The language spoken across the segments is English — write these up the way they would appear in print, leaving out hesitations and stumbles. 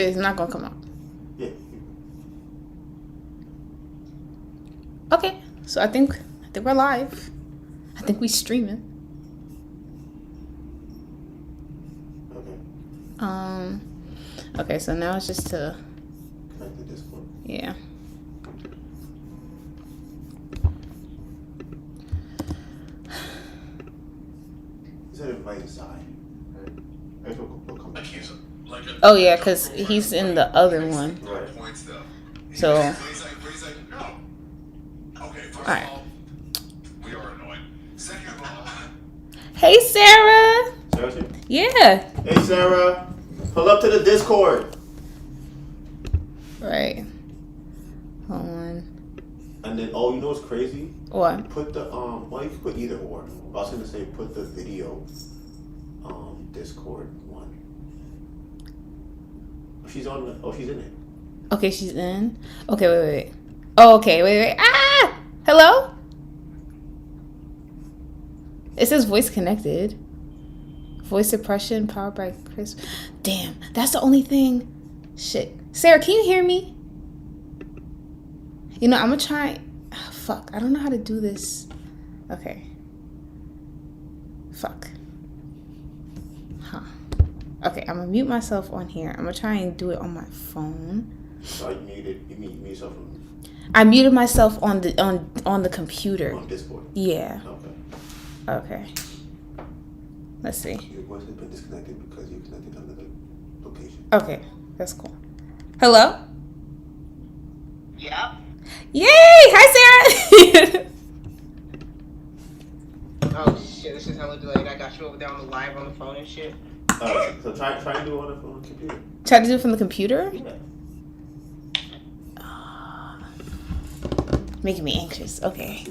It's not gonna come out. Yeah. Okay, so I think we're live. I think we streaming. Okay. Okay, so now it's just to Connect the Discord. yeah. He said invite inside. Right? I guess we'll come back. Oh yeah, cause he's in the other one. Right. So. Okay, first Alright. of all, we are annoyed. Second of all, Hey Sarah. Sarah's here? Yeah. Hey Sarah, pull up to the Discord. Right. Hold on. And then, oh, you know what's crazy? What? Put the well, you can put either or. I was gonna say put the video, Discord one. She's on. She's in it. Okay, she's in. Okay, wait. Oh, okay, wait. Ah! Hello? It says voice connected. Voice suppression powered by Chris. Damn, that's the only thing. Shit. Sarah, can you hear me? You know, I'm gonna try. Oh, fuck, I don't know how to do this. Okay. Fuck. Huh. Okay, I'm gonna mute myself on here. I'm gonna try and do it on my phone. So you muted. You mute yourself from I muted myself on the computer. on Discord. Yeah. Okay. Okay. Let's see. Your voice has been disconnected because you connected another location. Okay, that's cool. Hello? Yep. Yay! Hi, Sarah! Oh shit, this is hella delayed. I got you over there on the live on the phone and shit. So try and do it on the computer. Try to do it from the computer? Yeah. Making me anxious. Okay.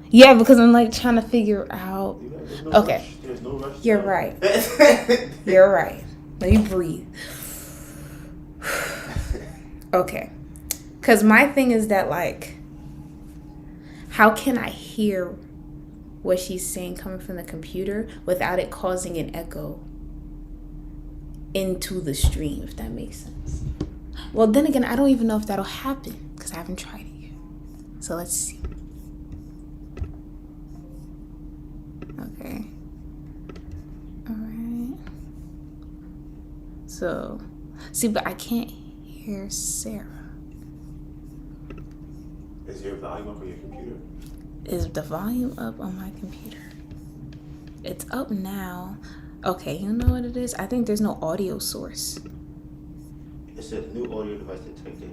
Yeah, because I'm like trying to figure out. There's no Okay. rush. There's no rush. You're right. You're right. Let me breathe. Okay. Because my thing is that, like, how can I hear what she's saying coming from the computer without it causing an echo into the stream, if that makes sense? Well, then again, I don't even know if that'll happen because I haven't tried it yet. So let's see. Okay. All right. So, see, but I can't hear Sarah. Is your volume up on your computer? Is the volume up on my computer? It's up now. Okay, you know what it is? I think there's no audio source. It says new audio device detected.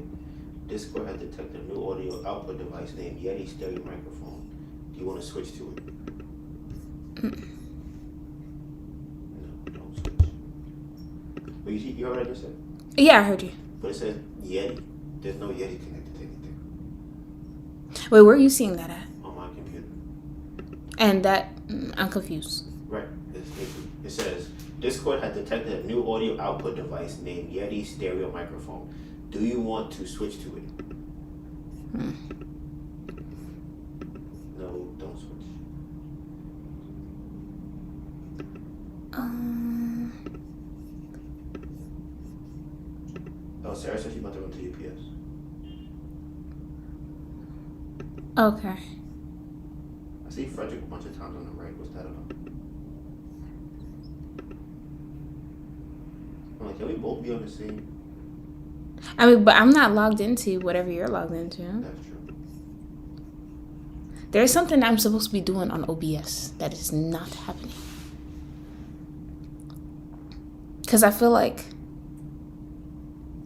Discord has detected a new audio output device named Yeti Stereo Microphone. Do you want to switch to it? No, don't switch. But you heard what I just said? Yeah, I heard you. But it says Yeti. There's no Yeti connected to anything Wait, where are you seeing that at? on my computer. And that, I'm confused. Right. It says Discord has detected a new audio output device named Yeti Stereo Microphone. Do you want to switch to it? No, don't switch. Oh, Sarah said she's about to run to UPS. Okay. I see Frederick a bunch of times on the right. What's that about? I'm like, can we both be on the same? I mean, but I'm not logged into whatever you're logged into. That's true. There's something I'm supposed to be doing on OBS that is not happening. Because I feel like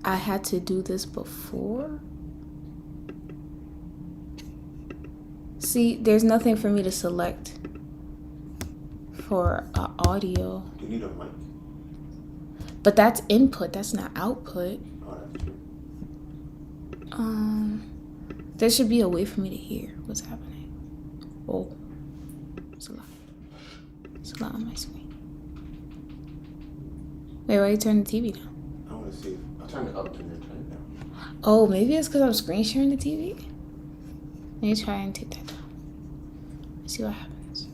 I had to do this before. See, there's nothing for me to select for audio. Do you need a mic? But that's input, that's not output. Oh, that's true. There should be a way for me to hear what's happening. Oh, it's a lot. It's a lot on my screen. Wait, why you turn the TV down? I want to see. I'll turn it up and then turn it down. Oh, maybe it's because I'm screen sharing the TV? Let me try and take that down. See what happens.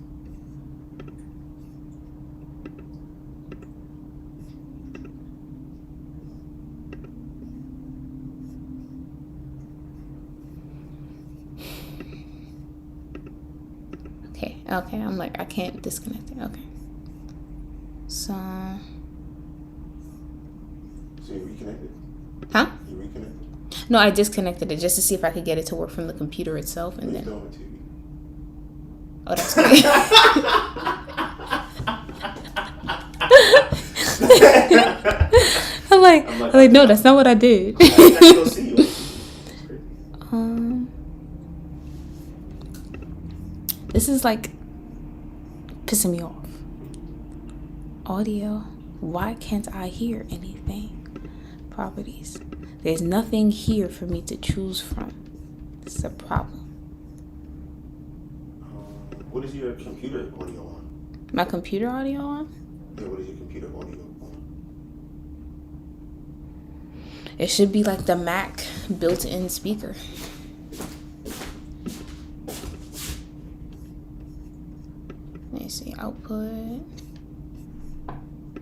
Okay, I'm like, I can't disconnect it. Okay. So. So you reconnected? Huh? You reconnected? No, I disconnected it just to see if I could get it to work from the computer itself, and then. On the TV. Oh, that's great. I'm like, no, that's not what I did. I still see you. This is like pissing me off. Audio. Why can't I hear anything? Properties. There's nothing here for me to choose from. This is a problem. What is your computer audio on? My computer audio on? Yeah, what is your computer audio on? It should be like the Mac built-in speaker. Let me see, output.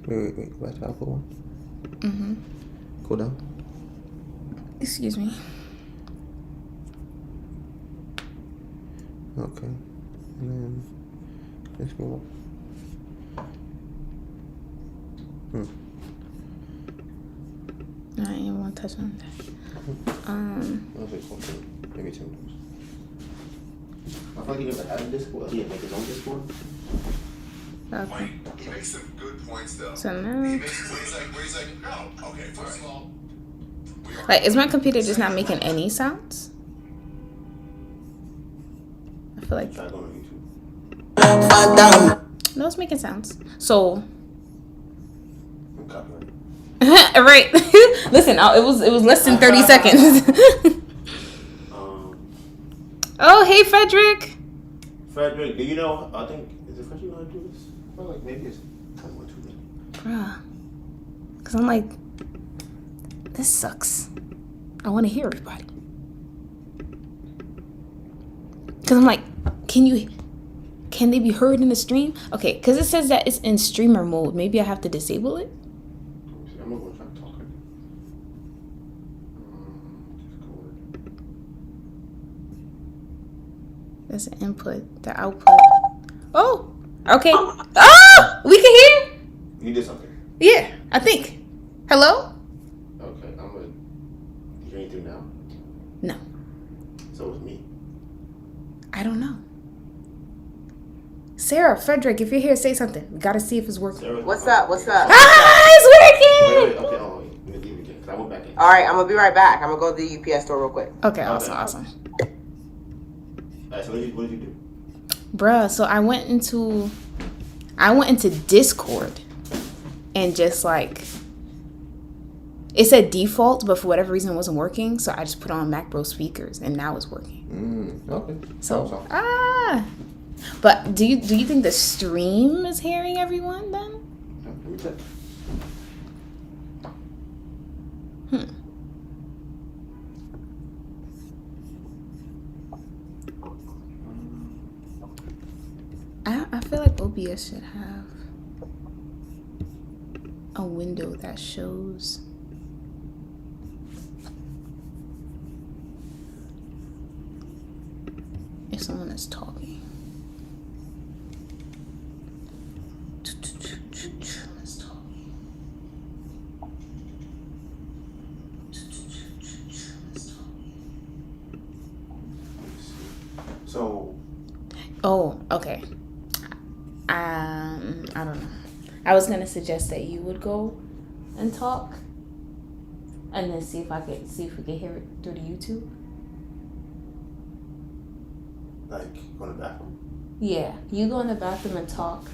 Wait. Go back to output one. Mm-hmm. Go down. Excuse me. Okay. And then let's go up. I didn't want to touch on that. Maybe 2 minutes. I feel like he never had a Discord. He didn't make his own Discord. Okay. He makes some good points though. So He now, makes where he's like, no. Okay, first of all, we are like, is my computer just not making any sounds? I feel like Try going on YouTube. no, it's making sounds. So, I'm copyright. right. Listen, it was less than 30 seconds. Oh, hey, Frederick. Frederick, do you know? I think is it Frederick know how to do this? I feel like maybe it's 1 or 2 minutes. Bruh. Because I'm like, this sucks. I want to hear everybody. Because I'm like, can they be heard in the stream? Okay, because it says that it's in streamer mode. Maybe I have to disable it. I'm not going to try to talk. That's an input, the output. Oh, okay. Oh, we can hear? You did something. Yeah, I think. Hello? Okay, I'm going to. You hear anything now? No, So it was me. I don't know. Sarah, Frederick, if you're here, say something. We got to see if it's working. Sarah, What's up? What's up? Ah, it's Wait, working! okay, hold on. Let me leave again, because I went back in. All right, I'm gonna be right back. I'm gonna go to the UPS store real quick. Okay, awesome. Alright, so what did you do? Bruh, so I went into Discord and just like, it said default, but for whatever reason it wasn't working, so I just put on MacBro speakers and now it's working. Okay. So but do you think the stream is hearing everyone then? Let me check. I feel like OBS should have a window that shows if someone is talking. Let's talk. So. Oh, okay. I don't know. I was gonna suggest that you would go and talk, and then see if we could hear it through the YouTube. Like, go to the bathroom? Yeah, you go in the bathroom and talk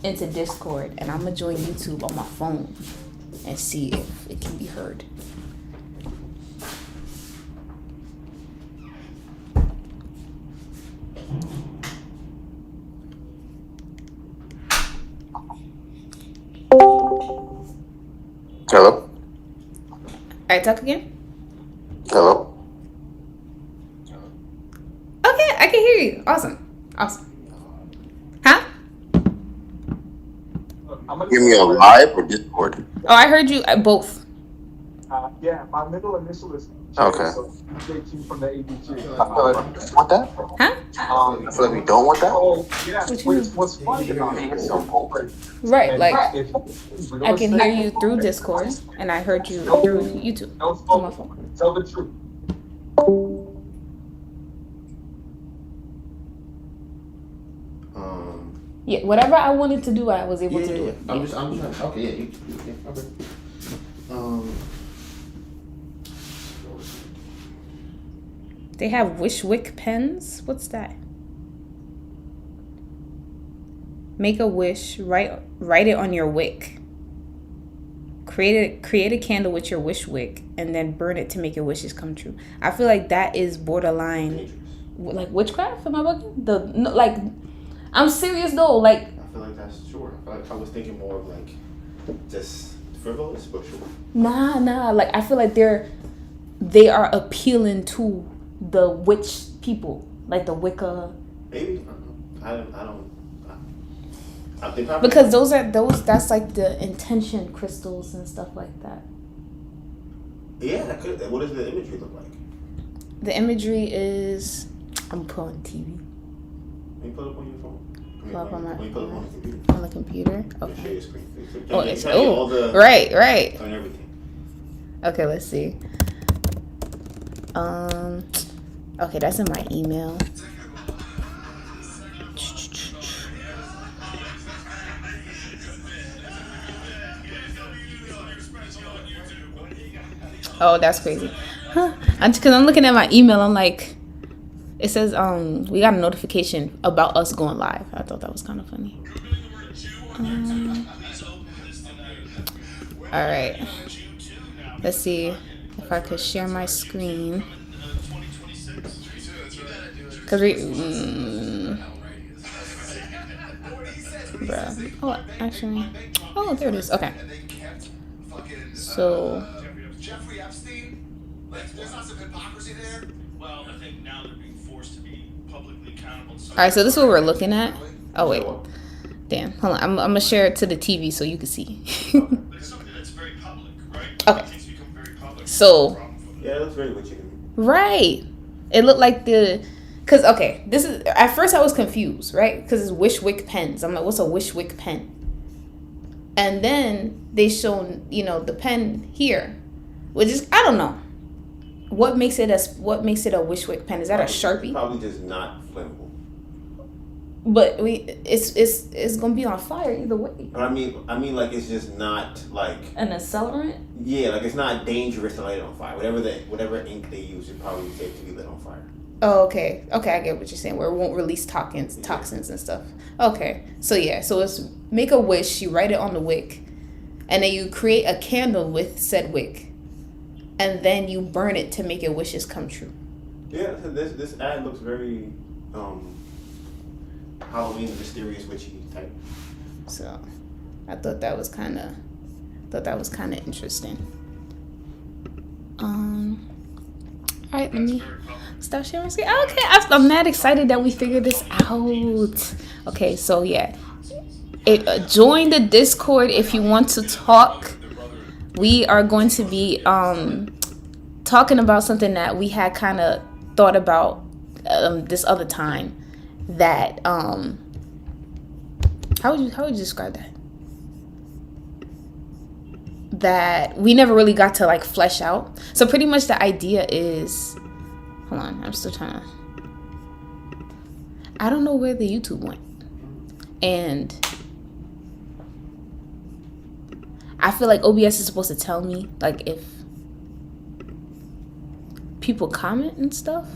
into Discord, and I'm gonna join YouTube on my phone and see if it can be heard. Hello? Alright, talk again? Hello? Okay, I can hear you. Awesome. Huh? Hear me on live or Discord? Oh, I heard you both. Yeah, my middle initial is J, Okay. so JQ from the ABG. I feel like we want that. Huh? I feel like we don't want that. Oh, yeah, What you mean? what's funny about it is Right, and like if I can hear you through Discord, and I heard you through YouTube no on my smoke, phone. tell the truth. Yeah, whatever I wanted to do, I was able Yeah, to do yeah. it. I'm trying. Okay, yeah, yeah, okay. They have Wishwick pens. What's that? Make a wish. Write it on your wick. Create a candle with your wish wick, and then burn it to make your wishes come true. I feel like that is borderline, Dangerous. like witchcraft. Am I bugging? Like, I'm serious though. Like, I feel like that's sure. I feel like I was thinking more of like just frivolous, but sure. nah. Like, I feel like they are appealing to the witch people, like the Wicca. Maybe I don't. I think probably Because that's like the intention crystals and stuff like that. Yeah, that could. What does the imagery look like? The imagery is, I'm pulling TV When you put it up on your phone. Pull up on my when you put it on the computer. on the computer. Share Okay. your screen. Oh, You it's try to get all the right. and everything. Okay, let's see. Okay, that's in my email. Oh, that's crazy. Huh? Because I'm looking at my email. I'm like, it says we got a notification about us going live. I thought that was kind of funny. All right. Let's see if I could share my screen. Cause bruh. Oh, actually. Oh, there it is. Okay. So. Jeffrey Epstein? Like, there's not some hypocrisy there? Well, I think now they're being forced to be publicly accountable. All right. So this is what we're looking at. Oh wait. Damn. Hold on. I'm gonna share it to the TV so you can see. It's something that's very public, right? Okay. Things become very public. So. Yeah, it looks very witchy. Right. It looked like cause okay, this is at first I was confused, right? Because it's Wishwick pens. I'm like, what's a Wishwick pen? And then they shown, the pen here, which is I don't know. What makes it a Wishwick pen? Is that a Sharpie? Probably just not flammable. But it's gonna be on fire either way. But I mean, like it's just not like. An accelerant? Yeah, like it's not dangerous to light it on fire. Whatever ink they use, is probably safe to be lit on fire. Oh, okay. Okay, I get what you're saying. Where it won't release toxins and stuff. Okay. So yeah, so it's make a wish, you write it on the wick, and then you create a candle with said wick. And then you burn it to make your wishes come true. Yeah, this ad looks very Halloween mysterious witchy type. So I thought that was kinda interesting. Alright, let me stop sharing my screen. Okay, I'm not excited that we figured this out. Okay, so yeah. Join the Discord if you want to talk. We are going to be talking about something that we had kind of thought about this other time. That how would you describe that? That we never really got to like flesh out. So pretty much the idea is, hold on, I'm still trying to. I don't know where the YouTube went, and I feel like OBS is supposed to tell me like if people comment and stuff.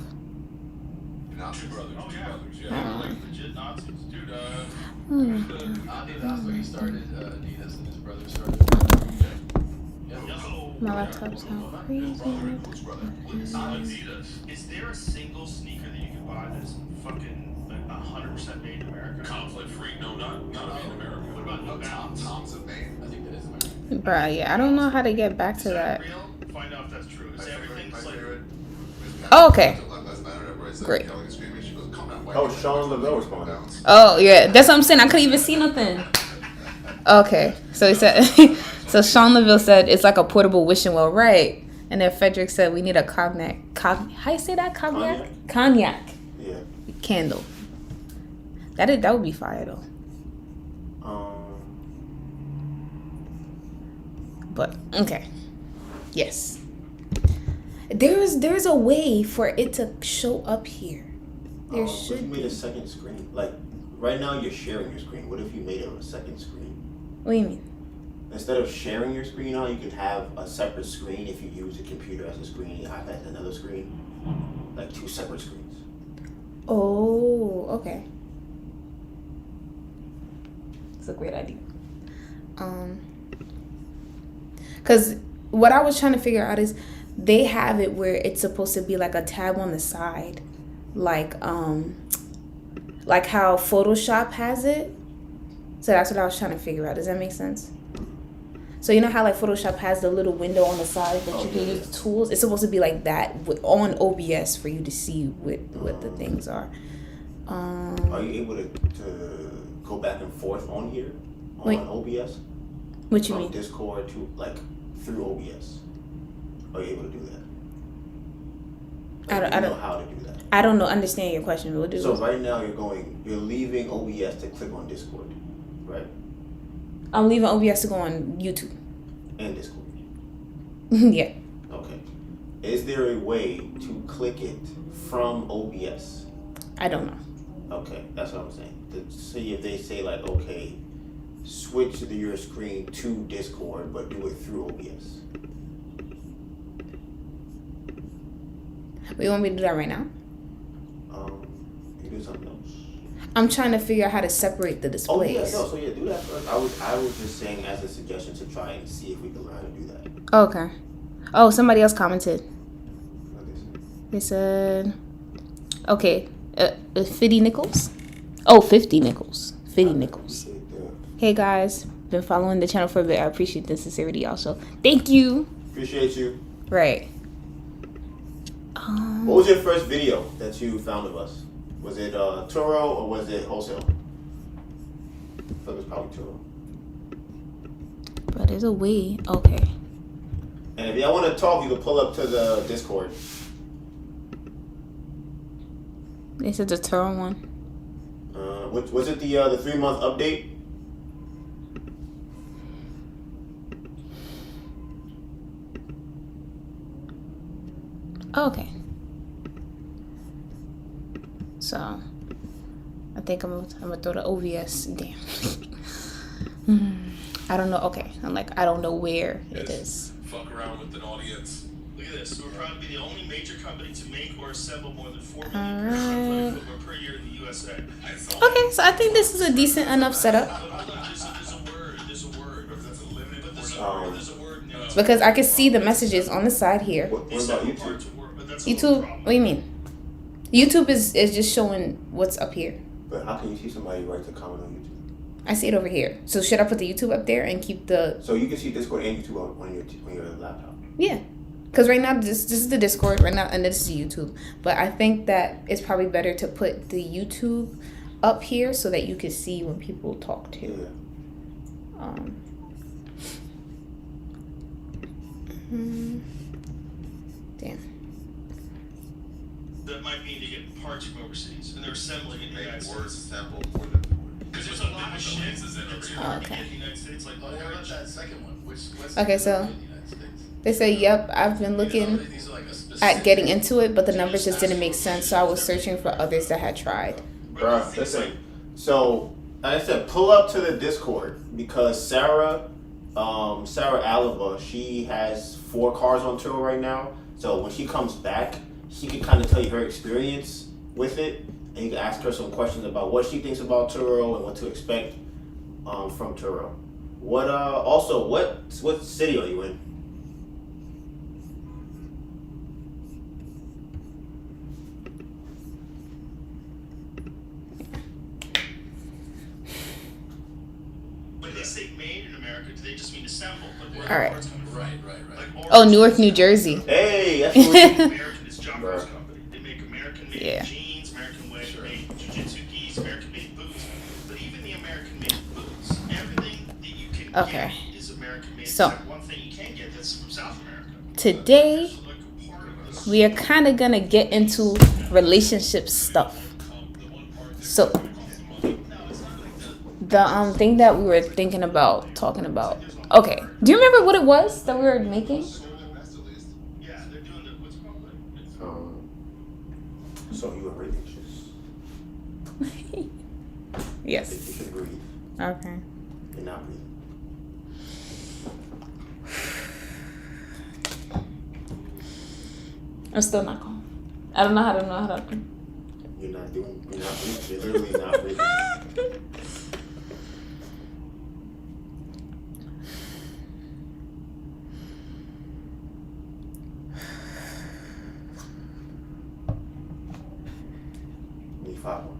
Nazi brothers. Oh, yeah. Oh. Like legit Nazis. Dude, That's when he started Adidas and his brother started. My laptop's not crazy. Adidas. Is there a single sneaker that you can buy that's fucking 100% made in America? Conflict free? No, not made in America. What about New Balance? Tom's of Maine. I think that is American. Bruh, yeah, I don't know how to get back to Is that. real? Find out if that's true. Is everything like... Oh, okay. Great. Oh, Sean Lavelle was going down. Oh, yeah, that's what I'm saying. I couldn't even see nothing. Okay, so he said, So Sean Laville said it's like a portable wishing well, right? And then Frederick said we need a cognac. How you say that? Cognac. Cognac Yeah. candle. That would be fire though. But okay. Yes. There's a way for it to show up here. There What if should you made be. a second screen? Like right now, you're sharing your screen. What if you made a second screen? What do you mean? Instead of sharing your screen out, you can have a separate screen if you use a computer as a screen, your iPad as another screen, like 2 separate screens. Oh, okay. It's a great idea. Because what I was trying to figure out is they have it where it's supposed to be like a tab on the side, like how Photoshop has it. So that's what I was trying to figure out. Does that make sense? So you know how like Photoshop has the little window on the side that you can use the tools? It's supposed to be like that on OBS for you to see what the things are. Are you able to go back and forth on here on Wait. OBS? What you From mean? Discord to like through OBS. Are you able to do that? I Do you don't- know how to do that. I don't know. Understand your question. But what do So right now you're leaving OBS to click on Discord, right? I'm leaving OBS to go on YouTube. And Discord. Yeah. Okay. Is there a way to click it from OBS? I don't know. Okay, that's what I'm saying. To see if they say like, okay, switch your screen to Discord, but do it through OBS. You want me to do that right now? You do something else. I'm trying to figure out how to separate the Oh displays. yeah, no, so yeah, do that first. I was just saying as a suggestion to try and see if we can learn how to do that. Okay. Oh, somebody else commented. Like I said. They said, okay, 50 nickels? Oh, 50 nickels. 50 nickels. Appreciate that. Hey guys, been following the channel for a bit. I appreciate the sincerity also. Thank you. Appreciate you. Right. What was your first video that you found of us? Was it Turo or was it wholesale? I thought it was probably Turo. But there's a way. Okay. And if y'all want to talk, you can pull up to the Discord. They said the Turo one. Was it the 3-month update? Oh, okay. So, I think I'm gonna throw the OBS. Damn. I don't know. Okay, I don't know where it is. Fuck around with an audience. Look at this. We're proud to be the only major company to make or assemble more than 4 million Alright. pairs of athletic footwear per year in the USA. Okay, so I think this is a decent enough setup But hold on, there's a word. There's a word. That's a limited But there's a portion. word. There's a word now. because I can see the messages on the side here. What about YouTube? YouTube. What do you mean? YouTube is just showing what's up here. But how can you see somebody write a comment on YouTube? I see it over here. So should I put the YouTube up there and keep the So you can see Discord and YouTube on your laptop. yeah? Because right now this is the Discord right now, and this is YouTube. But I think that it's probably better to put the YouTube up here so that you can see when people talk to. Yeah. Damn. That might mean to get parts from overseas, and they're assembling it in the United Make words States. sample more than Because there's a lot of shit is in that's over hard here. to Okay. get in the United States, like Oh, how about orange. that second one? What's Okay, so- in the United States? They say, yep, I've been looking These are like a at specific- getting into it, but the numbers just didn't make sense, so I was searching for others that had tried. Bruh, listen. So, like I said, pull up to the Discord because Sarah Alaba, she has 4 cars on tour right now. So when she comes back, she can kind of tell you her experience with it, and you can ask her some questions about what she thinks about Turo and what to expect from Turo. What city are you in? When they say made in America, do they just mean assembled? Like where All right. the parts coming from? Right. Like orange Oh, Newark, is- New Jersey. Hey, that's what we American is John Force Company. They make American-made Yeah. jeans, American-made jiu-jitsu gis, American-made boots. But even the American-made boots, everything that you can Okay. get is American-made. So One thing you can't get that's from South America. today So like a part of this. we are kind of gonna get into relationship stuff. So the thing that we were thinking about talking about. Okay, do you remember what it was that we were making? Yeah, they're doing the what's it called? So you agree that you Yes. should breathe Okay. and not breathe. I'm still not calm. I don't know how to You're not breathing. You're literally not breathing. Need 5 more.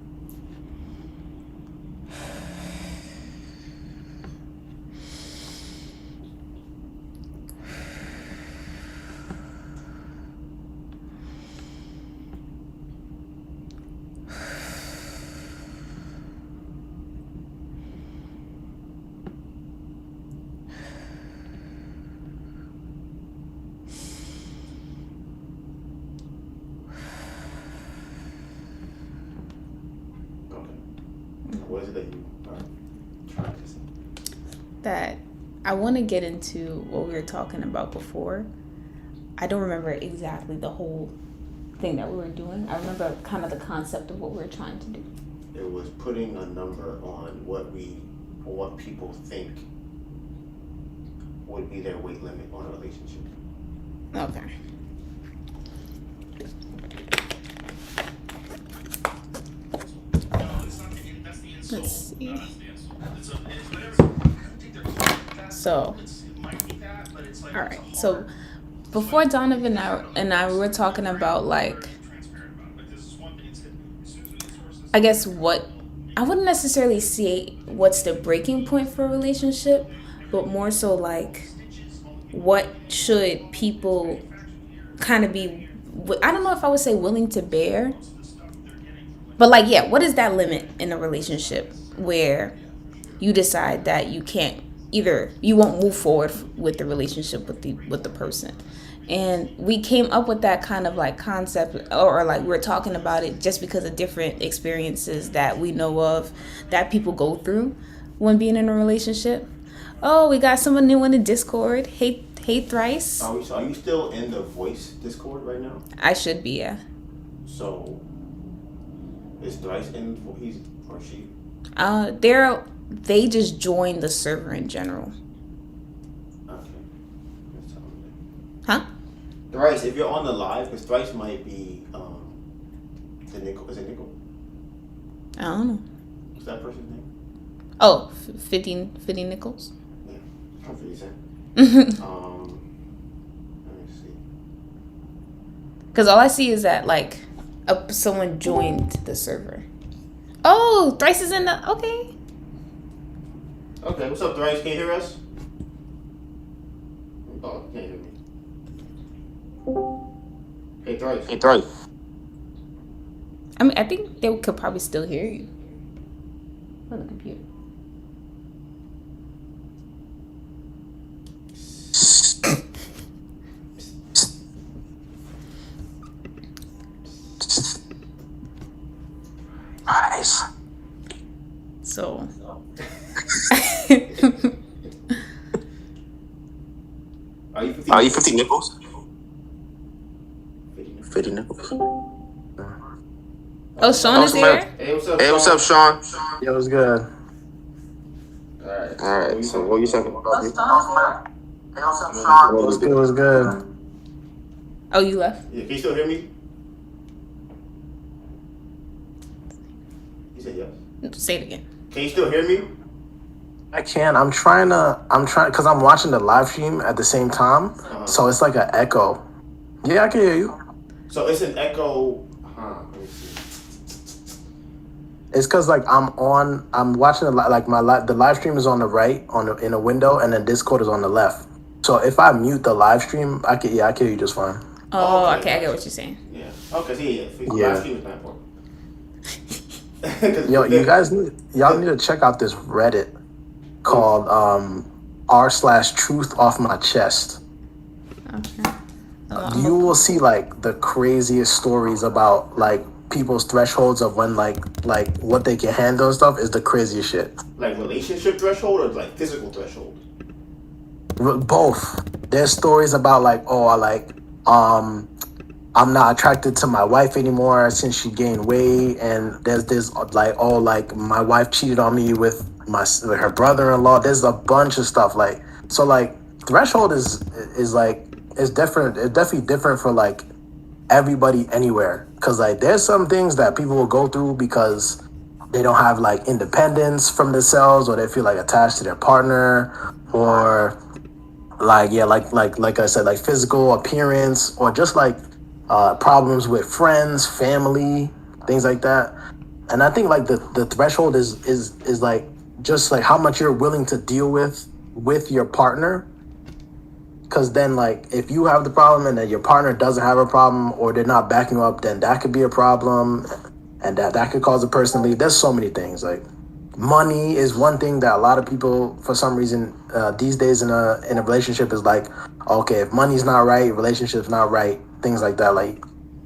What is it that you are trying to say? that I want to get into what we were talking about before. I don't remember exactly the whole thing that we were doing. I remember kind of the concept of what we were trying to do. It was putting a number on what people think would be their weight limit on a relationship. Okay. No, it's not the that's the insult. Let's see. That's the insult. It's whatever. I don't think they're calling it that. So, It might be that, but it's like all it's right. a So hard- before Donovan and I were talking about like, transparent about it. Like this is one thing. It's as soon as we get sources. I guess what I wouldn't necessarily say what's the breaking point for a relationship, but more so like what should people kind of be, I don't know if I would say willing to bear, but like, yeah, what is that limit in a relationship where you decide that you can't, either you won't move forward with the relationship with the person. And we came up with that kind of like concept, or like we're talking about it just because of different experiences that we know of that people go through when being in a relationship. Oh, we got someone new in the Discord. Hey Thrice. Are you still in the voice Discord right now? I should be, yeah. So is Thrice in he's or she? They just joined the server in general. Okay. Let's tell them Huh? that. Thrice, if you're on the live, because Thrice might be the Nickel. Is it Nickel? I don't know. What's that person's name? Oh, 50 nickels. Yeah. I'm 50 Cent. Let me see. Because all I see is that like someone joined the server. Oh, Thrice is in the, okay. Okay, what's up, Thrice? Can you hear us? Oh, you can't hear me. Hey, Thrice. I mean, I think they could probably still hear you on the computer. Nice. So. Are you 50? Are you 50 nickels? 50 nickels. Oh, Sean is here? Hey, what's up? Hey, what's up, Sean? Yo, what's good? Alright, so what you talking about? What's good? What's good? Oh, you left? Yeah, can you still hear me? You said yes. Say it again. Can you still hear me? I can. I'm trying, because I'm watching the live stream at the same time. So it's like an echo. Yeah, I can hear you. So it's an echo. Let me see. It's because like I'm watching the live stream is on the right in a window, and then Discord is on the left. So if I mute the live stream, I can hear you just fine. Oh, Okay. okay, I get what you're saying. Yeah. Okay, so yeah. Yeah. Live stream is not important. Yo, y'all need to check out this Reddit called r/truth off my chest. Okay. You will see like the craziest stories about like people's thresholds of when like what they can handle and stuff is the craziest shit. Like relationship threshold or like physical threshold? Both. There's stories about like, oh, I'm not attracted to my wife anymore since she gained weight, and there's this like, oh, like my wife cheated on me with her brother-in-law. There's a bunch of stuff like, so like threshold is like, it's different. It's definitely different for like everybody anywhere, because like there's some things that people will go through because they don't have like independence from themselves, or they feel like attached to their partner, or like like I said, like physical appearance, or just like problems with friends, family, things like that. And I think like the threshold is like just like how much you're willing to deal with your partner. Because then like if you have the problem and then your partner doesn't have a problem, or they're not backing you up, then that could be a problem, and that could cause a person to leave. There's so many things. Like money is one thing that a lot of people for some reason these days in a relationship is like, okay, if money's not right, relationship's not right, things like that. Like,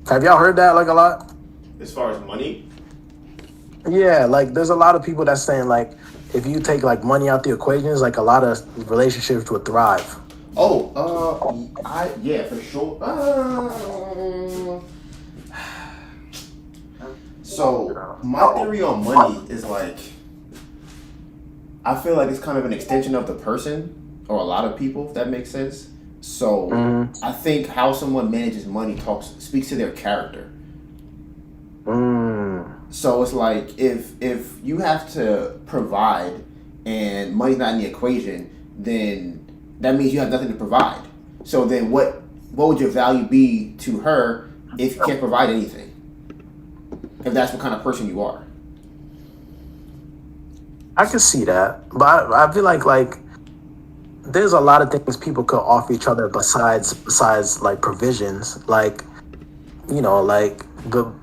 have y'all heard that like a lot? As far as money? Yeah, like there's a lot of people that's saying like if you take like money out the equations, like a lot of relationships would thrive. Oh, yeah, for sure. So my theory on money is like, I feel like it's kind of an extension of the person, or a lot of people, if that makes sense. So I think how someone manages money speaks to their character. So it's like if you have to provide and money's not in the equation, then that means you have nothing to provide. So then what would your value be to her if you can't provide anything? If that's what kind of person you are. I can see that, but I feel like there's a lot of things people could offer each other besides like provisions. Like, you know, like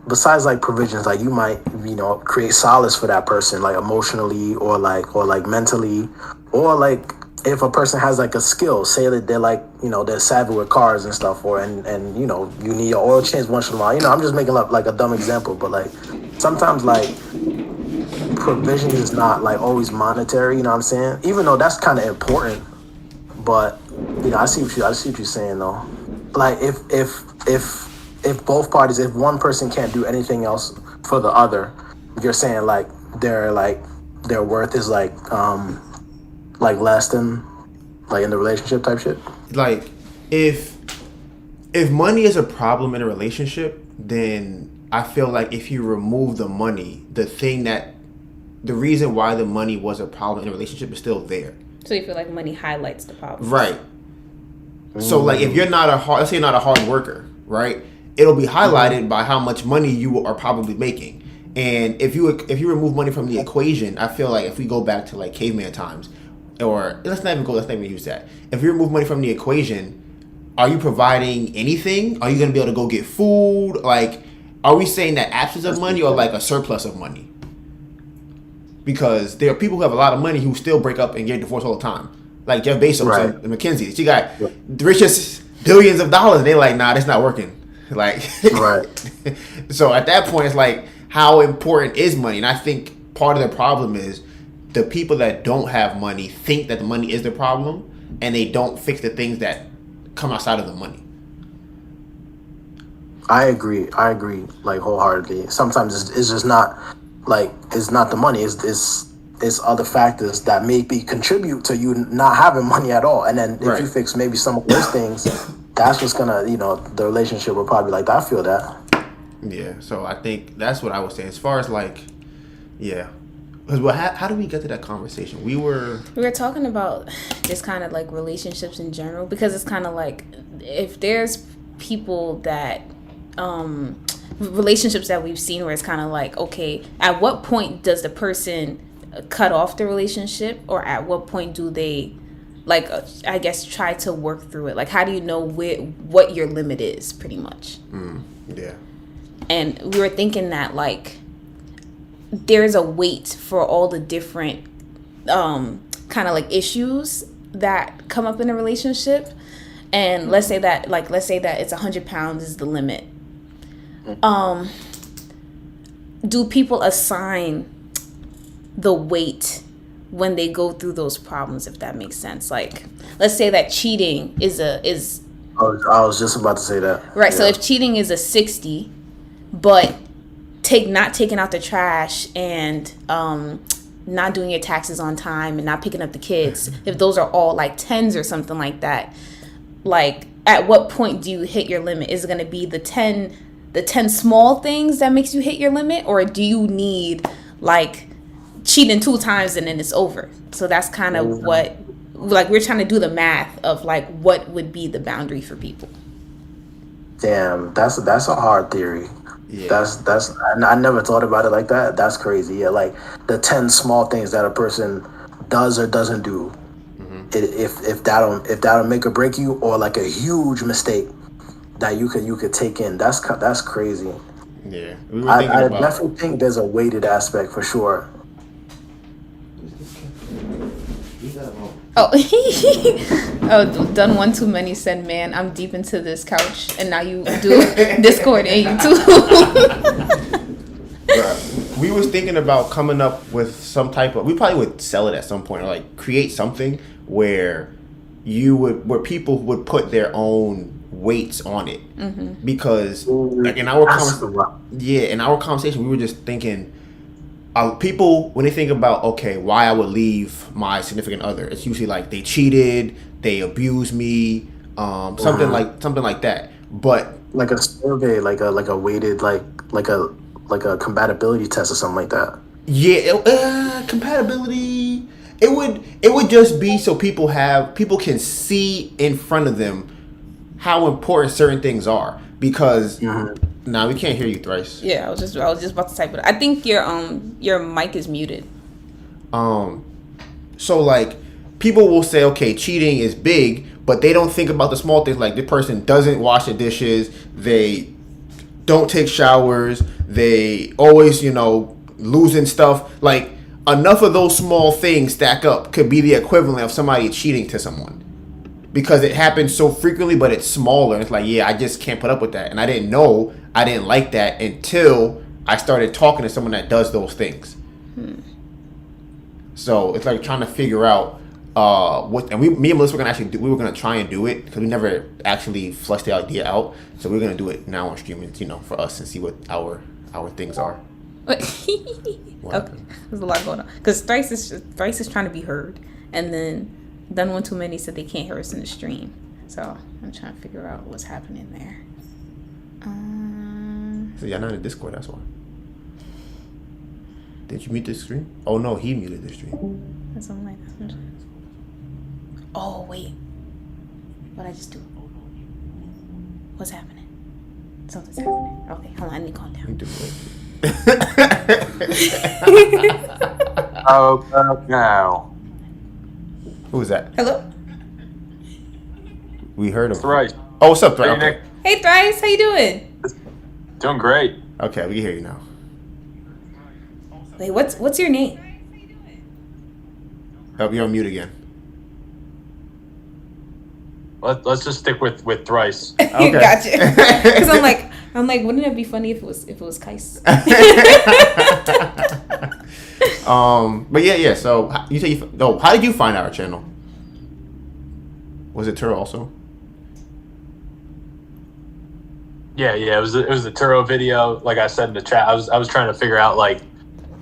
besides like provisions, like you might, you know, create solace for that person, like emotionally or like mentally, or like if a person has like a skill, say that they're like, you know, they're savvy with cars and stuff, or and you know, you need your oil change once in a while. You know, I'm just making up like a dumb example, but like sometimes like provision is not like always monetary. You know what I'm saying? Even though that's kind of important, but you know, I see what you're saying though. Like if both parties, if one person can't do anything else for the other, you're saying like their worth is like less than like in the relationship type shit. Like if money is a problem in a relationship, then I feel like if you remove the money, the reason why the money was a problem in a relationship is still there. So you feel like money highlights the problem. Right. So like if you're not let's say you're not a hard worker, right? It'll be highlighted by how much money you are probably making. And if you remove money from the equation, I feel like if we go back to like caveman times, or let's not even use that. If you remove money from the equation, are you providing anything? Are you going to be able to go get food? Like, are we saying that absence of money or like a surplus of money? Because there are people who have a lot of money who still break up and get divorced all the time. Like Jeff Bezos Right. and McKinsey. She got the richest billions of dollars, and they're like, nah, that's not working. Like, Right. So at that point, it's like, how important is money? And I think part of the problem is the people that don't have money think that the money is the problem, and they don't fix the things that come outside of the money. I agree like wholeheartedly. Sometimes it's just not like, it's not the money, it's other factors that maybe contribute to you not having money at all. And then if Right. you fix maybe some of those things, that's what's gonna, you know, the relationship will probably like, I feel that. Yeah, so I think that's what I would say. As far as like, yeah. Because how do we get to that conversation? We were talking about just kind of like relationships in general, because it's kind of like if there's people that relationships that we've seen where it's kind of like, okay, at what point does the person cut off the relationship, or at what point do they like I guess try to work through it? Like, how do you know what your limit is, pretty much? yeah. And we were thinking that like there's a weight for all the different kind of like issues that come up in a relationship, and let's say that it's 100 pounds is the limit. Do people assign the weight when they go through those problems, if that makes sense? Like, let's say that cheating is I was just about to say that. right. So if cheating is a 60, but not taking out the trash and not doing your taxes on time and not picking up the kids, if those are all like 10s or something like that, like at what point do you hit your limit? Is it going to be the 10 small things that makes you hit your limit, or do you need like cheating 2 times and then it's over? So that's kind of what, like, we're trying to do the math of like what would be the boundary for people. Damn, that's a hard theory. Yeah. That's I never thought about it like that. That's crazy. Yeah, like the 10 small things that a person does or doesn't do. If that'll make or break you, or like a huge mistake that you could take in. That's crazy. Yeah. We were I thinking about. definitely think there's a weighted aspect for sure. Oh, oh, done one too many said, man, I'm deep into this couch, and now you do Discord and YouTube. Bruh, we was thinking about coming up with some type of. We probably would sell it at some point, or like create something where where people would put their own weights on it, because like in our conversation, we were just thinking. People, when they think about, okay, why I would leave my significant other, it's usually like they cheated, they abused me, something like that. But Like a survey, like a weighted, like a compatibility test or something like that. yeah, compatibility. It would just be so people can see in front of them how important certain things are, because. Nah, we can't hear you, Thrice. Yeah, I was just about to type it. I think your mic is muted. So like people will say, okay, cheating is big, but they don't think about the small things, like the person doesn't wash the dishes, they don't take showers, they always, losing stuff. Like enough of those small things stack up could be the equivalent of somebody cheating to someone. Because it happens so frequently, but it's smaller. It's like, yeah, I just can't put up with that. And I didn't know I didn't like that until I started talking to someone that does those things. So it's like trying to figure out what. And me and Melissa were gonna try and do it, because we never actually flushed the idea out. So we're gonna do it now on streaming, for us, and see what our things are. Okay, there's a lot going on because Thrice is trying to be heard, and then Done One Too Many said they can't hear us in the stream. So I'm trying to figure out what's happening there. So y'all not in Discord, that's why. Did you mute the stream? Oh no, he muted the stream. That's something like that. Oh wait, what'd I just do? What's happening? Something's happening. Okay, hold on, I need to calm down. You do it. How about now? Who was that? Hello. We heard him. Thrice. Oh, what's up, Thrice? Hey, Okay. Nick. Hey Thrice, how you doing? Doing great. Okay, we can hear you now. Wait, what's your name? Oh, you're on mute again. Let's just stick with Thrice. Okay. Gotcha. Because I'm like, wouldn't it be funny if it was Kais? But yeah. So how did you find our channel? Was it Turo also? Yeah. It was the Turo video. Like I said in the chat, I was trying to figure out like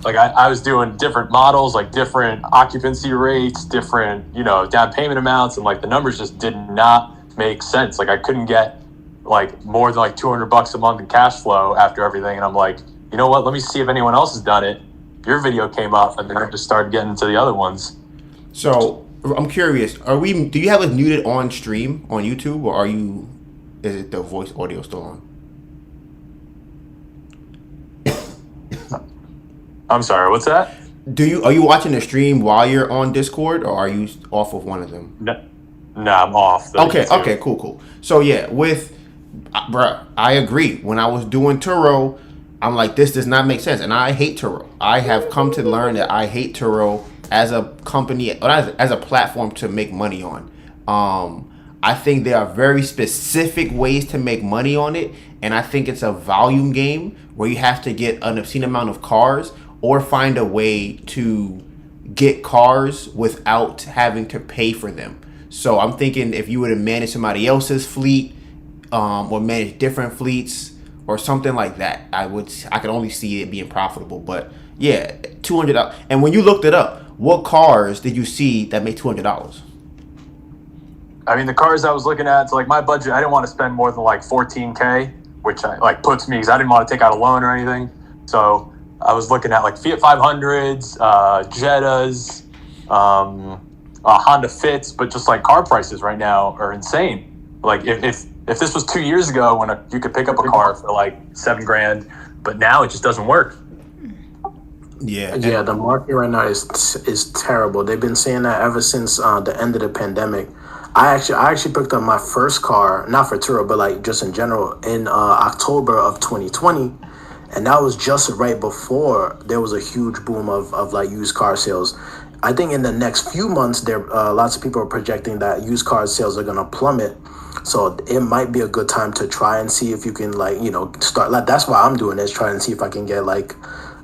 I was doing different models, like different occupancy rates, different down payment amounts, and like the numbers just did not make sense. Like I couldn't get like more than like $200 a month in cash flow after everything, and I'm like, you know what? Let me see if anyone else has done it. Your video came up, and then I just started getting into the other ones. So I'm curious. Do you have it muted on stream on YouTube, or is it the voice audio still on? I'm sorry, what's that? Are you watching the stream while you're on Discord, or are you off of one of them? No, I'm off. Okay, cool. So yeah, bruh, I agree. When I was doing Turo, I'm like, this does not make sense, and I hate Turo. I have come to learn that I hate Turo as a company, or as a platform to make money on. I think there are very specific ways to make money on it, and I think it's a volume game where you have to get an obscene amount of cars or find a way to get cars without having to pay for them. So I'm thinking if you were to manage somebody else's fleet, or manage different fleets or something like that, I could only see it being profitable. But yeah, $200. And when you looked it up, what cars did you see that made $200? I mean, the cars I was looking at, so like my budget, I didn't want to spend more than like $14K, which puts me, because I didn't want to take out a loan or anything. So I was looking at like Fiat 500s, Jettas, Honda Fits, but just like car prices right now are insane. Like if this was 2 years ago when you could pick up a car for like $7,000, but now it just doesn't work. Yeah, the market right now is terrible. They've been saying that ever since the end of the pandemic. I actually picked up my first car, not for Turo, but like just in general, in October of 2020, and that was just right before there was a huge boom of like used car sales. I think in the next few months, there lots of people are projecting that used car sales are gonna plummet. So it might be a good time to try and see if you can start. Like, that's why I'm doing this, trying to see if I can get like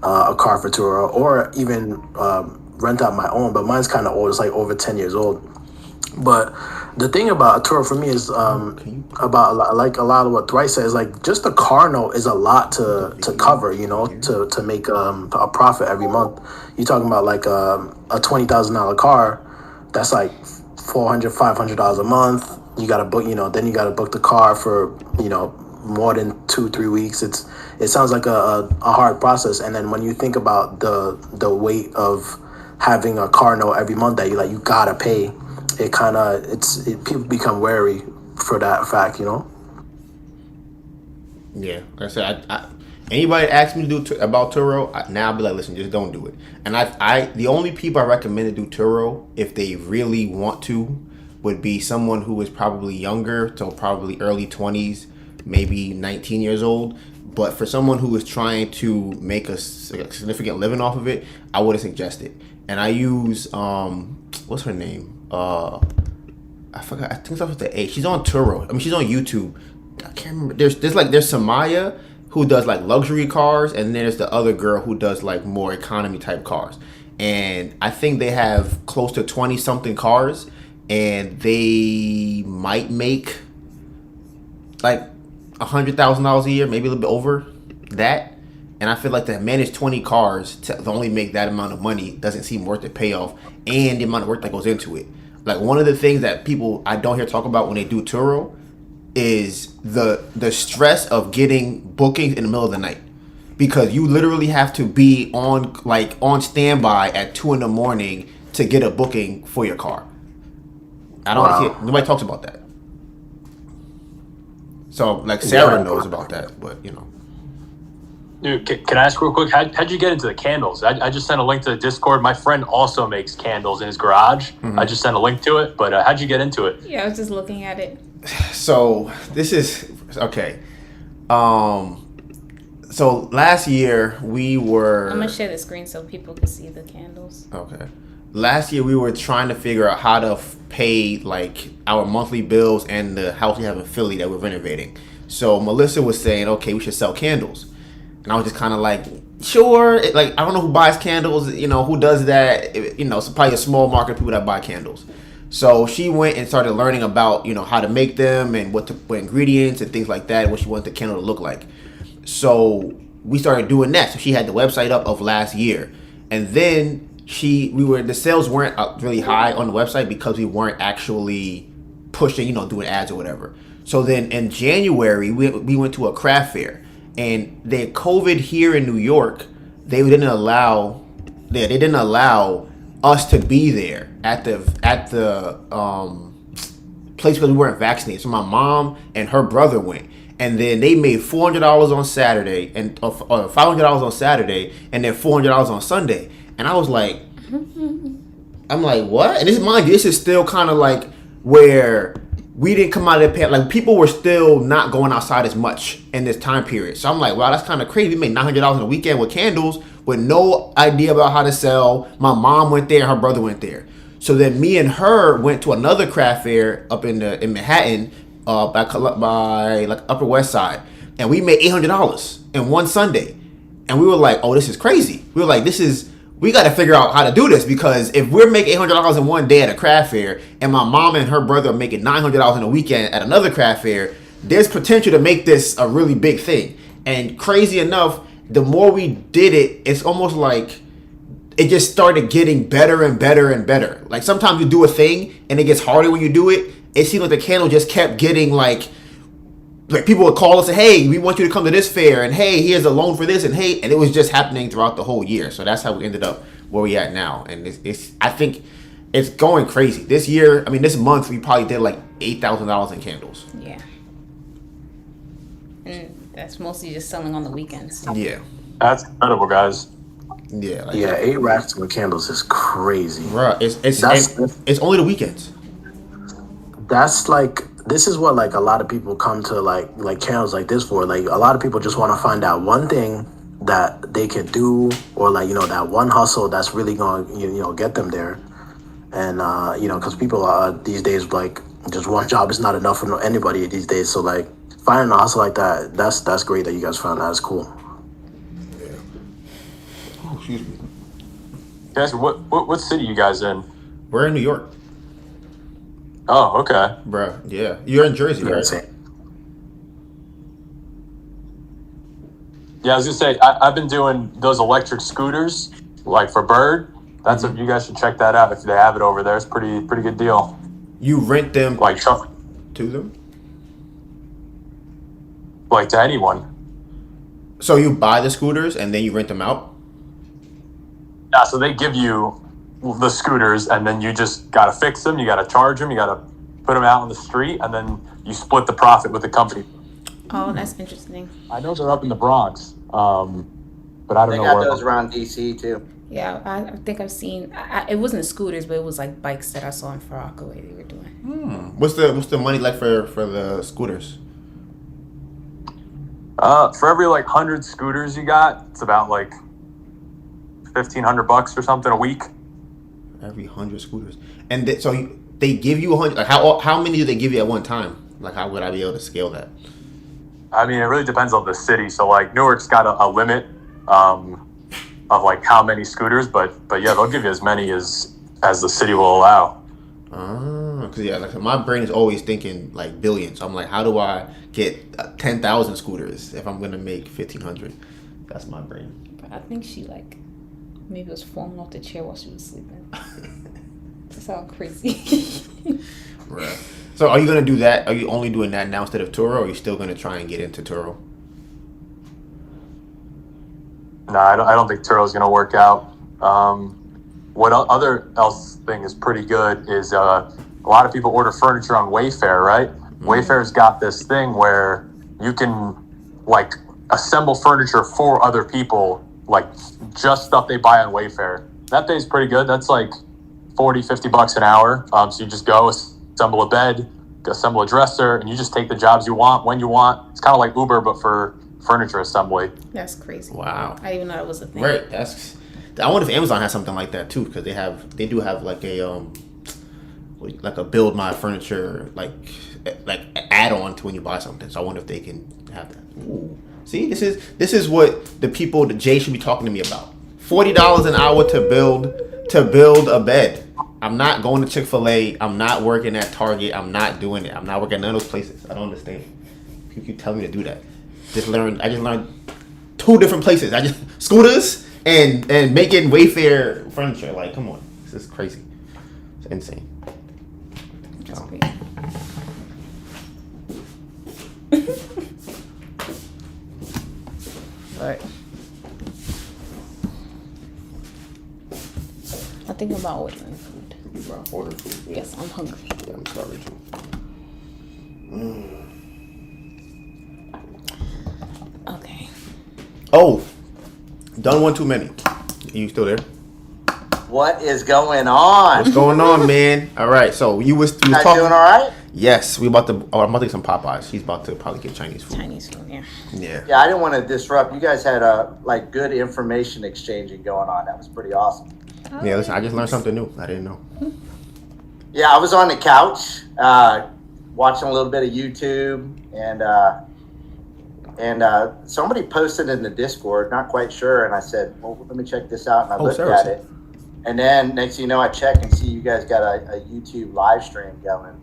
a car for Turo, or even rent out my own. But mine's kind of old; it's like over 10 years old. But the thing about Turo for me is about like a lot of what Thrice says, like just the car note is a lot to cover, to make a profit every month. You're talking about like a $20,000 car, that's like $400-$500 a month. You got to book, then you got to book the car for more than 2-3 weeks. It sounds like a hard process. And then when you think about the weight of having a car note every month that you gotta pay, it kind of people become wary for that fact, Yeah, like I said, anybody asks me to do about Turo, now I'll be like, listen, just don't do it. And the only people I recommend to do Turo, if they really want to, would be someone who is probably younger, so probably early 20s, maybe 19 years old. But for someone who is trying to make a significant living off of it, I wouldn't suggest it. And I use what's her name? I forgot. I think it's off with the A. She's on Turo. I mean, she's on YouTube. I can't remember. There's Samaya, who does like luxury cars, and then there's the other girl who does like more economy type cars. And I think they have close to 20 something cars, and they might make like $100,000 a year, maybe a little bit over that. And I feel like to manage 20 cars to only make that amount of money doesn't seem worth the payoff and the amount of work that goes into it. Like, one of the things that people I don't hear talk about when they do Turo is the stress of getting bookings in the middle of the night, because you literally have to be on standby at 2 a.m. to get a booking for your car. Nobody talks about that. So like Sarah knows about that, but Dude, can I ask real quick, how'd you get into the candles? I just sent a link to the Discord. My friend also makes candles in his garage. Mm-hmm. I just sent a link to it, but how'd you get into it? Yeah, I was just looking at it. So this is okay. So last year we were. I'm gonna share the screen so people can see the candles. Okay. Last year we were trying to figure out how to pay like our monthly bills and the house we have in Philly that we're renovating. So Melissa was saying, okay, we should sell candles. And I was just kind of like, sure. Like, I don't know who buys candles, who does that. It's probably a small market of people that buy candles. So she went and started learning about, how to make them and what ingredients and things like that, what she wanted the candle to look like. So we started doing that. So she had the website up of last year. And then the sales weren't really high on the website because we weren't actually pushing, doing ads or whatever. So then in January, we went to a craft fair. And the COVID here in New York, they didn't allow us to be there at the place because we weren't vaccinated. So my mom and her brother went, and then they made $400 on Saturday and $500 on Saturday, and then $400 on Sunday. And I was like, I'm like, what? And this is still kind of like where we didn't come out of the like people were still not going outside as much in this time period. So I'm like, wow, that's kind of crazy. We made $900 in a weekend with candles with no idea about how to sell. My mom went there, her brother went there. So then me and her went to another craft fair up in Manhattan, by like Upper West Side, and we made $800 in one Sunday. And we were like, oh, this is crazy. We were like, we got to figure out how to do this, because if we're making $800 in one day at a craft fair and my mom and her brother are making $900 in a weekend at another craft fair, there's potential to make this a really big thing. And crazy enough, the more we did it, it's almost like it just started getting better and better and better. Like sometimes you do a thing and it gets harder when you do it. It seemed like the candle just kept getting like people would call us and say, hey, we want you to come to this fair, and hey, here's a loan for this, and hey, and it was just happening throughout the whole year. So that's how we ended up where we at now. And it's I think it's going crazy. This year, I mean this month, we probably did like $8,000 in candles. Yeah. And that's mostly just selling on the weekends. Yeah. That's incredible, guys. Yeah. Like, Yeah, 8 racks with candles is crazy. Bruh, it's only the weekends. That's like, this is what like a lot of people come to like channels like this for. Like a lot of people just want to find out one thing that they can do, or like, you know, that one hustle that's really going to, you know, get them there. And you know, because people are these days, like, just one job is not enough for anybody these days. So like finding a hustle like that, that's great that you guys found that. That's cool. Yeah. Oh, excuse me. Guys, what city you guys in? We're in New York. Oh, okay. Bruh, yeah. You're in Jersey, right? Yeah, I was gonna say I've been doing those electric scooters, like for Bird. That's what you guys should check that out if they have it over there. It's pretty good deal. You rent them Like truck, to them? like to anyone. So you buy the scooters and then you rent them out? Yeah, so they give you the scooters, and then you just gotta fix them. You gotta charge them. You gotta put them out on the street, and then you split the profit with the company. Oh, that's interesting. I know they're up in the Bronx, but I don't They know got where. those around DC too. Yeah, I think I've seen. It wasn't scooters, but it was like bikes that I saw in Far Rockaway they were doing. What's the money like for the scooters? For every like 100 scooters you got, it's about like $1,500 or something a week. Every 100 scooters. And they give you 100. Like how many do they give you at one time? Like how would I be able to scale that? I mean, it really depends on the city. So like Newark's got a limit of like how many scooters, but yeah, they'll give you as many as the city will allow. Because yeah, like my brain is always thinking like billions. I'm like, how do I get 10,000 scooters if I'm gonna make 1,500? That's my brain. But I think she like maybe was falling off the chair while she was sleeping. That sounds crazy. Right. So are you gonna do that? Are you only doing that now instead of Turo, or are you still gonna try and get into Turo? No, I don't think Turo's gonna work out. What other else thing is pretty good is a lot of people order furniture on Wayfair, right? Wayfair's got this thing where you can like assemble furniture for other people, like just stuff they buy on Wayfair. That pays pretty good. That's like $40-$50 an hour. So you just go assemble a bed, assemble a dresser, and you just take the jobs you want when you want. It's kind of like Uber, but for furniture assembly. That's crazy. Wow. I didn't even know that was a thing. Right. I wonder if Amazon has something like that too, because they do have like a build my furniture like add on to when you buy something. So I wonder if they can have that. Ooh. See, this is what the people that Jay should be talking to me about. $40 an hour to build a bed. I'm not going to Chick-fil-A. I'm not working at Target. I'm not doing it. I'm not working at none of those places. I don't understand. People keep telling me to do that. I just learned 2 different places. Scooters and making Wayfair furniture. Like, come on, this is crazy. It's insane. That's crazy. But I'm thinking about ordering food. Order food. Yes, I'm hungry. Yeah, I'm sorry. Okay. Oh, done one too many. You still there? What is going on? What's going on, man? All right, so you was You guys talking. doing all right? Yes, we about to. Oh, I'm about to get some Popeyes. He's about to probably get Chinese food. Chinese food, yeah. Yeah. Yeah, I didn't want to disrupt. You guys had a good information exchanging going on. That was pretty awesome. Yeah. Listen, I just learned something new. I didn't know. Yeah, I was on the couch watching a little bit of YouTube, and somebody posted in the Discord. Not quite sure, and I said, "Well, let me check this out." And I looked Sarah at said. it, and then next thing you know, I check and see you guys got a YouTube live stream going.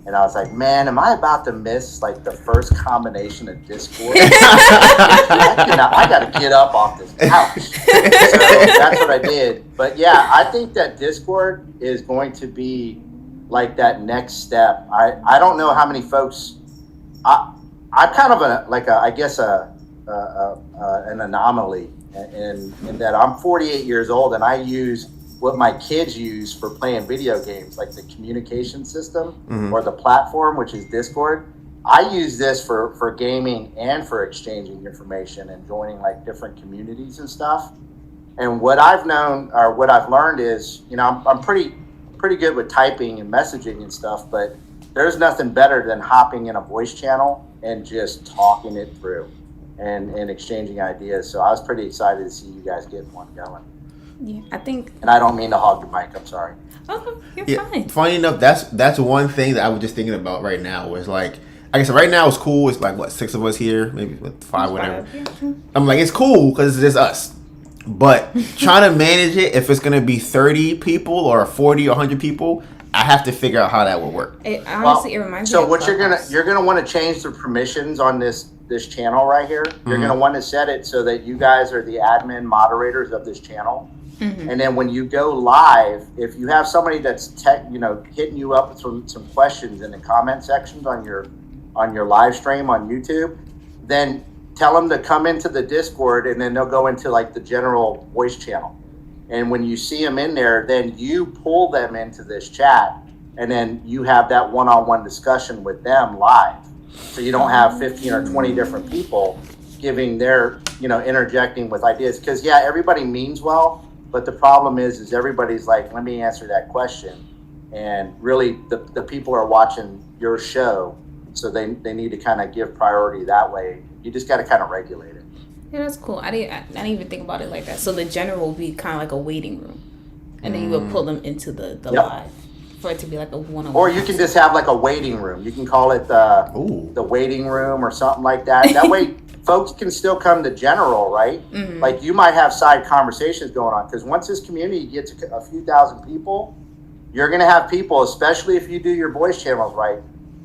And I was like, man, am I about to miss like the first combination of Discord? I got to get up off this couch. So that's what I did. But yeah, I think that Discord is going to be like that next step. I don't know how many folks. I'm kind of an anomaly in that I'm 48 years old and I use what my kids use for playing video games, like the communication system or the platform, which is Discord. I use this for gaming and for exchanging information and joining like different communities and stuff. And what I've known or what I've learned is, I'm pretty good with typing and messaging and stuff, but there's nothing better than hopping in a voice channel and just talking it through and exchanging ideas. So I was pretty excited to see you guys get one going. Yeah, I think. And I don't mean to hog the mic. I'm sorry. Oh, you're Yeah. fine. Funny enough, that's one thing that I was just thinking about right now. Was like, I guess right now it's cool. It's like what 6 of us here, maybe five, whatever. I'm like, it's cool because it's just us. But trying to manage it, if it's gonna be 30 people or 40 or 100 people, I have to figure out how that would work. It honestly, it reminds me. So of what Clubhouse. you're gonna want to change the permissions on this channel right here. You're gonna want to set it so that you guys are the admin moderators of this channel. And then when you go live, if you have somebody that's hitting you up with some questions in the comment sections on your live stream on YouTube, then tell them to come into the Discord, and then they'll go into like the general voice channel. And when you see them in there, then you pull them into this chat, and then you have that one-on-one discussion with them live. So you don't have 15 or 20 different people giving their, interjecting with ideas. Because yeah, everybody means well. But the problem is everybody's like, let me answer that question. And really, the people are watching your show, so they need to kind of give priority that way. You just got to kind of regulate it. Yeah, that's cool. I didn't even think about it like that. So the general will be kind of like a waiting room, and then you would pull them into the live for it to be like a one-on-one. Or you can just have like a waiting room. You can call it the waiting room or something like that. That way, folks can still come to general, right? Like you might have side conversations going on, because once this community gets a few thousand people, you're going to have people, especially if you do your voice channels right,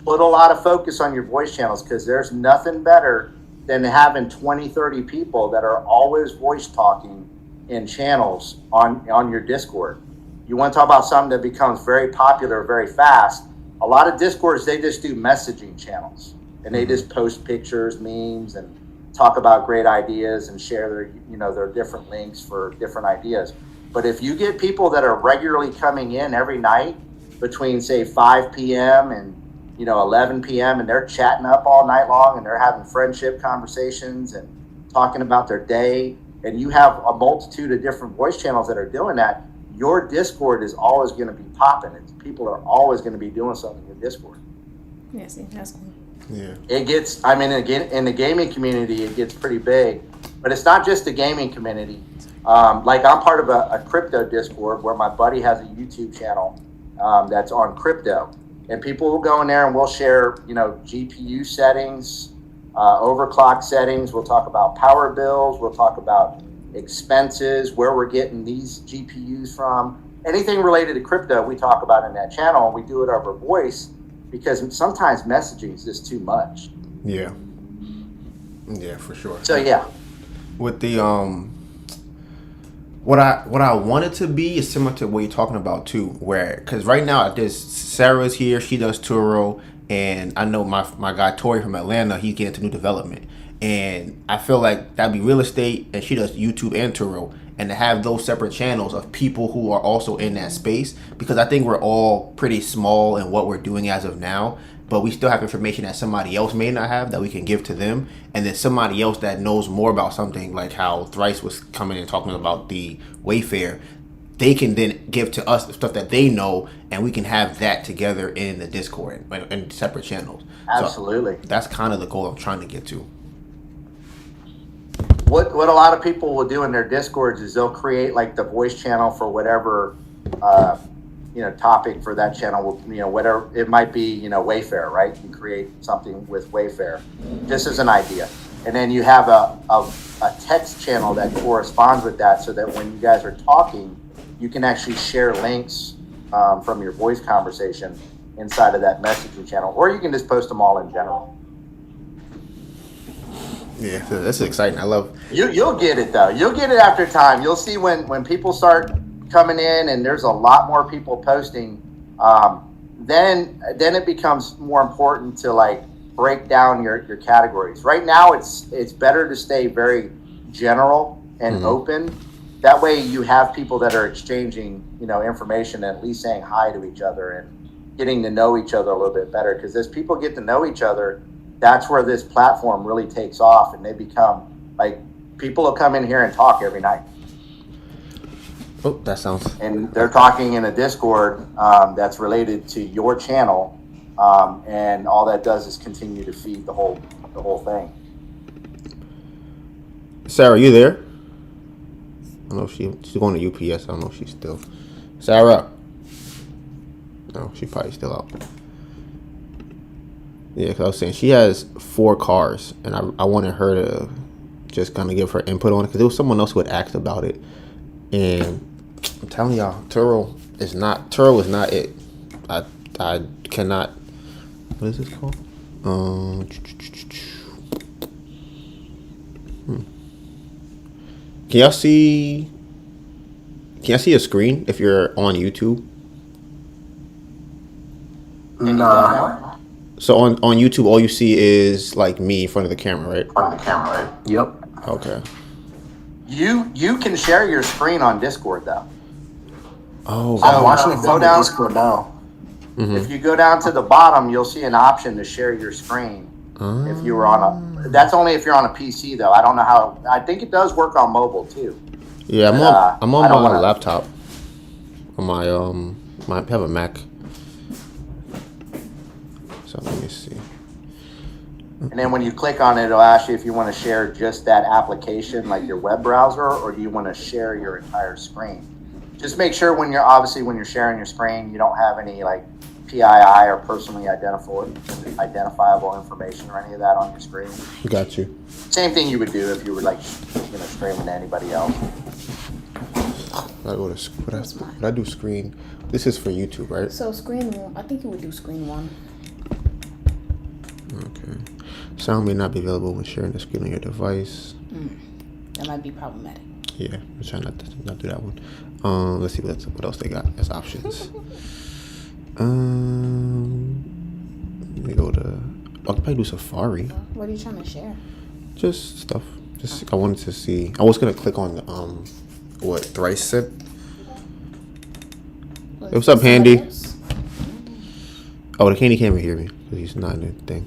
put a lot of focus on your voice channels, because there's nothing better than having 20, 30 people that are always voice talking in channels on your Discord. You want to talk about something that becomes very popular very fast. A lot of Discords, they just do messaging channels, and they just post pictures, memes, and talk about great ideas and share their different links for different ideas. But if you get people that are regularly coming in every night between say 5 p.m. and 11 p.m. and they're chatting up all night long and they're having friendship conversations and talking about their day, and you have a multitude of different voice channels that are doing that, your Discord is always going to be popping. People are always going to be doing something in Discord. Yeah, see, that's cool. Yeah. It gets, again, in the gaming community, it gets pretty big. But it's not just the gaming community. Like I'm part of a crypto Discord where my buddy has a YouTube channel that's on crypto. And people will go in there and we'll share, GPU settings, overclock settings. We'll talk about power bills. We'll talk about expenses, where we're getting these GPUs from. Anything related to crypto, we talk about in that channel. And we do it over voice, because sometimes messaging is just too much. Yeah. Yeah, for sure. So yeah. With the what I want it to be is similar to what you're talking about too, where because right now there's Sarah's here, she does Turo, and I know my guy Tori from Atlanta, he's getting into new development, and I feel like that'd be real estate, and she does YouTube and Turo, and to have those separate channels of people who are also in that space, because I think we're all pretty small in what we're doing as of now, but we still have information that somebody else may not have that we can give to them, and then somebody else that knows more about something, like how Thrice was coming and talking about the Wayfair. they can then give to us the stuff that they know, and we can have that together in the Discord and separate channels. Absolutely. So that's kind of the goal I'm trying to get to. What a lot of people will do in their Discords is they'll create like the voice channel for whatever topic for that channel. Whatever it might be, Wayfair, right? You create something with Wayfair. This is an idea, and then you have a text channel that corresponds with that, so that when you guys are talking, you can actually share links from your voice conversation inside of that messaging channel, or you can just post them all in general. Yeah, so that's exciting. I love. You'll get it though. You'll get it after time. You'll see when people start coming in and there's a lot more people posting. Then it becomes more important to like break down your categories. Right now, it's better to stay very general and open. That way, you have people that are exchanging information and at least saying hi to each other and getting to know each other a little bit better. Because as people get to know each other, that's where this platform really takes off, and they become like people will come in here and talk every night. Oh, that sounds. And they're talking in a Discord that's related to your channel, and all that does is continue to feed the whole thing. Sarah, you there? I don't know if she's going to UPS. I don't know if she's still. Sarah. No, she's probably still out. Yeah, because I was saying she has 4 cars, and I wanted her to just kind of give her input on it, because there was someone else who had asked about it, and I'm telling y'all, Turo is not it. I cannot. What is this called? Can y'all see a screen if you're on YouTube? Nah. So on YouTube, all you see is like me in front of the camera, right? Yep. Okay. You can share your screen on Discord though. Oh, I'm watching it go from down. Discord now. If you go down to the bottom, you'll see an option to share your screen. If you were on that's only if you're on a PC though. I don't know how. I think it does work on mobile too. yeah, I'm on my laptop. On my I have a Mac. So let me see. And then when you click on it, it'll ask you if you want to share just that application, like your web browser, or do you want to share your entire screen. Just make sure when you're sharing your screen, you don't have any like PII or personally identifiable information or any of that on your screen. Got you. Same thing you would do if you were like streaming to anybody else. What I do screen. This is for YouTube, right? So screen 1, I think you would do screen 1. Okay. Sound may not be available when sharing the screen on your device. That might be problematic. Yeah, I'm trying not to do that one. Let's see what else they got as options. Let me go to. I'll probably do Safari. What are you trying to share? Just stuff. I wanted to see. I was gonna click on what Thrice said. Hey, what's up, Handy? Oh, the Candy can't even hear me. He's not in the thing.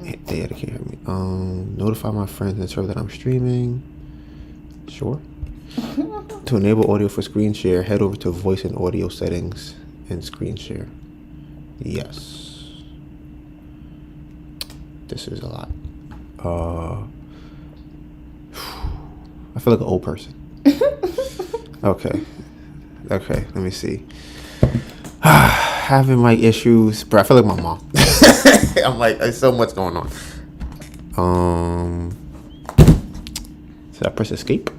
Yeah, they can't hear me. Notify my friends and serve that I'm streaming. Sure. To enable audio for screen share, head over to voice and audio settings and screen share. Yes. This is a lot. I feel like an old person. Okay, let me see. Having mic issues, bro. I feel like my mom. I'm like, there's so much going on. Should I press escape?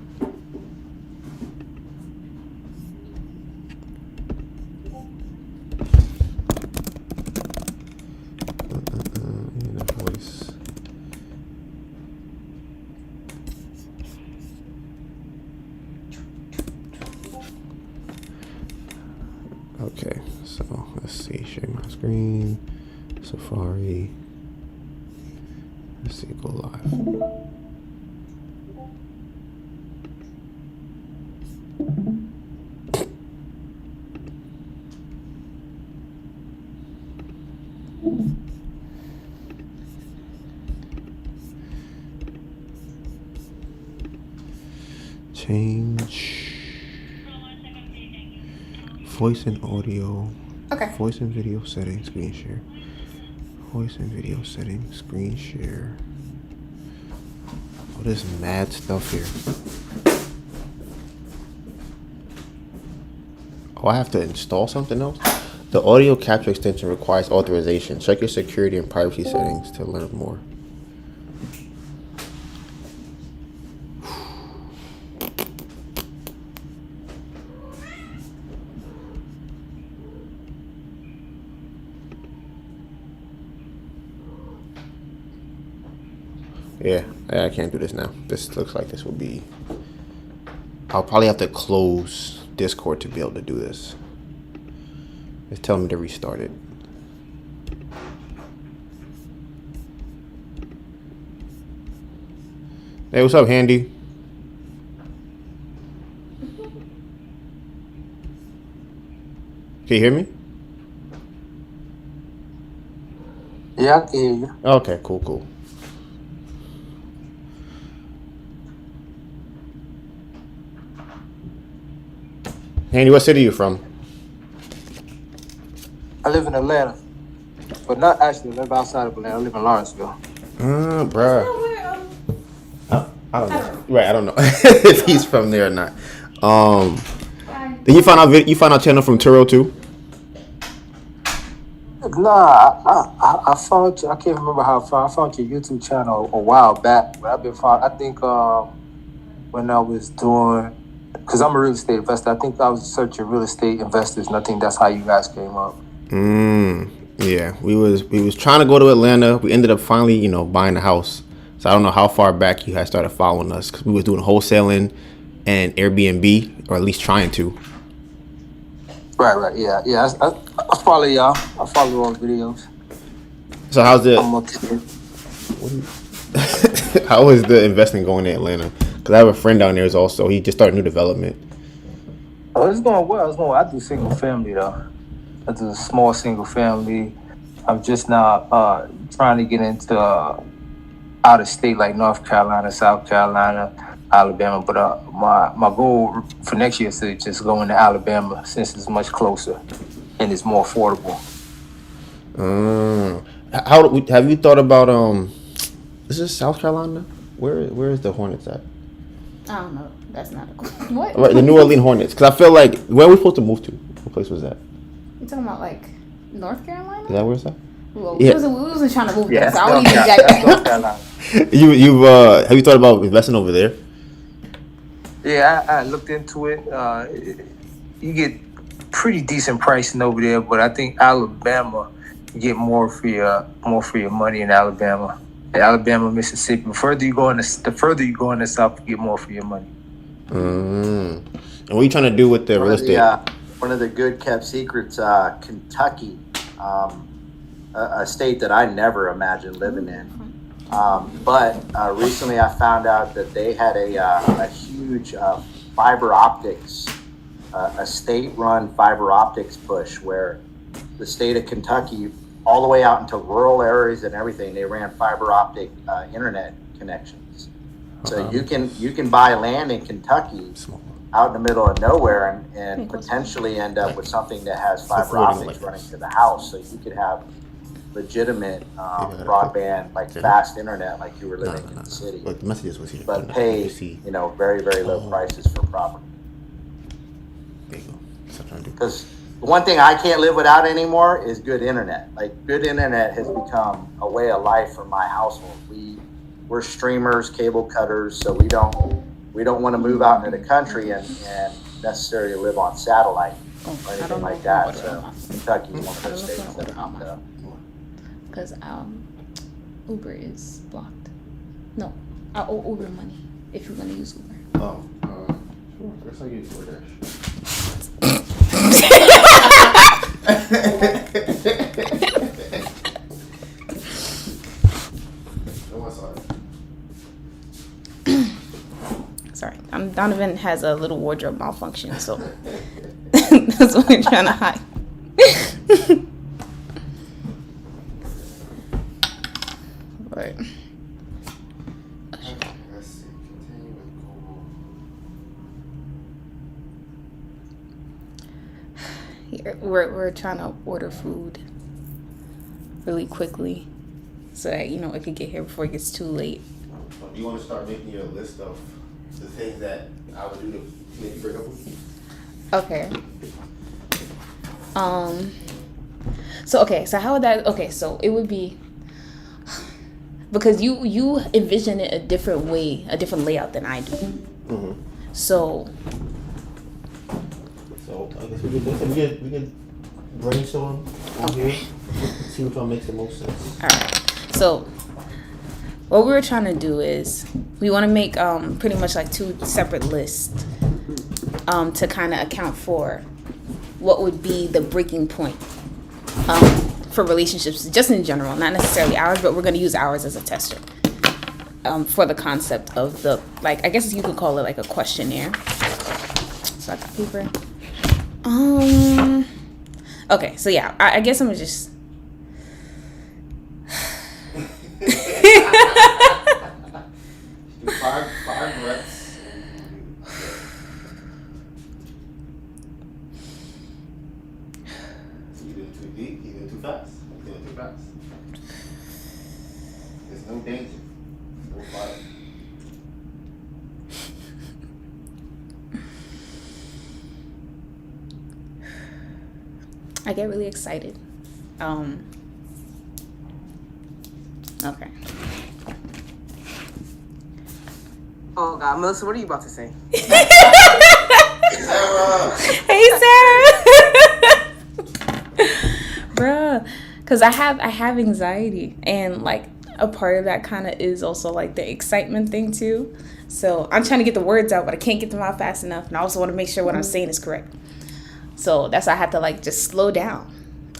Voice. Okay, so let's see. Share my screen. Safari. Let's see. Go live. Change. Voice and audio. Okay. Voice and video settings, screen share. Voice and video settings, screen share. Oh, there's mad stuff here. Oh, I have to install something else? The audio capture extension requires authorization. Check your security and privacy settings to learn more. Yeah, I can't do this now. This looks like this will be... I'll probably have to close Discord to be able to do this. It's telling me to restart it. Hey, what's up, Handy? Can you hear me? Yeah, I can hear you. Okay, cool. Handy, what city are you from? I live in Atlanta, but not actually. I live outside of Atlanta. I live in Lawrenceville. Bruh. I don't know. Right, I don't know if he's from there or not. Did you find out channel from Turo too? Nah, I found. I can't remember how I found. I found your YouTube channel a while back. But I've been found. I think when I was doing, because I'm a real estate investor. I think I was searching real estate investors, and I think that's how you guys came up. Yeah, we was trying to go to Atlanta. We ended up finally, buying a house. So I don't know how far back you had started following us, because we was doing wholesaling and Airbnb, or at least trying to. Right. Yeah. I follow y'all. I follow all the videos. So how's the I'm up to date. how is the investing going in Atlanta? Because I have a friend down there also. He just started new development. Oh, it's going well. I do single family though. I do a small single family. I'm just now trying to get into out of state, like North Carolina, South Carolina, Alabama. But my goal for next year is to just go into Alabama, since it's much closer and it's more affordable. Have you thought about is this South Carolina? Where is the Hornets at? I don't know. That's not a what? Right, the New Orleans Hornets. Because I feel like, where are we supposed to move to? What place was that? You talking about like North Carolina? Is that where it's at? Well, Yeah. we wasn't trying to move Yeah, there, so I don't that's even North Carolina. You've have you thought about investing over there? Yeah, I looked into it. You get pretty decent pricing over there, but I think Alabama, you get more for your money in Alabama. Alabama, Mississippi. The further you go in the South, you get more for your money. And what are you trying to do with the real estate? One of the good kept secrets, Kentucky, a state that I never imagined living in. But recently I found out that they had a huge fiber optics, a state-run fiber optics push where the state of Kentucky, all the way out into rural areas and everything, they ran fiber optic internet connections. So you can buy land in Kentucky out in the middle of nowhere and potentially end up with something that has fiber optics running to the house. So you could have legitimate broadband, like fast internet, like you were living in the city, Look, the messages was here. but pay very, very low prices for property. There you go. Stop trying to do. Because the one thing I can't live without anymore is good internet. Like, good internet has become a way of life for my household. We're streamers, cable cutters, so we don't want to move out into the country and necessarily live on satellite or anything like that. So Kentucky is one of those states that I'm because Uber is blocked. No, I owe Uber money if you're gonna use Uber. Oh, sure. First I use DoorDash. Sorry, Donovan has a little wardrobe malfunction, so that's what we're trying to hide. Right. Let's see. Continue with Google. Here, we're trying to order food really quickly so that it could get here before it gets too late. Do you want to start making your list of the things that I would do to make you break up with me? Okay. So how would that? Okay, so it would be because you envision it a different way, a different layout than I do. Mm-hmm. So I guess we can brainstorm on here, see which one makes the most sense. all right. So what we were trying to do is we want to make pretty much like two separate lists to kind of account for what would be the breaking point for relationships, just in general, not necessarily ours, but we're going to use ours as a tester for the concept of the, like, I guess you could call it like a questionnaire. So I got paper. Okay, so yeah, I guess I'm gonna just. Do five breaths. You doing too deep? You doing too fast? You doing too fast? There's no danger. No fire. I get really excited. Okay. Oh God, Melissa, what are you about to say? Sarah! Hey, Sarah. Bruh, because I have anxiety, and like a part of that kind of is also like the excitement thing too. So I'm trying to get the words out, but I can't get them out fast enough, and I also want to make sure what I'm saying is correct. So that's why I have to like just slow down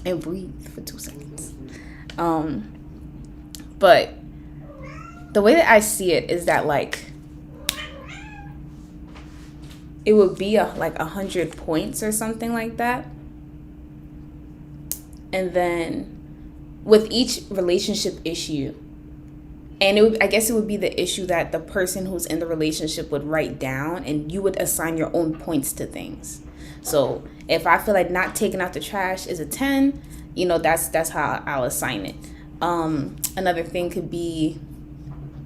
and breathe for 2 seconds. But the way that I see it is that like it would be like 100 points or something like that. And then with each relationship issue, and I guess it would be the issue that the person who's in the relationship would write down, and you would assign your own points to things. So if I feel like not taking out the trash is a 10, that's how I'll assign it. Another thing could be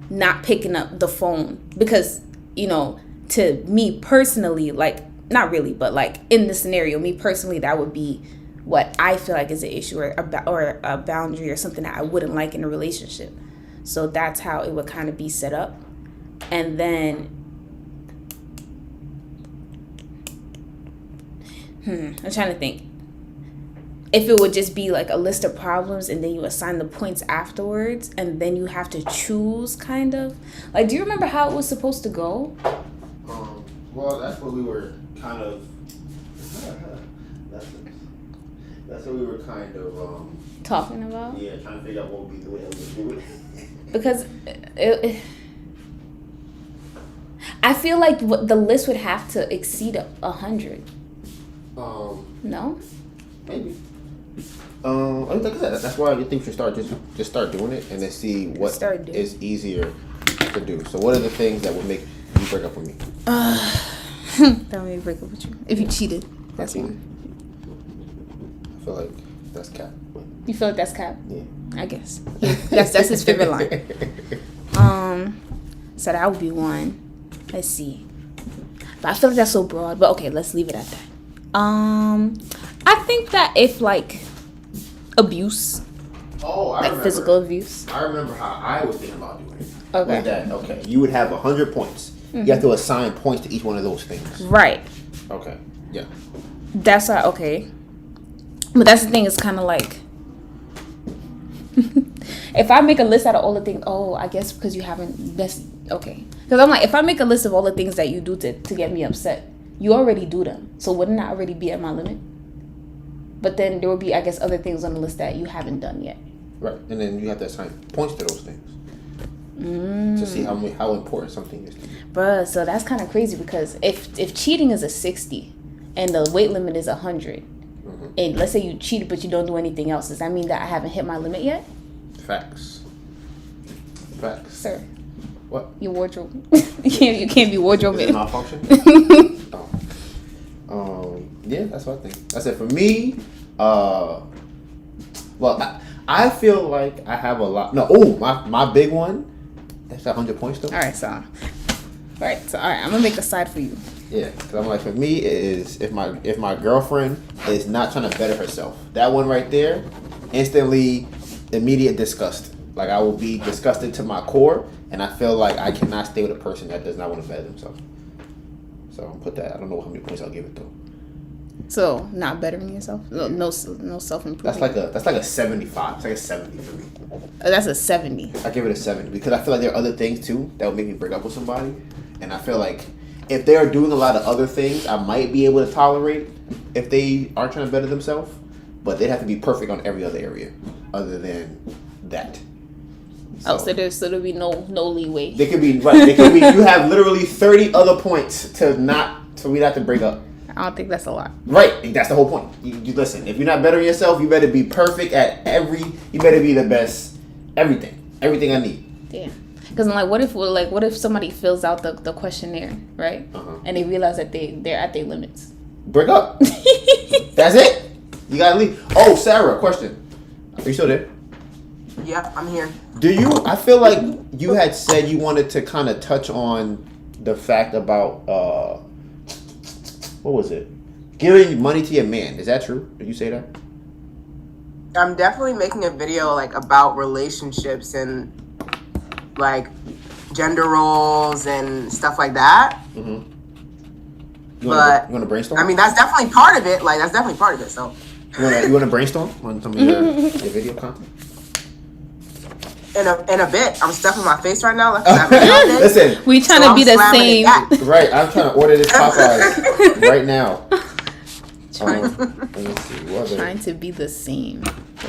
not picking up the phone because, to me personally, like, not really, but like in the scenario, me personally, that would be what I feel like is an issue or a boundary or something that I wouldn't like in a relationship. So that's how it would kind of be set up. And then I'm trying to think. If it would just be like a list of problems and then you assign the points afterwards and then you have to choose, kind of. Like, do you remember how it was supposed to go? Well, that's what we were kind of. That's what we were kind of. Talking about? Yeah, trying to figure out what would be the way I would do it. Because I feel like the list would have to exceed 100. No? Maybe. Like I said, that's why I think you should start just start doing it and then see what is easier to do. So, what are the things that would make you break up with me? That would make me break up with you. If you cheated, that's one. I feel like that's cap. You feel like that's cap? Yeah. I guess. Yeah, that's his favorite line. So that would be one. Let's see. But I feel like that's so broad. But okay, let's leave it at that. I think that if like abuse, remember. Physical abuse. I remember how I was thinking about doing it. Okay. Okay. You would have 100 points. Mm-hmm. You have to assign points to each one of those things. Right. Okay. Yeah. That's okay. But that's the thing. It's kind of like if I make a list out of all the things. Oh, I guess because you haven't. That's okay. Because I'm like, if I make a list of all the things that you do to get me upset, you already do them. So wouldn't I already be at my limit? But then there would be, I guess, other things on the list that you haven't done yet. Right, and then you have to assign points to those things to see how important something is to you. Bruh, so that's kind of crazy because if cheating is a 60 and the weight limit is 100, and let's say you cheated but you don't do anything else, does that mean that I haven't hit my limit yet? Facts. Sir. What? Your wardrobe. you can't be wardrobe. Is it malfunction? Yeah, that's what I think. I said for me, well, I feel like I have a lot. No, my big one. That's 100 points though. All right, so I'm gonna make a side for you. Yeah, because I'm like, for me, it is if my girlfriend is not trying to better herself. That one right there, instantly, immediate disgust. Like I will be disgusted to my core, and I feel like I cannot stay with a person that does not want to better themselves. So I'll put that. I don't know how many points I'll give it though. So not bettering yourself, no self improvement. That's like a 75. It's like a 70 for me. That's a 70. I give it a 70 because I feel like there are other things too that would make me break up with somebody, and I feel like if they are doing a lot of other things, I might be able to tolerate if they are trying to better themselves, but they'd have to be perfect on every other area other than that. So there'll be no leeway. They could be right. They could be. You have literally 30 other points for me not to break up. I don't think that's a lot. Right. That's the whole point. You listen. If you're not bettering yourself, you better be perfect at you better be the best. Everything I need. Yeah. Because I'm like, what if somebody fills out the questionnaire, right? And they realize that they're at their limits. Break up. That's it. You gotta leave. Oh, Sarah, question. Are you still there? Yeah, I'm here. I feel like you had said you wanted to kind of touch on the fact about, what was it? Giving money to your man. Is that true? Did you say that? I'm definitely making a video like about relationships and like gender roles and stuff like that. Mm-hmm. You want to brainstorm? I mean, that's definitely part of it. Like, that's definitely part of it. So, you want to brainstorm on some of your video content? in a bit, I'm stuffing my face right now. Like, listen, we trying to be the same. Right, I'm trying to order this Popeyes right now. Let me see. Trying to be the same.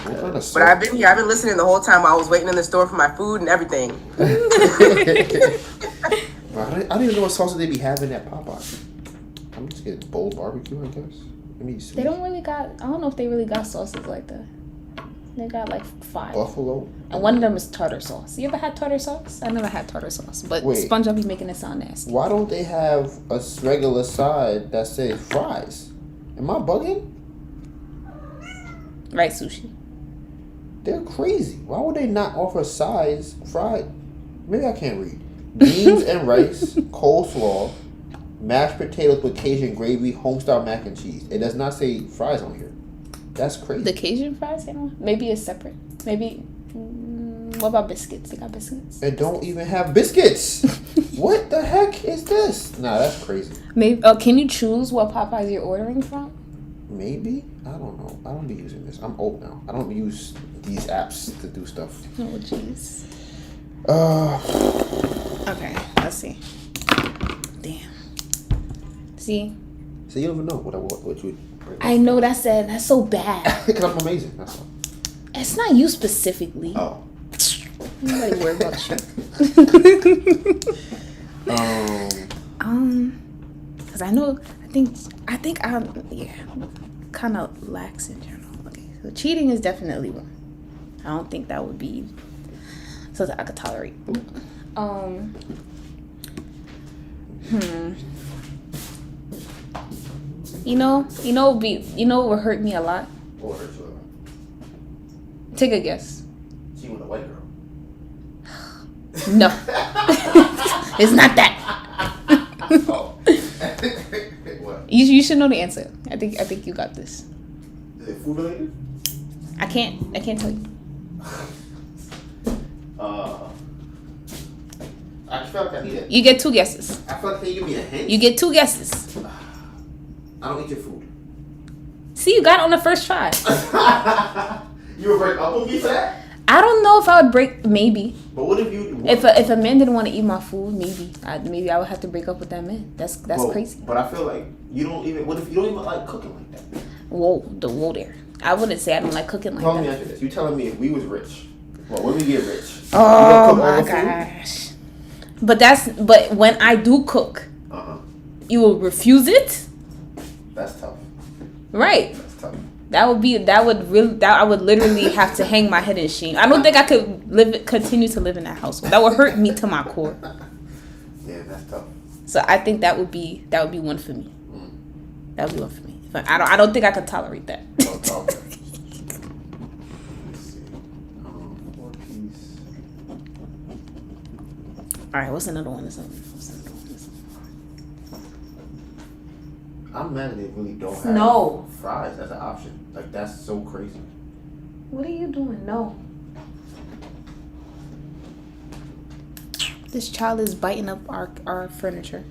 But I've been here. I've been listening the whole time. I was waiting in the store for my food and everything. I don't even know what sauces they be having at Popeyes. I'm just getting bold barbecue, I guess. They don't really got. I don't know if they really got sauces like that. They got like 5. Buffalo. And one of them is tartar sauce. You ever had tartar sauce? I never had tartar sauce, but SpongeBob be making it sound nasty. Why don't they have a regular side that says fries? Am I bugging? Right, sushi. They're crazy. Why would they not offer sides fried? Maybe I can't read. Beans and rice, coleslaw, mashed potatoes with Cajun gravy, homestyle mac and cheese. It does not say fries on here. That's crazy. The Cajun fries, maybe it's separate. Maybe. What about biscuits? They got biscuits. It don't even have biscuits. What the heck is this? Nah, that's crazy. Maybe. Can you choose what Popeyes you're ordering from? Maybe. I don't know. I don't be using this. I'm old now. I don't use these apps to do stuff. Oh, jeez. Okay, let's see. Damn. See? So you don't even know what you. I know that's so bad. Because I'm amazing. That's all. It's not you specifically. Oh. Nobody worry about you. Because I think I'm kind of lax in general. Okay, so cheating is definitely one. I don't think that would be something I could tolerate. You know what would hurt me a lot? What hurt you a lot? Take a guess. Cheating with a white girl. No. It's not that. Oh. What? You should know the answer. I think you got this. Is it food related? I can't tell you. I feel like I need it. You get 2 guesses. I feel like can you give me a hint? You get 2 guesses. I don't eat your food. See, you got it on the first try. You would break up with me for that? I don't know if I would break. Maybe. But what if you? If a man didn't want to eat my food, maybe I would have to break up with that man. That's crazy. But I feel like you don't even. What if you don't even like cooking like that? Whoa there. I wouldn't say I don't like cooking like Tell that. me after this. You telling me if we was rich? Well, when we get rich. Oh my gosh. But when I do cook, you will refuse it. That's tough. Right. That's tough. I would literally have to hang my head in shame. I don't think I could continue to live in that household. That would hurt me to my core. Yeah, that's tough. So I think that would be one for me. That would be one for me. But I don't think I could tolerate that. Oh, okay. Let's see. 4-piece. All right, what's another one? I'm mad that they really don't have No. fries as an option. Like, that's so crazy. What are you doing? No. This child is biting up our furniture.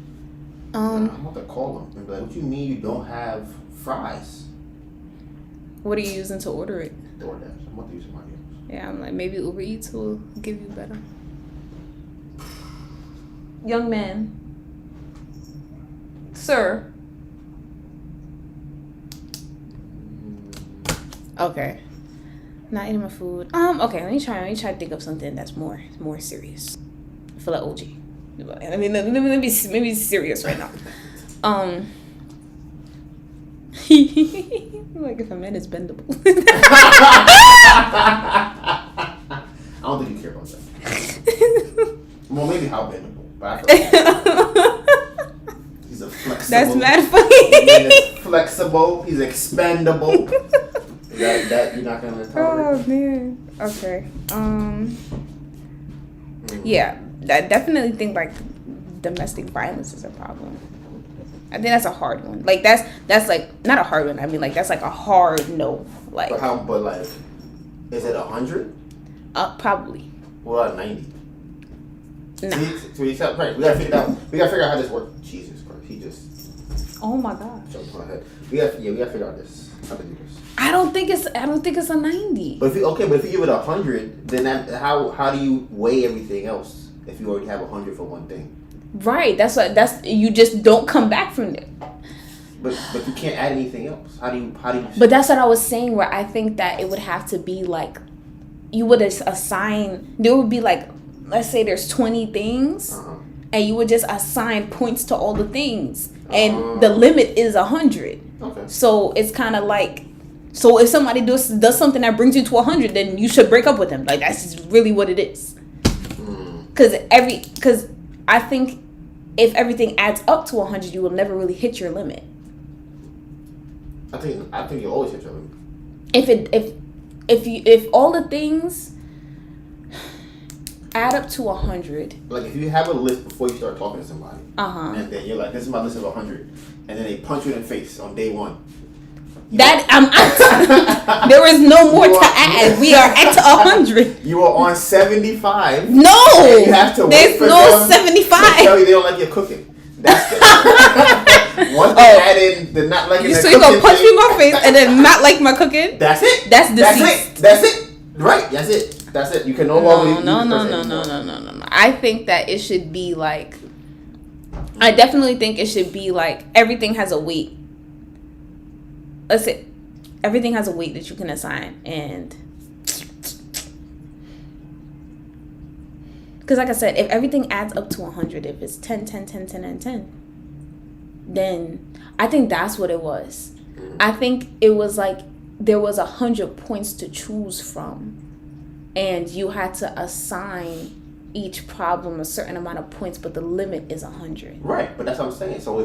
I'm about to call them and be like, what you mean you don't have fries? What are you using to order it? DoorDash. I'm about to use my ears. Yeah, I'm like, maybe Uber Eats will give you better. Young man. Sir. Okay. Not eating my food. Okay, let me try to think of something that's more serious. I feel like OG. I mean, let me be serious right now. Like if a man is bendable. I don't think you care about that. Well, maybe how bendable, but I feel like he's a flexible. That's mad funny. He's flexible. He's expandable. that you're not gonna tolerate. Oh man. Okay. Yeah, I definitely think like domestic violence is a problem. I think that's a hard one. Like that's like not a hard one. I mean like that's like a hard no. Like But like, is it 100? Probably. What about 90? No. Right. We gotta figure out how this works. Jesus Christ, he just Oh my gosh. jumped on my head. We gotta figure out this. How to do this. I don't think it's a 90. But if you give it 100, then how do you weigh everything else if you already have 100 for one thing? Right. That's you just don't come back from it. But you can't add anything else. How do you? But that's what I was saying. Where I think that it would have to be like, you would assign. There would be like, let's say there's 20 things, and you would just assign points to all the things, and the limit is 100. Okay. So it's kind of like, so if somebody does something that brings you to 100, then you should break up with them. Like that's just really what it is. Because I think if everything adds up to 100, you will never really hit your limit. I think you always hit your limit. If all the things add up to 100. Like if you have a list before you start talking to somebody, and then you're like, this is my list of 100, and then they punch you in the face on day one. There is no more to add. We are at 100. You are on 75. No, you have to there's no 75. They tell you they don't like your cooking. That's the once they add in the not liking the so cooking. You gonna punch me in my face and then not like my cooking? That's it. That's deceit. That's it. Right. That's it. You can no longer. No. I think that it should be like. I definitely think it should be like everything has a weight. Let's say everything has a weight that you can assign, and because like I said, if everything adds up to 100, if it's 10, 10, 10, 10, and 10, then I think that's what it was. I think it was like there was 100 points to choose from, and you had to assign each problem a certain amount of points, but the limit is 100. Right, but that's what I'm saying. So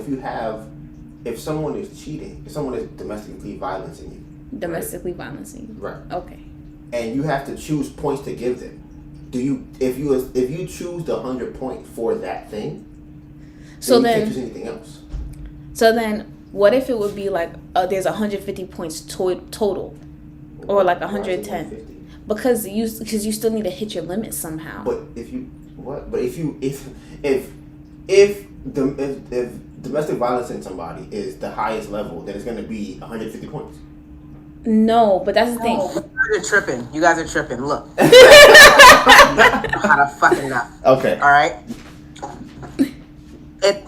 if someone is cheating, if someone is domestically violencing you. Right. Okay. And you have to choose points to give them. If you choose the 100 point for that thing, you can't choose anything else. So then, what if it would be like there's 150 points total, or like 110? Because you still need to hit your limit somehow. But if domestic violence in somebody is the highest level, then it's going to be 150 points. No, but that's the thing. You guys are tripping. Look. How to fucking up. Okay. All right. It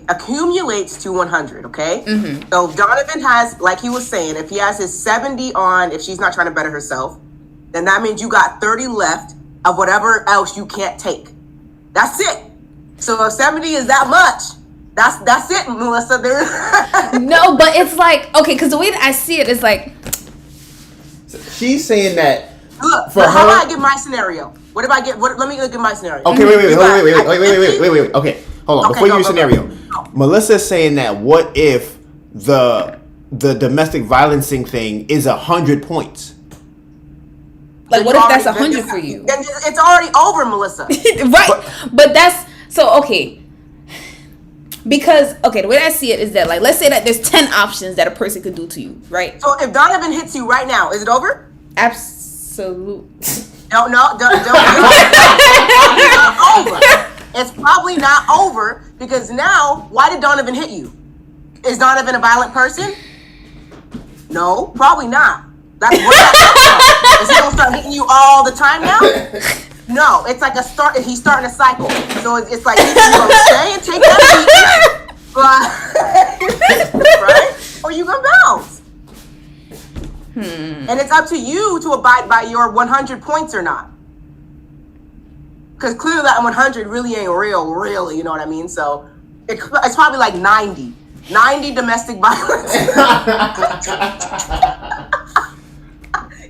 accumulates to 100. Okay. Mm-hmm. So Donovan has, like he was saying, if he has his 70 on, if she's not trying to better herself, then that means you got 30 left of whatever else you can't take. That's it. So if 70 is that much, that's it, Melissa. No, but it's like, okay, because the way that I see it is like, she's saying that. Look, how about I give my scenario? What if I get? Let me give my scenario. Okay, wait. Okay, hold on. Okay, Before you do scenario, Melissa's saying that what if the domestic violencing thing is 100 points. Like, what if that's 100 for you? Then it's already over, Melissa. Right. But that's so okay. Because the way I see it is that, like, let's say that there's 10 options that a person could do to you, right? So if Donovan hits you right now, is it over? Absolute. Don't. It's not over. It's probably not over because now, why did Donovan hit you? Is Donovan a violent person? No, probably not. That's what that is. He gonna start hitting you all the time now? No, it's like a start. He's starting a cycle. So it's like he's gonna stay and take that beat, right? Or you gonna bounce. And it's up to you to abide by your 100 points or not. Because clearly that 100 really ain't real, really. You know what I mean? So it's probably like 90 domestic violence.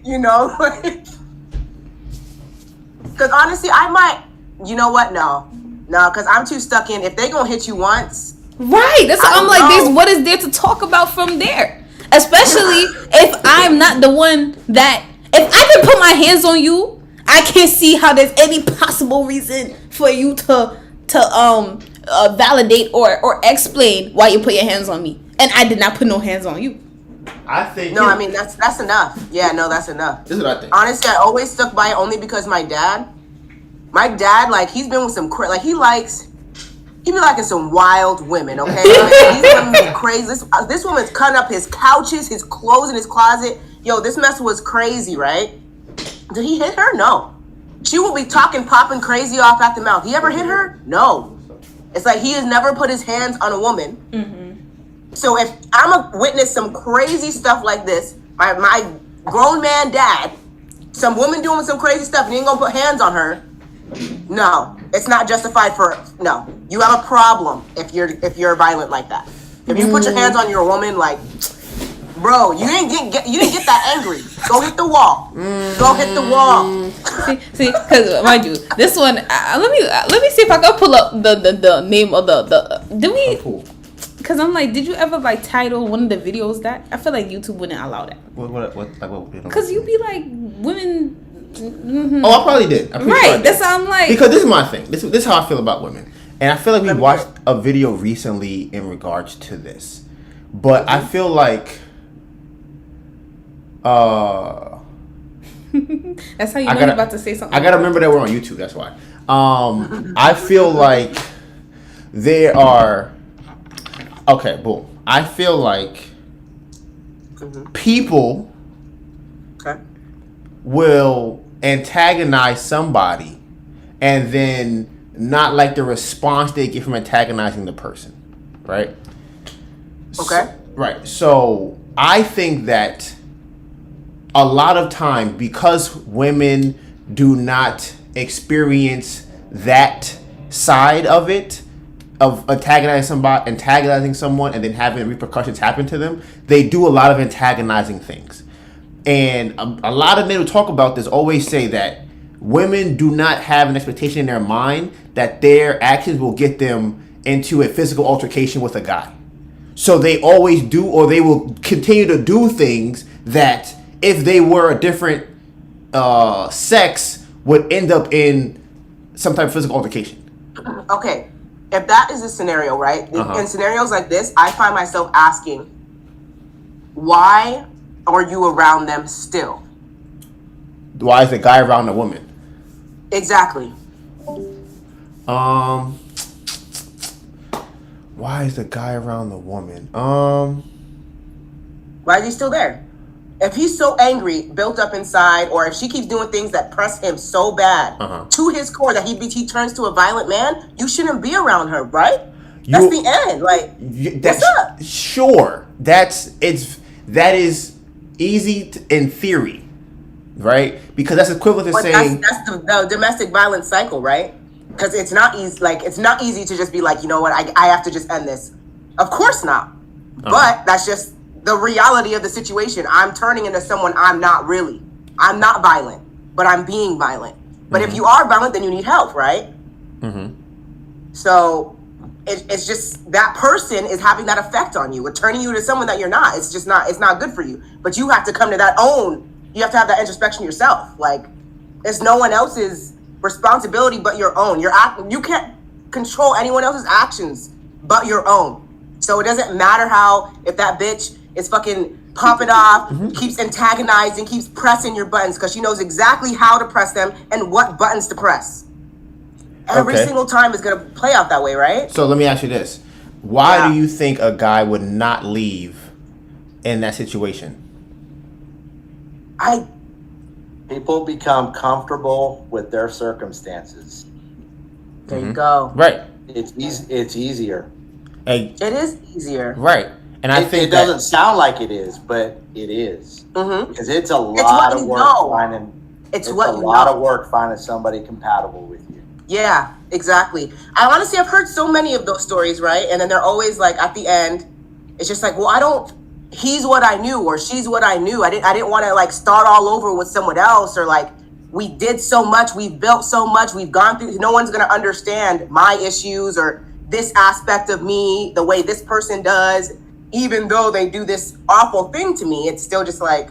You know, because honestly, I might. You know what? No, because I'm too stuck in. If they gonna hit you once, right? That's what I'm like. What is there to talk about from there? Especially if I'm not the one that. If I can put my hands on you, I can't see how there's any possible reason for you to validate or explain why you put your hands on me, and I did not put no hands on you. I think I mean that's enough. Yeah, no, that's enough. This is what I think. Honestly, I always stuck by it only because my dad, like he's been with some like he be liking some wild women. Okay, these women be crazy. This woman's cutting up his couches, his clothes in his closet. Yo, this mess was crazy, right? Did he hit her? No. She will be popping crazy off at the mouth. He ever hit her? No. It's like he has never put his hands on a woman. Mm-hmm. So if I'm a witness some crazy stuff like this, my grown man dad, some woman doing some crazy stuff, and you ain't gonna put hands on her. No, it's not justified no. You have a problem if you're violent like that. If you put your hands on your woman, like, bro, you didn't get that angry. Go hit the wall. Go hit the wall. See, because mind you, this one. Let me see if I can pull up the name of the. Did we? Because I'm like, did you ever like title one of the videos that? I feel like YouTube wouldn't allow that. What? Because you be like women. Mm-hmm. Oh, I probably did. Right, that's how I'm like. Because this is my thing. This is how I feel about women, and I feel like we watched a video recently in regards to this, but I feel like, that's how you know you're about to say something. I gotta remember that we're on YouTube. That's why. I feel like there are. Okay, boom. I feel like people will antagonize somebody and then not like the response they get from antagonizing the person, right? Okay. Right. So I think that a lot of time, because women do not experience that side of it, of antagonizing someone and then having repercussions happen to them, they do a lot of antagonizing things. And a lot of men who talk about this always say that women do not have an expectation in their mind that their actions will get them into a physical altercation with a guy. So they always do, or they will continue to do things that if they were a different sex would end up in some type of physical altercation. Okay. If that is a scenario, right? In scenarios like this, I find myself asking, why are you around them still? Why is the guy around the woman? Exactly. Why is the guy around the woman? Why is he still there? If he's so angry, built up inside, or if she keeps doing things that press him so bad to his core that he turns to a violent man, you shouldn't be around her, right? That's the end. Like, what's up? Sure, that is easy in theory, right? Because that's equivalent to saying that's the domestic violence cycle, right? Because it's not easy. Like, it's not easy to just be like, you know what, I have to just end this. Of course not. But that's just the reality of the situation. I'm turning into someone I'm not really. I'm not violent, but I'm being violent. But if you are violent, then you need help, right? So it's just that person is having that effect on you. It's turning you to someone that you're not. It's just not. It's not good for you. But you have to come to that own. You have to have that introspection yourself. Like, it's no one else's responsibility but your own. You can't control anyone else's actions but your own. So it doesn't matter if that bitch is fucking popping off, keeps antagonizing, keeps pressing your buttons, because she knows exactly how to press them and what buttons to press. Every single time is going to play out that way, right? So let me ask you this. Why do you think a guy would not leave in that situation? People become comfortable with their circumstances. There you go. Right. It's easier. It is easier. Right. And I think it doesn't sound like it is, but it is. Because it's a lot of work finding. It's a lot of work finding somebody compatible with you. Yeah, exactly. I honestly, I've heard so many of those stories, right? And then they're always like, at the end, it's just like, well, he's what I knew, or she's what I knew. I didn't want to like start all over with someone else, or like, we did so much, we've built so much, we've gone through, no one's going to understand my issues or this aspect of me the way this person does. Even though they do this awful thing to me, it's still just like,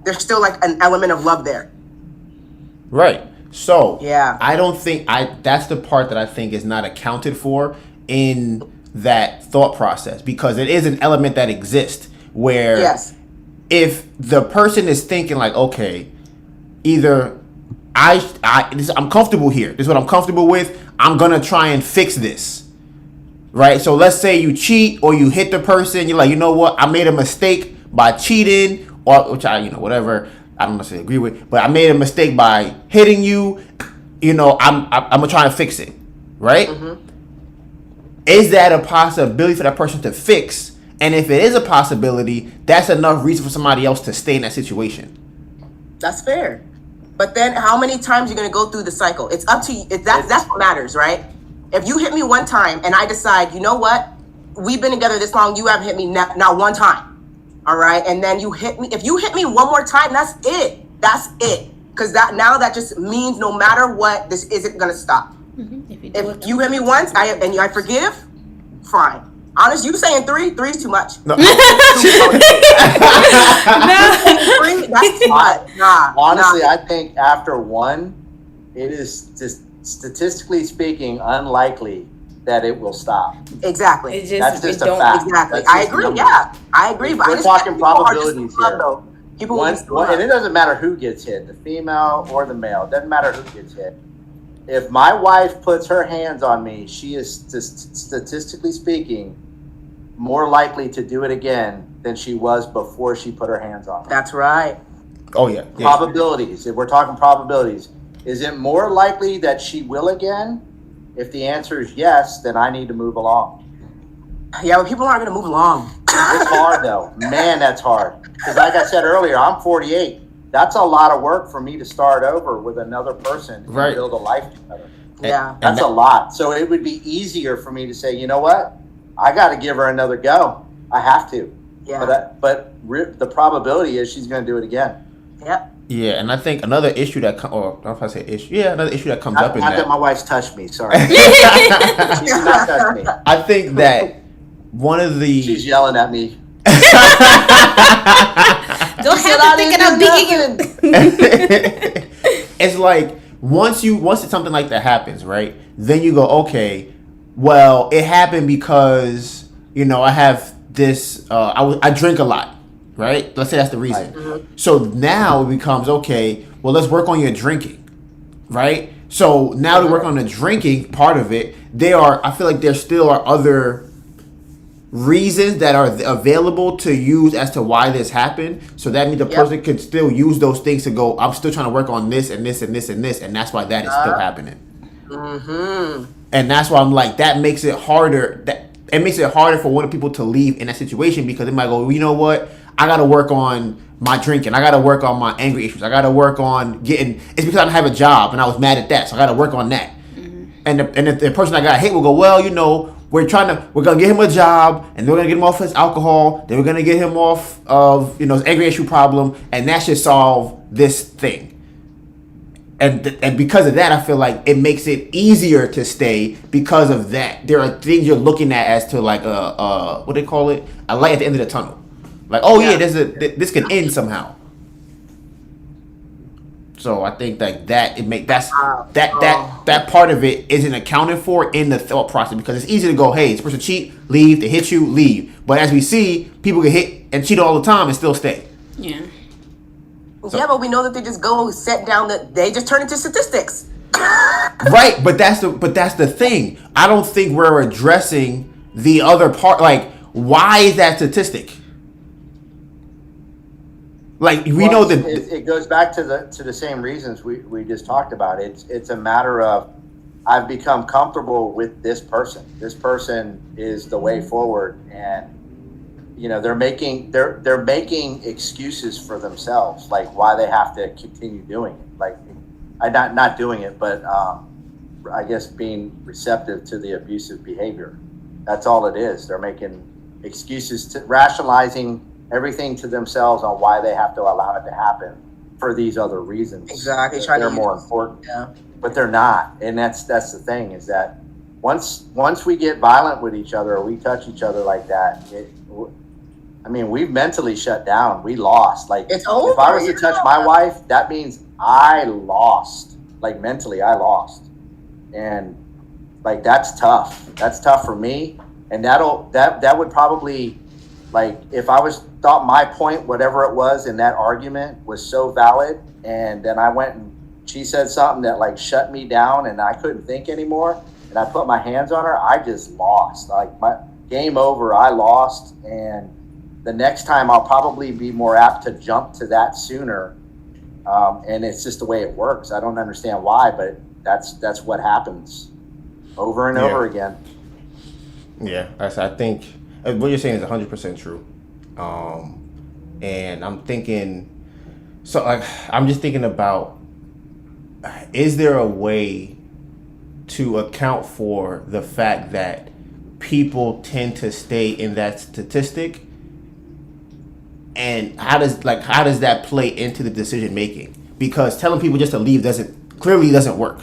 there's still like an element of love there. Right. So yeah, I don't think that's the part that I think is not accounted for in that thought process, because it is an element that exists where if the person is thinking like, okay, either I'm comfortable here, this is what I'm comfortable with, I'm gonna try and fix this, right? So let's say you cheat or you hit the person, you're like, you know what, I made a mistake by cheating, or which whatever, I don't necessarily agree with, but I made a mistake by hitting you. I'm gonna try and fix it, right? Is that a possibility for that person to fix? And if it is a possibility, that's enough reason for somebody else to stay in that situation. That's fair. But then, how many times you're gonna go through the cycle? It's up to you. That's what matters, right? If you hit me one time and I decide, you know what, we've been together this long, you haven't hit me not one time. All right, and then you hit me. If you hit me one more time, that's it. That's it. Because that just means no matter what, this isn't gonna stop. If you hit me once, I forgive, fine. Honest, you saying three is too much. No. Three, that's too much. Honestly, I think after one, it is just statistically speaking unlikely that it will stop. Exactly. That's just a fact. Exactly. I agree. Yeah, I agree. But we're talking probabilities here. People and it doesn't matter who gets hit, the female or the male. It doesn't matter who gets hit. If my wife puts her hands on me, she is statistically speaking more likely to do it again than she was before she put her hands on me. That's right. Oh yeah. Probabilities. If we're talking probabilities, is it more likely that she will again? If the answer is yes, then I need to move along. Yeah, but people aren't going to move along. It's hard though. Man, that's hard. Because like I said earlier, I'm 48. That's a lot of work for me to start over with another person and build a life together. Yeah. That's a lot. So it would be easier for me to say, you know what? I got to give her another go. I have to. Yeah. But the probability is she's going to do it again. Yep. Yeah, and I think another issue that another issue that comes up in not that my wife's touched me. Sorry. She did not touch me. I think that one of the she's yelling at me. Don't have to think I'm beating you. It's like once something like that happens, right? Then you go, okay, well, it happened because I have this. I drink a lot, right? Let's say that's the reason. Right. So now it becomes okay. Well, let's work on your drinking, right? So now to work on the drinking part of it, I feel like there still are other reasons that are available to use as to why this happened. So that means the person could still use those things to go, I'm still trying to work on this and this and this and this, and that's why that is still happening. And that's why I'm like, that makes it harder. It makes it harder for one of people to leave in that situation, because they might go, you know what, I got to work on my drinking. I got to work on my anger issues. I got to work on it's because I don't have a job and I was mad at that, so I got to work on that. And the person I got hit will go, well, we're gonna get him a job, and we're gonna get him off his alcohol. Then we're gonna get him off of his anger issue problem, and that should solve this thing. and because of that, I feel like it makes it easier to stay because of that. There are things you're looking at as to like what they call it, a light at the end of the tunnel. Like, oh yeah, this can end somehow. So I think like that that part of it isn't accounted for in the thought process, because it's easy to go, hey, it's supposed to cheat, leave, they hit you, leave. But as we see, people get hit and cheat all the time and still stay. Yeah. Yeah, but we know that they just go set down they just turn into statistics. Right, but that's the thing. I don't think we're addressing the other part. Like, why is that statistic? Like, we know that it goes back to the same reasons we just talked about. It's a matter of, I've become comfortable with this person. This person is the way forward, and they're making excuses for themselves, like why they have to continue doing it. Like, not doing it, but I guess being receptive to the abusive behavior. That's all it is. They're making excuses, rationalizing everything to themselves on why they have to allow it to happen for these other reasons. Exactly. They're more important. Yeah. But they're not. And that's the thing, is that once we get violent with each other, or we touch each other like that, we've mentally shut down. We lost. Like, it's over. If I was to touch my wife, that means I lost. Like, mentally, I lost. And like, that's tough. That's tough for me. And that would probably, like, if I thought my point, whatever it was in that argument, was so valid, and then I went and she said something that like shut me down and I couldn't think anymore, and I put my hands on her, I just lost. Like, my game over, I lost. And the next time I'll probably be more apt to jump to that sooner. And it's just the way it works. I don't understand why, but that's what happens over and over again. Yeah, I think what you're saying is 100% true. And I'm thinking, so like, I'm just thinking about, is there a way to account for the fact that people tend to stay in that statistic, and how does that play into the decision making? Because telling people just to leave clearly doesn't work.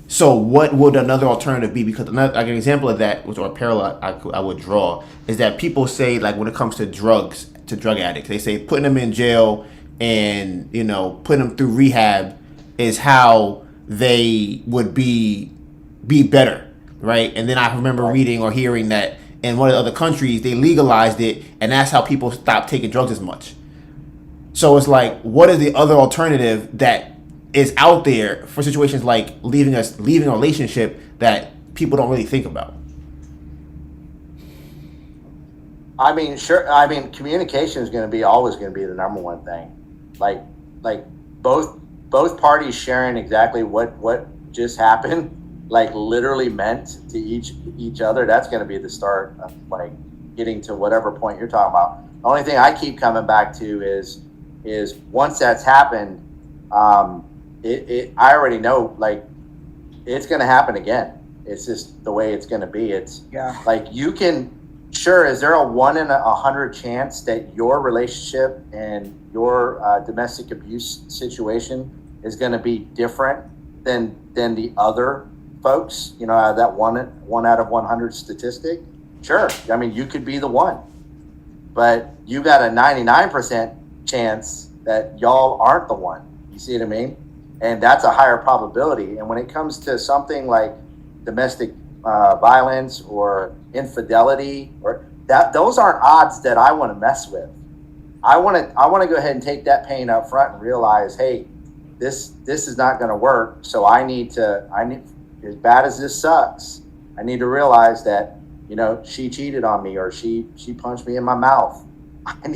So what would another alternative be? Because like an example of that, or a parallel I would draw, is that people say, like, when it comes to drug addicts, they say putting them in jail and putting them through rehab is how they would be better, right? And then I remember reading or hearing that in one of the other countries they legalized it, and that's how people stopped taking drugs as much. So it's like, what is the other alternative that is out there for situations like leaving a relationship that people don't really think about? Sure. Communication is always going to be the number one thing. Like both parties sharing exactly what just happened, like literally meant to each other. That's going to be the start of like getting to whatever point you're talking about. The only thing I keep coming back to is once that's happened, I already know, like, it's going to happen again. It's just the way it's going to be. It's like, you can, sure, is there a 1 in 100 chance that your relationship and your domestic abuse situation is going to be different than the other folks? That one out of 100 statistic. Sure, you could be the one, but you got a 99% chance that y'all aren't the one. You see what I mean? And that's a higher probability. And when it comes to something like domestic violence or infidelity, or those aren't odds that I want to mess with. I want to go ahead and take that pain up front and realize, hey, this is not going to work. So I need, as bad as this sucks, I need to realize that, she cheated on me, or she punched me in my mouth. I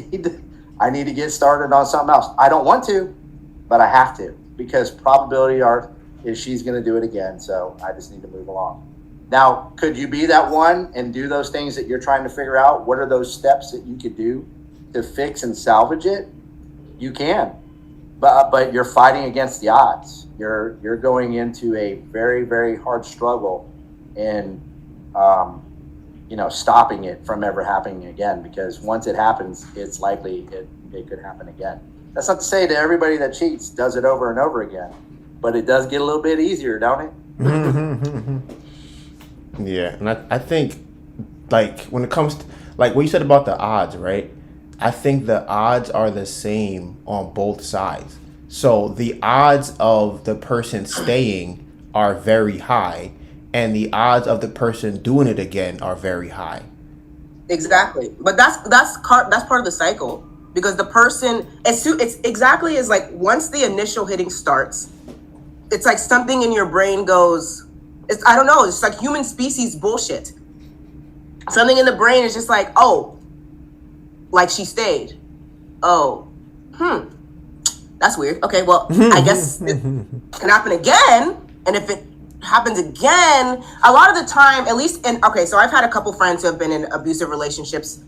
need to get started on something else. I don't want to, but I have to, because probability is she's going to do it again. So I just need to move along. Now, could you be that one and do those things that you're trying to figure out? What are those steps that you could do to fix and salvage it? You can, but you're fighting against the odds. You're going into a very, very hard struggle in, stopping it from ever happening again. Because once it happens, it's likely it could happen again. That's not to say that everybody that cheats does it over and over again, but it does get a little bit easier, don't it? Yeah, and I think, like, when it comes to, like, what you said about the odds, right? I think the odds are the same on both sides. So the odds of the person staying are very high, and the odds of the person doing it again are very high. Exactly, but that's part of the cycle, because the person, it's exactly as like once the initial hitting starts, it's like something in your brain goes, I don't know, it's like human species bullshit. Something in the brain is just like, oh, like she stayed. Oh, that's weird. Okay, well, I guess it can happen again. And if it happens again, a lot of the time, at least so I've had a couple friends who have been in abusive relationships.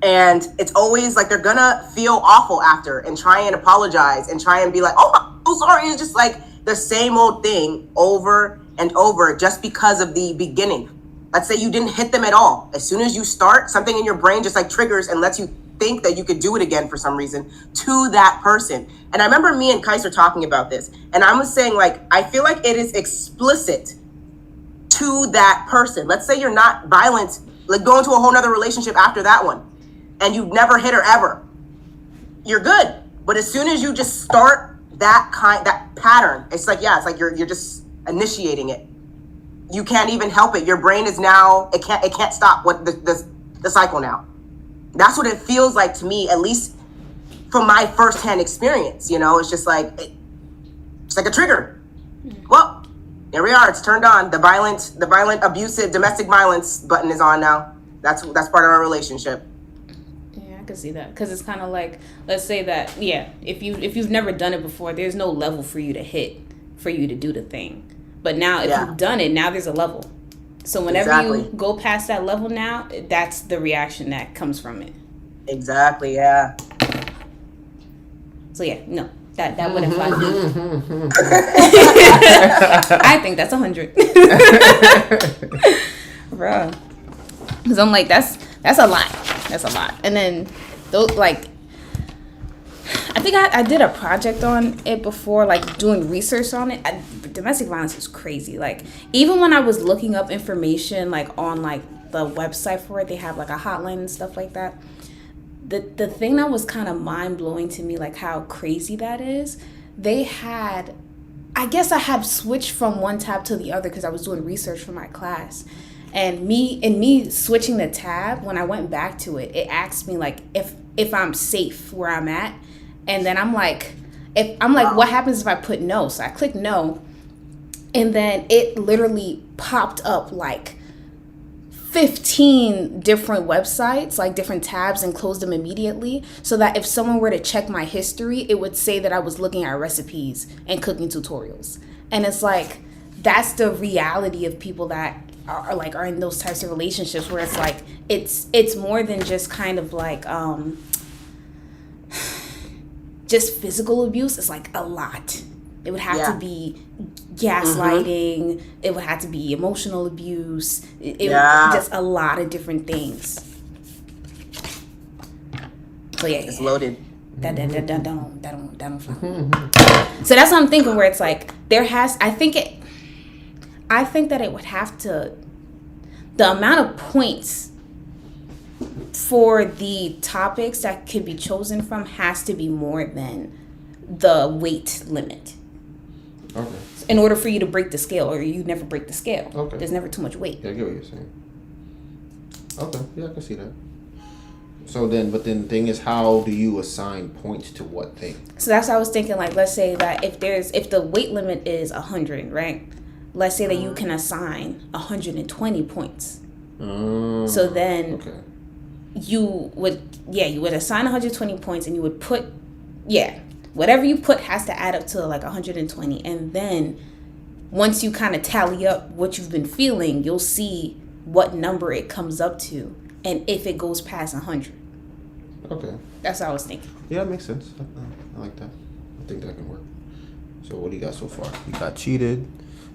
And it's always like they're gonna feel awful after and try and apologize and try and be like, oh, I'm so sorry. It's just like the same old thing over and over just because of the beginning. Let's say you didn't hit them at all. As soon as you start, something in your brain just like triggers and lets you think that you could do it again for some reason to that person. And I remember me and Kaiser talking about this, and I was saying, like, I feel like it is explicit to that person. Let's say you're not violent, like go into a whole nother relationship after that one, and you've never hit her ever. You're good. But as soon as you just start that pattern, it's like you're just initiating it. You can't even help it. Your brain is now, it can't stop what the cycle now. That's what it feels like to me, at least from my firsthand experience. You know, it's just like, it's like a trigger. Well, here we are. It's turned on. The violent, abusive, domestic violence button is on now. That's part of our relationship. Yeah, I can see that, because it's kind of like, let's say that, yeah, if you've never done it before, there's no level for you to hit for you to do the thing. But now, if you've done it, now there's a level. So whenever you go past that level now, that's the reaction that comes from it. Exactly, yeah. So yeah, no, that wouldn't fly. I think that's 100. Bruh. Because I'm like, that's a lot. That's a lot. And then, those, like, I think I did a project on it before, like doing research on it. Domestic violence is crazy. Like, even when I was looking up information, like on like the website for it, they have like a hotline and stuff like that. The thing that was kind of mind blowing to me, like how crazy that is, they had, I guess I had switched from one tab to the other because I was doing research for my class. And me switching the tab, when I went back to it, it asked me like if I'm safe where I'm at. And then I'm like, what happens if I put no? So I clicked no, and then it literally popped up like 15 different websites, like different tabs, and closed them immediately, so that if someone were to check my history, it would say that I was looking at recipes and cooking tutorials. And it's like, that's the reality of people that are in those types of relationships, where it's like it's more than just kind of like just physical abuse. Is like a lot. It would have to be gaslighting. It would have to be emotional abuse. It just a lot of different things. So yeah, it's loaded. That don't fly. So that's what I'm thinking. Where it's like I think that it would have to, the amount of points for the topics that could be chosen from has to be more than the weight limit. Okay. In order for you to break the scale, or you never break the scale. Okay. There's never too much weight. Yeah, I get what you're saying. Okay, yeah, I can see that. So then, but then the thing is, how do you assign points to what thing? So that's what I was thinking. Like, let's say that if the weight limit is 100, right? Let's say that you can assign 120 points. So then you would assign 120 points, and you would put, whatever you put has to add up to like 120. And then once you kind of tally up what you've been feeling, you'll see what number it comes up to, and if it goes past 100. Okay. That's what I was thinking. Yeah, that makes sense. I like that. I think that can work. So what do you got so far? You got cheated,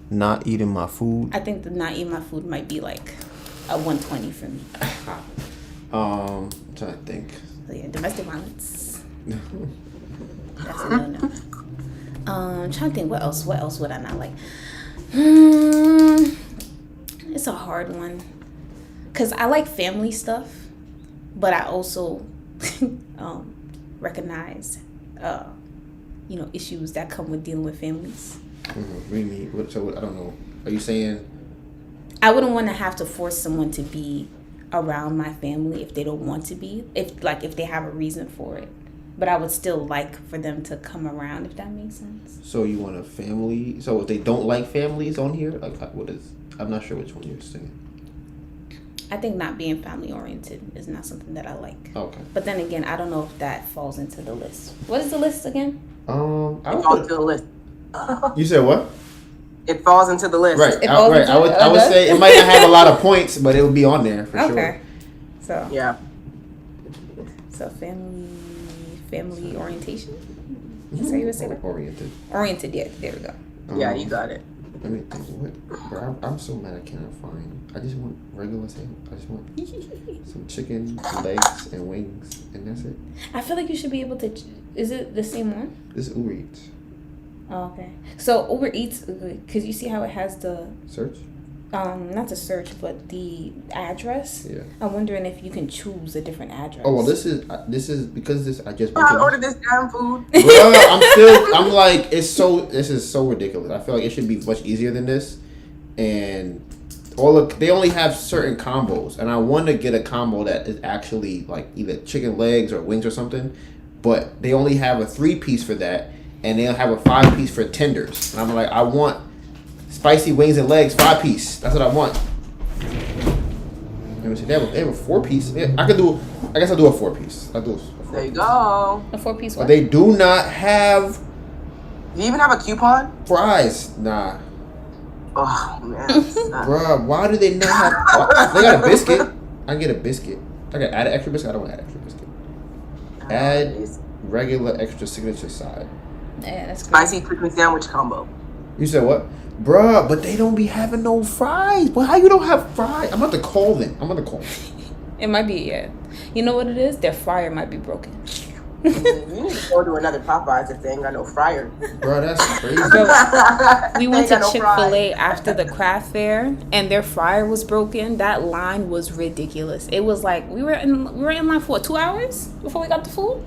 not eating my food. I think the not eating my food might be like a 120 for me. I'm trying to think. So yeah, domestic violence. That's a no. I'm trying to think what else would I not like? It's a hard one. Cause I like family stuff, but I also recognize issues that come with dealing with families. What do you mean? So I don't know. Are you saying I wouldn't want to have to force someone to be around my family if they don't want to be, if they have a reason for it. But I would still like for them to come around, if that makes sense. so you want a family? So if they don't like families on here, like what is? I'm not sure which one you're saying. I think not being family oriented is not something that I like. Okay. But then again, I don't know if that falls into the list. What is the list again? I It would falls put, into the list. you said what? It falls into the list. Right. It falls into- I would okay. say it might not have a lot of points, but it would be on there for sure. Okay. So Yeah. family orientation. That's how you would say that? Oriented. Oriented, yeah. There we go. Yeah, you got it. Let me think. What? Bro, I'm so mad I cannot find. I just want regular sandwich. I just want some chicken, legs, and wings, and that's it. I feel like you should be able to. Is it the same one? This is Uber Eats. Oh, okay. So Uber Eats, because you see how it has the Search? not the search, but the address. Yeah. I'm wondering if you can choose a different address. Oh well, this is because this I just. I ordered this damn food. Bro, I'm like this is so ridiculous. I feel like it should be much easier than this, and they only have certain combos, and I want to get a combo that is actually like either chicken legs or wings or something, but they only have a 3-piece for that, and they'll have a 5-piece for tenders, and I'm like, I want spicy wings and legs 5-piece. That's what I want. Let me see. They have a 4-piece. Yeah, I guess I'll do a 4-piece. I'll do a 4-piece. There you go. A 4-piece But one. they do not have Do you even have a coupon? fries. Nah. Oh man. Bruh, why do they not have... They got a biscuit. I can get a biscuit. I can add an extra biscuit. I don't want to add extra biscuit. Add regular extra signature side. Yeah, that's great. Spicy chicken sandwich combo. You said what? Bruh, but they don't be having no fries. Well, how you don't have fries? I'm about to call them. It might be, yeah. You know what it is? Their fryer might be broken. You need to go to another Popeyes if they ain't got no fryer. Bruh, that's crazy. We went They to ain't got no Chick-fil-A fries. after the craft fair, and their fryer was broken. That line was ridiculous. It was like we were in line for 2 hours before we got the food.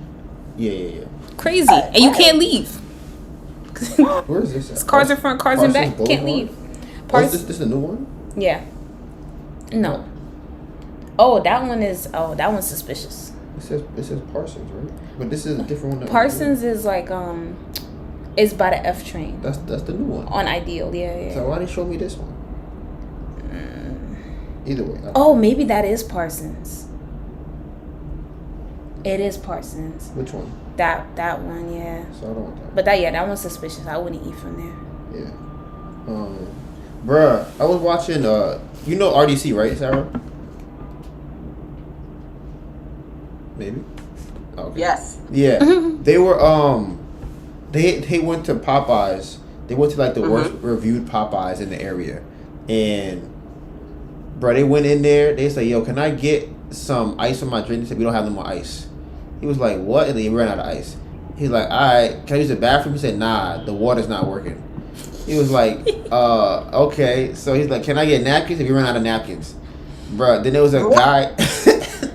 Yeah. Crazy, and you can't leave. Where is this at? It's cars in front, cars in back. Parsons Can't Boulevard? leave. Oh, is this the new one? Yeah. No. Oh, that one's suspicious. It says Parsons, right? But this is a different one. Parsons is like is by the F train That's the new one. on Ideal. Yeah. So why didn't you show me this one? Either way. Oh, maybe that is Parsons. It is Parsons. Which one? That one, yeah. So I don't want that. But that one's suspicious. I wouldn't eat from there. Yeah. Bruh, I was watching you know RDC, right, Sarah? Maybe. Oh, okay. Yes. Yeah. They were they went to Popeyes. They went to like the worst reviewed Popeyes in the area. And bro, they went in there, they said, "Yo, can I get some ice on my drink?" They said, "We don't have no more ice." He was like, "What?" And then he ran out of ice. He's like, "Alright, can I use the bathroom?" He said, "Nah, the water's not working." He was like, okay. So he's like, "Can I get napkins?" If he ran out of napkins. Bruh, then there was a guy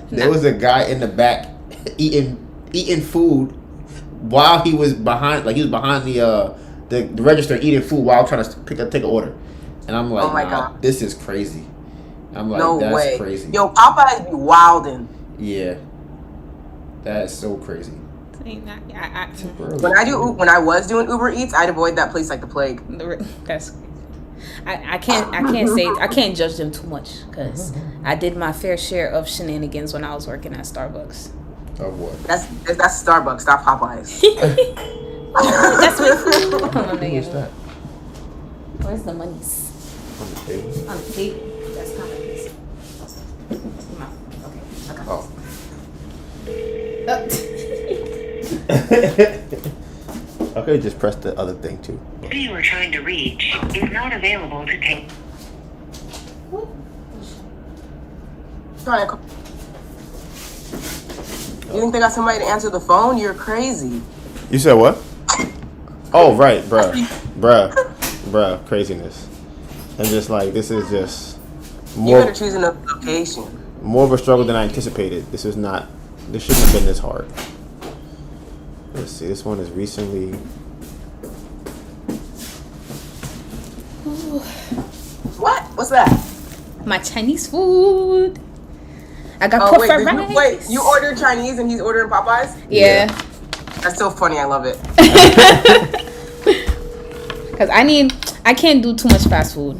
there was a guy in the back eating food while he was behind the register eating food while trying to take an order. And I'm like, Oh my nah, God. this is crazy. I'm like, No that's way. crazy. Yo, Popeyes be wildin'. Yeah. That's so crazy. When I was doing Uber Eats, I'd avoid that place like the plague. That's I can't judge them too much because I did my fair share of shenanigans when I was working at Starbucks. Of what? That's Starbucks, not Popeyes. That's what hold on, Who's that? Where's the monies? On the table? On the table. That's kind of this. Okay. Okay, just press the other thing too. Who you are trying to reach is not available to take. You think they got somebody to answer the phone? You're crazy. You said what? Oh, right, bruh, craziness. And just like, this is just You more, better choose another location. more of a struggle than I anticipated. This shouldn't have been this hard. Let's see, this one is recently. What? What's that? My Chinese food. I got Oh, wait, fried rice. wait, you ordered Chinese and he's ordering Popeyes? Yeah. That's so funny. I love it. Cause I can't do too much fast food.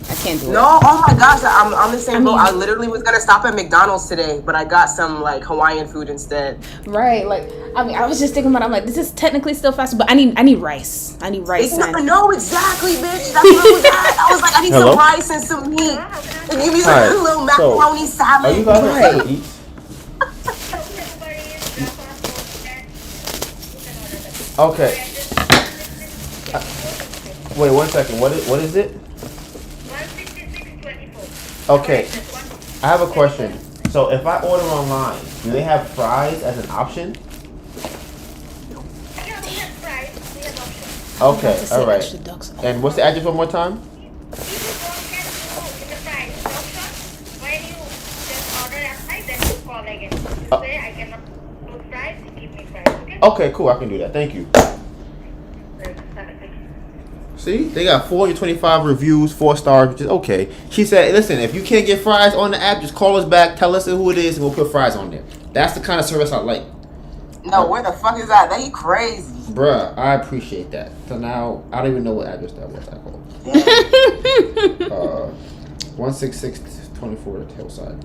I can't do it. No, oh my gosh, I'm on the same boat. mean- I literally was gonna stop at McDonald's today, but I got some like Hawaiian food instead. Right, like I was just thinking about. I'm like, this is technically still fast food, but I need rice. I need rice. No, exactly, bitch. That's what I was at. I was like, I need Hello? some rice and some meat. And give me some Alright, little so, macaroni salad. Are you guys ready to eat? Okay. Wait 1 second. What is it? 166.24. Okay. I have a question. So if I order online, do they have fries as an option? Yeah, we have fries. We have options. Okay, say all right. extra duck sauce. And what's the address one more time? If you don't get in the price option, when you just order outside, then you call again. You say, I cannot do fries, give me fries, okay? Okay, cool. I can do that. Thank you. See, they got 425 reviews, 4 stars, which is okay. She said, listen, if you can't get fries on the app, just call us back, tell us who it is, and we'll put fries on there. That's the kind of service I like. No, where the fuck is that? They crazy. Bruh, I appreciate that. So now, I don't even know what address that was. I called. 16624 to Hillside.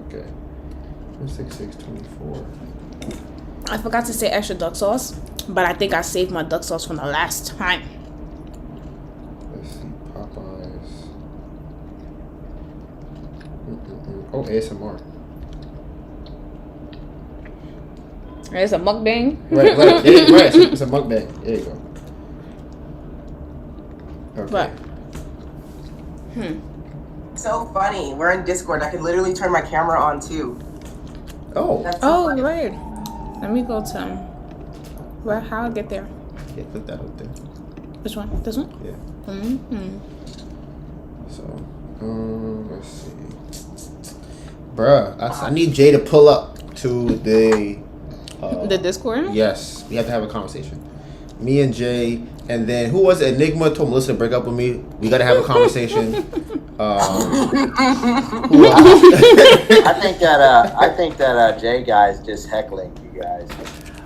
Okay. 16624. I forgot to say extra duck sauce, but I think I saved my duck sauce from the last time. Let's see, Popeyes. Oh, ASMR. It's a mukbang. Right. It's a mukbang. There you go. Okay. But So funny. We're in Discord. I can literally turn my camera on too. Oh. That's so funny. weird. Let me go to where? How I get there? Yeah, put that up there. Which one? This one? Yeah. Mm-hmm. So, let's see. Bruh, I need Jay to pull up to the Discord. Yes, we have to have a conversation. Me and Jay, and then who was it? Enigma told Melissa to break up with me. We gotta have a conversation. Who else? I think that Jay guy's just heckling you guys.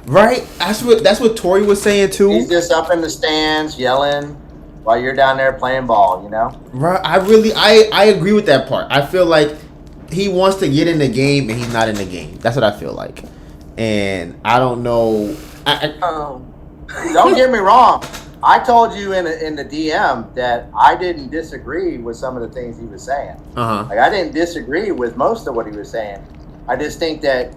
Right? That's what Tori was saying too. He's just up in the stands yelling while you're down there playing ball. You know. Right? I agree with that part. I feel like he wants to get in the game and he's not in the game. That's what I feel like. And I don't know. Don't get me wrong. I told you in the DM that I didn't disagree with some of the things he was saying. Like I didn't disagree with most of what he was saying. I just think that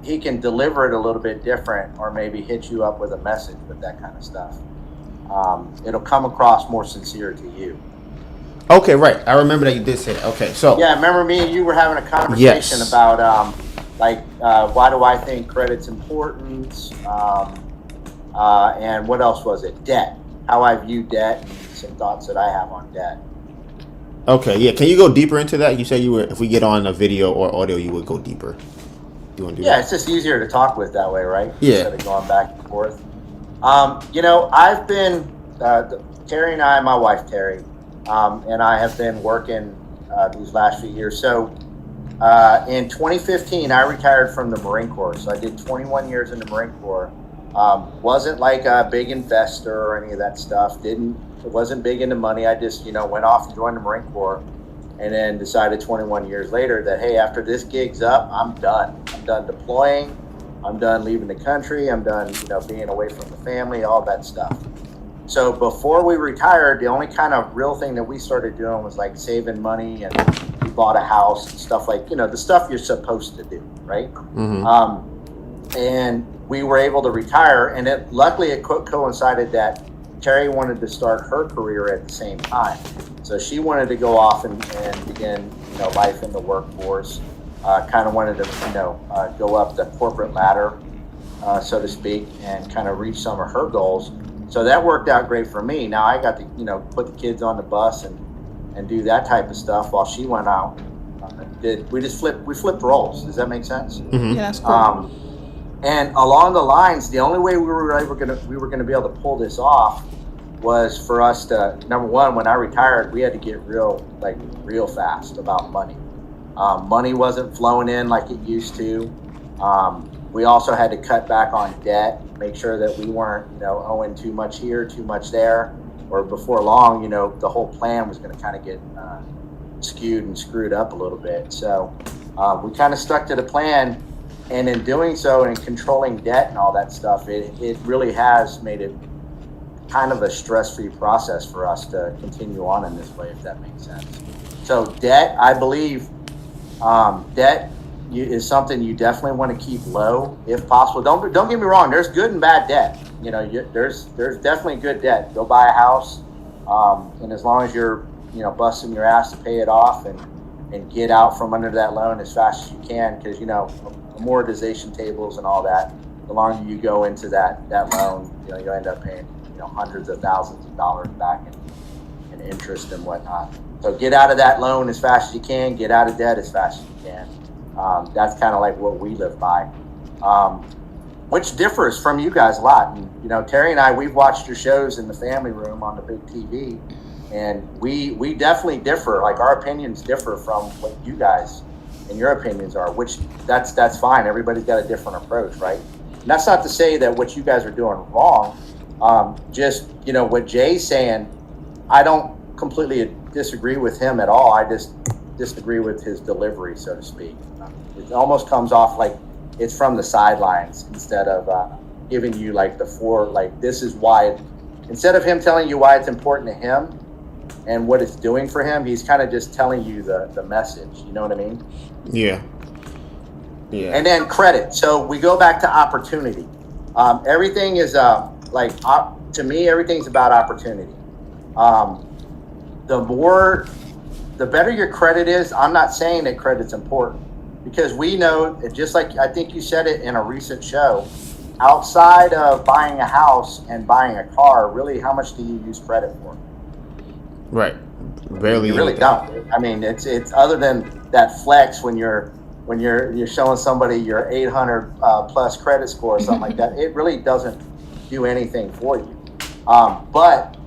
he can deliver it a little bit different, or maybe hit you up with a message with that kind of stuff. It'll come across more sincere to you. Okay, right. I remember that you did say that. Okay, so yeah, remember me and you were having a conversation about why do I think credit's important, and what else was it? Debt. How I view debt and some thoughts that I have on debt. Okay, yeah. Can you go deeper into that? You said if we get on a video or audio, you would go deeper. You want to do that? Yeah, it's just easier to talk with that way, right? Yeah. Instead of going back and forth. I've been Terry and I, my wife Terry, and I have been working these last few years. So in 2015, I retired from the Marine Corps. So I did 21 years in the Marine Corps. Wasn't like a big investor or any of that stuff. Wasn't big into money. I just, went off and joined the Marine Corps, and then decided 21 years later that, hey, after this gig's up, I'm done. I'm done deploying. I'm done leaving the country. I'm done, being away from the family, all that stuff. So before we retired, the only kind of real thing that we started doing was like saving money, and we bought a house and stuff like, the stuff you're supposed to do, right? Mm-hmm. And we were able to retire, and luckily it coincided that Terry wanted to start her career at the same time. So she wanted to go off and begin, life in the workforce. kind of wanted to, go up the corporate ladder, so to speak, and kind of reach some of her goals. So that worked out great for me. Now I got to, put the kids on the bus and do that type of stuff while she went out. We flipped roles. Does that make sense? Mm-hmm. Yeah, that's cool. And along the lines, the only way we were gonna be able to pull this off was for us to, number one, when I retired, we had to get real fast about money. Money wasn't flowing in like it used to. We also had to cut back on debt, make sure that we weren't, owing too much here, too much there, or before long, the whole plan was going to kind of get skewed and screwed up a little bit. So we kind of stuck to the plan, and in doing so and controlling debt and all that stuff, it really has made it kind of a stress-free process for us to continue on in this way, if that makes sense. So debt, I believe, debt is something you definitely want to keep low if possible. Don't get me wrong. There's good and bad debt. There's definitely good debt. Go buy a house, and as long as you're busting your ass to pay it off and get out from under that loan as fast as you can, because amortization tables and all that. The longer you go into that loan, you end up paying hundreds of thousands of dollars back in interest and whatnot. So get out of that loan as fast as you can. Get out of debt as fast as you can. That's kind of like what we live by, which differs from you guys a lot. And, Terry and I, we've watched your shows in the family room on the big TV, and we definitely differ. Like, our opinions differ from what you guys and your opinions are, which that's fine. Everybody's got a different approach, right? And that's not to say that what you guys are doing wrong. Just, what Jay's saying, I don't completely disagree with him at all. I just disagree with his delivery, so to speak. It almost comes off like it's from the sidelines instead of giving you this is why. Instead of him telling you why it's important to him and what it's doing for him, he's kind of just telling you the message. You know what I mean? Yeah. Yeah. And then credit. So we go back to opportunity. Everything is to me, everything's about opportunity. The better your credit is. I'm not saying that credit's important, because we know, just like I think you said it in a recent show, outside of buying a house and buying a car, really, how much do you use credit for? Right. Barely. You really don't. I mean, it's other than that flex when you're showing somebody your 800 plus credit score or something like that. It really doesn't do anything for you. But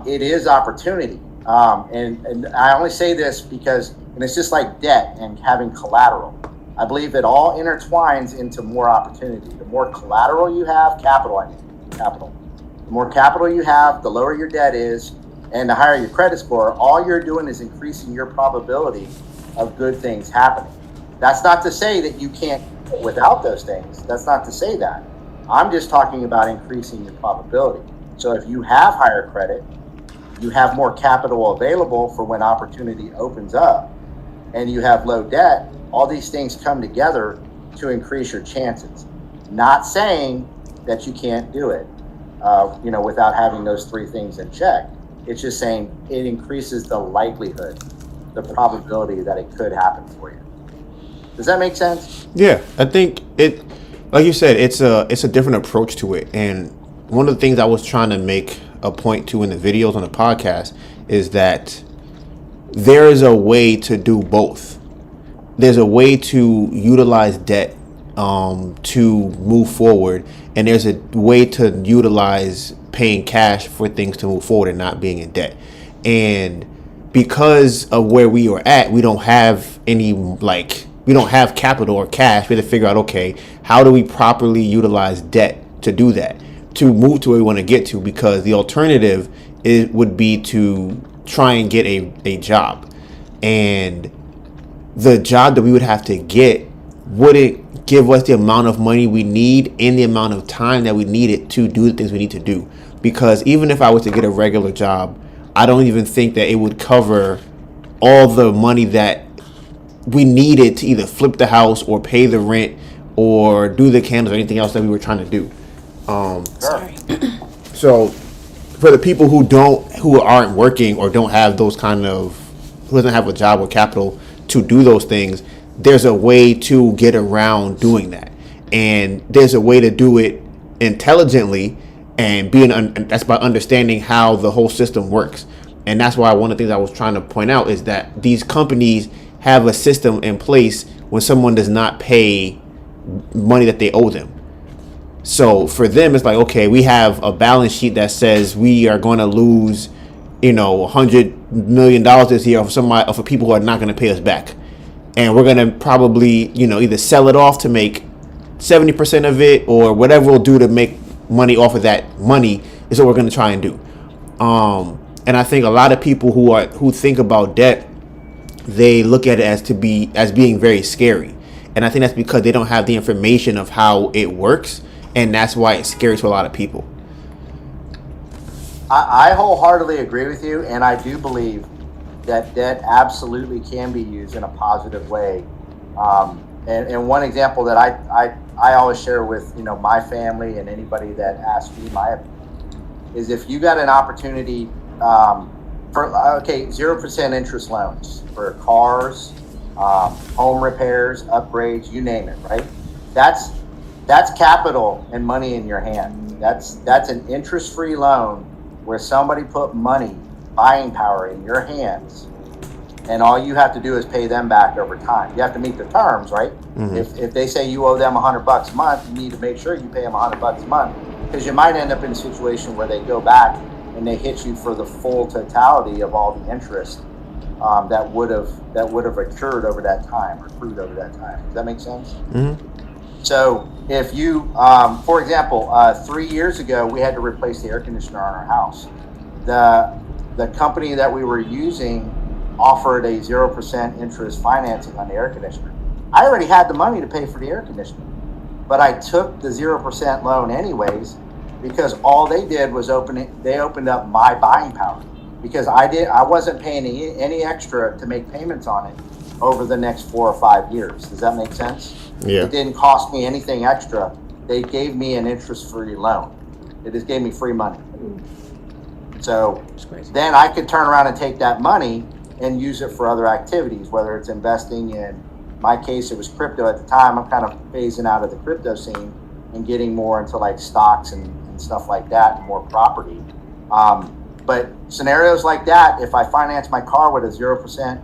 it is opportunity. And I only say this because, and it's just like debt and having collateral. I believe it all intertwines into more opportunity. The more collateral you have, capital. The more capital you have, the lower your debt is, and the higher your credit score. All you're doing is increasing your probability of good things happening. That's not to say that you can't without those things. That's not to say that. I'm just talking about increasing your probability. So if you have higher credit, you have more capital available for when opportunity opens up, and you have low debt. All these things come together to increase your chances. Not saying that you can't do it, without having those three things in check. It's just saying it increases the likelihood, the probability that it could happen for you. Does that make sense? Yeah, I think it, like you said, it's a different approach to it. And one of the things I was trying to make a point to in the videos on the podcast is that there is a way to do both. There's a way to utilize debt to move forward, and there's a way to utilize paying cash for things to move forward and not being in debt. And because of where we are at, we don't have we don't have capital or cash. We have to figure out, okay, how do we properly utilize debt to do that, to move to where we want to get to? Because the alternative would be to try and get a job, and the job that we would have to get wouldn't give us the amount of money we need and the amount of time that we needed to do the things we need to do. Because even if I was to get a regular job, I don't even think that it would cover all the money that we needed to either flip the house or pay the rent or do the candles or anything else that we were trying to do. So for the people who aren't working or don't have those who doesn't have a job or capital to do those things, there's a way to get around doing that, and there's a way to do it intelligently, and that's by understanding how the whole system works. And that's why one of the things I was trying to point out is that these companies have a system in place when someone does not pay money that they owe them. So for them, it's like, okay, we have a balance sheet that says we are going to lose, $100 million this year for people who are not going to pay us back. And we're going to probably, either sell it off to make 70% of it, or whatever we'll do to make money off of that money is what we're going to try and do. And I think a lot of people who think about debt, they look at it as being very scary. And I think that's because they don't have the information of how it works. And that's why it's scary to a lot of people. I wholeheartedly agree with you, and I do believe that debt absolutely can be used in a positive way. And one example that I always share with my family and anybody that asks me my opinion is, if you got an opportunity for 0% interest loans for cars, home repairs, upgrades, you name it, right? That's capital and money in your hand. That's an interest-free loan where somebody put money, buying power in your hands, and all you have to do is pay them back over time. You have to meet the terms, right? Mm-hmm. If they say you owe them $100 a month, you need to make sure you pay them $100 a month, because you might end up in a situation where they go back and they hit you for the full totality of all the interest that would have accrued over that time. Does that make sense? Mm-hmm. So if you, for example, 3 years ago, we had to replace the air conditioner on our house. The company that we were using offered a 0% interest financing on the air conditioner. I already had the money to pay for the air conditioner, but I took the 0% loan anyways, because all they did was they opened up my buying power, because I wasn't paying any extra to make payments on it over the next 4 or 5 years. Does that make sense? Yeah. It didn't cost me anything extra. They gave me an interest-free loan. It just gave me free money. So then I could turn around and take that money and use it for other activities, whether it's investing in my case, it was crypto at the time. I'm kind of phasing out of the crypto scene and getting more into like stocks and stuff like that, and more property. But scenarios like that, if I finance my car with a 0%,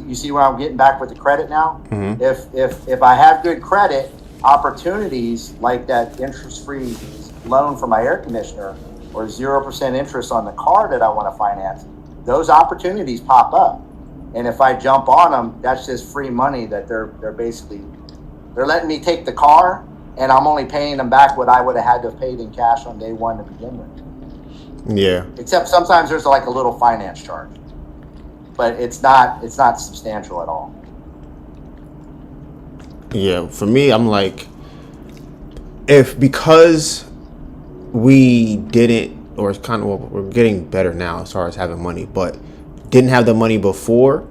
you see where I'm getting back with the credit now? Mm-hmm. If I have good credit, opportunities like that interest-free loan for my air conditioner or 0% interest on the car that I want to finance, those opportunities pop up. And if I jump on them, that's just free money that they're letting me take the car, and I'm only paying them back what I would have had to have paid in cash on day one to begin with. Yeah. Except sometimes there's like a little finance charge, but it's not substantial at all. Yeah, for me, I'm like, because we didn't, or it's kind of, well, we're getting better now as far as having money, but didn't have the money before,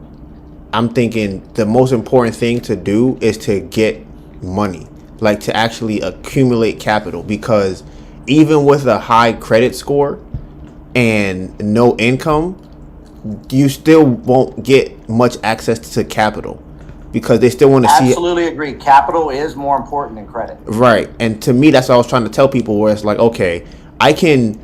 I'm thinking the most important thing to do is to get money, like to actually accumulate capital, because even with a high credit score and no income, you still won't get much access to capital, because they still want to see. Absolutely agree. Capital is more important than credit. Right. And to me, that's what I was trying to tell people, where it's like, okay, I can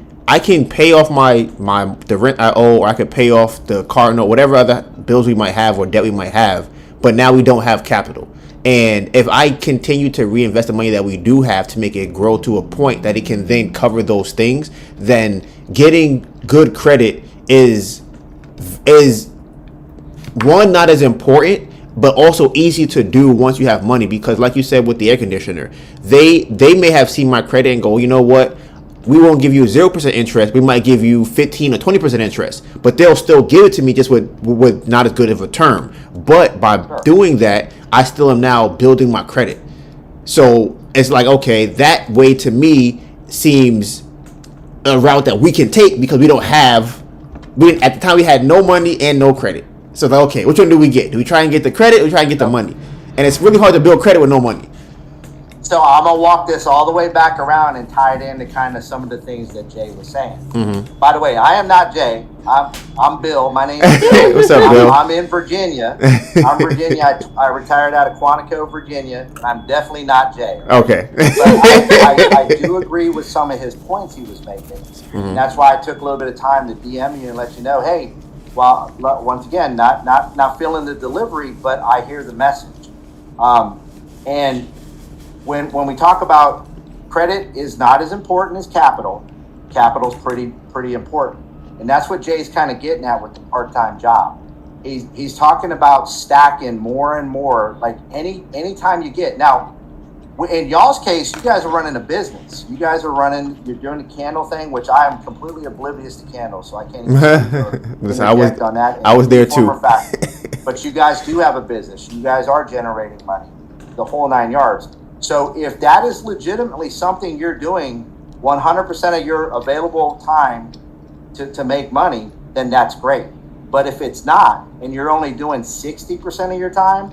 pay off the rent I owe, or I could pay off the car note, whatever other bills we might have or debt we might have, but now we don't have capital. And if I continue to reinvest the money that we do have to make it grow to a point that it can then cover those things, then getting good credit is one, not as important, but also easy to do once you have money. Because like you said with the air conditioner, they may have seen my credit and go, you know what, we won't give you 0% interest, we might give you 15 or 20% interest, but they'll still give it to me just with not as good of a term. But by doing that, I still am now building my credit. So it's like, okay, that way to me seems a route that we can take, because at the time we had no money and no credit. So like, okay, which one do we get? Do we try and get the credit, or do we try and get the money? And it's really hard to build credit with no money. So I'm gonna walk this all the way back around and tie it into kind of some of the things that Jay was saying. By the way, I am not Jay. I'm Bill. My name is Bill. What's up, Bill? I'm in Virginia. I'm Virginia. I retired out of Quantico, Virginia, and I'm definitely not Jay. Okay. But I do agree with some of his points he was making, and that's why I took a little bit of time to DM you and let you know, hey, well, once again, not feeling the delivery, but I hear the message, and. When we talk about credit is not as important as capital, capital's pretty important. And that's what Jay's kind of getting at with the part-time job. He's talking about stacking more and more, like anytime you get. Now, in y'all's case, you guys are running a business. You're doing the candle thing, which I am completely oblivious to candles, so I can't even Listen, on that. I was there too. But you guys do have a business. You guys are generating money, the whole 9 yards. So if that is legitimately something you're doing 100% of your available time to make money, then that's great. But if it's not, and you're only doing 60% of your time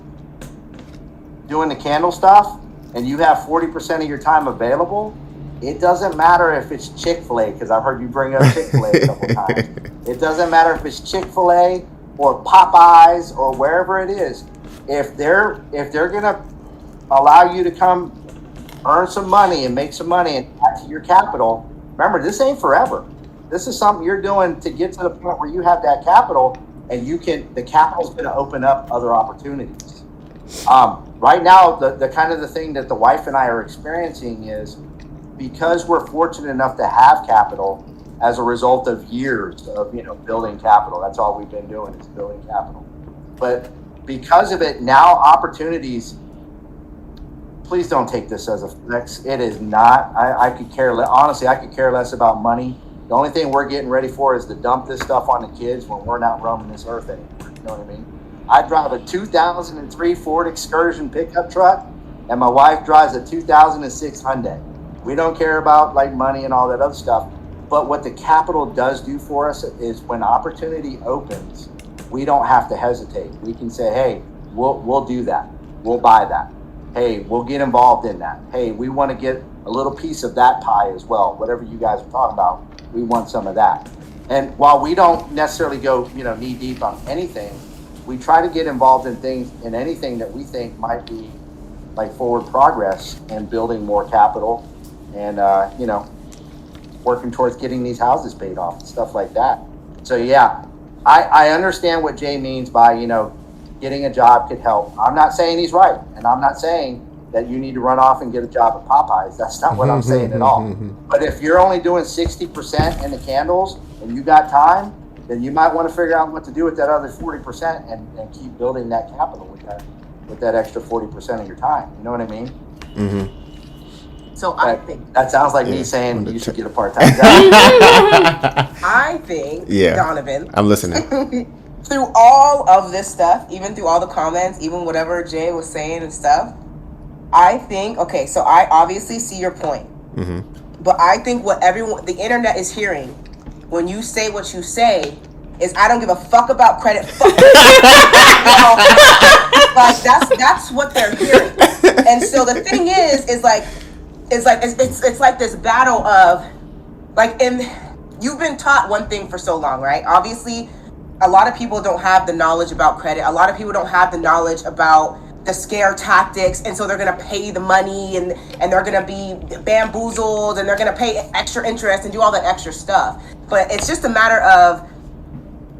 doing the candle stuff, and you have 40% of your time available, it doesn't matter if it's Chick-fil-A, because I've heard you bring up Chick-fil-A a couple times. It doesn't matter if it's Chick-fil-A or Popeyes or wherever it is. If they're gonna allow you to come earn some money and make some money and add to your capital. Remember, this ain't forever. This is something you're doing to get to the point where you have that capital and the capital's going to open up other opportunities. Right now, the kind of the thing that the wife and I are experiencing is because we're fortunate enough to have capital as a result of years of, building capital. That's all we've been doing is building capital. But because of it, now opportunities. Please don't take this as a flex. It is not. I could care less. Honestly, I could care less about money. The only thing we're getting ready for is to dump this stuff on the kids when we're not roaming this earth anymore. You know what I mean? I drive a 2003 Ford Excursion pickup truck, and my wife drives a 2006 Hyundai. We don't care about like money and all that other stuff. But what the capital does do for us is when opportunity opens, we don't have to hesitate. We can say, hey, we'll do that. We'll buy that. Hey, we'll get involved in that. Hey, we want to get a little piece of that pie as well. Whatever you guys are talking about, we want some of that. And while we don't necessarily go, knee deep on anything, we try to get involved in anything that we think might be like forward progress and building more capital and, working towards getting these houses paid off and stuff like that. So yeah, I understand what Jay means by, getting a job could help. I'm not saying he's right, and I'm not saying that you need to run off and get a job at Popeyes. That's not what I'm saying at all. But if you're only doing 60% in the candles and you got time, then you might want to figure out what to do with that other 40% and keep building that capital with that extra 40% of your time. You know what I mean? Mm-hmm. So I think that sounds like me saying you should get a part-time job. I think, Donovan, I'm listening. Through all of this stuff, even through all the comments, even whatever Jay was saying and stuff, I think, okay, so I obviously see your point. But I think what the internet is hearing when you say what you say is I don't give a fuck about credit. Fuck. Like that's what they're hearing. And so the thing is like it's like this battle of like, and you've been taught one thing for so long, right? Obviously, a lot of people don't have the knowledge about credit. A lot of people don't have the knowledge about the scare tactics, and so they're gonna pay the money and they're gonna be bamboozled and they're gonna pay extra interest and do all that extra stuff. But it's just a matter of,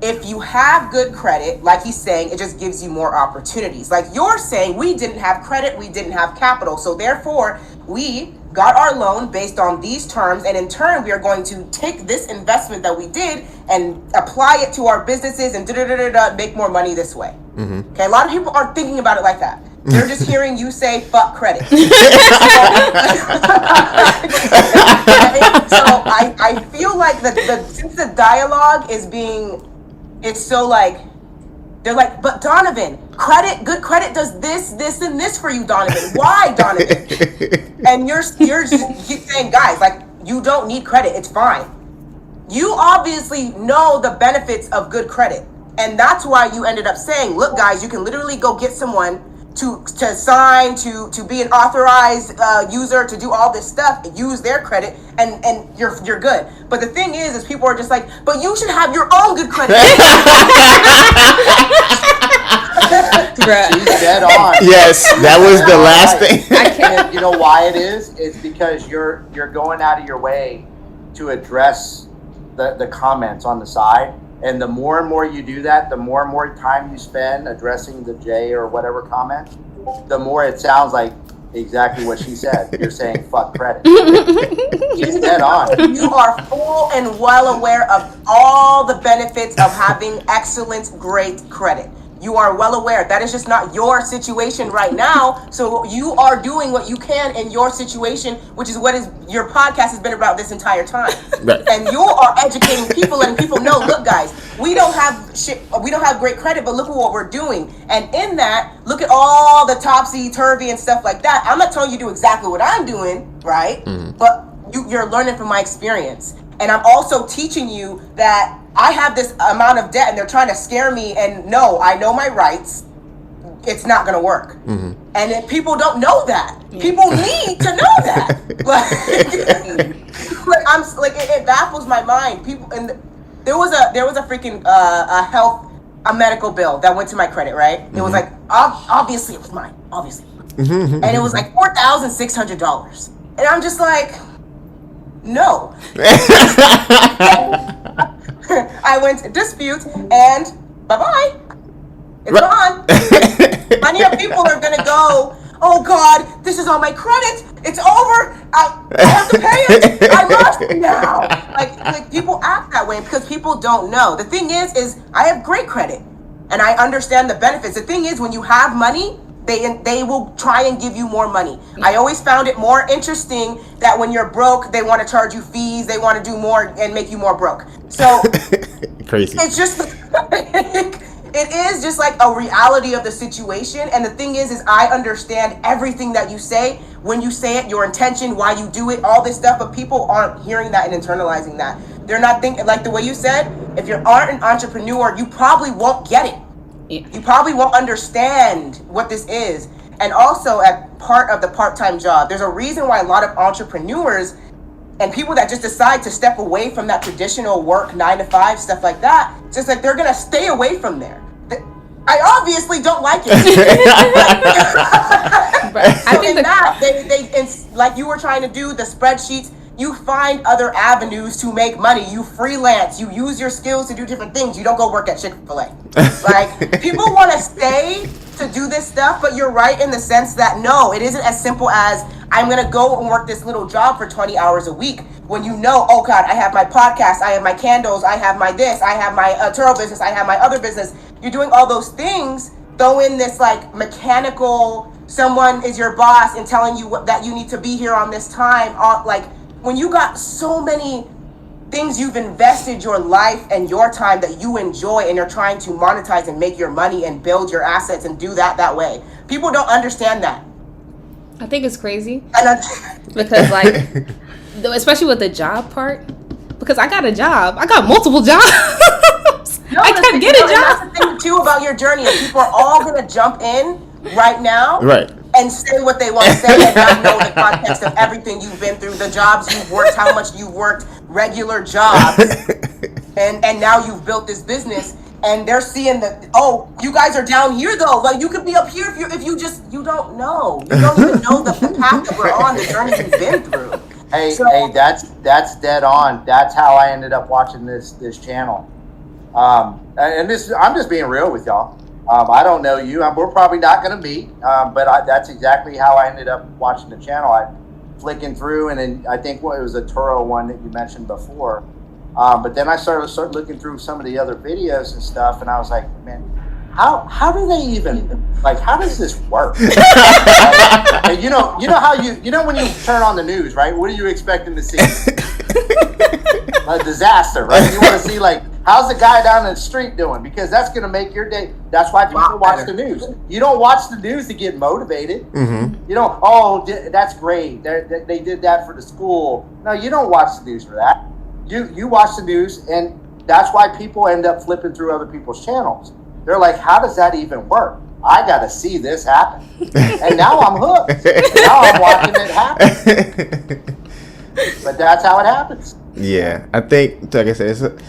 if you have good credit, like he's saying, it just gives you more opportunities. Like you're saying, we didn't have credit, we didn't have capital, so therefore we got our loan based on these terms, and in turn we are going to take this investment that we did and apply it to our businesses and make more money this way. Okay, a lot of people aren't thinking about it like that. They're just hearing you say fuck credit. So I feel like since the dialogue is being, it's so like, they're like, but Donovan, good credit does this, and this for you, Donovan. Why, Donovan? And you're keep saying, guys, like, you don't need credit. It's fine. You obviously know the benefits of good credit. And that's why you ended up saying, look, guys, you can literally go get someone to sign, to be an authorized user, to do all this stuff, use their credit, and you're good. But the thing is people are just like, but you should have your own good credit. She's dead on. Yes, that was the last thing. And you know why it is? It's because you're going out of your way to address the comments on the side. And the more and more you do that, the more and more time you spend addressing the J or whatever comment, the more it sounds like exactly what she said. You're saying fuck credit. She's dead on. You are full and well aware of all the benefits of having excellent, great credit. You are well aware. That is just not your situation right now. So you are doing what you can in your situation, which is what your podcast has been about this entire time. Right. And you are educating people, letting people know, look, guys, we don't have great credit, but look at what we're doing. And in that, look at all the topsy-turvy and stuff like that. I'm not telling you to do exactly what I'm doing, right? Mm-hmm. But you're learning from my experience. And I'm also teaching you that I have this amount of debt and they're trying to scare me, and no, I know my rights. It's not going to work. Mm-hmm. And if people don't know that. People need to know that. It baffles my mind. People, and there was a freaking a medical bill that went to my credit, right? Mm-hmm. It was like, obviously it was mine, obviously. Mm-hmm. And it was like $4,600. And I'm just like, no. I went to dispute and bye-bye. It's gone. Many of people are going to go, oh God, this is on my credit. It's over. I have to pay it. I must now. Like people act that way because people don't know. The thing is I have great credit and I understand the benefits. The thing is, when you have money, they will try and give you more money. I always found it more interesting that when you're broke, they want to charge you fees. They want to do more and make you more broke. So crazy. It's just it is just like a reality of the situation. And the thing is I understand everything that you say. When you say it, your intention, why you do it, all this stuff. But people aren't hearing that and internalizing that. They're not thinking, like the way you said, if you aren't an entrepreneur, you probably won't get it. You probably won't understand what this is. And also, at part of the part-time job, there's a reason why a lot of entrepreneurs and people that just decide to step away from that traditional work, 9-to-5, stuff like that, just like they're going to stay away from there. I obviously don't like it. I think that they like you were trying to do the spreadsheets, you find other avenues to make money. You freelance. You use your skills to do different things. You don't go work at Chick-fil-A. Like, people want to stay to do this stuff, but you're right in the sense that, no, it isn't as simple as I'm going to go and work this little job for 20 hours a week. When you know, oh, God, I have my podcast, I have my candles, I have my this, I have my Turo business, I have my other business. You're doing all those things, throw in this, like, mechanical, someone is your boss and telling you that you need to be here on this time, like, when you got so many things you've invested your life and your time that you enjoy and you're trying to monetize and make your money and build your assets and do that way. People don't understand that. I think it's crazy. Because like, especially with the job part, because I got a job. I got multiple jobs. No, I can't get a job. That's the thing too about your journey is people are all going to jump in right now. Right. And say what they want to say and not know the context of everything you've been through, the jobs you've worked, how much you've worked, regular jobs, and now you've built this business, and they're seeing that, oh, you guys are down here though, like you could be up here if you don't know. You don't even know the path that we're on, the journey you've been through. Hey, that's dead on. That's how I ended up watching this channel. And this, I'm just being real with y'all. I don't know you. We're probably not going to meet, but that's exactly how I ended up watching the channel. I flicking through, and then I think it was a Turo one that you mentioned before. But then I started looking through some of the other videos and stuff, and I was like, man, how do they even, like, how does this work? And you know how you know when you turn on the news, right? What are you expecting to see? A disaster, right? You want to see, like, how's the guy down the street doing? Because that's going to make your day. That's why people watch the news. You don't watch the news to get motivated. Mm-hmm. You don't, oh, that's great. They did that for the school. No, you don't watch the news for that. You watch the news, and that's why people end up flipping through other people's channels. They're like, how does that even work? I got to see this happen. And now I'm hooked. Now I'm watching it happen. But that's how it happens. Yeah, I think, like I said,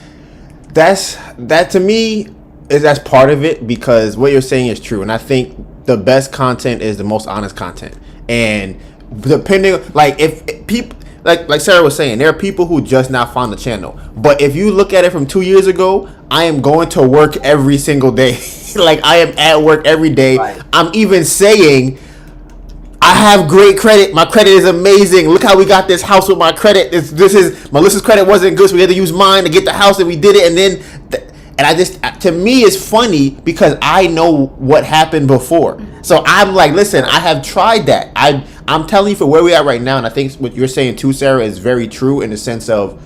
that to me that's part of it, because what you're saying is true, and I think the best content is the most honest content. And depending, like if people, like Sarah was saying, there are people who just now found the channel. But if you look at it from 2 years ago, I am going to work every single day. Like I am at work every day. Right. I'm even saying, I have great credit. My credit is amazing. Look how we got this house with my credit. This is Melissa's credit wasn't good, so we had to use mine to get the house, and we did it. And then, and I just, to me, it's funny because I know what happened before. So I'm like, listen, I have tried that. I'm telling you for where we are right now, and I think what you're saying too, Sarah, is very true in the sense of,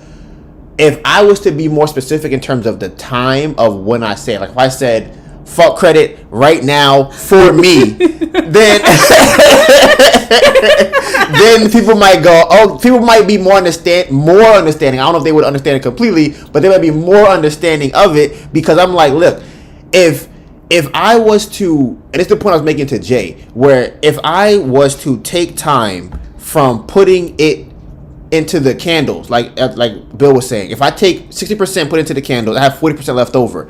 if I was to be more specific in terms of the time of when I say it, like if I said, fuck credit right now for me, then then people might go, oh, people might be more understanding. I don't know if they would understand it completely, but they might be more understanding of it, because I'm like, look, if I was to, and it's the point I was making to Jay, where if I was to take time from putting it into the candles, like Bill was saying, if I take 60%, put into the candles, I have 40% left over.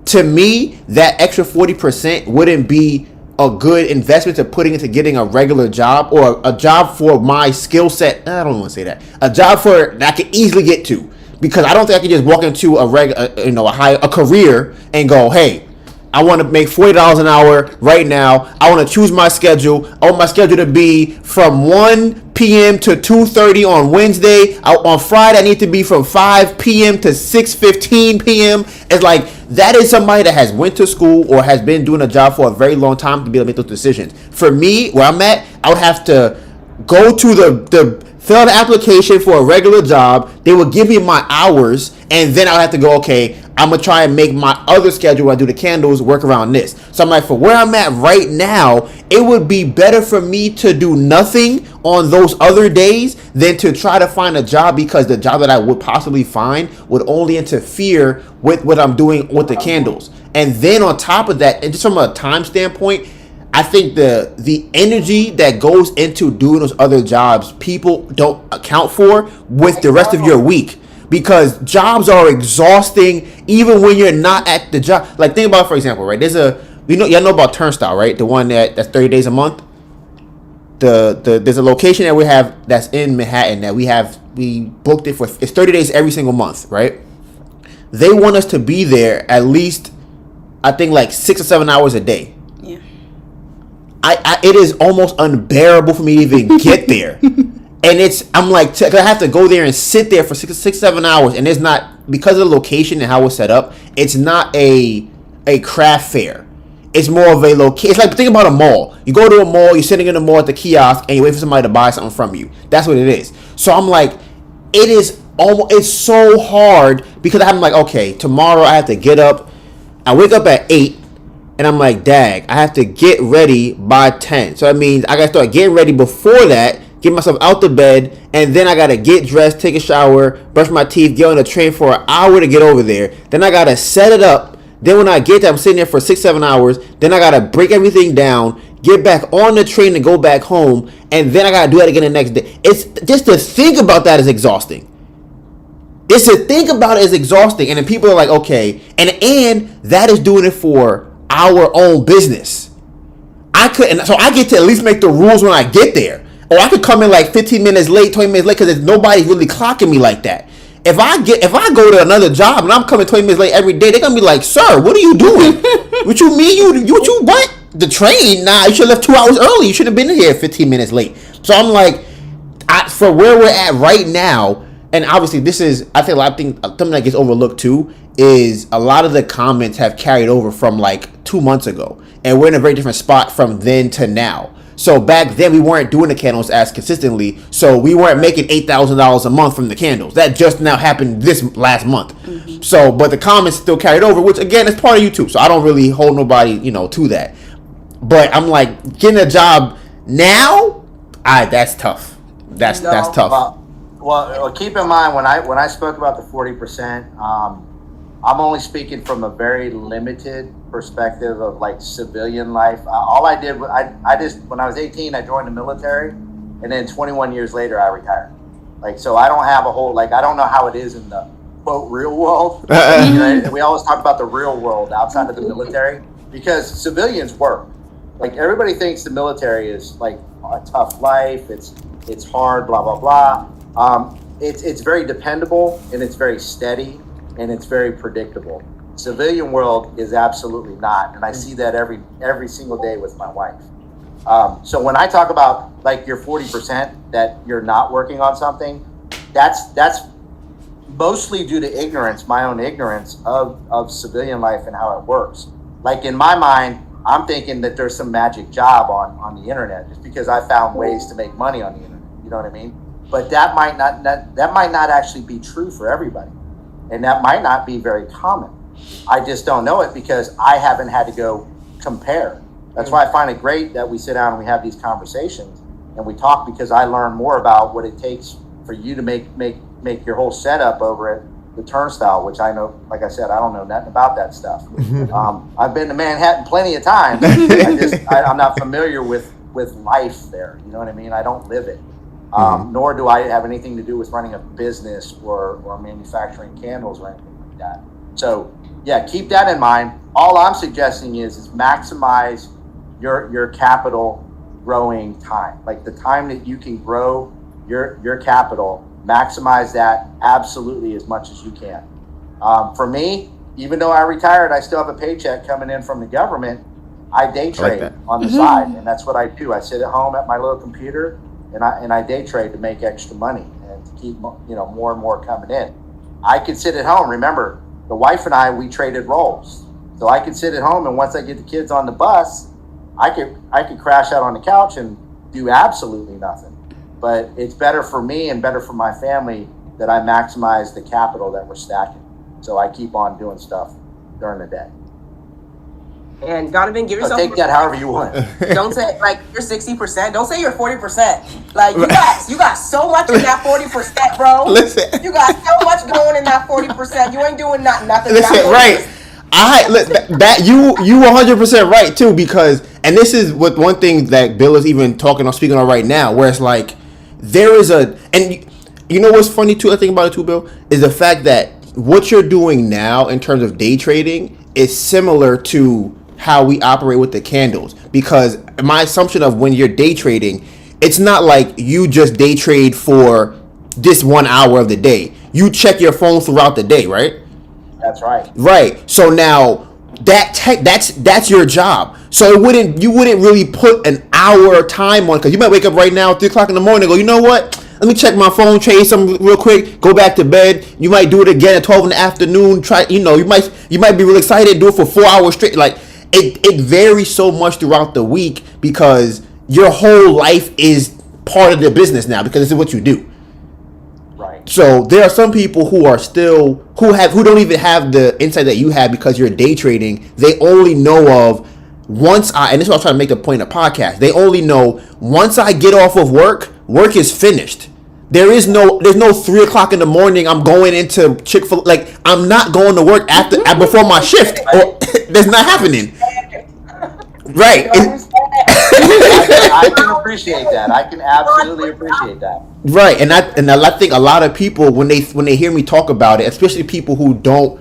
To me, that extra 40% wouldn't be a good investment to putting into getting a regular job, or a job for my skill set. I don't want to say that. A job that I can easily get to, because I don't think I can just walk into a career and go, hey, I want to make $40 an hour right now. I want to choose my schedule. I want my schedule to be from 1 p.m. to 2:30 on Wednesday. On Friday, I need to be from 5 p.m. to 6:15 p.m. It's like, that is somebody that has went to school or has been doing a job for a very long time to be able to make those decisions. For me, where I'm at, I would have to go to the fill out the application for a regular job. They would give me my hours, and then I would have to go, okay, I'm going to try and make my other schedule where I do the candles work around this. So I'm like, for where I'm at right now, it would be better for me to do nothing on those other days than to try to find a job, because the job that I would possibly find would only interfere with what I'm doing with the candles. And then on top of that, and just from a time standpoint, I think the energy that goes into doing those other jobs, people don't account for with the rest of your week, because jobs are exhausting even when you're not at the job. Like, think about, for example, right? Y'all know about Turnstile, right? The one that's 30 days a month. There's a location that we have that's in Manhattan that we booked it for. It's 30 days every single month, right? They want us to be there at least, I think, like 6 or 7 hours a day. Yeah. It is almost unbearable for me to even get there. And I'm like, I have to go there and sit there for 6-7 hours, and it's not, because of the location and how it's set up, it's not a craft fair. It's more of a location. It's like, think about a mall. You go to a mall, you're sitting in the mall at the kiosk, and you wait for somebody to buy something from you. That's what it is. So I'm like, it's so hard, because I'm like, okay, tomorrow I have to get up. I wake up at 8. And I'm like, dag, I have to get ready by 10. So that means I got to start getting ready before that, get myself out the bed, and then I got to get dressed, take a shower, brush my teeth, get on the train for an hour to get over there. Then I got to set it up. Then when I get there, I'm sitting there for 6-7 hours. Then I got to break everything down, get back on the train and go back home. And then I got to do that again the next day. It's just to think about that is exhausting. It's to think about it is exhausting. And then people are like, okay. And that is doing it for our own business. So I get to at least make the rules when I get there. Or I could come in like 15 minutes late, 20 minutes late, because nobody's really clocking me like that. If I go to another job and I'm coming 20 minutes late every day, they're gonna be like, sir, what are you doing? What you mean what? The train? Nah, you should have left 2 hours early. You should have been here 15 minutes late. So I'm like, for where we're at right now, and obviously this is, I think something that gets overlooked too, is a lot of the comments have carried over from like 2 months ago, and we're in a very different spot from then to now. So back then we weren't doing the candles as consistently, so we weren't making $8,000 a month from the candles. That just now happened this last month. Mm-hmm. So, but the comments still carried over, which again is part of YouTube. So I don't really hold nobody, to that. But I'm like, getting a job now, that's tough. That's tough. Well, keep in mind when I spoke about the 40%, I'm only speaking from a very limited perspective of like civilian life. All I did was I just when I was 18, I joined the military, and then 21 years later, I retired. Like, so I don't have a whole I don't know how it is in the quote real world. We always talk about the real world outside of the military because civilians work. Like everybody thinks the military is like a tough life. It's hard, blah blah blah. It's very dependable and it's very steady and it's very predictable. Civilian world is absolutely not, and I see that every single day with my wife. So when I talk about like your 40% that you're not working on something, that's mostly due to ignorance, my own ignorance of civilian life and how it works. Like in my mind, I'm thinking that there's some magic job on the internet just because I found ways to make money on the internet. You know what I mean? But that might not actually be true for everybody, and that might not be very common. I just don't know it because I haven't had to go compare. That's why I find it great that we sit down and we have these conversations and we talk because I learn more about what it takes for you to make your whole setup over at the Turnstile, which I know, like I said, I don't know nothing about that stuff. I've been to Manhattan plenty of times. I'm not familiar with life there. You know what I mean? I don't live it. Nor do I have anything to do with running a business or manufacturing candles or anything like that. So yeah, keep that in mind. All I'm suggesting is maximize your capital growing time. Like the time that you can grow your capital, maximize that absolutely as much as you can. For me, even though I retired, I still have a paycheck coming in from the government. I day trade on the side, and that's what I do. I sit at home at my little computer and I day trade to make extra money and to keep more and more coming in. I could sit at home. Remember, the wife and I, we traded roles. So I could sit at home, and once I get the kids on the bus, I could crash out on the couch and do absolutely nothing. But it's better for me and better for my family that I maximize the capital that we're stacking. So I keep on doing stuff during the day. And Donovan, give yourself. Take that however you want. Don't say like you're 60%. Don't say you're 40%. Like you got so much in that 40%, bro. Listen, you got so much going in that 40%. You ain't doing nothing. Listen, right? That you 100% right too, because and this is what one thing that Bill is even speaking on right now, where it's like there is and you know what's funny too, I think about it too, Bill, is the fact that what you're doing now in terms of day trading is similar to how we operate with the candles, because my assumption of when you're day trading, it's not like you just day trade for this 1 hour of the day. You check your phone throughout the day, right? That's right. Right. So now that's your job. So you wouldn't really put an hour time on, because you might wake up right now at 3:00 in the morning and go, you know what? Let me check my phone, trade something real quick, go back to bed. You might do it again at 12 in the afternoon. You might be real excited, do it for 4 hours straight. Like it varies so much throughout the week because your whole life is part of the business now, because this is what you do. Right. So there are some people who are still who don't even have the insight that you have because you're day trading. They only know of and this is what I was trying to make the point of podcast. They only know once I get off of work is finished. There's no 3:00 in the morning. I'm going into Chick-fil-A. Like I'm not going to work before my shift. Or that's not happening. Right. I can appreciate that. I can absolutely appreciate that. Right, and I think a lot of people when they hear me talk about it, especially people who don't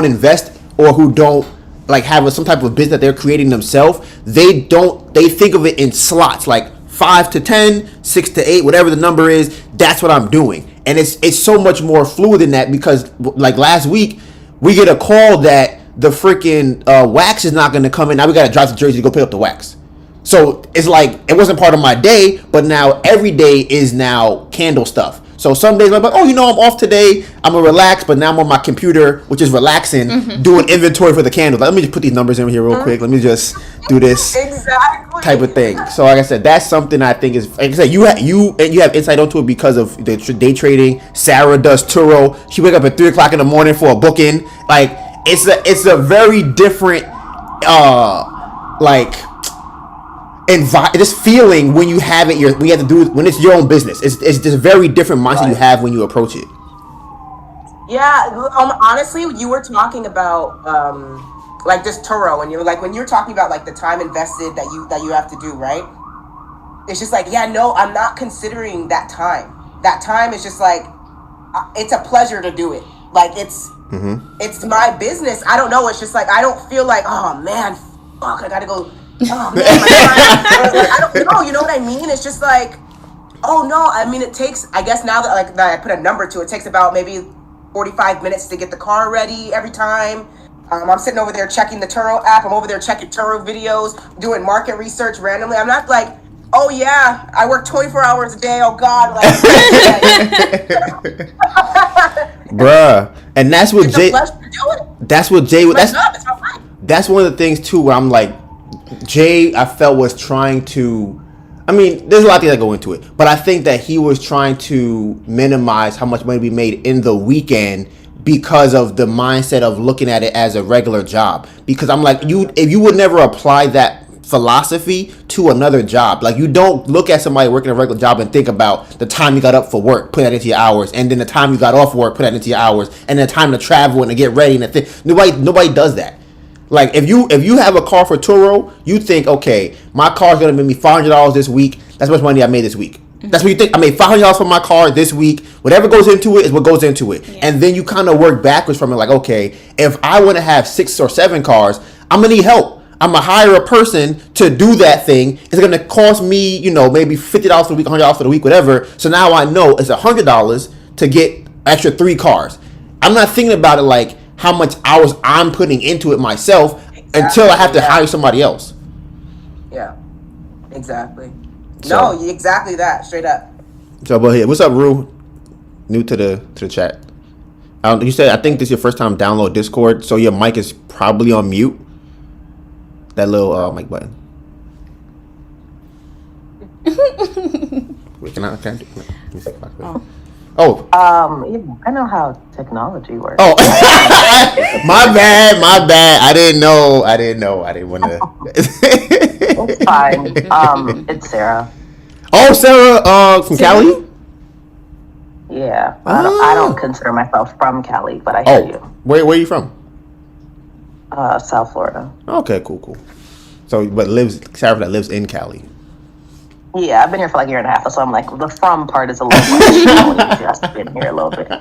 invest or who don't like have some type of business that they're creating themselves, they think of it in slots, like 5 to 10, 6 to 8, whatever the number is. That's what I'm doing, and it's so much more fluid than that, because like last week we get a call that the freaking wax is not going to come in. Now we got to drive to Jersey to go pick up the wax. So it's like it wasn't part of my day, but now every day is now candle stuff. So some days I'm like, I'm off today, I'm gonna relax, but now I'm on my computer, which is relaxing, doing inventory for the candles. Let me just put these numbers in here real quick. Let me just do this type of thing. So like I said, that's something I think is, like I said, you have insight onto it because of the day trading. Sarah does Turo. She wake up at 3:00 in the morning for a booking. Like it's a very different this feeling when you have it. When it's your own business. It's just a very different mindset you have when you approach it. Yeah, honestly, you were talking about like this Turo, and you're like when you're talking about like the time invested that you have to do, right? It's just like, yeah, no, I'm not considering that time. That time is just like, it's a pleasure to do it. Like it's my business. I don't know. It's just like I don't feel like, oh man, fuck, I gotta go. Oh man, I don't know. You know what I mean? It's just like, oh no. I mean, it takes. I guess now that I put a number to it, takes about maybe 45 minutes to get the car ready every time. I'm sitting over there checking the Turo app. I'm over there checking Turo videos, doing market research randomly. I'm not like, oh yeah, I work 24 hours a day. Oh God, like, bruh. And that's what it's Jay. a pleasure to do it. That's what Jay. It's my life. That's one of the things too where I'm like, Jay, I felt was trying to. I mean, there's a lot of things that go into it, but I think that he was trying to minimize how much money we made in the weekend because of the mindset of looking at it as a regular job. Because I'm like, if you would never apply that philosophy to another job, like you don't look at somebody working a regular job and think about the time you got up for work, put that into your hours, and then the time you got off work, put that into your hours, and the time to travel and to get ready and the thing. Nobody does that. Like if you have a car for Turo, you think, okay, my car's gonna make me $500 this week. That's how much money I made this week. That's what you think. I made $500 for my car this week. Whatever goes into it is what goes into it. Yeah. And then you kind of work backwards from it. Like, okay, if I want to have 6 or 7 cars, I'm gonna need help. I'm gonna hire a person to do that thing. It's gonna cost me, maybe $50 for the week, $100 for the week, whatever. So now I know it's $100 to get extra 3 cars. I'm not thinking about it like how much hours I'm putting into it myself until I have to hire somebody else. Yeah, exactly. So, no, exactly that. Straight up. So, but here, what's up, Rue? New to the chat. You said I think this is your first time download Discord, so your mic is probably on mute. That little mic button. Wait, can I do it? Let me see if I can. Oh. I know how technology works. Oh, my bad. I didn't know. I didn't want to. It's fine. It's Sarah. Oh, Sarah, from Cali? Yeah. I don't consider myself from Cali, but I hear you. Where are you from? South Florida. Okay, cool. So, but Sarah that lives in Cali. Yeah, I've been here for like a year and a half, so I'm like, the from part is a little much. I've just been here a little bit.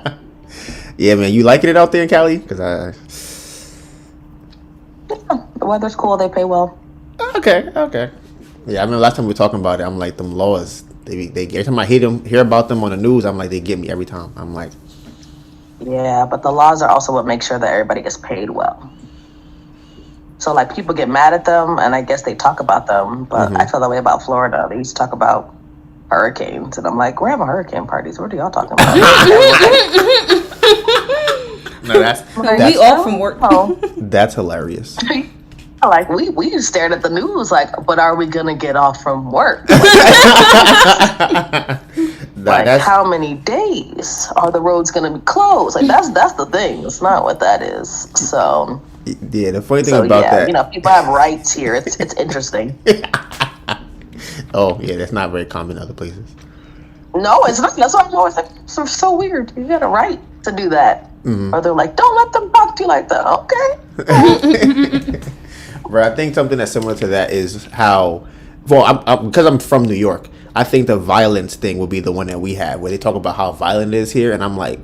Yeah, man, you liking it out there in Cali? Because yeah, the weather's cool. They pay well. Okay. Yeah, I mean, last time we were talking about it, I'm like, them laws, they every time I hear about them on the news, I'm like, they get me every time. I'm like, yeah, but the laws are also what make sure that everybody gets paid well. So, like, people get mad at them, and I guess they talk about them, but I feel that way about Florida. They used to talk about hurricanes, and I'm like, we're having hurricane parties. What are y'all talking about? No, that's we off from work. That's hilarious. Like, we stared at the news, like, but are we going to get off from work? Like, how many days are the roads going to be closed? Like, that's the thing. It's not what that is. So... Yeah, the funny thing about that, people have rights here. It's interesting. Oh yeah, that's not very common in other places. No, it's not. That's why I'm always like, it's so weird. You got a right to do that, or they're like, don't let them talk to you like that. Okay. But I think something that's similar to that is how, because I'm from New York, I think the violence thing would be the one that we have, where they talk about how violent it is here, and I'm like,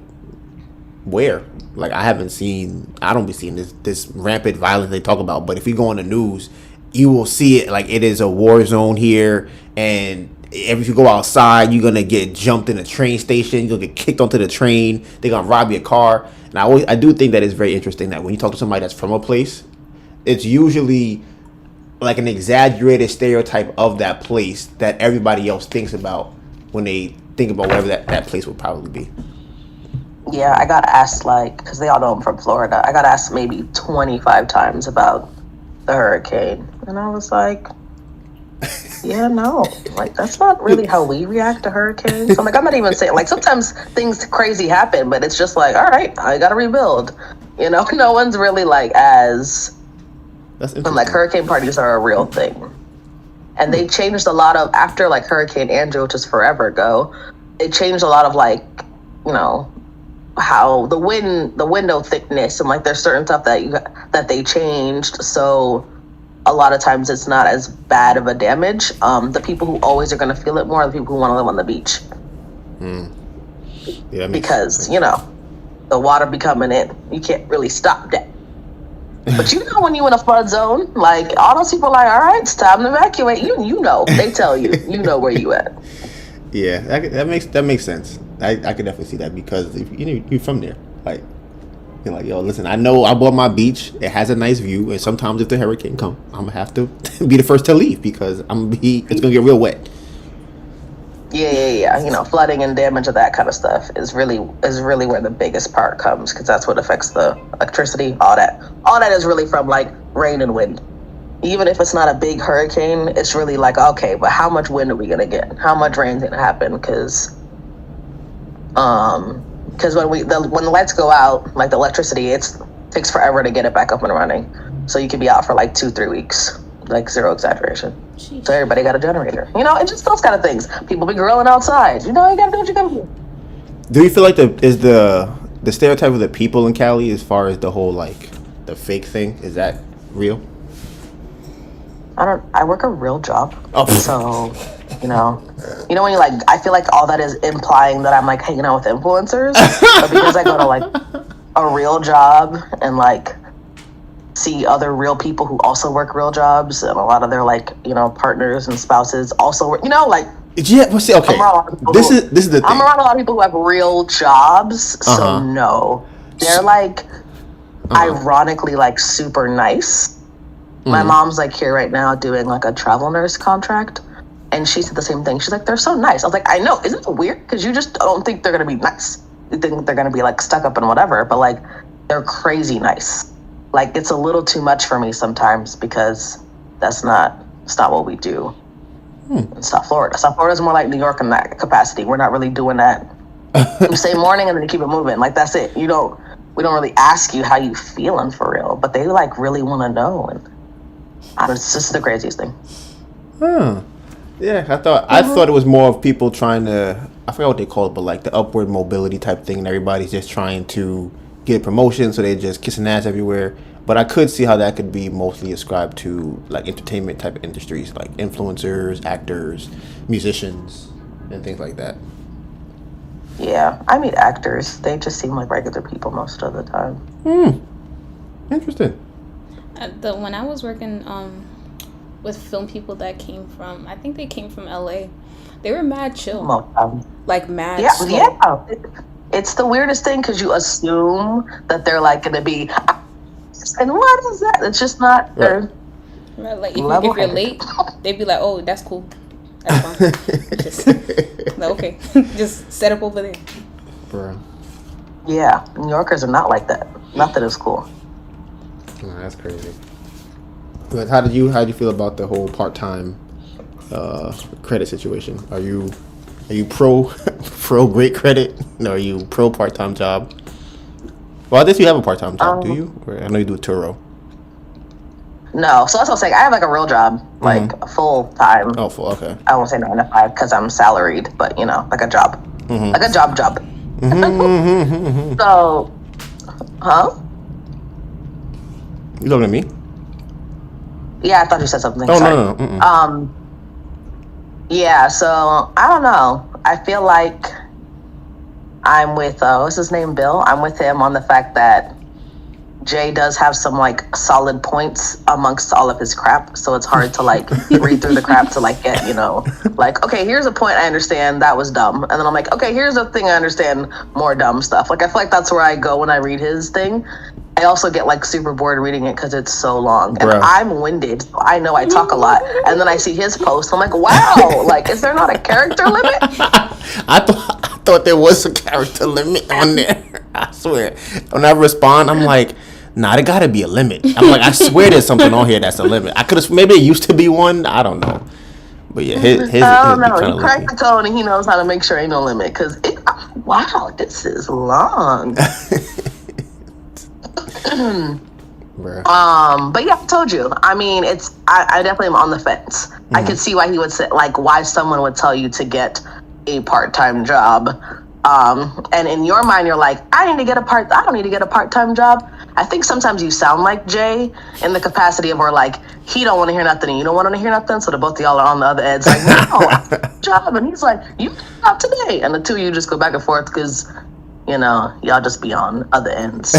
where? Like, I don't be seeing this rampant violence they talk about. But if you go on the news, you will see it. Like, it is a war zone here. And if you go outside, you're going to get jumped in a train station. You're going to get kicked onto the train. They're going to rob your car. And I do think that it's very interesting that when you talk to somebody that's from a place, it's usually like an exaggerated stereotype of that place that everybody else thinks about when they think about whatever that place would probably be. Yeah, I got asked, like, because they all know I'm from Florida, I got asked maybe 25 times about the hurricane. And I was like, yeah, no. Like, that's not really how we react to hurricanes. I'm like, I'm not even saying, like, sometimes things crazy happen, but it's just like, all right, I got to rebuild. No one's really, like, as... I'm like, hurricane parties are a real thing. And they changed a lot of, after, like, Hurricane Andrew, which was forever ago, it changed a lot of, like, how the window thickness and like there's certain stuff that that they changed. So a lot of times it's not as bad of a damage. The people who always are going to feel it more are the people who want to live on the beach. Yeah, because, you know, the water be coming in. You can't really stop that. But you know when you in a flood zone, like all those people are like, all right, it's time to evacuate. You know, they tell you, you know where you at. Yeah, that makes sense. I could definitely see that because if, you're from there. Like, you're like, yo, listen, I know I bought my beach. It has a nice view, and sometimes if the hurricane come, I'm gonna have to be the first to leave because it's gonna get real wet. Yeah. You know, flooding and damage of that kind of stuff is really where the biggest part comes because that's what affects the electricity. All that is really from like rain and wind. Even if it's not a big hurricane, it's really like, okay, but how much wind are we gonna get? How much rain's gonna happen? Because when the lights go out, like the electricity, it takes forever to get it back up and running. So you could be out for like 2-3 weeks, like zero exaggeration. Jeez. So everybody got a generator. You know, it's just those kind of things. People be grilling outside. You know, you gotta do what you gotta do. Do you feel like the stereotype of the people in Cali as far as the whole like the fake thing, is that real? I work a real job. Oh. So, you know when you like, I feel like all that is implying that I'm like hanging out with influencers, but because I go to like a real job and like see other real people who also work real jobs, and a lot of their like, you know, partners and spouses also work, you know, like. Yeah, but see, okay. This is the thing. I'm around a lot of people who have real jobs, so no, they're like ironically like super nice. My mom's like here right now doing like a travel nurse contract, and she said the same thing. She's like, they're so nice. I was like, I know, isn't it weird? Because you just don't think they're gonna be nice. You think they're gonna be like stuck up and whatever, but like they're crazy nice. Like it's a little too much for me sometimes because it's not what we do. in South Florida. South Florida is more like New York in that capacity. We're not really doing that. You say morning and then you keep it moving. Like that's it. We don't really ask you how you feeling for real, but they like really want to know, and it's just the craziest thing. Yeah, I thought it was more of people trying to, I forgot what they call it, but like the upward mobility type thing, and everybody's just trying to get promotion, so they're just kissing ass everywhere. But I could see how that could be mostly ascribed to like entertainment type of industries, like influencers, actors, musicians, and things like that. Yeah, I meet actors. They just seem like regular people most of the time. Interesting. When I was working with film people that came from, I think they came from LA, they were mad chill. Like mad chill. Yeah. It's the weirdest thing because you assume that they're like going to be, and what is that? It's just not. Right. Like if you're late, they'd be like, "Oh, that's cool, that's fine." Just like, okay, just set up over there. Bro. Yeah, New Yorkers are not like that. Nothing is cool. Oh, that's crazy. But how did you feel about the whole part-time credit situation? Are you pro great credit? No, are you pro part-time job? Well, I guess you have a part-time job, do you? Or I know you do a Turo. No, so that's what I'm saying. I have like a real job, like a full-time. Oh, full, okay. I won't say 9 to 5 because I'm salaried, but you know, like a job. Like a job. So, You looking at me? Yeah, I thought you said something. Oh, sorry. no. Yeah, so I don't know. I feel like I'm with what's his name, Bill? I'm with him on the fact that Jay does have some like solid points amongst all of his crap, so it's hard to like read through the crap to like get, like, okay, here's a point I understand, that was dumb, and then I'm like, okay, here's a thing I understand, more dumb stuff. Like I feel like that's where I go when I read his thing. I also get like super bored reading it because it's so long, and I'm winded. So I know I talk a lot, and then I see his post. I'm like, wow, like, is there not a character limit? I thought there was a character limit on there. I swear. When I respond, I'm like, nah, there gotta be a limit. I'm like, I swear there's something on here that's a limit. I could have, maybe it used to be one. I don't know. But yeah, his I don't know. He cracked the code and he knows how to make sure ain't no limit. Because wow, this is long. But yeah, I told you. I mean, I definitely am on the fence. I could see why he would say, like, why someone would tell you to get a part-time job. And in your mind, you're like, I don't need to get a part-time job. I think sometimes you sound like Jay in the capacity of where like he don't want to hear nothing and you don't want to hear nothing, so the both of y'all are on the other edge like, no, job, and he's like, you not today, and the two of you just go back and forth because y'all just be on other ends.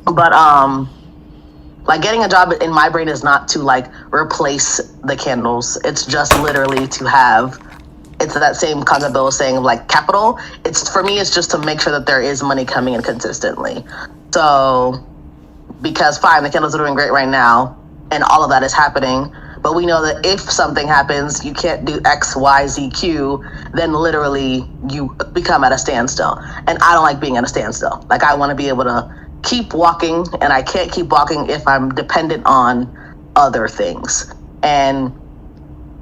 But like getting a job in my brain is not to like replace the candles. It's just literally to have. It's that same concept Bill was saying of like capital. It's for me. It's just to make sure that there is money coming in consistently. So, because fine, the candles are doing great right now, and all of that is happening. But we know that if something happens, you can't do X, Y, Z, Q. Then literally you become at a standstill. And I don't like being at a standstill. Like I want to be able to keep walking, and I can't keep walking if I'm dependent on other things. And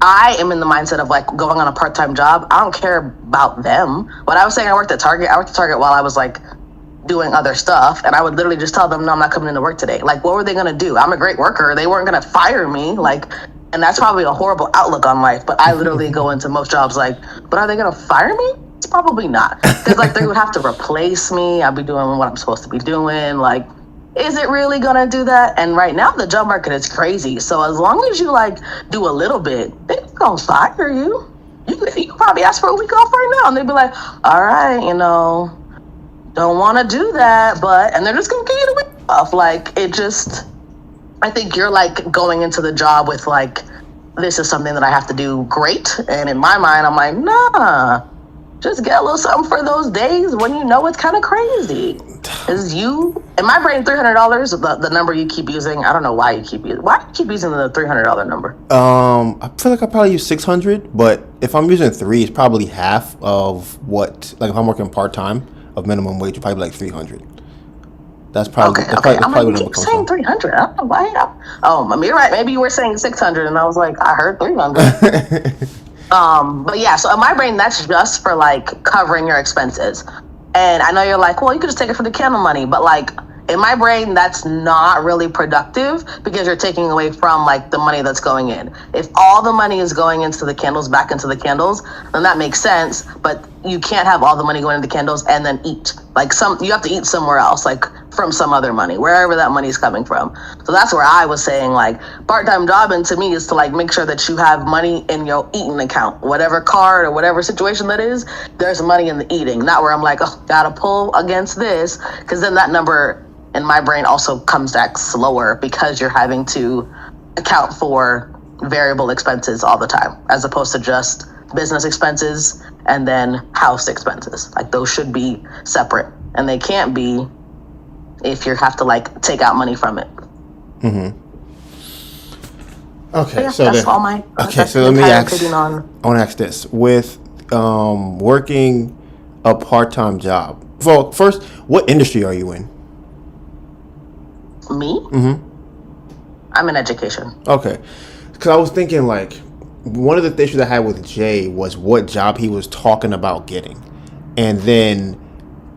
I am in the mindset of like going on a part-time job. I don't care about them. When I was saying I worked at Target while I was like doing other stuff, and I would literally just tell them, no, I'm not coming into work today. Like, what were they gonna do? I'm a great worker. They weren't gonna fire me. Like, and that's probably a horrible outlook on life, but I literally go into most jobs like, but are they gonna fire me? It's probably not. Because like they would have to replace me. I'll be doing what I'm supposed to be doing. Like, is it really gonna do that? And right now the job market is crazy. So as long as you like do a little bit, they're not gonna fire you. You can probably ask for a week off right now, and they'd be like, all right, don't want to do that, and they're just gonna give you the week off. Like it just, I think you're like going into the job with like, this is something that I have to do great. And in my mind, I'm like, nah, just get a little something for those days when it's kind of crazy. Is you in my brain $300? The number you keep using. I don't know why you keep using. Why do you keep using the $300 number? I feel like I probably use 600, but if I'm using 3, it's probably half of what. Like if I'm working part time of minimum wage, probably like 300. That's probably okay. That's I'm probably like, what keep saying 300. I don't know why. You're right. Maybe you were saying 600, and I was like, I heard 300. But yeah, so in my brain, that's just for like covering your expenses. And I know you're like, well, you could just take it for the candle money, but like in my brain, that's not really productive because you're taking away from like the money that's going in. If all the money is going into the candles, back into the candles, then that makes sense. But you can't have all the money going into the candles and then eat. Like you have to eat somewhere else, like from some other money, wherever that money is coming from. So that's where I was saying like part-time jobbing to me is to like make sure that you have money in your eating account, whatever card or whatever situation that is, there's money in the eating, not where I'm like, oh, gotta pull against this. Cause then that number in my brain also comes back slower because you're having to account for variable expenses all the time, as opposed to just business expenses and then house expenses. Like those should be separate, and they can't be if you have to like take out money from it. Mm-hmm. Okay, yeah, so that's all my. Okay, so let me ask. I want to ask this: with working a part-time job. Well, first, what industry are you in? Me? Mm-hmm. I'm in education. Okay, because I was thinking like one of the issues I had with Jay was what job he was talking about getting, and then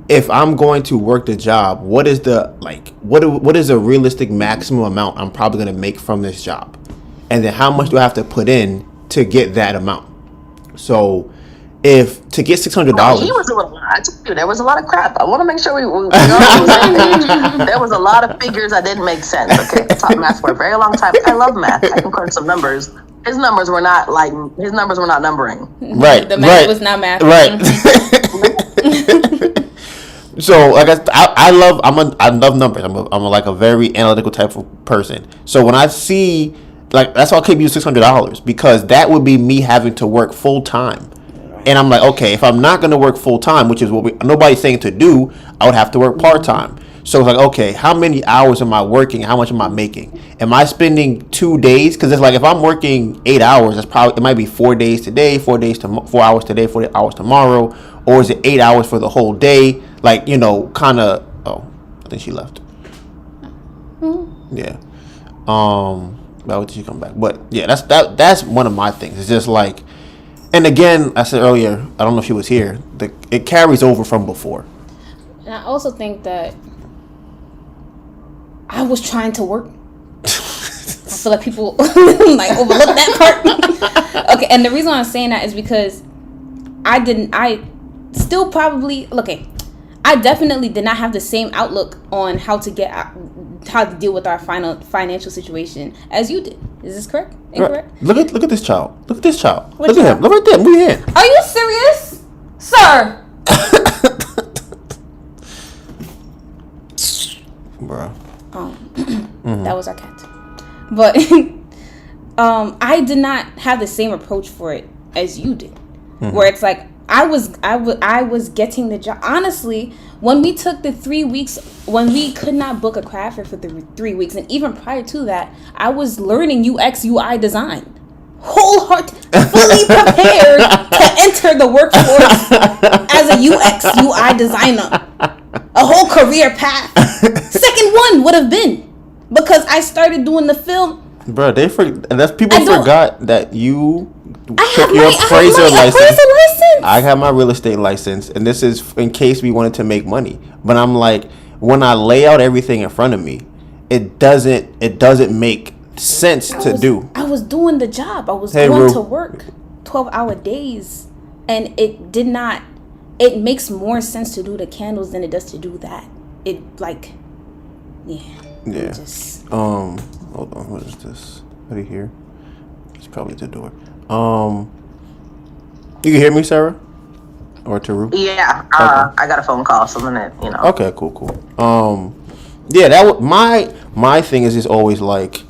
if I'm going to work the job, what is the what is a realistic maximum amount I'm probably going to make from this job, and then how much do I have to put in to get that amount? So if to get $600, he was doing a lot. I told you there was a lot of crap. I want to make sure we on the same page. There was a lot of figures that didn't make sense. Okay, I taught math for a very long time. I love math. I can crunch some numbers. His numbers were not numbering. Right. The math was not math. Right. So like I love numbers. I'm like a very analytical type of person. So when I see like that's why I keep using $600 because that would be me having to work full time. And I'm like, okay, if I'm not going to work full time, which is what nobody's saying to do, I would have to work part time. So it's like, okay, how many hours am I working? How much am I making? Am I spending 2 days? Because it's like if I'm working 8 hours, it might be 4 days today, 4 hours today, 4 hours tomorrow, or is it 8 hours for the whole day? Like kind of. Oh, I think she left. Yeah. Why did she come back? But yeah, that's one of my things. It's just like. And again, I said earlier, I don't know if she was here, it carries over from before. And I also think that I was trying to work. I feel like people like overlook that part. Okay, and the reason why I'm saying that is because I still probably, I definitely did not have the same outlook on how to deal with our financial situation as you did. Is this correct? Incorrect? Look at this child. Look at this child. What Look at him. Look right there. Move your hand. Are you serious, sir? Bro. That was our cat. But I did not have the same approach for it as you did, where it's like I was getting the job. Honestly, when we took the 3 weeks, when we could not book a craft fair for the 3 weeks, and even prior to that, I was learning UX UI design, fully prepared to enter the workforce as a UX UI designer. A whole career path. Second one would have been because I started doing the film. Bro, people forgot that you took your appraiser license. I have my real estate license, and this is in case we wanted to make money. But I'm like, when I lay out everything in front of me, it doesn't make sense to do. I was doing the job. I was going to work 12-hour days, and it did not. It makes more sense to do the candles than it does to do that. Yeah. Hold on. What is this? What do you hear? It's probably the door. You can hear me, Sarah? Or Taru? Yeah. Okay. I got a phone call, so then Okay, cool. Yeah, that was my thing is just always like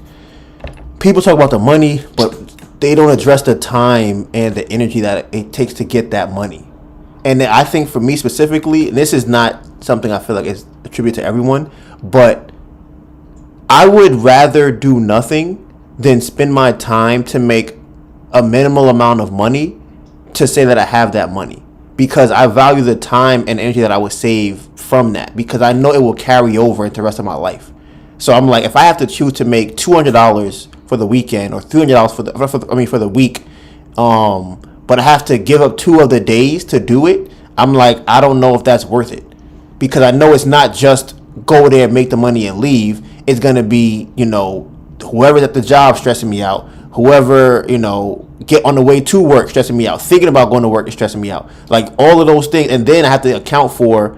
people talk about the money, but they don't address the time and the energy that it takes to get that money. And I think for me specifically, and this is not something I feel like is attributed to everyone, but I would rather do nothing than spend my time to make a minimal amount of money to say that I have that money, because I value the time and energy that I would save from that, because I know it will carry over into the rest of my life. So I'm like, if I have to choose to make $200 for the weekend or $300 for the week, but I have to give up 2 of the days to do it, I'm like, I don't know if that's worth it, because I know it's not just go there, make the money and leave. It's gonna be, whoever's at the job stressing me out, whoever, get on the way to work stressing me out, thinking about going to work is stressing me out, like all of those things. And then I have to account for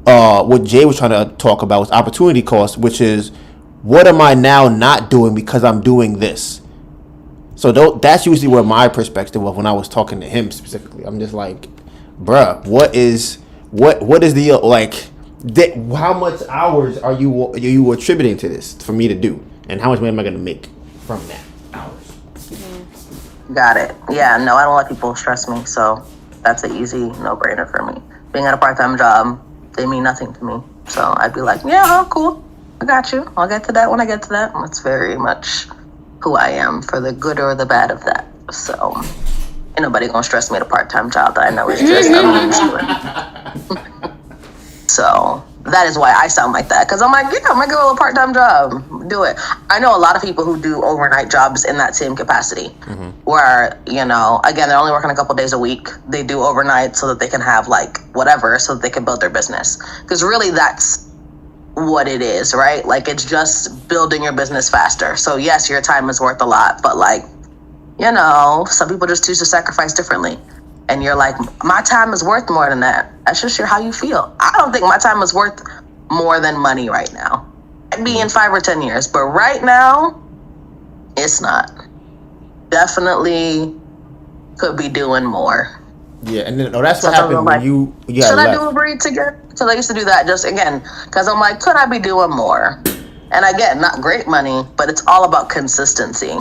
what Jay was trying to talk about, was opportunity cost, which is what am I now not doing because I'm doing this. So that's usually where my perspective was when I was talking to him specifically. I'm just like, bruh, what is the how much hours are you attributing to this for me to do, and how much money am I going to make from that hours? Got it. Yeah, no, I don't let people stress me, so that's an easy no-brainer for me. Being at a part-time job, they mean nothing to me. So I'd be like, yeah, cool, I got you. I'll get to that when I get to that. That's very much who I am, for the good or the bad of that. So ain't nobody gonna stress me at a part-time job that I know is just a means to it. So that is why I sound like that, because I'm like, yeah, I'm gonna go a part-time job, do it. I know a lot of people who do overnight jobs in that same capacity, where, again, they're only working a couple days a week. They do overnight so that they can have whatever, so that they can build their business. Because really that's what it is, right? Like, it's just building your business faster. So yes, your time is worth a lot, but some people just choose to sacrifice differently. And you're like, my time is worth more than that. That's just how you feel. I don't think my time is worth more than money right now. It'd be in 5 or 10 years, but right now, it's not. Definitely could be doing more. Yeah, and then that's what happened when you should I do Uber Eats again? Because I used to do that just again, because I'm like, could I be doing more? And again, not great money, but it's all about consistency.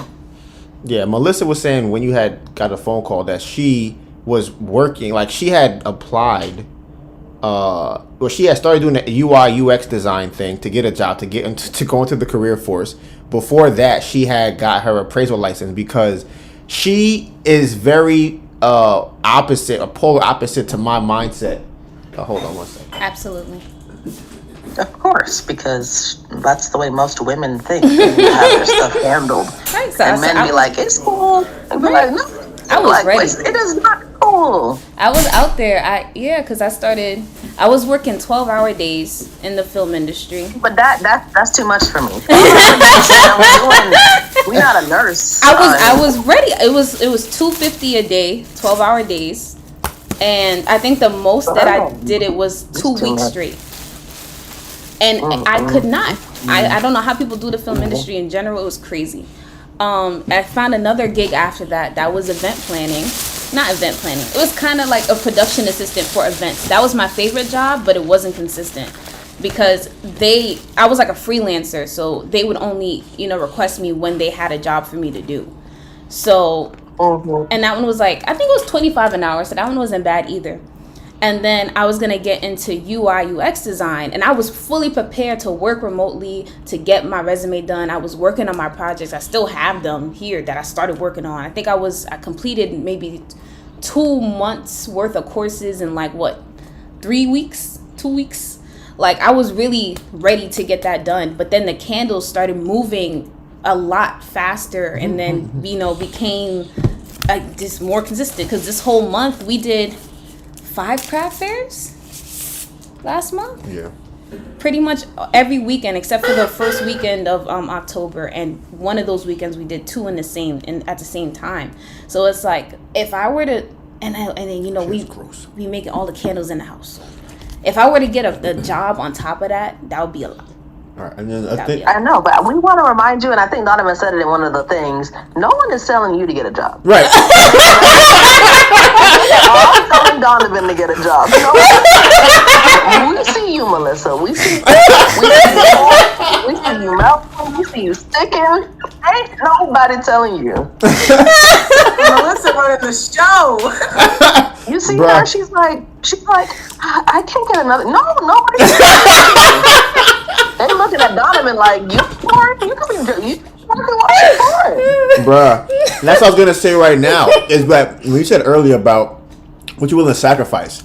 Yeah, Melissa was saying when you had got a phone call that she was working, like she had applied, she had started doing the UI UX design thing to get a job, to go into the career force. Before that, she had got her appraisal license, because she is very opposite, or polar opposite to my mindset. Hold on one second. Absolutely. Of course, because that's the way most women think. They have their stuff handled. Right, so and men be like, it's cool. And be like, no. I was ready. It is not cool. I was out there. Because I was working 12-hour days in the film industry. But that's too much for me. We're not a nurse. I was ready. It was $250 a day, 12-hour days. And I think the most that I did it was 2 weeks straight. And I could not. I don't know how people do the film industry in general. It was crazy. I found another gig after that. That was event planning. Not event planning. It was kind of like a production assistant for events. That was my favorite job, but it wasn't consistent. Because I was like a freelancer, so they would only, request me when they had a job for me to do. So, and that one was like, I think it was $25 an hour, so that one wasn't bad either. And then I was going to get into UI UX design, and I was fully prepared to work remotely, to get my resume done. I was working on my projects. I still have them here that I started working on. I think I completed maybe 2 months worth of courses in 3 weeks, 2 weeks. I was really ready to get that done. But then the candles started moving a lot faster, and then, became just more consistent. Because this whole month we did 5 craft fairs last month. Yeah. Pretty much every weekend except for the first weekend of October, and one of those weekends we did 2 at the same time. So it's like, if I were to, and then we making all the candles in the house. If I were to get a job on top of that, that would be a lot. All right, and then I know, but we want to remind you, and I think Donovan said it in one of the things. No one is telling you to get a job. Right. I'm telling Donovan to get a job. No, we see you, Melissa. We see you, Malcolm. We see you sticking. Ain't nobody telling you. Melissa running the show. You see her? She's like, I can't get another. No, nobody. They looking at Donovan like, you for it? You can be watching for it. Bruh. And that's what I was gonna say right now. Is that when you said earlier about what you're willing to sacrifice.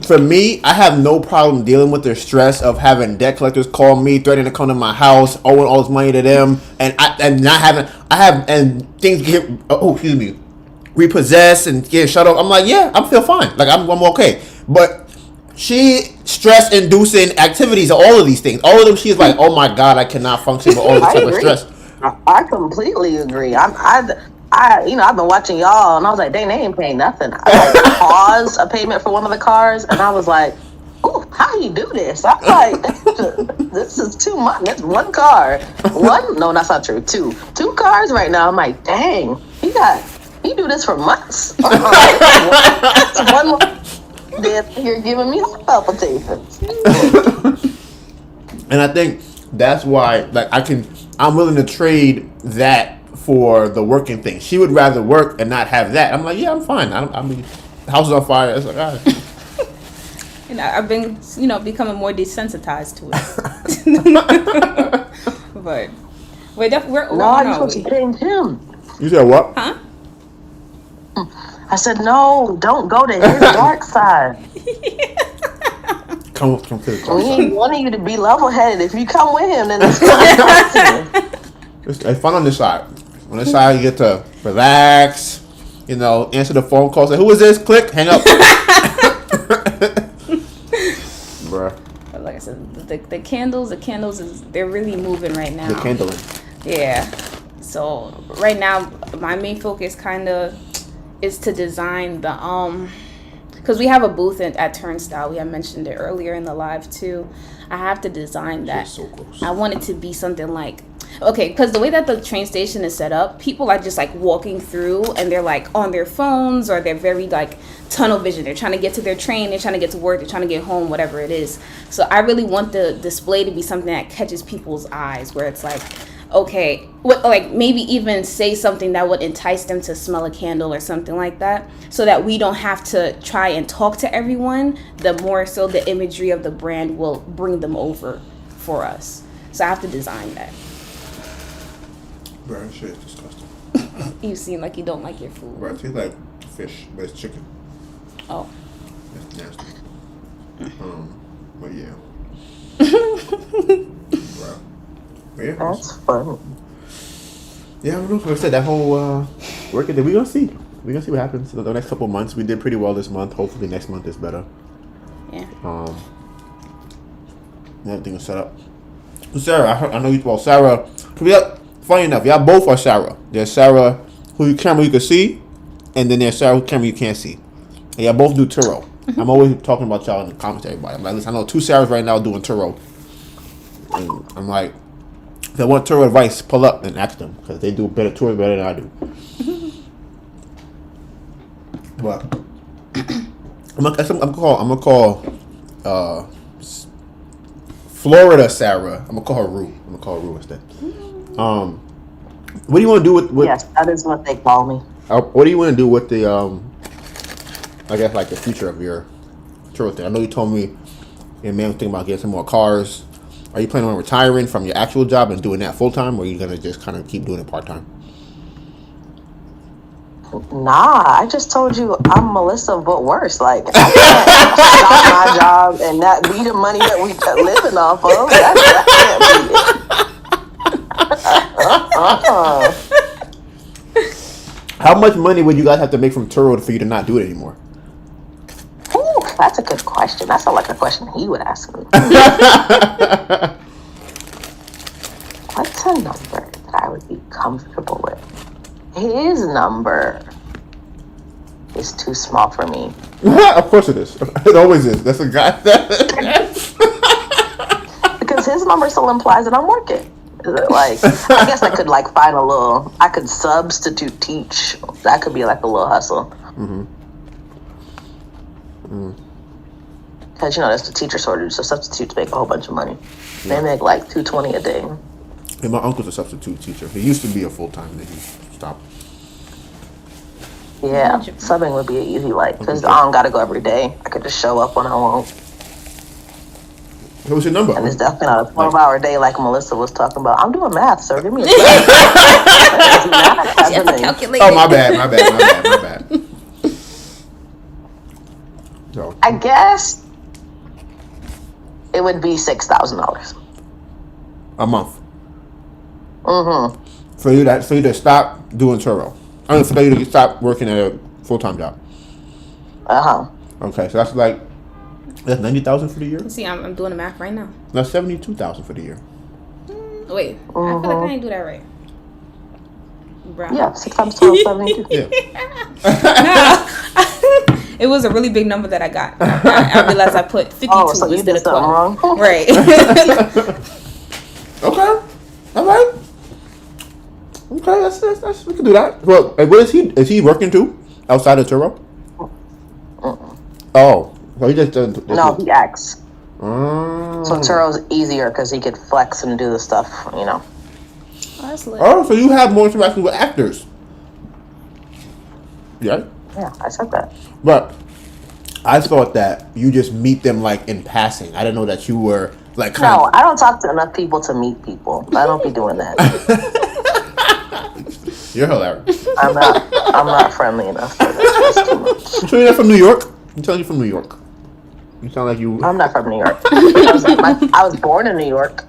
For me, I have no problem dealing with the stress of having debt collectors call me, threatening to come to my house, owing all this money to them, and things get repossessed and get shut off. I'm like, yeah, I feel fine. I'm okay. But she stress-inducing activities, all of these things, all of them, she's like, oh my God, I cannot function with all this type of stress. I completely agree. I've been watching y'all, and I was like, dang, they ain't paying nothing. I paused a payment for one of the cars, and I was like, ooh, how do you do this? I'm like, this is too much. That's one car. No, that's not true. Two cars right now. I'm like, dang, he do this for months. That's one more. You're giving me palpitations. And I think that's why, I'm willing to trade that for the working thing. She would rather work and not have that. I'm like, yeah, I'm fine. The house is on fire. It's like, all right. I've been, becoming more desensitized to it. But we're definitely. No, you're supposed to change him. You said what? Huh? I said, no, don't go to his dark side. Come to the dark We side. ain't wanting you to be level-headed. If you come with him, then it's It's fun on this side. On this side, you get to relax, answer the phone call, say, who is this? Click, hang up. Bruh. But like I said, the candles, they're really moving right now. The candling. Yeah. So right now, my main focus kind of is to design the because we have a booth at Turnstile. We had mentioned it earlier in the live too. I have to design that. So close. I want it to be something like, okay, because the way that the train station is set up, people are just walking through and they're on their phones, or they're very tunnel vision. They're trying to get to their train, they're trying to get to work, they're trying to get home, whatever it is. So I really want the display to be something that catches people's eyes, where it's okay, maybe even say something that would entice them to smell a candle or something like that, so that we don't have to try and talk to everyone. The more so the imagery of the brand will bring them over for us. So I have to design that. Bro, shit is disgusting. You seem like you don't like your food. Bro, it tastes like fish, but it's chicken. Oh. That's nasty. But yeah. Bro. But yeah. That's funny. Yeah, I don't know. Like I said, that whole working day, we're gonna see. We're gonna see what happens in the next couple of months. We did pretty well this month. Hopefully next month is better. Yeah. Everything is set up. So Sarah, I know you. Well, Sarah. Funny enough, y'all both are Sarah. There's Sarah who camera you can see, and then there's Sarah who camera you can't see. And y'all both do Turo. I'm always talking about y'all in the comments to everybody. I'm like, listen, I know 2 Sarahs right now doing Turo. And I'm like, if they want Turo advice, pull up and ask them. Because they do better tours better than I do. But I'm gonna call Florida Sarah. I'm gonna call her Rue. Instead. What do you want to do with? Yes, that is what they call me. What do you want to do with the I guess like the future of your Turo thing? I know you told me your man was thinking about getting some more cars. Are you planning on retiring from your actual job and doing that full time, or are you gonna just kind of keep doing it part time? Nah, I just told you I'm Melissa, but worse. Like, I can't stop my job and that be the money that we living off of. That can't be it. How much money would you guys have to make from Turo for you to not do it anymore? Ooh, that's a good question. That sounds like a question he would ask me. What's a number that I would be comfortable with? His number is too small for me. Of course it is. It always is. That's a guy because his number still implies that I'm working. Like, I guess I could like find a little. I could substitute teach. That could be like a little hustle. Because you know that's the teacher shortage, so substitutes make a whole bunch of money. They make like $220 a day. And my uncle's a substitute teacher. He used to be a full time, then he stopped. Yeah, subbing would be an easy like because I don't gotta go every day. I could just show up when I want. What was your number? And it's definitely not a 12-hour day like Melissa was talking about. I'm doing math, sir. Give me a Oh, my bad. So. I guess it would be $6,000 a month. Mm-hmm. For you to stop doing Turo. I mean, for you to stop working at a full-time job. Okay, so that's like $90,000 for the year. See, I'm doing the math right now. That's $72,000 for the year. Wait, I feel like I ain't do that right. Brown. Yeah, 6 times 12, 72. Yeah. It was a really big number that I got. I realized I put 52 so you instead did of 12. something wrong. Right. Okay. All right. Okay, that's we can do that. Well, what is he? Is he working too outside of Turo? Oh, so he just doesn't. No, he acts. So Turo's easier because he could flex and do the stuff, you know. Oh, that's lit. Oh, so you have more interaction with actors. Yeah. Yeah, I said that. But I thought that you just meet them like in passing. I didn't know that you were like. No, I don't talk to enough people to meet people. I don't be doing that. You're hilarious. I'm not friendly enough for that. That's too much. So you're from New York? I'm telling you from New York. You sound like you. I'm not from New York. I was born in New York.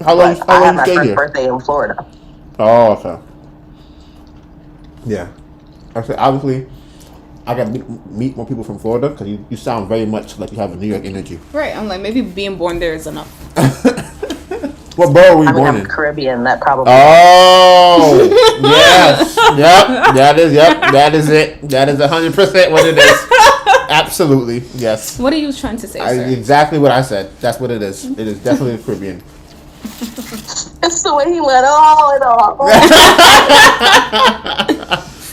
How long I had you my stay first here? birthday in Florida. Oh, okay. Yeah. Actually, obviously, I got to meet more people from Florida because you sound very much like you have a New York energy. Right. I'm like, maybe being born there is enough. What borough were you born I'm in? Caribbean. That probably. Oh, yes. Yep. That is it. That is 100% what it is. Absolutely. Yes. What are you trying to say, sir? Exactly what I said. That's what it is. It is definitely the Caribbean. It's the way he let all it off.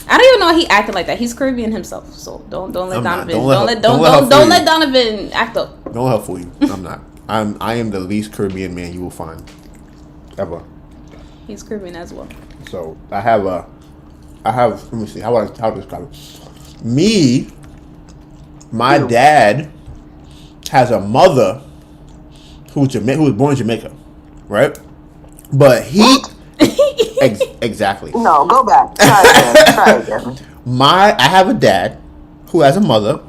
I don't even know he acted like that. He's Caribbean himself, so don't let Donovan Don't let Donovan act up. Don't help fool you. I'm not. I am the least Caribbean man you will find ever. He's Caribbean as well. So I have. Let me see. How to describe it? Me. My dad has a mother who was born in Jamaica, right? But he exactly. No, go back. Try again. I have a dad who has a mother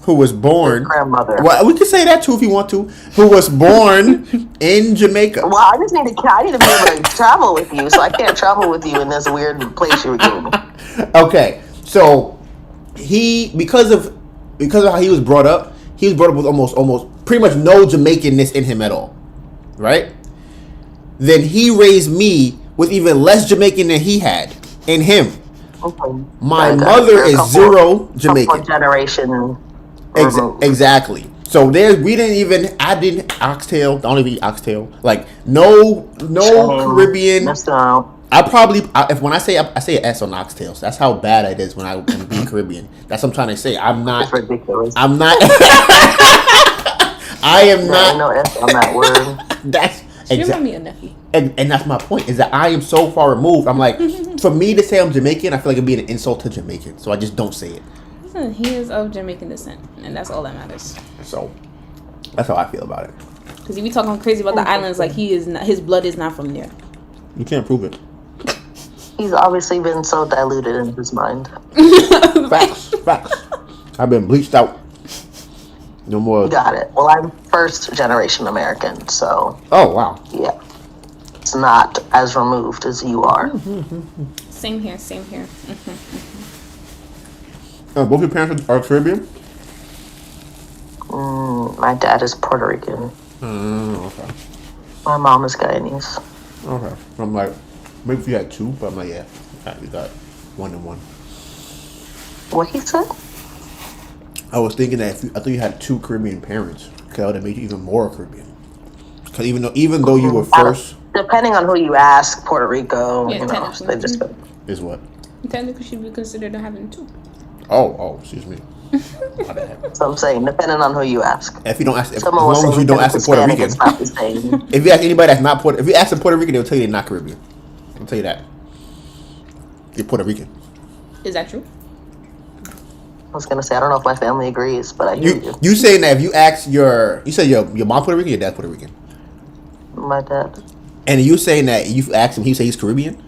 who was born. Grandmother. Well, we can say that too if you want to. Who was born in Jamaica. Well, I need to be able to travel with you, so I can't travel with you in this weird place you were giving me. Okay, so because of how he was brought up with almost pretty much no Jamaicanness in him at all, right? Then he raised me with even less Jamaican than he had in him. Okay. My Got it. mother They're a is couple- zero couple Jamaican. generation. removed. Exactly. So we didn't even. I didn't oxtail. Don't even eat oxtail. Like no Caribbean. Missed out. When I say an S on oxtails, that's how bad it is when I'm being Caribbean. That's what I'm trying to say. I'm not. It's ridiculous. I'm not. I am There ain't not. no S on that word. That's She remind exactly. me of Neffy. And that's my point, is that I am so far removed. I'm like, for me to say I'm Jamaican, I feel like it'd be an insult to Jamaican. So I just don't say it. Listen, he is of Jamaican descent, and that's all that matters. So that's how I feel about it. Because you be talking crazy about the islands like he is not, his blood is not from there. You can't prove it. He's obviously been so diluted in his mind. Facts. I've been bleached out. No more. Got it. Well, I'm first generation American, so Oh, wow. yeah. It's not as removed as you are. Same here. Both your parents are Caribbean? My dad is Puerto Rican. Okay. My mom is Guyanese. Okay. I'm like, maybe if you had two, but I'm like, yeah. You got 1 and 1. What he said? I was thinking that I thought you had 2 Caribbean parents, because that would have made you even more Caribbean. Because even though you were first, Depending on who you ask, Puerto Rico, Yeah, you know, technically. they just is what? Technically, should be considered having two. Oh, excuse me. My bad. So I'm saying, depending on who you ask. If you don't ask, as Someone will long as say you don't ask a Puerto Hispanic, Rican, it's not the same. if you ask anybody that's not Puerto, if you ask a Puerto Rican, they'll tell you they're not Caribbean. I'll tell you that. You're Puerto Rican. Is that true? I was gonna say, I don't know if my family agrees, but I hear you. You saying that if you ask you said your mom Puerto Rican, your dad Puerto Rican, My dad. and you saying that you asked him, he say he's Caribbean.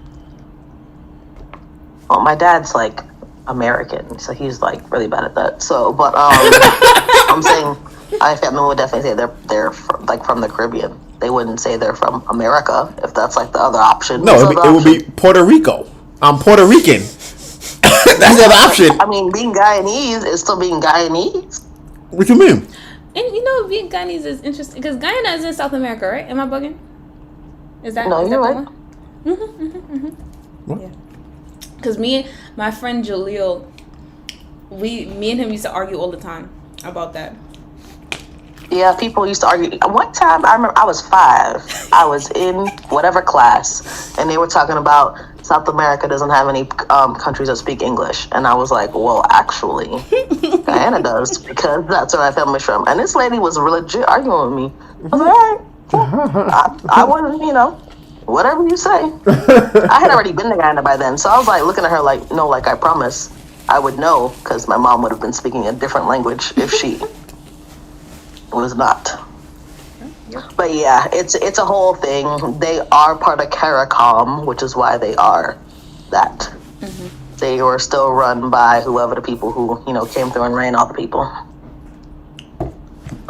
Well, my dad's like American, so he's like really bad at that. So, but I'm saying my family would definitely say they're from the Caribbean. They wouldn't say they're from America if that's like the other option. No, What's it the would be Puerto Rico. I'm Puerto Rican. That's the other option. I mean, being Guyanese is still being Guyanese. What you mean? And you know, being Guyanese is interesting because Guyana is in South America, right? Am I bugging? Is that No, is you're that right. the one? What? Yeah. Because me and my friend Jaleel, me and him used to argue all the time about that. Yeah, people used to argue. One time, I remember I was 5. I was in whatever class, and they were talking about South America doesn't have any countries that speak English. And I was like, well, actually, Guyana does, because that's where my family's from. And this lady was legit arguing with me. I was like, all right, I wasn't, whatever you say. I had already been to Guyana by then, so I was like looking at her like, no, like I promise I would know, because my mom would have been speaking a different language if she was not. But yeah, it's a whole thing. They are part of CARICOM, which is why they are that. They were still run by whoever the people who came through and ran all the people.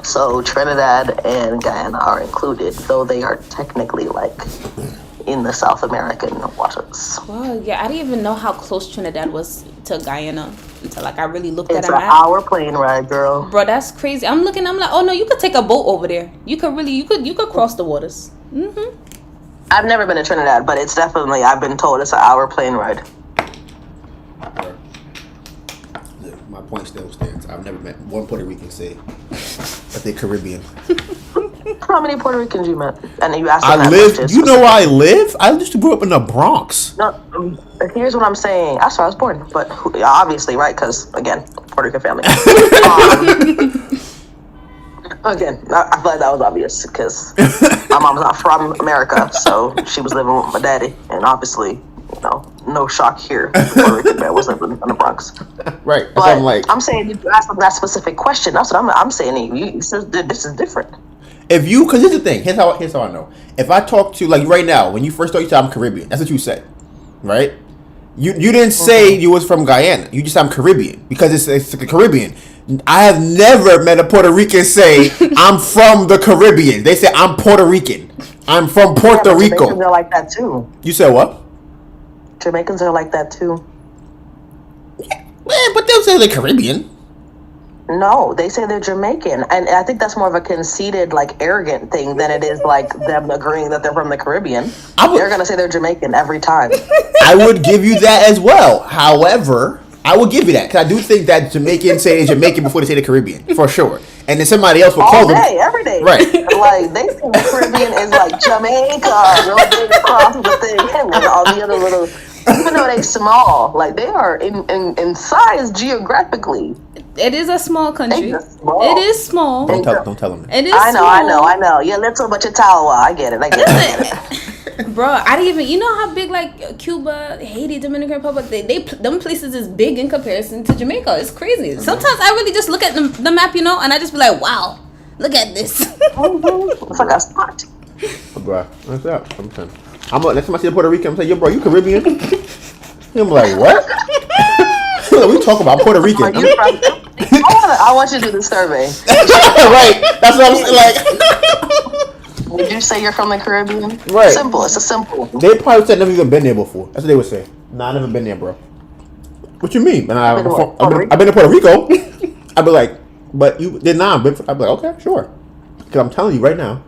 So Trinidad and Guyana are included, though they are technically like in the South American waters. Wow, yeah, I didn't even know how close Trinidad was to Guyana until I really looked It's at an a map. hour plane ride, girl. Bro, that's crazy. I'm like, oh no, you could take a boat over there. You could cross the waters. I've never been to Trinidad, but it's definitely, I've been told it's an hour plane ride. My point still stands. I've never met one Puerto Rican say that they're Caribbean. How many Puerto Ricans you met? And you asked I live. You know where I live? I used to grow up in the Bronx. No, here's what I'm saying. That's where I was born, but obviously, right? Because again, Puerto Rican family. Again, I feel like that was obvious because my mom's not from America, so she was living with my daddy, and obviously, no shock here. The Puerto Rican man was living in the Bronx. Right. But I'm like, I'm saying if you ask them that specific question, that's what I'm saying. This is different. if you, because here's the thing. Here's how I know. If I talk to, like right now, when you first started, you said I'm Caribbean. That's what you said, right? You didn't say you was from Guyana. You just said I'm Caribbean because it's the Caribbean. I have never met a Puerto Rican say I'm from the Caribbean. They say I'm Puerto Rican. I'm from Puerto Rico. Jamaicans are like that too. You said what? Jamaicans are like that too. Yeah, but they'll say they're Caribbean. No, they say they're Jamaican, and I think that's more of a conceited, like arrogant thing than it is like them agreeing that they're from the Caribbean. They're gonna say they're Jamaican every time. I would give you that as well. However, I will give you that because I do think that Jamaicans say Jamaican before they say the Caribbean for sure, and then somebody else will call them Every day, right. Like they think the Caribbean is like Jamaica, no big across the thing, and all the other little. Even though they small, like they are in size geographically. It is a small country. It is small. Don't tell them. It is. I know. You're little, but you're tall. I get it. Bro, I didn't even. You know how big like Cuba, Haiti, Dominican Republic. They them places is big in comparison to Jamaica. It's crazy. Sometimes I really just look at the map, and I just be like, wow, look at this. It's like a spot. Bro, what's that? Next time I see a Puerto Rican, I'm saying, yo, bro, you Caribbean? I'm like, what? We talk about Puerto Rican. I want you to do the survey. Right. That's what I'm saying. Like, would you say you're from the Caribbean? Right. Simple. It's a simple. They probably said never even been there before. That's what they would say. Nah, I never been there, bro. What you mean? And I've been to Puerto Rico. I'd be like, but you did not. I'd be like, okay, sure. Because I'm telling you right now,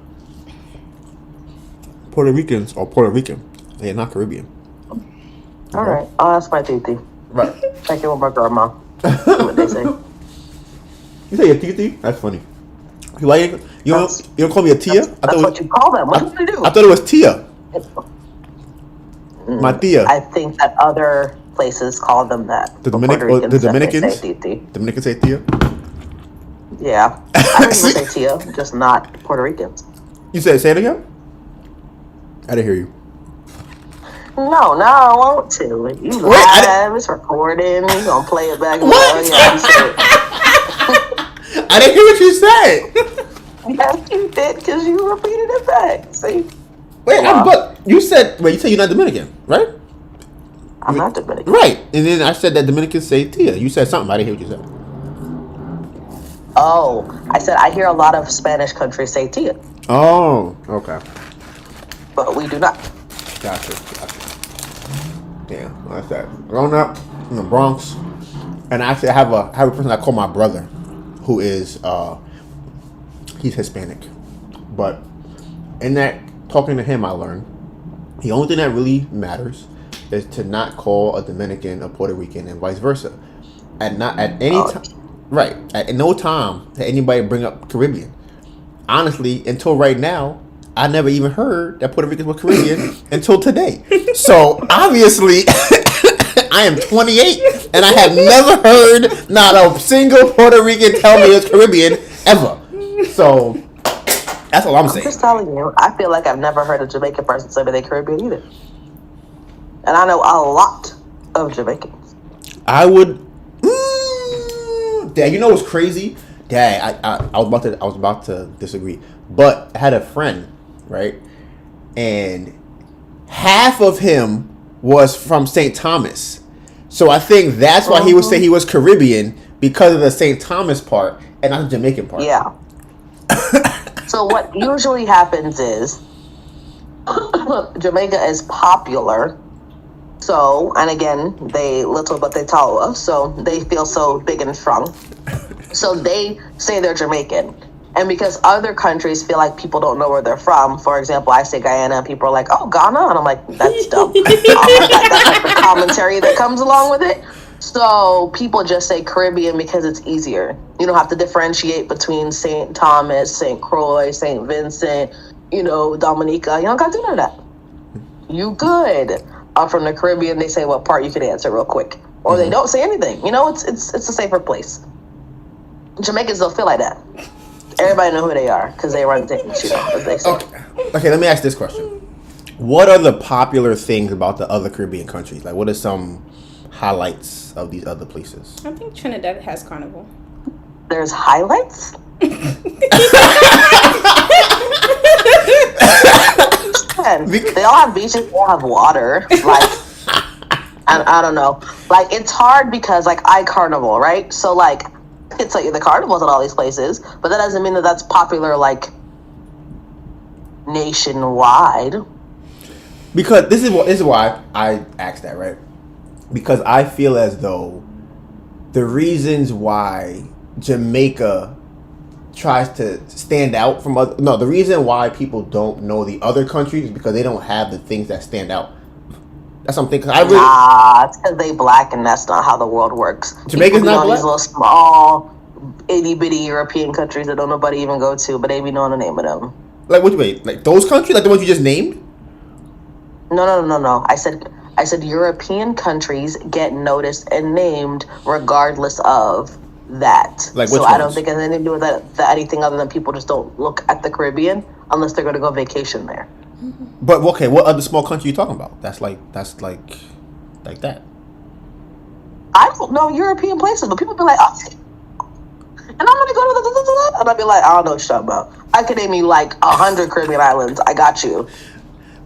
Puerto Ricans are Puerto Rican. They are not Caribbean. All right. I'll ask my titi. Right. Check it with my grandma. See what they say. You say a titi? That's funny. You don't call me a tia? That's what you call them. What do you do? I thought it was tia. My tia. I think that other places call them that. The Dominicans? Dominicans say tia? Yeah. I don't even say tia, just not Puerto Ricans. You say it again? I didn't hear you. No, I want to. You live, it's recording, you gonna play it back. What? I didn't hear what you said. Yes, you did, because you repeated it back. See? Wait, but you said you're not Dominican, right? I'm not Dominican. Right. And then I said that Dominicans say tia. You said something. I didn't hear what you said. Oh, I said I hear a lot of Spanish countries say tia. Oh, okay. But we do not. Gotcha. Yeah, that's that. Growing up in the Bronx, and actually I have a person I call my brother, who is he's Hispanic, but in that talking to him, I learned the only thing that really matters is to not call a Dominican a Puerto Rican and vice versa, and not at any time. Right, at no time did anybody bring up Caribbean. Honestly, until right now, I never even heard that Puerto Ricans were Caribbean until today. So obviously, I am 28 and I have never heard not a single Puerto Rican tell me it's Caribbean ever. So that's all I'm saying. I'm just telling you, I feel like I've never heard a Jamaican person say they're Caribbean either. And I know a lot of Jamaicans. I would. Dad, you know what's crazy? Dad, I was about to disagree, but I had a friend, right, and half of him was from St. Thomas, so I think that's why he would say he was Caribbean because of the St. Thomas part and not the Jamaican part. Yeah. So what usually happens is Jamaica is popular. So, and again, they little but they tall, so they feel so big and strong. So they say they're Jamaican. And because other countries feel like people don't know where they're from, for example, I say Guyana, and people are like, oh, Ghana? And I'm like, that's dumb. That's like the commentary that comes along with it. So people just say Caribbean because it's easier. You don't have to differentiate between St. Thomas, St. Croix, St. Vincent, Dominica. You don't got to do none of that. You good. From the Caribbean, they say what part you can answer real quick. Or they don't say anything. It's a safer place. Jamaicans don't feel like that. Everybody know who they are because they run things, as they say. Okay, let me ask this question. What are the popular things about the other Caribbean countries? Like, what are some highlights of these other places? I think Trinidad has Carnival. There's highlights? They all have beaches, they all have water. Like, I don't know. Like, it's hard because, I Carnival, right? So, I could tell you the carnivals at all these places, but that doesn't mean that that's popular, nationwide. Because this is why I asked that, right? Because I feel as though the reasons why Jamaica tries to stand out from other. No, the reason why people don't know the other countries is because they don't have the things that stand out. That's something. Cause I really, it's because they black, and that's not how the world works. Jamaica's People be not knowing black? These little small, itty bitty European countries that don't nobody even go to, but they be knowing the name of them. like what? Wait, like those countries, like the ones you just named? No. I said European countries get noticed and named regardless of that. Like so which I don't ones? think it has anything to do with that anything other than people just don't look at the Caribbean unless they're going to go vacation there. But okay, what other small country you talking about? That's like that. I don't know European places, but people be like, oh, and I'm going to go to the, and I'll be like, I don't know what you're talking about. I could name you like 100 Caribbean islands. I got you.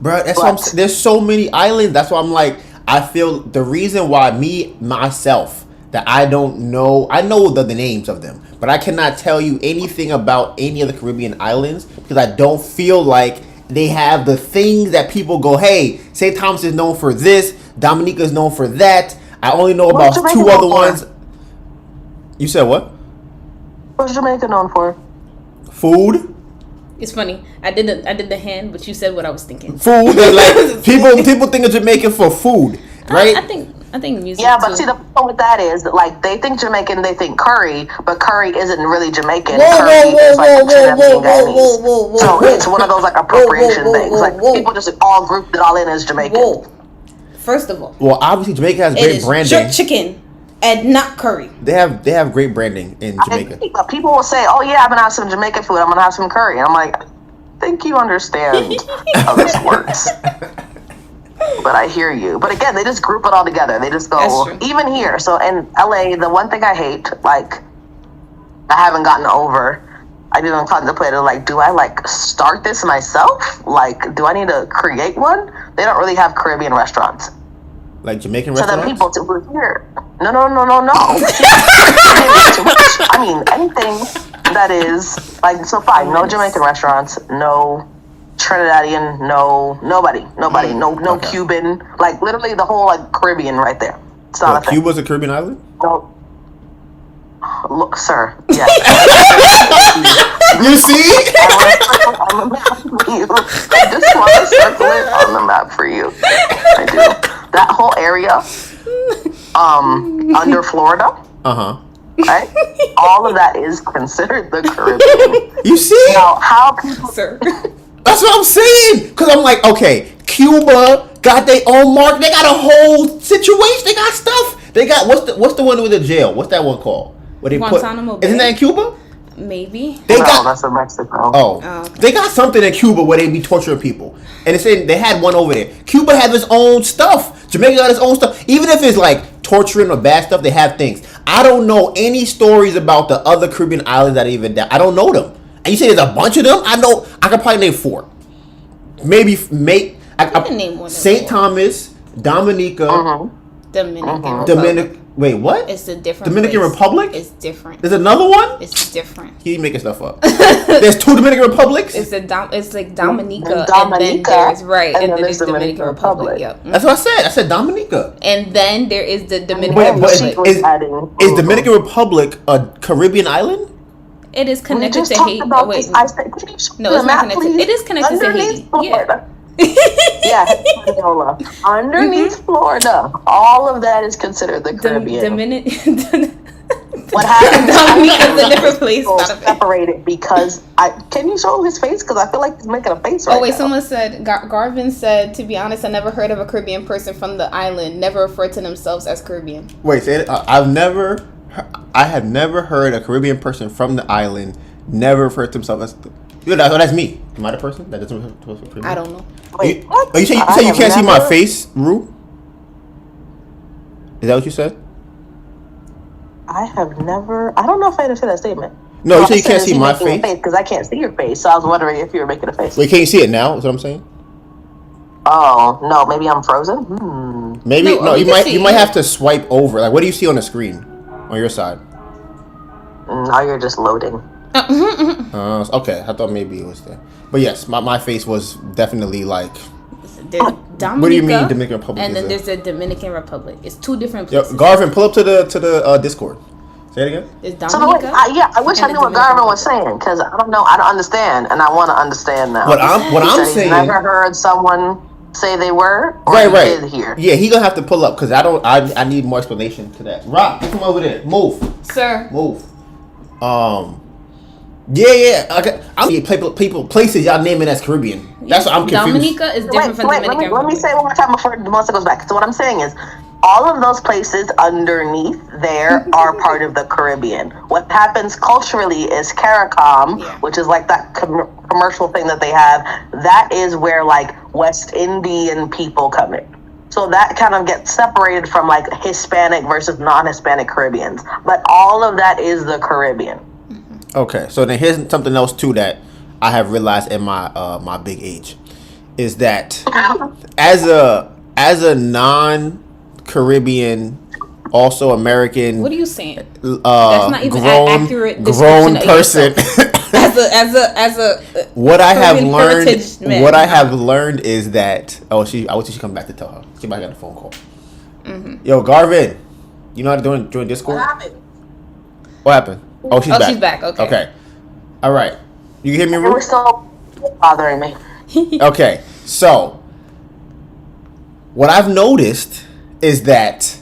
Bro, that's what I'm saying. There's so many islands. That's why I'm like, I feel the reason why myself, that I don't know, I know the names of them, but I cannot tell you anything about any of the Caribbean islands because I don't feel like they have the things that people go, hey, St. Thomas is known for this, Dominica is known for that. I only know about Jamaica two known other for? ones. You said what? What's Jamaica known for? Food. It's funny. I did the hand, but you said what I was thinking. Food. Like people think of Jamaica for food, right? I think music. Yeah, but too. see, the problem with that is that, like, they think Jamaican, they think curry, but curry isn't really Jamaican. Whoa, curry whoa, is like whoa, Trinidadian whoa, Guyanese. whoa, whoa, whoa, So whoa. it's one of those like appropriation Whoa, whoa, things. whoa, Like whoa. people just all grouped it all in as Jamaican. Whoa. First of all, Well, obviously Jamaica has it great is branding. jerk chicken and not curry. They have great branding in I Jamaica. agree, but people will say, "Oh yeah, I'm gonna have some Jamaican food. I'm gonna have some curry," and I'm like, "I think you understand how this works." But I hear you. But again, they just group it all together. They just go, That's true. even here. So in LA, the one thing I hate, like, I haven't gotten over, I didn't contemplate it, like, do I, like, start this myself? Like, do I need to create one? They don't really have Caribbean restaurants. Like Jamaican So then restaurants. people who here, no. I mean, anything that is, like, so fine, no Jamaican restaurants, no Trinidadian, nobody, no Okay. Cuban, like literally the whole like Caribbean right there. It's not a thing. Cuba's a Caribbean island. No. Look, sir. Yes. You see? On the map for you. I just want to circle it on the map for you. I do. That whole area, under Florida, right? All of that is considered the Caribbean. You see? Now, how people, Sir. That's what I'm saying. Cause I'm like, okay, Cuba got their own mark. They got a whole situation. They got stuff. They got what's the one with the jail? What's that one called? Where they Guantanamo put? Isn't Bay? that in Cuba? Maybe. They no, got. that's in Mexico. Oh, they got something in Cuba where they be torturing people, and it's in, they had one over there. Cuba had its own stuff. Jamaica got its own stuff. Even if it's like torturing or bad stuff, they have things. I don't know any stories about the other Caribbean islands that even I don't know them. And you say there's a bunch of them. I know. I could probably name 4. Maybe I can name more than St. 4. Thomas, Dominica, Dominican. Wait, what? It's a different Dominican place. Republic? It's different. There's another one? It's different. He making stuff up. There's 2 Dominican Republics? It's like Dominica, Dominica, and then there's and then there's there's Dominican Republic. Yep. That's what I said. I said Dominica. And then there is the Dominican But Republic. is Dominican Republic a Caribbean island? It is We connected just to talked Haiti. about Oh, wait. this. I said, could you show No, me it's the not map, connected. please? It is connected to Underneath Haiti. Florida. Yeah, Hispaniola. Underneath Florida, all of that is considered the Caribbean. What happened? Dominica's a different place. People Not a- separated because can you show his face? Because I feel like he's making a face right Oh wait, now. someone said Garvin said, to be honest, I never heard of a Caribbean person from the island never referred to themselves as Caribbean. Wait, say it. I have never heard a Caribbean person from the island never refer to himself as. That's me. Am I the person that doesn't refer to himself as Caribbean? I don't know. Wait, You say you can't see my face, Rue? Is that what you said? I have never. I don't know if I understand that statement. No, you say you can't see my face? Because I can't see your face. So I was wondering if you were making a face. Wait, can you see it now? Is what I'm saying? Oh no, maybe I'm frozen. Maybe No, we can see you might you. have to swipe over. Like, what do you see on the screen on your side? Now you're just loading. Okay, I thought maybe it was there. But yes, my face was definitely like. There's Dominica, What do you mean Dominican Republic and is then there? there's the Dominican Republic. It's 2 different Yo, places. Garvin, pull up to the Discord. Say it again. Is So, wait, Dominica? I wish I knew what Garvin was saying because I don't know. I don't understand, and I want to understand now. What I'm He said he's saying. never heard someone say they were, or Right. he did hear. Yeah, he gonna have to pull up because I need more explanation to that. Rock, come over there. Move. Sir. Move. Yeah. Okay. People places y'all naming as Caribbean. That's what I'm confused. Dominica is different from Dominican Let me say it one more time before Melissa goes back. So what I'm saying is, all of those places underneath there are part of the Caribbean. What happens culturally is CARICOM, which is like that commercial thing that they have. That is where like West Indian people come in. So that kind of gets separated from like Hispanic versus non-Hispanic Caribbeans. But all of that is the Caribbean. Okay, so then here's something else too that I have realized in my my big age is that as a non-Caribbean, also American. What are you saying? That's not even grown, an accurate grown description person. as a What I have Caribbean learned, heritage man. what I have learned is that I wish she come back to tell her. She might have got a phone call. Yo, Garvin, you know how to join Discord? What happened? Oh, she's back. She's back. Okay. Okay. All right. You can hear me, It was Ruth? so bothering me. Okay. So, what I've noticed is that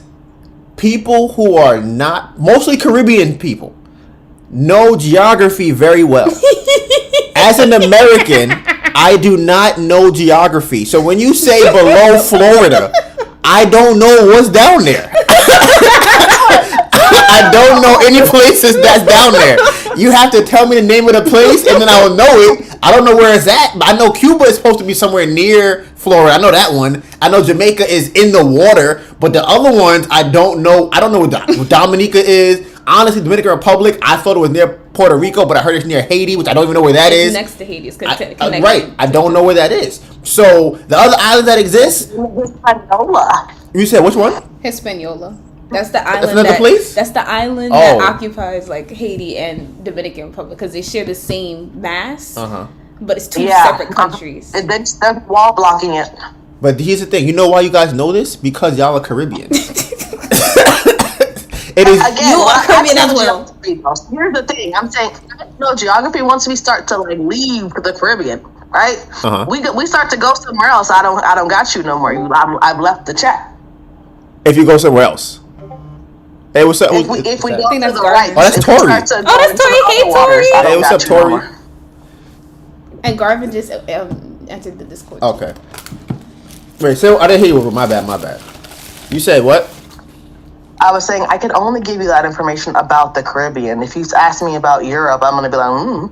people who are not, mostly Caribbean people, know geography very well. As an American, I do not know geography. So when you say below Florida, I don't know what's down there. I don't know any places that's down there. You have to tell me the name of the place and then I will know it. I don't know where it's at, but I know Cuba is supposed to be somewhere near Florida. I know that one. I know Jamaica is in the water, but the other ones I don't know. I don't know what Dominica is. Honestly, Dominican Republic, I thought it was near Puerto Rico, but I heard it's near Haiti, which I don't even know where that is. Next to Haiti. It's Right. I don't know where that is. So the other islands that exist. Hispaniola. You said which one? Hispaniola. That's the island. That's another place? That's the island that occupies like Haiti and Dominican Republic because they share the same mass, but it's two separate countries. They're wall blocking it. But here's the thing. You know why you guys know this? Because y'all are Caribbean. It is. Again, You are Caribbean as well. Here's the thing. I'm saying, no geography. Once we start to like leave the Caribbean, right? We start to go somewhere else. I don't got you no more. I've left the chat. If you go somewhere else. Hey, what's up? If we go to the that's right, Oh, that's if we Tori. start to Oh, go that's into Tori. the Hey, other waters, Tori. I don't Hey, what's got up, you no Tori? more. And Garvin just entered the Discord. Okay. Wait, so I didn't hear you. My bad. You said what? I was saying I could only give you that information about the Caribbean. If you ask me about Europe, I'm gonna be like,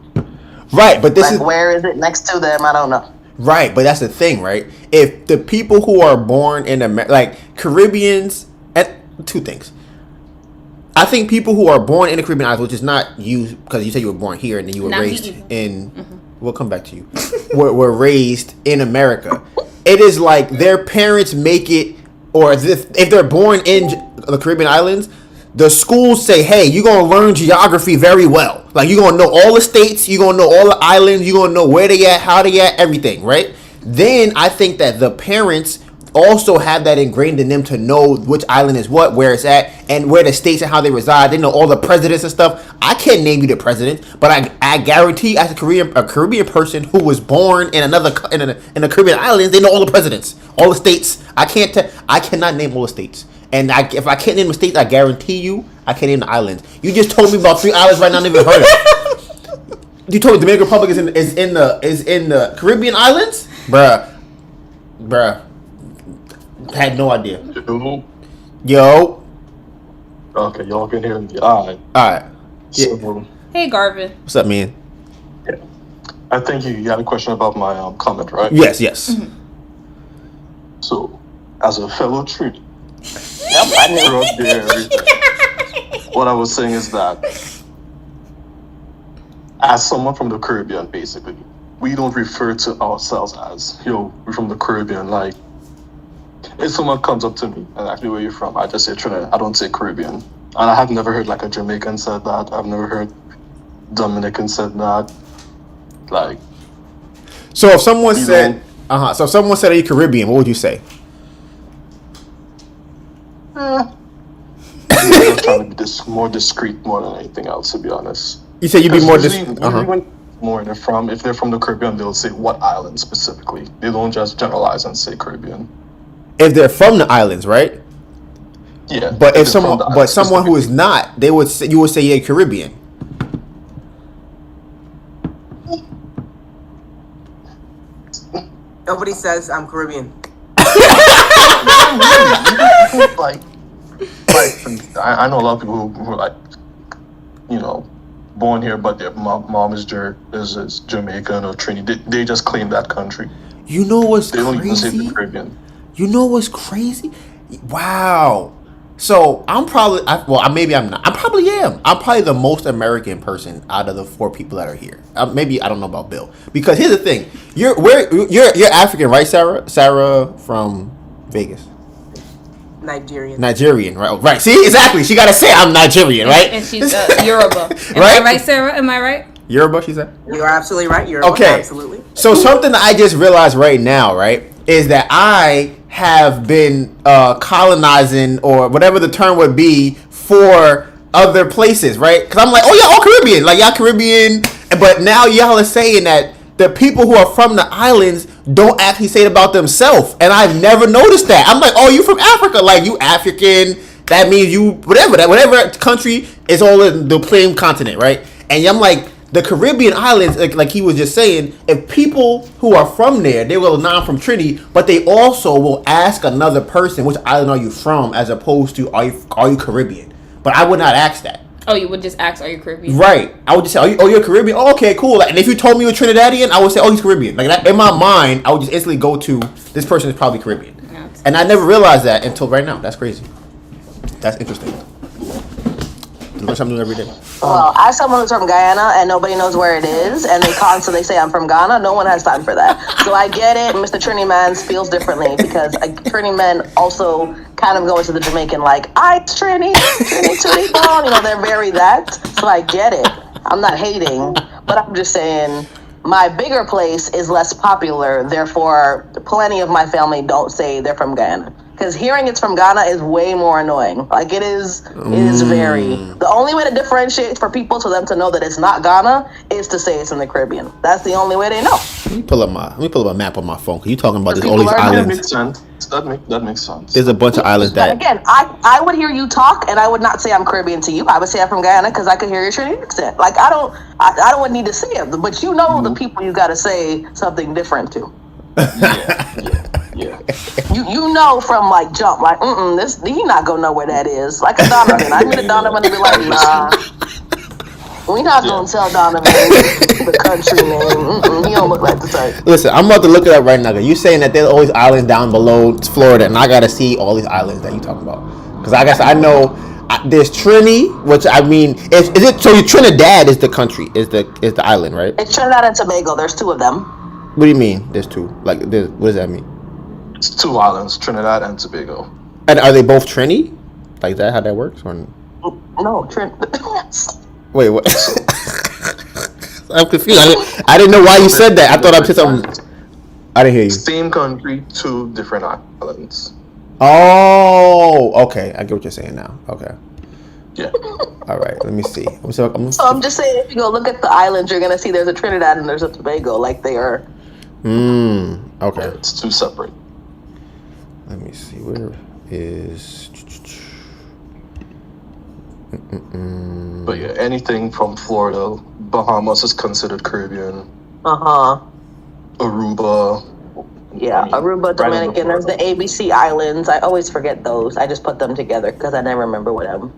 Right, but this like is where is it next to them? I don't know. right, but that's the thing, right? If the people who are born in America, like Caribbeans, and two things. I think people who are born in the Caribbean islands, which is not you, because you said you were born here and then you were Not me raised either. in. We'll come back to you. were raised in America. It is like their parents make it, or if they're born in the Caribbean islands, the schools say, "Hey, you're gonna learn geography very well. Like you're gonna know all the states, you're gonna know all the islands, you're gonna know where they at, how they at, everything." Right? Then I think that the parents also have that ingrained in them to know which island is what, where it's at, and where the states and how they reside. They know all the presidents and stuff. I can't name you the president, but I guarantee, as a Caribbean person who was born in another in the Caribbean islands, they know all the presidents, all the states. I cannot name all the states, and if I can't name the states, I guarantee you I can't name the islands. You just told me about 3 islands right now I never heard of. You told me Dominican Republic is in the Caribbean islands, bruh. Had no idea. Yo. Okay, y'all can hear me. Alright. Yeah. So, Hey, Garvin. What's up, man? I think you had a question about my comment, right? Yes. So, as a fellow treat, Yep, I knew. throughout there, everything, what I was saying is that as someone from the Caribbean, basically, we don't refer to ourselves as, we're from the Caribbean. Like, if someone comes up to me and asks me where you're from, I just say Trinidad. I don't say Caribbean. And I have never heard like a Jamaican said that. I've never heard Dominican said that. Like, so if someone said, know, so if someone said, "Are you Caribbean?" What would you say? Caribbean. trying to be more discreet more than anything else, to be honest. You said you'd be more Usually Uh-huh. when more if they're from the Caribbean, they'll say what island specifically. They don't just generalize and say Caribbean. If they're from the islands, right? Yeah. But if they're from someone, the but islands someone who is not, you would say yeah, Caribbean. Nobody says I'm Caribbean. like I know a lot of people who are like, you know, born here, but their mom is Jamaican or Trinidad. They just claim that country. You know what's They don't even say crazy? the Caribbean. You know what's crazy? Wow. So I'm probably, maybe I'm not. I probably am. I'm probably the most American person out of the 4 people that are here. Maybe I don't know about Bill, because here's the thing: you're African, right, Sarah? Sarah from Vegas. Nigerian, right? Oh, right. See, exactly. She gotta say I'm Nigerian, right? And she's Yoruba. Am Right? I right, Sarah? Am I right? Yoruba, she said. You are absolutely right. Yoruba, Okay. absolutely. So something that I just realized right now, right, is that I have been colonizing, or whatever the term would be, for other places, right? Because I'm like, oh, y'all all Caribbean, like y'all Caribbean, but now y'all are saying that the people who are from the islands don't actually say it about themselves, and I've never noticed that. I'm like, oh, you from Africa, like you African, that means you whatever country is all in the same continent, right? And I'm like, the Caribbean islands, like he was just saying, if people who are from there, they will not from Trinity, but they also will ask another person, which island are you from, as opposed to are you Caribbean? But I would not ask that. Oh, you would just ask, are you Caribbean? Right. I would just say, you're Caribbean? Oh, okay, cool. Like, and if you told me you're Trinidadian, I would say, oh, he's Caribbean. Like that, in my mind, I would just instantly go to, this person is probably Caribbean. Yeah, And I never realized that until right now. That's crazy. That's interesting. You learn something new every day. Well, as someone who's from Guyana and nobody knows where it is, and they constantly say I'm from Ghana, no one has time for that. So I get it. Mr. Trini Man feels differently because Trini men also kind of go into the Jamaican like, I Trini bone. You know, they're very that. So I get it. I'm not hating, but I'm just saying my bigger place is less popular. Therefore, plenty of my family don't say they're from Guyana. Because hearing it's from Ghana is way more annoying. Like it is very. The only way to differentiate for people so them to know that it's not Ghana is to say it's in the Caribbean. That's the only way they know. Let me pull up a map on my phone. Cause you talking about The all these people are- islands. That makes sense. That makes sense. There's a bunch of islands But that. again, I would hear you talk and I would not say I'm Caribbean to you. I would say I'm from Guyana because I could hear your Trinidad accent. Like I don't need to say it, but you know the people you got to say something different to. Yeah. You know from like jump like this he not gonna know where that is. Like a Donovan, I mean a Donovan to be like nah. We not gonna tell Donovan the country name. He don't look like the type. Listen, I'm about to look it up right now. You saying that there's all these islands down below Florida, and I gotta see all these islands that you talking about. Because I guess I know there's Trini, which I mean, is it? So Trinidad is the country, is the island, right? It's Trinidad and Tobago. There's 2 of them. What do you mean? There's 2. Like, what does that mean? It's 2 islands, Trinidad and Tobago. And are they both Trini? Like that? How that works? Or No, wait, what? I'm confused. I didn't know why you said that. I thought I said something. I didn't hear you. Same country, 2 different islands. Oh, okay. I get what you're saying now. Okay. Yeah. All right. Let me see. So I'm just saying, if you go look at the islands, you're gonna see there's a Trinidad and there's a Tobago. Like they are. Okay. Yeah, it's 2 separate. Let me see. Where is? But yeah, anything from Florida, Bahamas is considered Caribbean. Aruba. Yeah, Aruba, Dominican. There's the ABC Islands. I always forget those. I just put them together because I never remember what them.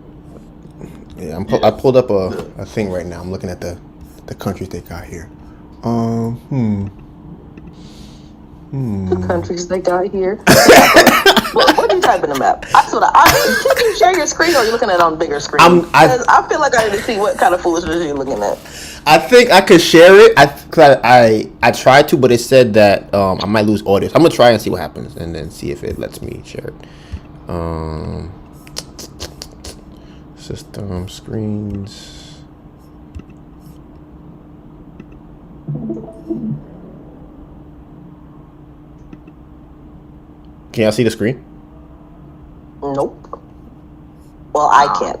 Yeah, I pulled up a thing right now. I'm looking at the countries they got here. The countries they got here. What are you typing in the map? Can you share your screen or are you looking at it on bigger screen? I feel like I need to see what kind of foolishness you're looking at. I think I could share it. I tried to, but it said that I might lose audio. So I'm gonna try and see what happens, and then see if it lets me share it. System screens. Can y'all see the screen? Nope. Well, I can't.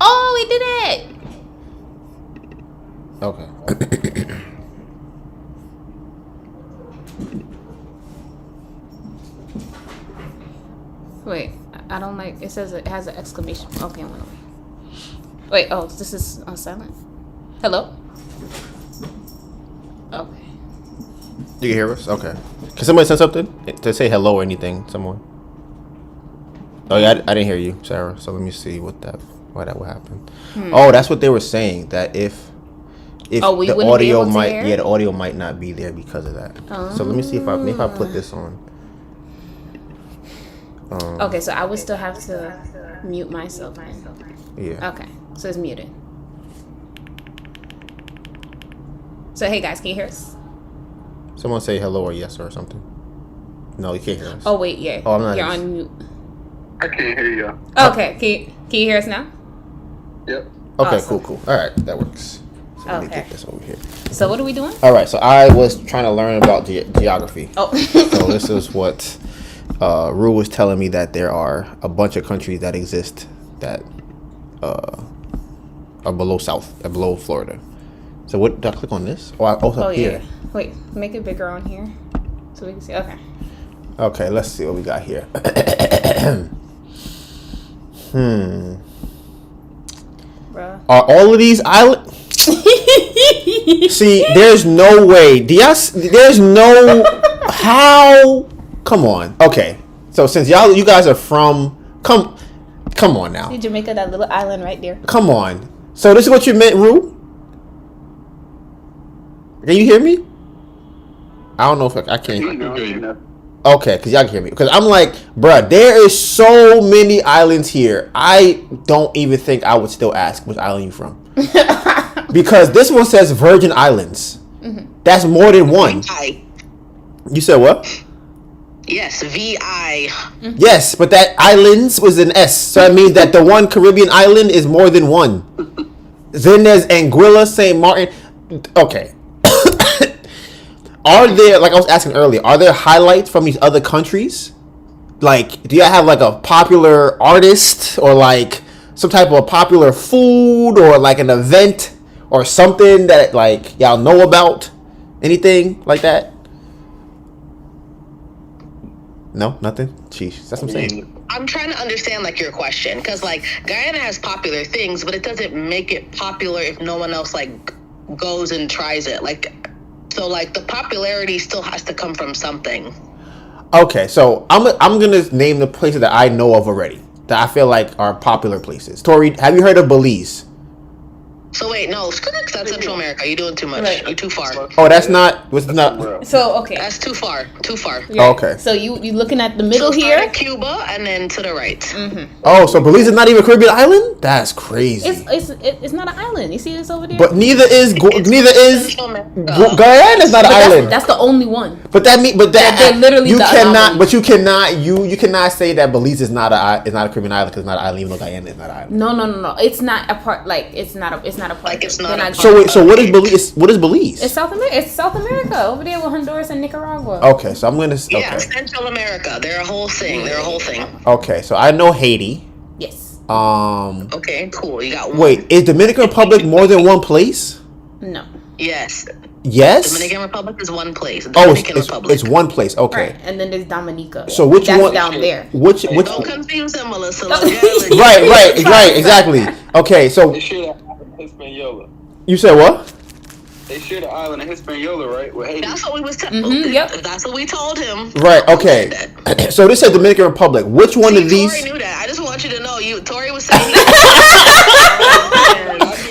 Oh, we did it. Okay. Wait, I don't like. It says it has an exclamation. Okay, I'm gonna wait. Oh, this is on silent. Hello. Okay. You can hear us? Okay. Can somebody send something to say hello or anything? Someone. Oh yeah, I didn't hear you, Sarah. So let me see why that would happen. Oh, that's what they were saying. That if Oh, we the wouldn't be audio able to might, hear? yeah, the audio might not be there because of that. So let me see if I put this on. Okay, so I would still have to mute myself then. Yeah. Okay, so it's muted. So hey guys, can you hear us? Someone say hello or yes or something. No, you can't hear us. Oh wait, yeah. Oh, I'm not. You're on mute. I can't hear you. Okay, can you hear us now? Yep. Okay, Awesome. cool. All right, that works. So let me Okay. get this over here. So what are we doing? All right, so I was trying to learn about geography. Oh. So this is what Rue was telling me, that there are a bunch of countries that exist that are below Florida. So what? Do I click on this? Oh here. yeah. Wait, make it bigger on here so we can see. Okay. Okay, let's see what we got here. Bruh. Are all of these islands? See, there's no way. There's no how. Come on. Okay, so since you guys are from, come on now. See Jamaica, that little island right there. Come on. So this is what you meant, Rue? Can you hear me? I don't know if I can't. hear you. Okay, because y'all can hear me. Because I'm like, bruh, there is so many islands here. I don't even think I would still ask which island you from. Because this one says Virgin Islands. That's more than one. You said what? Yes, VI. Yes, but that islands was an S. So that means that the one Caribbean island is more than one. Then there's Anguilla, St. Martin. Okay. Are there, like I was asking earlier, are there highlights from these other countries? Like, do you have like a popular artist or like some type of popular food or like an event or something that like y'all know about? Anything like that? No, nothing. Jeez, that's what I'm saying. I'm trying to understand like your question, because like Guyana has popular things, but it doesn't make it popular if no one else like goes and tries it. Like, so like the popularity still has to come from something. Okay, so I'm gonna name the places that I know of already that I feel like are popular places. Tori, have you heard of Belize? So wait, no, that's Central America. You're doing too much. Right. You're too far. Oh, that's not. What's not? So okay. That's too far. Too far. Oh, okay. So you looking at the middle So here? start at Cuba and then to the right. Oh, so Belize is not even a Caribbean island? That's crazy. It's not an island. You see this over there? But neither is Central America. Guyana is not an island. That's the only one. But that They're literally you the cannot. anomaly. But you cannot. You cannot say that Belize is not a Caribbean island because it's not an island, even though Guyana is not an island. No. It's not a part. Like it's not a part. Like it's not They're a So wait. So what is Belize? What is Belize? It's South America. It's South America over there with Honduras and Nicaragua. Okay, so I'm gonna. Yeah, Okay. Central America. They're a whole thing. Okay, so I know Haiti. Yes. Okay, cool. You got one. Wait, is Dominican Republic more than one place? No. Yes. Yes. Dominican Republic is one place. Oh, Dominican Republic. it's one place. Okay. Right. And then there's Dominica. So which That's one? down there. Which? Don't confuse them, Melissa. Right. Exactly. Okay, so They share the island of Hispaniola. you said what? They share the island of Hispaniola, right? With Haiti. That's what we was Yep. That's what we told him. Right. Okay. So this said Dominican Republic. Which one of these? Tori knew that. I just want you to know. Tori was saying.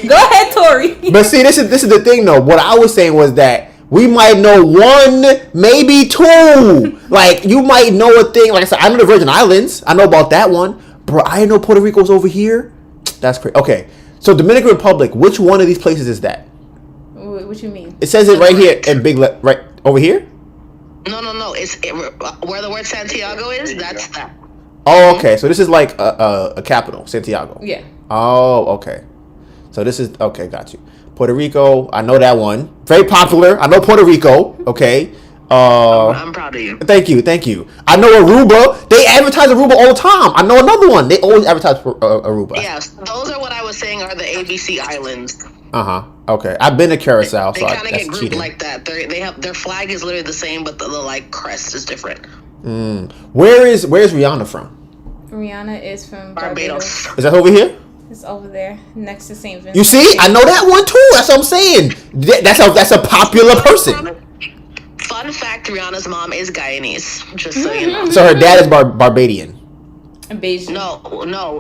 Go ahead, Tori. But see, this is the thing though. What I was saying was that we might know one, maybe two. Like you might know a thing. Like I said, I know the Virgin Islands. I know about that one, bro. I didn't know Puerto Rico's over here. That's crazy. Okay. So Dominican Republic. Which one of these places is that? What you mean? It says it right here in big right over here. No. It's where the word Santiago is. That's that. Oh, okay. So this is like a capital, Santiago. Yeah. Oh, okay. So this is okay. Got you. Puerto Rico. I know that one. Very popular. I know Puerto Rico. Okay. I'm proud of you. Thank you. I know Aruba. They advertise Aruba all the time. I know another one. They always advertise for Aruba. Yes, those are what I was saying are the ABC islands. Okay. I've been to Curacao, They so kind of that's get grouped cheating. like that. They have their flag is literally the same, but the like crest is different. Where's Rihanna from? Rihanna is from Barbados. Is that over here? It's over there next to St. Vincent. You see, I know that one too. That's what I'm saying. That's a popular person. Fun fact: Rihanna's mom is Guyanese. Just so you know. So her dad is Barbadian. Beijing. No.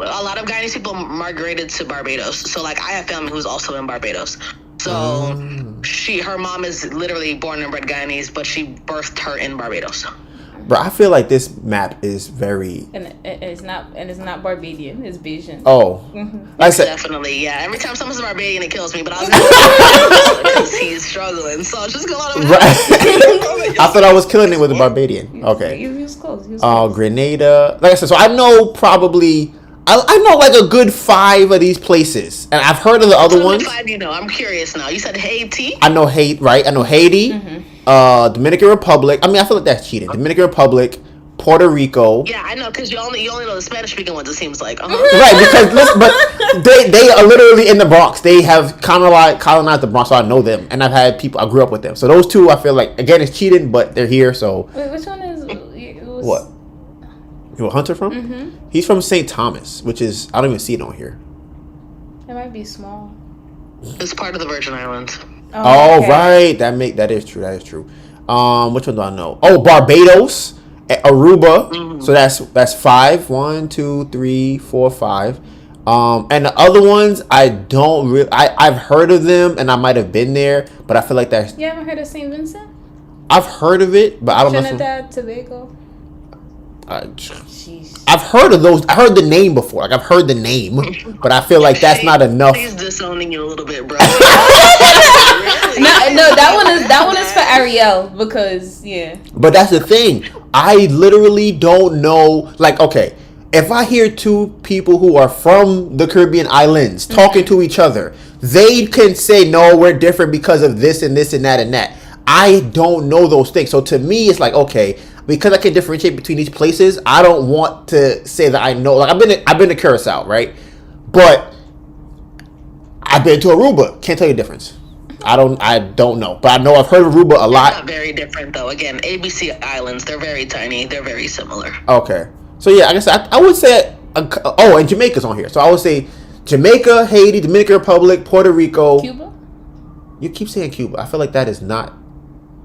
A lot of Guyanese people migrated to Barbados. So like, I have family who's also in Barbados. So her mom is literally born and bred Guyanese, but she birthed her in Barbados. Bro, I feel like this map is very. And it's not Barbadian. It's Bayesian. Oh, I said Definitely, yeah. Every time someone's Barbadian, it kills me. But I was because he's struggling. So just go on. I thought I was killing it with the Barbadian. Okay. He was close. Grenada. Like I said, so I know probably. I know like a good 5 of these places, and I've heard of the other ones. 5, I'm curious now. You said Haiti. I know Haiti, right? I know Haiti, Dominican Republic. I mean, I feel like that's cheating. Dominican Republic, Puerto Rico. Yeah, I know, because you only know the Spanish speaking ones. It seems like. Right, because but they are literally in the Bronx. They have colonized the Bronx, so I know them, and I've had people. I grew up with them, so those two I feel like again it's cheating, but they're here. So Wait, which one is what? You a Hunter from? He's from St. Thomas, which is I don't even see it on here. It might be small. It's part of the Virgin Islands. Oh, okay. Right, that is true. Which one do I know? Oh, Barbados, Aruba. So that's 5. 1, 2, 3, 4, 5. And the other ones I don't really. I've heard of them, and I might have been there, but I feel like that's. You haven't heard of St. Vincent? I've heard of it, but I don't know. Trinidad, Tobago. I've heard of those. I heard the name before. Like I've heard the name, but I feel like that's not enough. He's disowning you a little bit, bro. No, that one is for Ariel because But that's the thing. I literally don't know. Like, okay, if I hear 2 people who are from the Caribbean islands talking to each other, they can say no, we're different because of this and this and that and that. I don't know those things. So to me, it's like okay. Because I can differentiate between these places, I don't want to say that I know. Like I've been to Curacao, right? But I've been to Aruba. Can't tell you the difference. I don't know. But I know I've heard of Aruba a lot. Not very different though. Again, ABC Islands, they're very tiny. They're very similar. Okay. So yeah, I guess I would say and Jamaica's on here. So I would say Jamaica, Haiti, Dominican Republic, Puerto Rico. Cuba? You keep saying Cuba. I feel like that is not.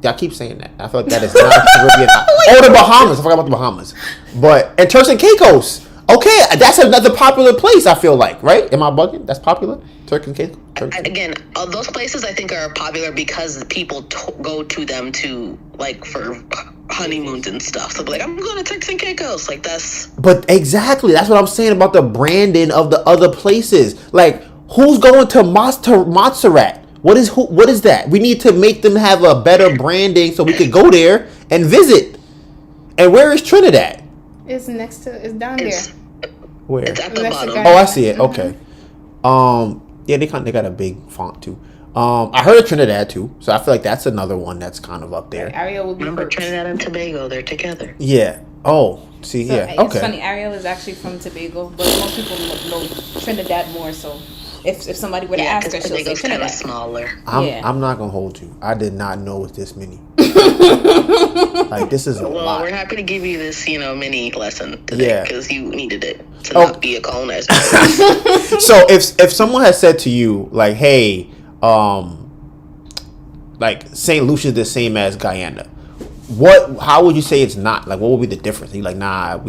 I keep saying that. I feel like that is not Caribbean. Oh, the Bahamas. I forgot about the Bahamas. And Turks and Caicos. Okay, that's another popular place, I feel like, right? Am I bugging? That's popular? Turks and Caicos? Again, those places I think are popular because people go to them to, like, for honeymoons and stuff. So, like, I'm going to Turks and Caicos. Like, that's... But exactly. That's what I'm saying about the branding of the other places. Like, who's going to Montserrat? What is that? We need to make them have a better branding so we could go there and visit. And where is Trinidad? It's down there. Where? It's at the bottom. Oh, I see it. Okay. Yeah, they got a big font too. I heard of Trinidad too, so I feel like that's another one that's kind of up there. Ariel will be Remember Trinidad and Tobago? They're together. Yeah. Oh, see, so, yeah. It's Okay. funny. Ariel is actually from Tobago, but most people know Trinidad more. So if somebody were to ask her, she'll say Tobago's kind of Trinidad. smaller. I'm not gonna hold you. I did not know it's this many. Like this is a lot. We're happy to give you this, mini lesson today because you needed it to not be a colonizer. So if someone has said to you like, hey, like St. Lucia's the same as Guyana, how would you say it's not? Like, what would be the difference? Are you like, nah,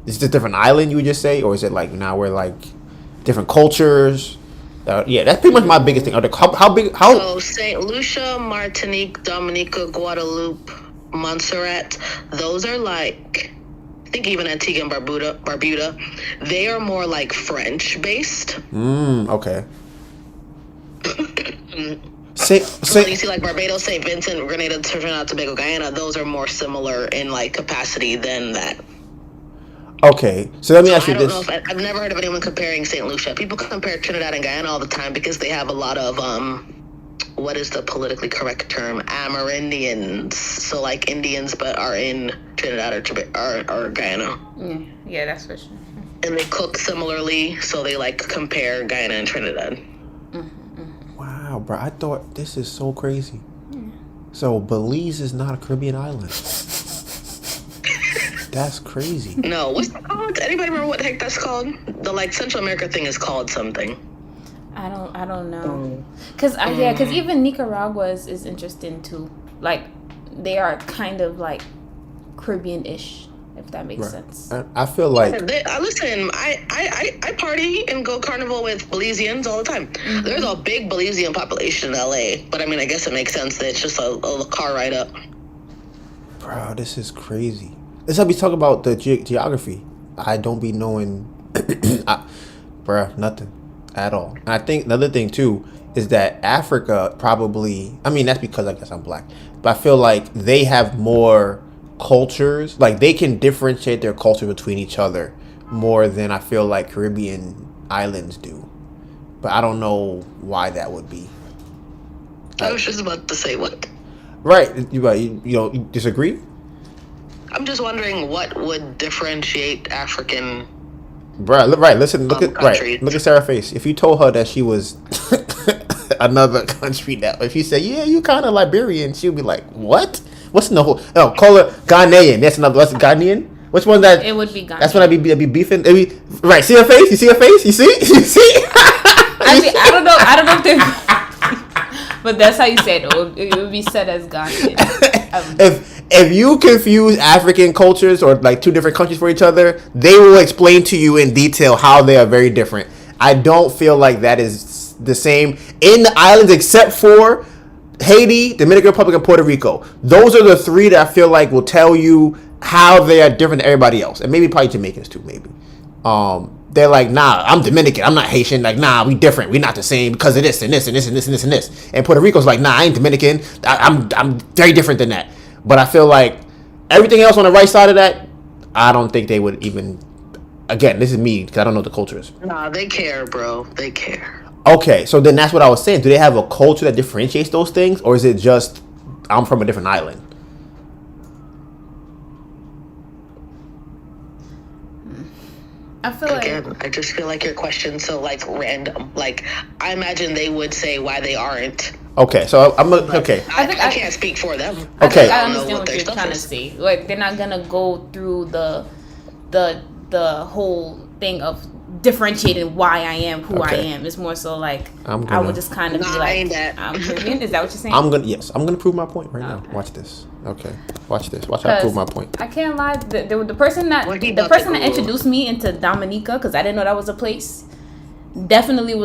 it's a different island, you would just say? Or is it like, nah, we're like different cultures? Yeah, that's pretty much my biggest thing. How big? So St. Lucia, Martinique, Dominica, Guadeloupe, Montserrat, those are like, I think even Antigua and Barbuda, they are more like French based. Okay. When you see like Barbados, St. Vincent, Grenada, Trinidad, Tobago, Guyana, those are more similar in like capacity than that. Okay, so let me ask you this. I've never heard of anyone comparing St. Lucia. People compare Trinidad and Guyana all the time because they have a lot of what is the politically correct term? Amerindians. So like Indians, but are in Trinidad or Guyana. Yeah, that's for sure. And they cook similarly, so they like compare Guyana and Trinidad. Wow, bro, I thought this is so crazy. So Belize is not a Caribbean island. That's crazy. No, what's it called? Anybody remember what the heck that's called? The like Central America thing is called something. I don't know. Cause even Nicaragua is interesting too. Like they are kind of like Caribbean-ish, if that makes sense. I feel like Listen, I party and go carnival with Belizeans all the time. There's a big Belizean population in LA, but I mean, I guess it makes sense that it's just a car ride up. Bro, this is crazy. This is how we talk about the geography. I don't be knowing, nothing at all. And I think another thing too is that Africa probably, I mean, that's because I guess I'm black, but I feel like they have more cultures. Like they can differentiate their culture between each other more than I feel like Caribbean islands do. But I don't know why that would be. I was just about to say what. Right. You disagree? I'm just wondering what would differentiate African. Right. Listen. Look at Sarah's face. If you told her that she was another country, that if you say, yeah, you kind of Liberian, she'll be like, what? What's in the whole? Oh, call her Ghanaian. That's another. What's Ghanaian? Which one that? It would be Ghanaian. That's when I'd be beefing. Right. See her face. You see her face. You see. You see. I mean, I don't know if they're. But that's how you say it. It would be said as Ghanaian. If you confuse African cultures or like two different countries for each other, they will explain to you in detail how they are very different. I don't feel like that is the same in the islands except for Haiti, Dominican Republic, and Puerto Rico. Those are the three that I feel like will tell you how they are different than everybody else. And maybe probably Jamaicans too, maybe. They're like, nah, I'm Dominican, I'm not Haitian. Like, nah, we different. We not the same because of this and this and this and this and this and this. And Puerto Rico's like, nah, I ain't Dominican. I'm very different than that. But I feel like everything else on the right side of that, I don't think they would even. Again, this is me because I don't know the cultures. Nah, they care, bro. They care. Okay, so then that's what I was saying. Do they have a culture that differentiates those things, or is it just I'm from a different island? I feel Again, I just feel like your question's so like random. Like I imagine they would say why they aren't. Okay, so okay. I can't speak for them. Okay, I understand what you're trying to say. Like they're not gonna go through the whole thing of differentiating why I am who I am. It's more so like I would just kind of be like, I'm Caribbean. Is that what you're saying? I'm gonna prove my point right now. Watch this. Okay, watch this. Watch how I prove my point. I can't lie. The person that introduced me into Dominica, because I didn't know that was a place, definitely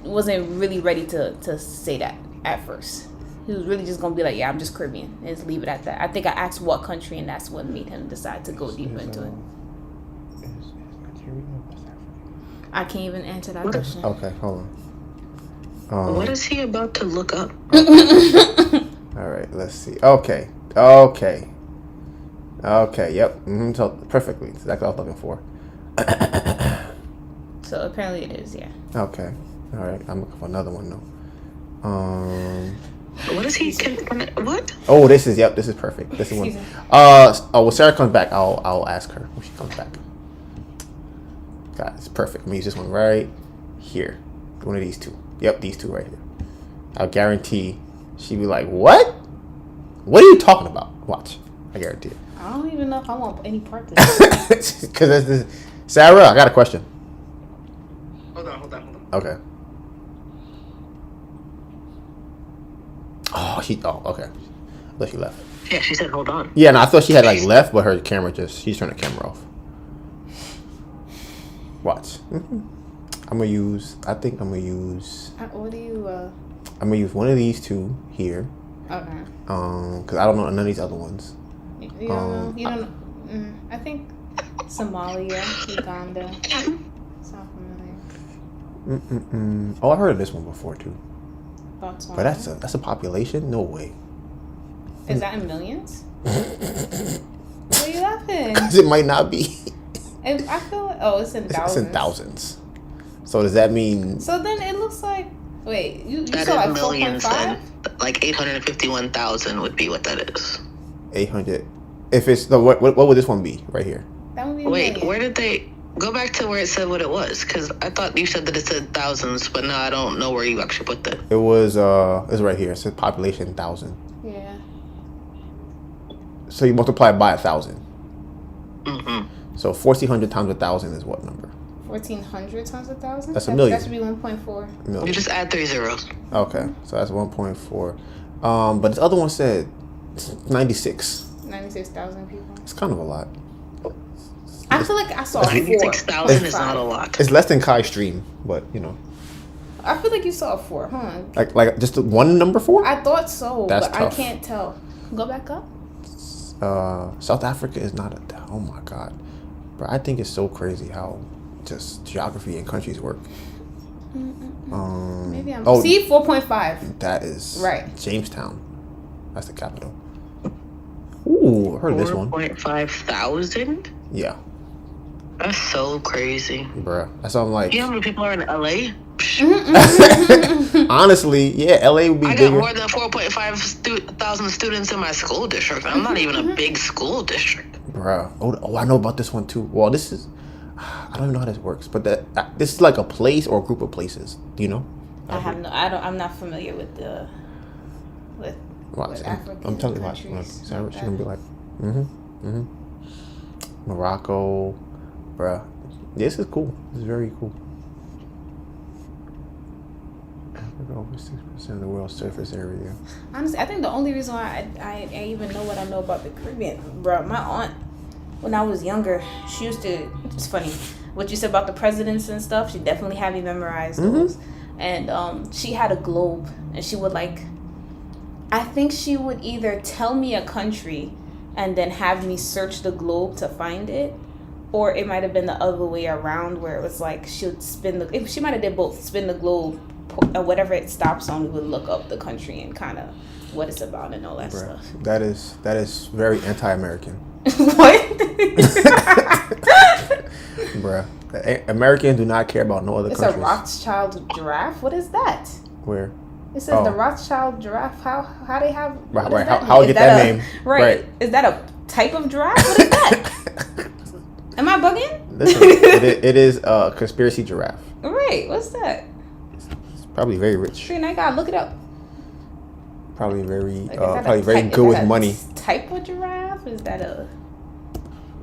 wasn't really ready to say that at first. He was really just gonna be like, yeah, I'm just Caribbean, and just leave it at that. I think I asked what country, and that's what made him decide to go deeper into it. I can't even answer that question. Okay, hold on. What is he about to look up? All right, let's see. Okay. Yep. So perfectly. Exactly what I was looking for. So apparently it is, yeah. Okay. All right. I'm looking for another one though. What is he? What? Oh, this is perfect. This is one. When Sarah comes back, I'll ask her when she comes back. God, it's perfect. I'm gonna use this one right here. One of these two. Yep, these two right here. I'll guarantee she'd be like, "What? What are you talking about?" Watch. I guarantee it. I don't even know if I want any part of this. Because Sarah, I got a question. Hold on. Okay. Oh, okay. But she left. Yeah, she said, hold on. Yeah, no, I thought she had like left, but her camera she's turned the camera off. Watch. I'm gonna use. What do you? I'm gonna use one of these two here. Okay. Because I don't know none of these other ones. You don't know. I think Somalia, Uganda. Sound familiar? Oh, I heard of this one before too. Botswana. But that's a population? No way. Is that in millions? What are you laughing? Because it might not be. I feel like it's in thousands. It's in thousands. So does that mean? So then it looks like Wait, you That saw is like millions 4.5? then. Like 851,000 would be what that is. 800. If it's the what would this one be right here? That would be a Wait, million. where did they go back to where it said what it was? Because I thought you said that it said thousands, but now I don't know where you actually put that. It was it's right here. It says population 1,000. Yeah. So you multiply it by 1,000. Mm-hmm. So 1,400 times 1,000 is what number? 1,400 times 1,000? That's a million. That should be 1.4. Million. You just add 3 zeros. Okay, so that's 1.4. But this other one said 96. 96,000 people. It's kind of a lot. I feel like I saw 4. 96,000 is not a lot. It's less than Kai Stream, but you know, I feel like you saw a 4, huh? like just the one number 4. I thought so, That's but tough. I can't tell. Go back up. South Africa is not a. Oh my god, bro! I think it's so crazy how just geography and countries work. Maybe I'm. Oh, See, 4.5. that is Right. Jamestown. That's the capital. Ooh, I heard of this one. 4.5 thousand? Yeah, That's so crazy. bruh. That's what I'm like. You know how many people are in LA? Honestly, yeah, LA would be I got bigger. more than 4.5 thousand students in my school district. I'm not even a big school district. Bruh. Oh, I know about this one too. Well, this is. I don't even know how this works, but this is like a place or a group of places. Do you know? I'm not familiar with Watch. African I'm telling you, watch. countries Sarah, like she's gonna be like, Morocco, bruh. This is cool. This is very cool. Africa over 6% of the world's surface area. Honestly, I think the only reason why I even know what I know about the Caribbean, bro, my aunt, when I was younger, she used to, it's funny, what you said about the presidents and stuff, she definitely had me memorize those. And she had a globe, and she would I think she would either tell me a country and then have me search the globe to find it, or it might have been the other way around where it was like she would she might have did both, spin the globe, whatever it stops on, we would look up the country and kind of what it's about and all that stuff. That is very anti-American. What? Bruh. Americans do not care about no other It's countries. a Rothschild giraffe. What is that? Where? It says the Rothschild giraffe. How they have? Right, what right. does that How mean? get Is that a- name? Right. Right. Is that a type of giraffe? What is that? Am I bugging? Listen, it is a conspiracy giraffe. Right. What's that? It's probably very rich. Sure, I gotta look it up. Probably very, Like, is that a probably very type- good is with that a money. Type of giraffe? Is that a?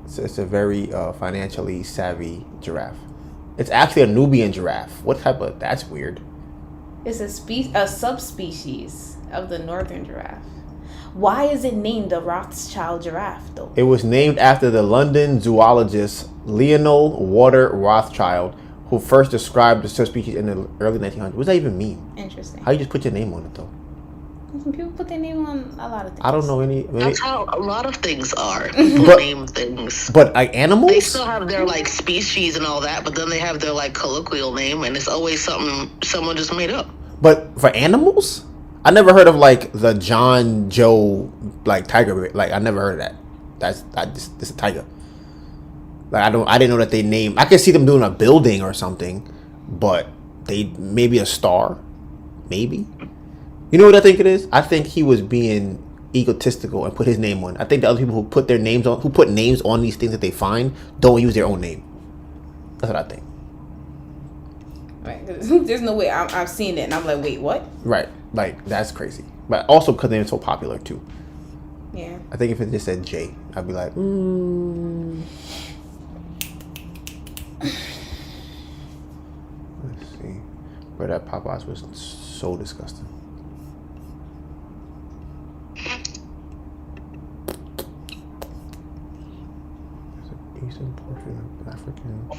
It's a very financially savvy giraffe. It's actually a Nubian giraffe. What type of? That's weird. It's a subspecies of the northern giraffe. Why is it named the Rothschild giraffe though? It was named after the London zoologist Lionel Walter Rothschild, who first described the subspecies in the early 1900s. What does that even mean? Interesting. How you just put your name on it though? People put their name on a lot of things. I don't know any. That's how a lot of things are. People But- name things. But like animals? They still have their like species and all that, but then they have their like colloquial name, and it's always something someone just made up. But for animals, I never heard of like the John Joe like tiger. Like I never heard of that. It's a tiger. Like I didn't know that they named. I could see them doing a building or something, but they maybe a star, maybe. You know what I think it is? I think he was being egotistical and put his name on. I think the other people who put their names on, who put names on these things that they find, don't use their own name. That's what I think. Right. 'Cause there's no way I've seen it and I'm like, wait, what? Right. Like that's crazy. But also because they're so popular too. Yeah. I think if it just said J, I'd be like, Let's see. But that Popeyes was so disgusting. There's an Eastern portion of African.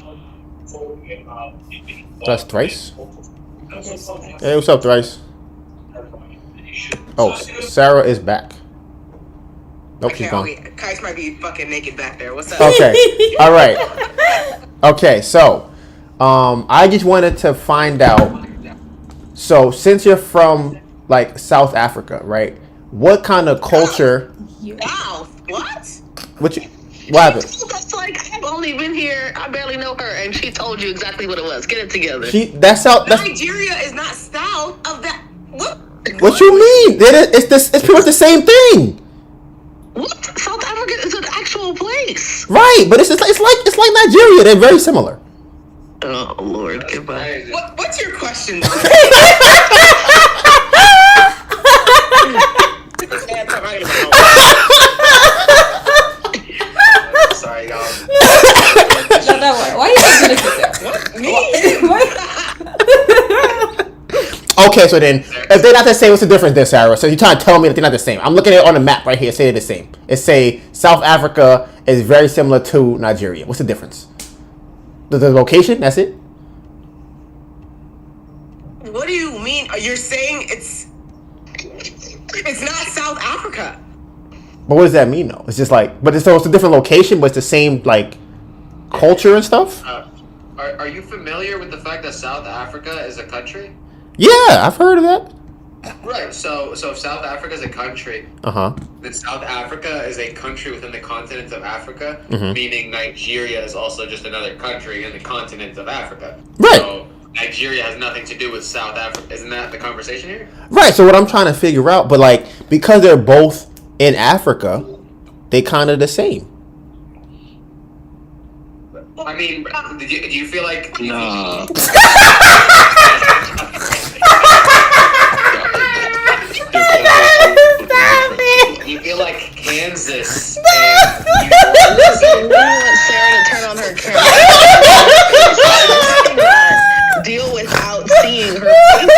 That's Thrice? Hey, what's up, Thrice? Oh, Sarah is back. Nope, she's gone. Kais might be fucking naked back there. What's up? Okay. All right. Okay, so I just wanted to find out. So since you're from like South Africa, right? What kind of culture? Wow. What? What happened? That's like I've only been here. I barely know her, and she told you exactly what it was. Get it together. That's Nigeria is not South. south of that. What? What you mean? It's pretty much the same thing. What? South Africa is an actual place. Right, but it's like Nigeria. They're very similar. Oh Lord, goodbye. What's your question? Sorry, y'all. Why are you doing this? Okay, so then if they're not the same, what's the difference there, Sarah? So you're trying to tell me that they're not the same? I'm looking at it on the map right here. Say they're the same. It say South Africa is very similar to Nigeria. What's the difference? The location? That's it. What do you mean? You're saying it's not South Africa. But what does that mean though? It's just like, but it's a different location, but it's the same like culture and stuff. Are you familiar with the fact that South Africa is a country? Yeah, I've heard of that. Right. So if South Africa is a country, then South Africa is a country within the continent of Africa, meaning Nigeria is also just another country in the continent of Africa. Right. So Nigeria has nothing to do with South Africa. Isn't that the conversation here? Right. So what I'm trying to figure out, but like because they're both in Africa, they kind of the same. I mean, do you feel like? No. You feel like Kansas and we want Sarah to turn on her camera. Deal without seeing her face.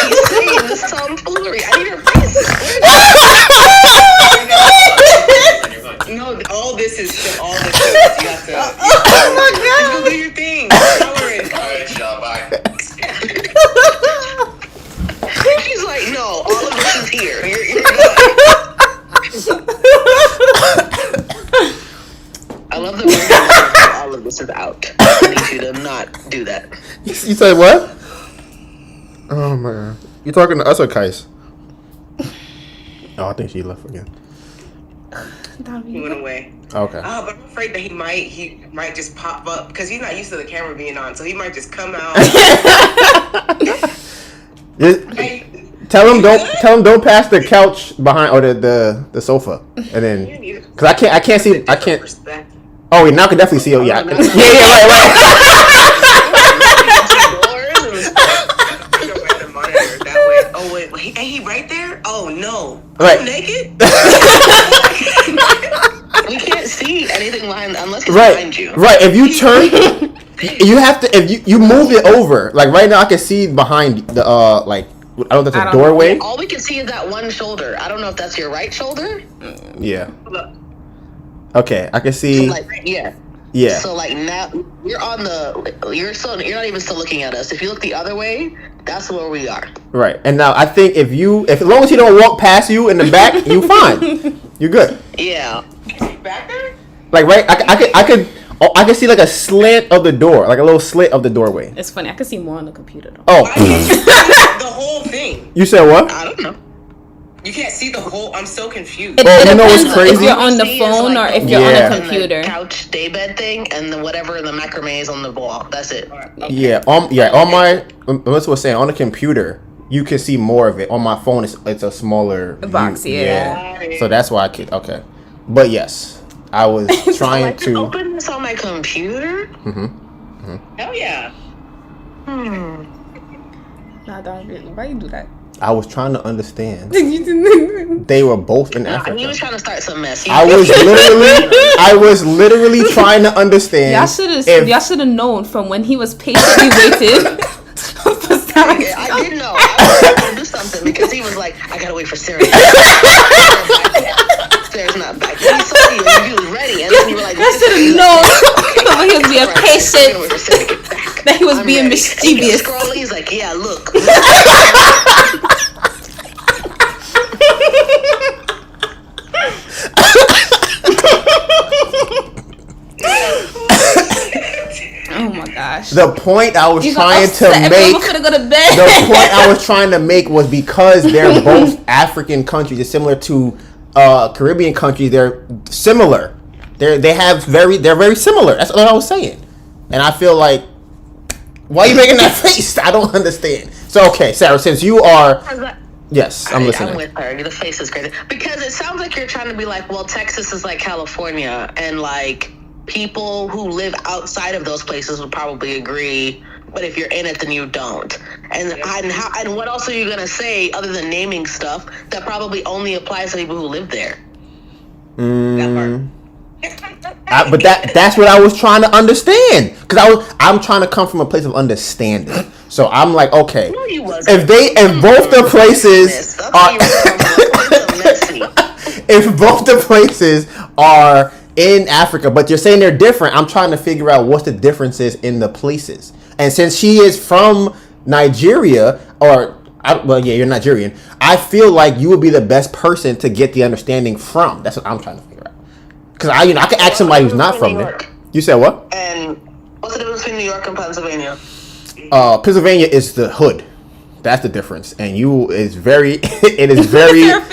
She's saying this tomfoolery. I need her face. No, all this is you have to. Oh my God! Just go do your thing. Alright, y'all, bye. She's like, no, all of this is here. You're I love the way all of this is out. I need you to not do that. You said what? Oh man, you talking to us or Kais? Oh, I think she left again. He went away. Okay. But I'm afraid that he might just pop up because he's not used to the camera being on, so he might just come out. Tell him don't pass the couch behind or the sofa, and then because I can't see. Oh, wait, now I can definitely see. Oh yeah, right. Oh wait, ain't he right there? Oh no, right. Naked? We can't see anything behind unless he's Right, behind you. right. If you turn, you have to. If you move it over, like right now, I can see behind the like. I don't know if that's a doorway. All we can see is that one shoulder. I don't know if that's your right shoulder. Yeah. Okay, I can see. So like, yeah. Yeah. So like now you're on the. You're not even still looking at us. If you look the other way, that's where we are. Right, and now I think if as long as he don't walk past you in the back, you fine. You're good. Yeah. Back there? Like right, I could see like a slant of the door, like a little slit of the doorway. It's funny. I can see more on the computer though. Oh. The whole thing. You said what? I don't know. You can't see the whole. I'm so confused. It you know what's crazy? If you're on the phone or if you're on a computer. Couch daybed thing and then whatever in the macrame is on the wall. That's it. Okay. Yeah. On my, Melissa was saying on the computer, you can see more of it. On my phone, it's a smaller box. view. Yeah. So that's why I could. Okay. But yes, I was trying so I can to open this on my computer. Hell yeah. Nah, why you do that? I was trying to understand. They were both in Africa. He was trying to start some mess. I was literally trying to understand. Y'all should have known from when he was patiently waiting. I didn't know. I was going to do something because he was like, I gotta wait for Sarah. Sarah's not back. Then he saw you and he was ready, and then you were like, I should have known. He was being patient. That he was being mischievous. Scrolling, he's like, yeah, look. Oh my gosh. The point I was trying to make. Go to bed. The point I was trying to make was because they're both African countries, it's similar to Caribbean countries. They're similar. They're very similar. That's what I was saying. And I feel like Why are you making that face? I don't understand. So, okay, Sarah, since you are... Yes, I'm listening. I'm with her. The face is crazy. Because it sounds like you're trying to be like, well, Texas is like California, and like people who live outside of those places would probably agree, but if you're in it, then you don't. And what else are you going to say other than naming stuff that probably only applies to people who live there? But that's what I was trying to understand, because I'm trying to come from a place of understanding. So I'm like, okay, if both the places are if both the places are in Africa, but you're saying they're different, I'm trying to figure out what's the differences in the places. And since she is from Nigeria, you're Nigerian, I feel like you would be the best person to get the understanding from. That's what I'm trying to figure out. Because I can ask somebody who's not from there. You said what? And what's the difference between New York and Pennsylvania? Pennsylvania is the hood. That's the difference. And it is very New York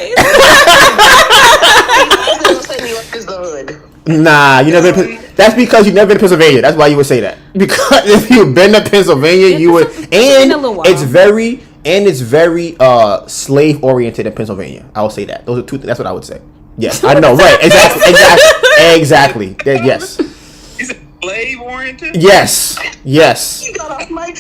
is the hood. Nah, you never been. That's because you never been to Pennsylvania. That's why you would say that. Because if you've been to Pennsylvania, you would. And it's very slave oriented in Pennsylvania. I will say that. Those are two. That's what I would say. Yes, I know. Right. Exactly. Yes. Is it slave oriented? Yes. You got off mic.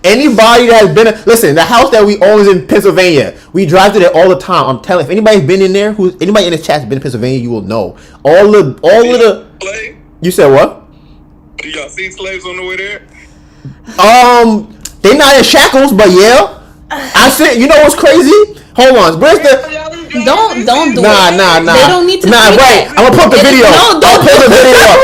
Anybody that's been listen, the house that we own is in Pennsylvania. We drive to there all the time. I'm telling. If anybody's been in there, anybody in this chat has been to Pennsylvania, you will know. All of the. Slave? You said what? Do y'all see slaves on the way there? They not in shackles, but yeah. I said, you know what's crazy? Hold on, where's the? Don't do Nah. it. They don't need to. Nah, right. I'm gonna put the video. No, I'll put the video up.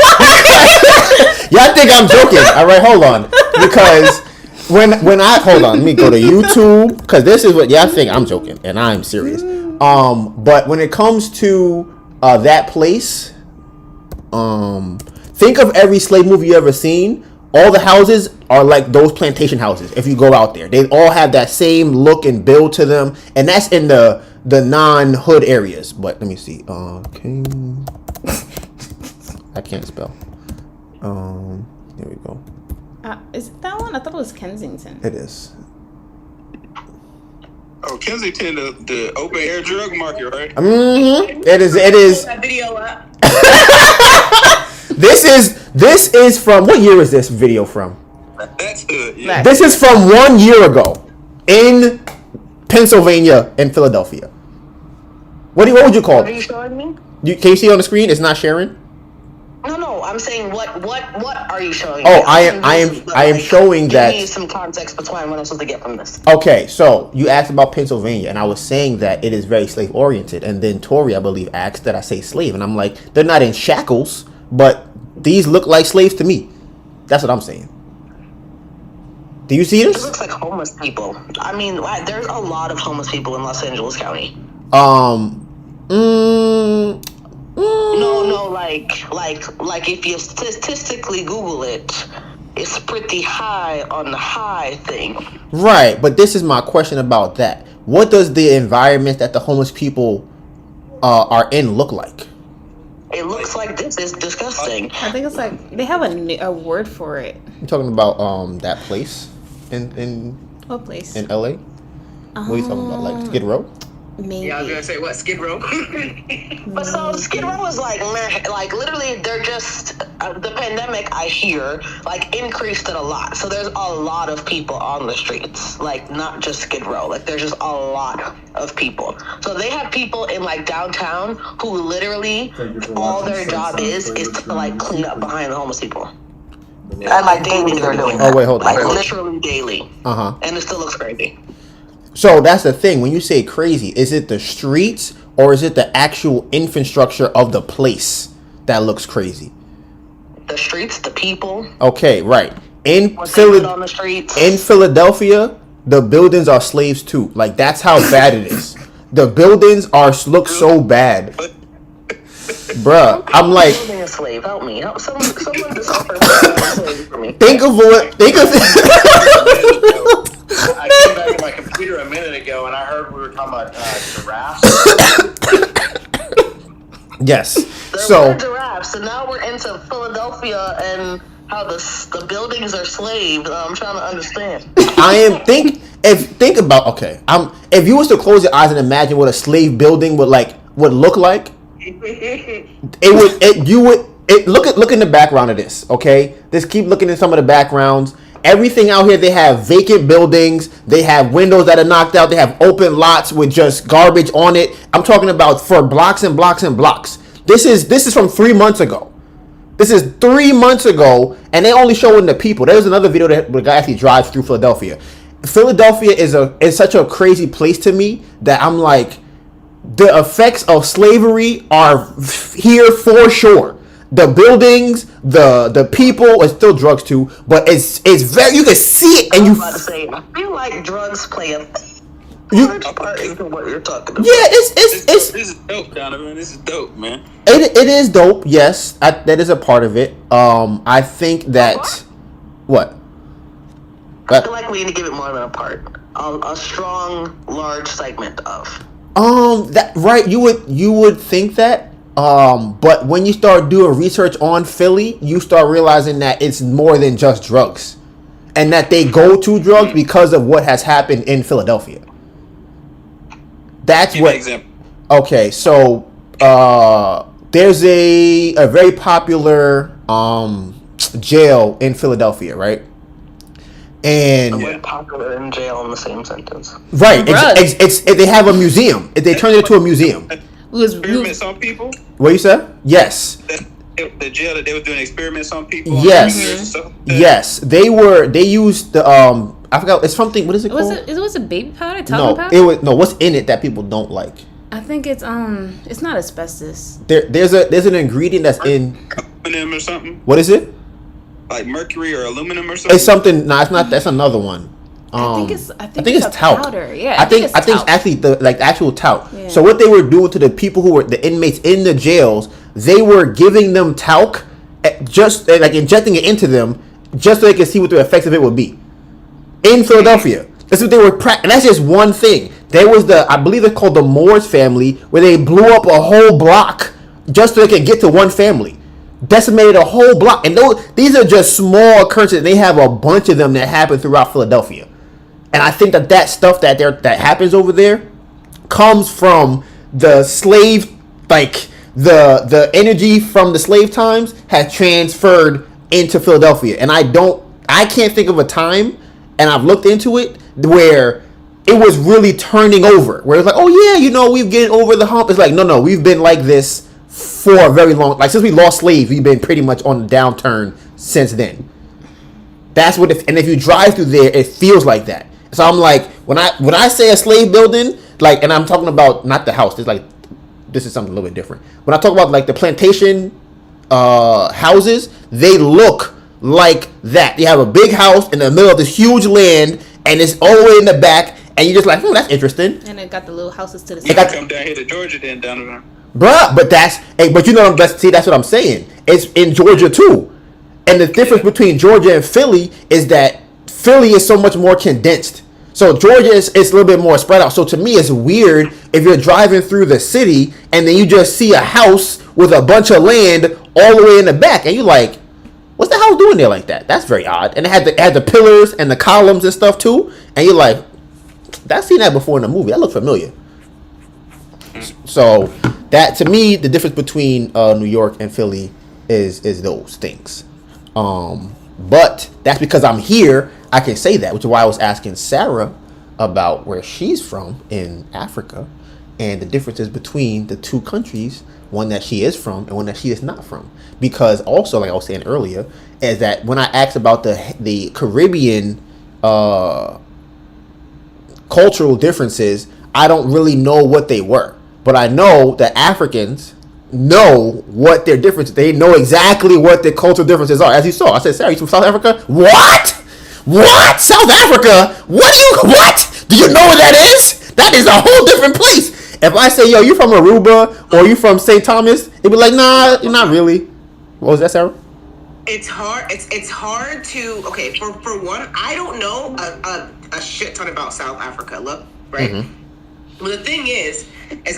Y'all think I'm joking? All right, hold on, because. When I hold on, let me go to YouTube, because this is what y'all think I'm joking, and I'm serious. But when it comes to that place, think of every slave movie you ever seen. All the houses are like those plantation houses. If you go out there, they all have that same look and build to them, and that's in the non-hood areas. But let me see. I can't spell. There we go. Is it that one? I thought it was Kensington. It is. Oh, Kensington, the open air drug market, right? Mm-hmm. It is. That video up. This is from what year is this video from? That's good. Yeah. This is from 1 year ago in Pennsylvania and Philadelphia. What would you call it? What are you showing me? Can you see it on the screen? It's not sharing. No. I'm saying what are you showing? Oh, me? I am showing that. Give me some context between what I'm supposed to get from this. Okay, so you asked about Pennsylvania, and I was saying that it is very slave oriented, and then Tori, I believe, asked that I say slave, and I'm like, they're not in shackles, but these look like slaves to me. That's what I'm saying. Do you see this? It looks like homeless people. I mean, there's a lot of homeless people in Los Angeles County. No, like if you statistically Google it, it's pretty high on the high thing. Right, but this is my question about that. What does the environment that the homeless people are in look like? It looks like this is disgusting. I think it's like they have a word for it. You're talking about that place in what place? In LA? What are you talking about? Like Skid Row? Maybe. Yeah, I was gonna say what, Skid Row? But so Skid Row is like literally they're just the pandemic, I hear, like increased it a lot. So there's a lot of people on the streets, like not just Skid Row. Like there's just a lot of people. So they have people in like downtown who literally all their job is to like clean up behind the homeless people. And like daily they're doing that. Oh wait, hold on. Like literally daily. And it still looks crazy. So that's the thing. When you say crazy, is it the streets or is it the actual infrastructure of the place that looks crazy? The streets, the people. Okay, right. In on the streets. In Philadelphia, the buildings are slaves too. Like that's how bad it is. The buildings look so bad. Bruh, I'm like, building a slave. Help me. Someone just offered a slave for me. Think of I came back to my computer a minute ago and I heard we were talking about giraffes. Yes. There were giraffes, and now we're into Philadelphia and how the buildings are slaved. I'm trying to understand. Think about if you was to close your eyes and imagine what a slave building would look like, look in the background of this, okay? Just keep looking at some of the backgrounds. Everything out here, they have vacant buildings, they have windows that are knocked out, they have open lots with just garbage on it. I'm talking about for blocks and blocks and blocks. This is from 3 months ago. This is 3 months ago, and they only showing the people. There's another video that the guy actually drives through Philadelphia. Philadelphia is such a crazy place to me that I'm like, the effects of slavery are here for sure. The buildings, the people, it's still drugs too, but it's very, you can see it, and I feel like drugs play a large part into what you're talking about. Yeah, This is dope, Donovan. This is dope, man. It is dope. Yes, that is a part of it. I think that what? I feel like we need to give it more than a part. A strong, large segment of. That right. You would think that. But when you start doing research on Philly, you start realizing that it's more than just drugs, and that they go to drugs because of what has happened in Philadelphia. That's what. Example. Okay, so there's a very popular jail in Philadelphia, right? And popular in jail in the same sentence. Right, it's they have a museum. They turned it into a museum. Experiments on people? What you said? Yes. The jail that they were doing experiments on people? Yes. Yes. They used the I forgot, it's something, what is it called? Was it baby powder? No, powder? it was what's in it that people don't like? I think it's not asbestos. There's an ingredient that's in aluminum or something? What is it? Like mercury or aluminum or something? It's something. No, it's not. That's another one. I think it's talc. Powder. Yeah, I think it's actually the actual talc. Yeah. So what they were doing to the people who were the inmates in the jails, they were giving them talc, just like injecting it into them, just so they could see what the effects of it would be. In Philadelphia, that's what they were. And that's just one thing. There was I believe it's called the Moores family, where they blew up a whole block just so they could get to one family. Decimated a whole block, and these are just small occurrences. They have a bunch of them that happen throughout Philadelphia, and I think that stuff that happens over there comes from the slave, like the energy from the slave times has transferred into Philadelphia, and I can't think of a time, and I've looked into it, where it was really turning over, where it's like, oh yeah, we've getting over the hump. It's like, no, we've been like this for a very long, since we lost slaves, we've been pretty much on the downturn since then. That's what, and if you drive through there, it feels like that. So I'm like, when I say a slave building, and I'm talking about not the house, this is something a little bit different. When I talk about the plantation houses, they look like that. They have a big house in the middle of this huge land, and it's all the way in the back, and you're just like, that's interesting. And it got the little houses to the side. You got to come down here to Georgia then, Donovan. Bruh, but that's what I'm saying. It's in Georgia too. And the difference between Georgia and Philly is that Philly is so much more condensed. So Georgia is a little bit more spread out. So to me, it's weird if you're driving through the city and then you just see a house with a bunch of land all the way in the back, and you're like, what's the house doing there like that? That's very odd. And it had the pillars and the columns and stuff too. And you're like, I've seen that before in a movie. That looks familiar. So that, to me, the difference between New York and Philly is those things. But that's because I'm here. I can say that, which is why I was asking Sarah about where she's from in Africa and the differences between the two countries, one that she is from and one that she is not from. Because also, like I was saying earlier, is that when I asked about the Caribbean cultural differences, I don't really know what they were. But I know that Africans know what their differences. They know exactly what their cultural differences are. As you saw, I said, Sarah, you from South Africa? What? South Africa? What? Do you know where that is? That is a whole different place. If I say, yo, you from Aruba or you from St. Thomas, they'd be like, nah, you're not really. What was that, Sarah? It's hard. It's hard to. Okay, for one, I don't know a shit ton about South Africa. Look, right. Mm-hmm. But the thing is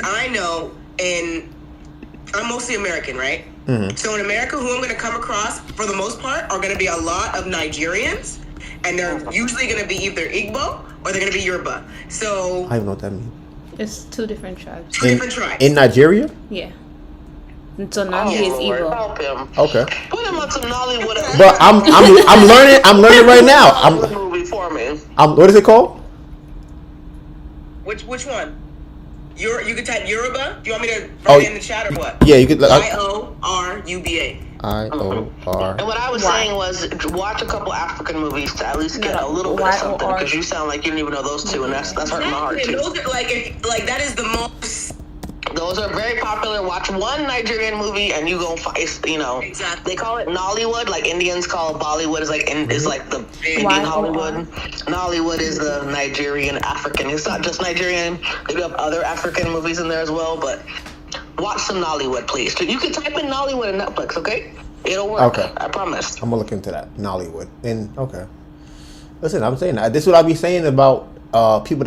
I know, and I'm mostly American, right? So in America, who I'm going to come across, for the most part, are going to be a lot of Nigerians. And they're usually going to be either Igbo or they're going to be Yoruba. So I don't know what that means. It's two different tribes. Two different tribes. In Nigeria? Yeah. And so now he is Igbo. Help him. Okay. Put him on some Nollywood. But I'm learning right now. movie for me. What is it called? Which one? You can type Yoruba. Do you want me to write it in the chat or what? Yeah, you could. IORUBA. IOR. And what I was saying was watch a couple African movies to at least get a little bit of something, because you sound like you didn't even know those two, and that's hurting my heart too. Those are like that is the most. Those are very popular. Watch one Nigerian movie and you gonna find, Exactly. They call it Nollywood, like Indians call it Bollywood. Is like the Indian Hollywood. Nollywood is the Nigerian African. It's not just Nigerian. They do have other African movies in there as well, but watch some Nollywood, please. You can type in Nollywood in Netflix, okay? It'll work. Okay. I promise. I'm gonna look into that. Nollywood. And okay. Listen, I'm saying that. This is what I be saying about people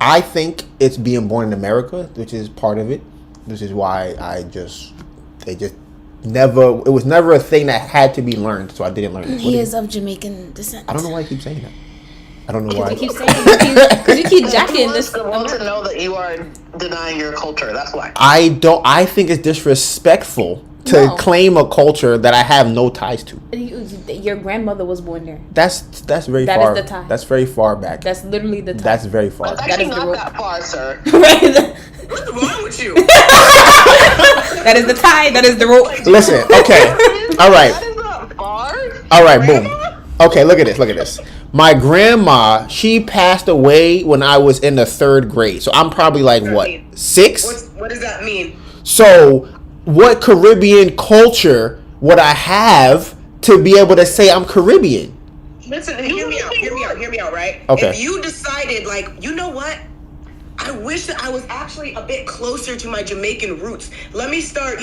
I think it's being born in America, which is part of it. Which is why it was never a thing that had to be learned, so I didn't learn it. He is of Jamaican descent. I don't know why I keep saying that. I don't know why. You keep saying it because you keep jacking this. I want to know that you are denying your culture. That's why. I think it's disrespectful to claim a culture that I have no ties to. Your grandmother was born there. That's very that far. That is the tie. That's very far back. That's literally the tie. That's very far. That's actually not that far, sir. What's wrong with you? That is the tie. That is the rope. Listen, okay. All right. That is not far. All right, boom. Okay, look at this. My grandma, she passed away when I was in the 3rd grade. So I'm probably like, what, 6? What does that mean? So what Caribbean culture would I have to be able to say I'm Caribbean? Listen, hear me out, right? Okay. If you decided, like, you know what? I wish that I was actually a bit closer to my Jamaican roots. Let me start,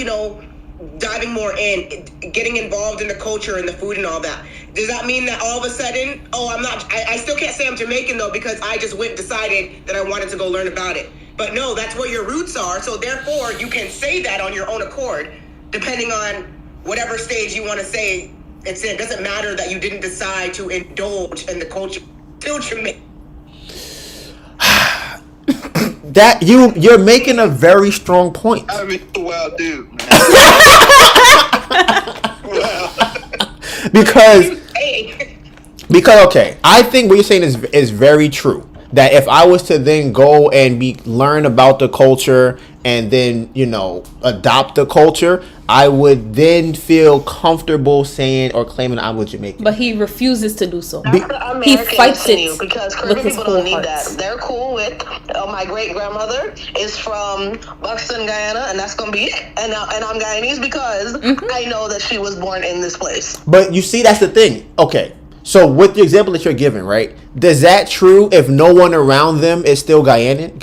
diving more in, getting involved in the culture and the food and all that. Does that mean that all of a sudden, I still can't say I'm Jamaican though, because I just went and decided that I wanted to go learn about it. But no, that's where your roots are. So therefore, you can say that on your own accord, depending on whatever stage you want to say it's in. It doesn't matter that you didn't decide to indulge in the culture. Still Jamaican. That you're making a very strong point. I mean, well, dude. Because okay, I think what you're saying is very true. That if I was to then go and learn about the culture and then adopt the culture, I would then feel comfortable saying or claiming I was Jamaican. But he refuses to do so. He fights it because Caribbean people don't need that. They're cool with my great grandmother is from Buxton, Guyana, and that's gonna be it. And I'm Guyanese because I know that she was born in this place. But you see, that's the thing. Okay. So with the example that you're giving, right? Does that true if no one around them is still Guyanese?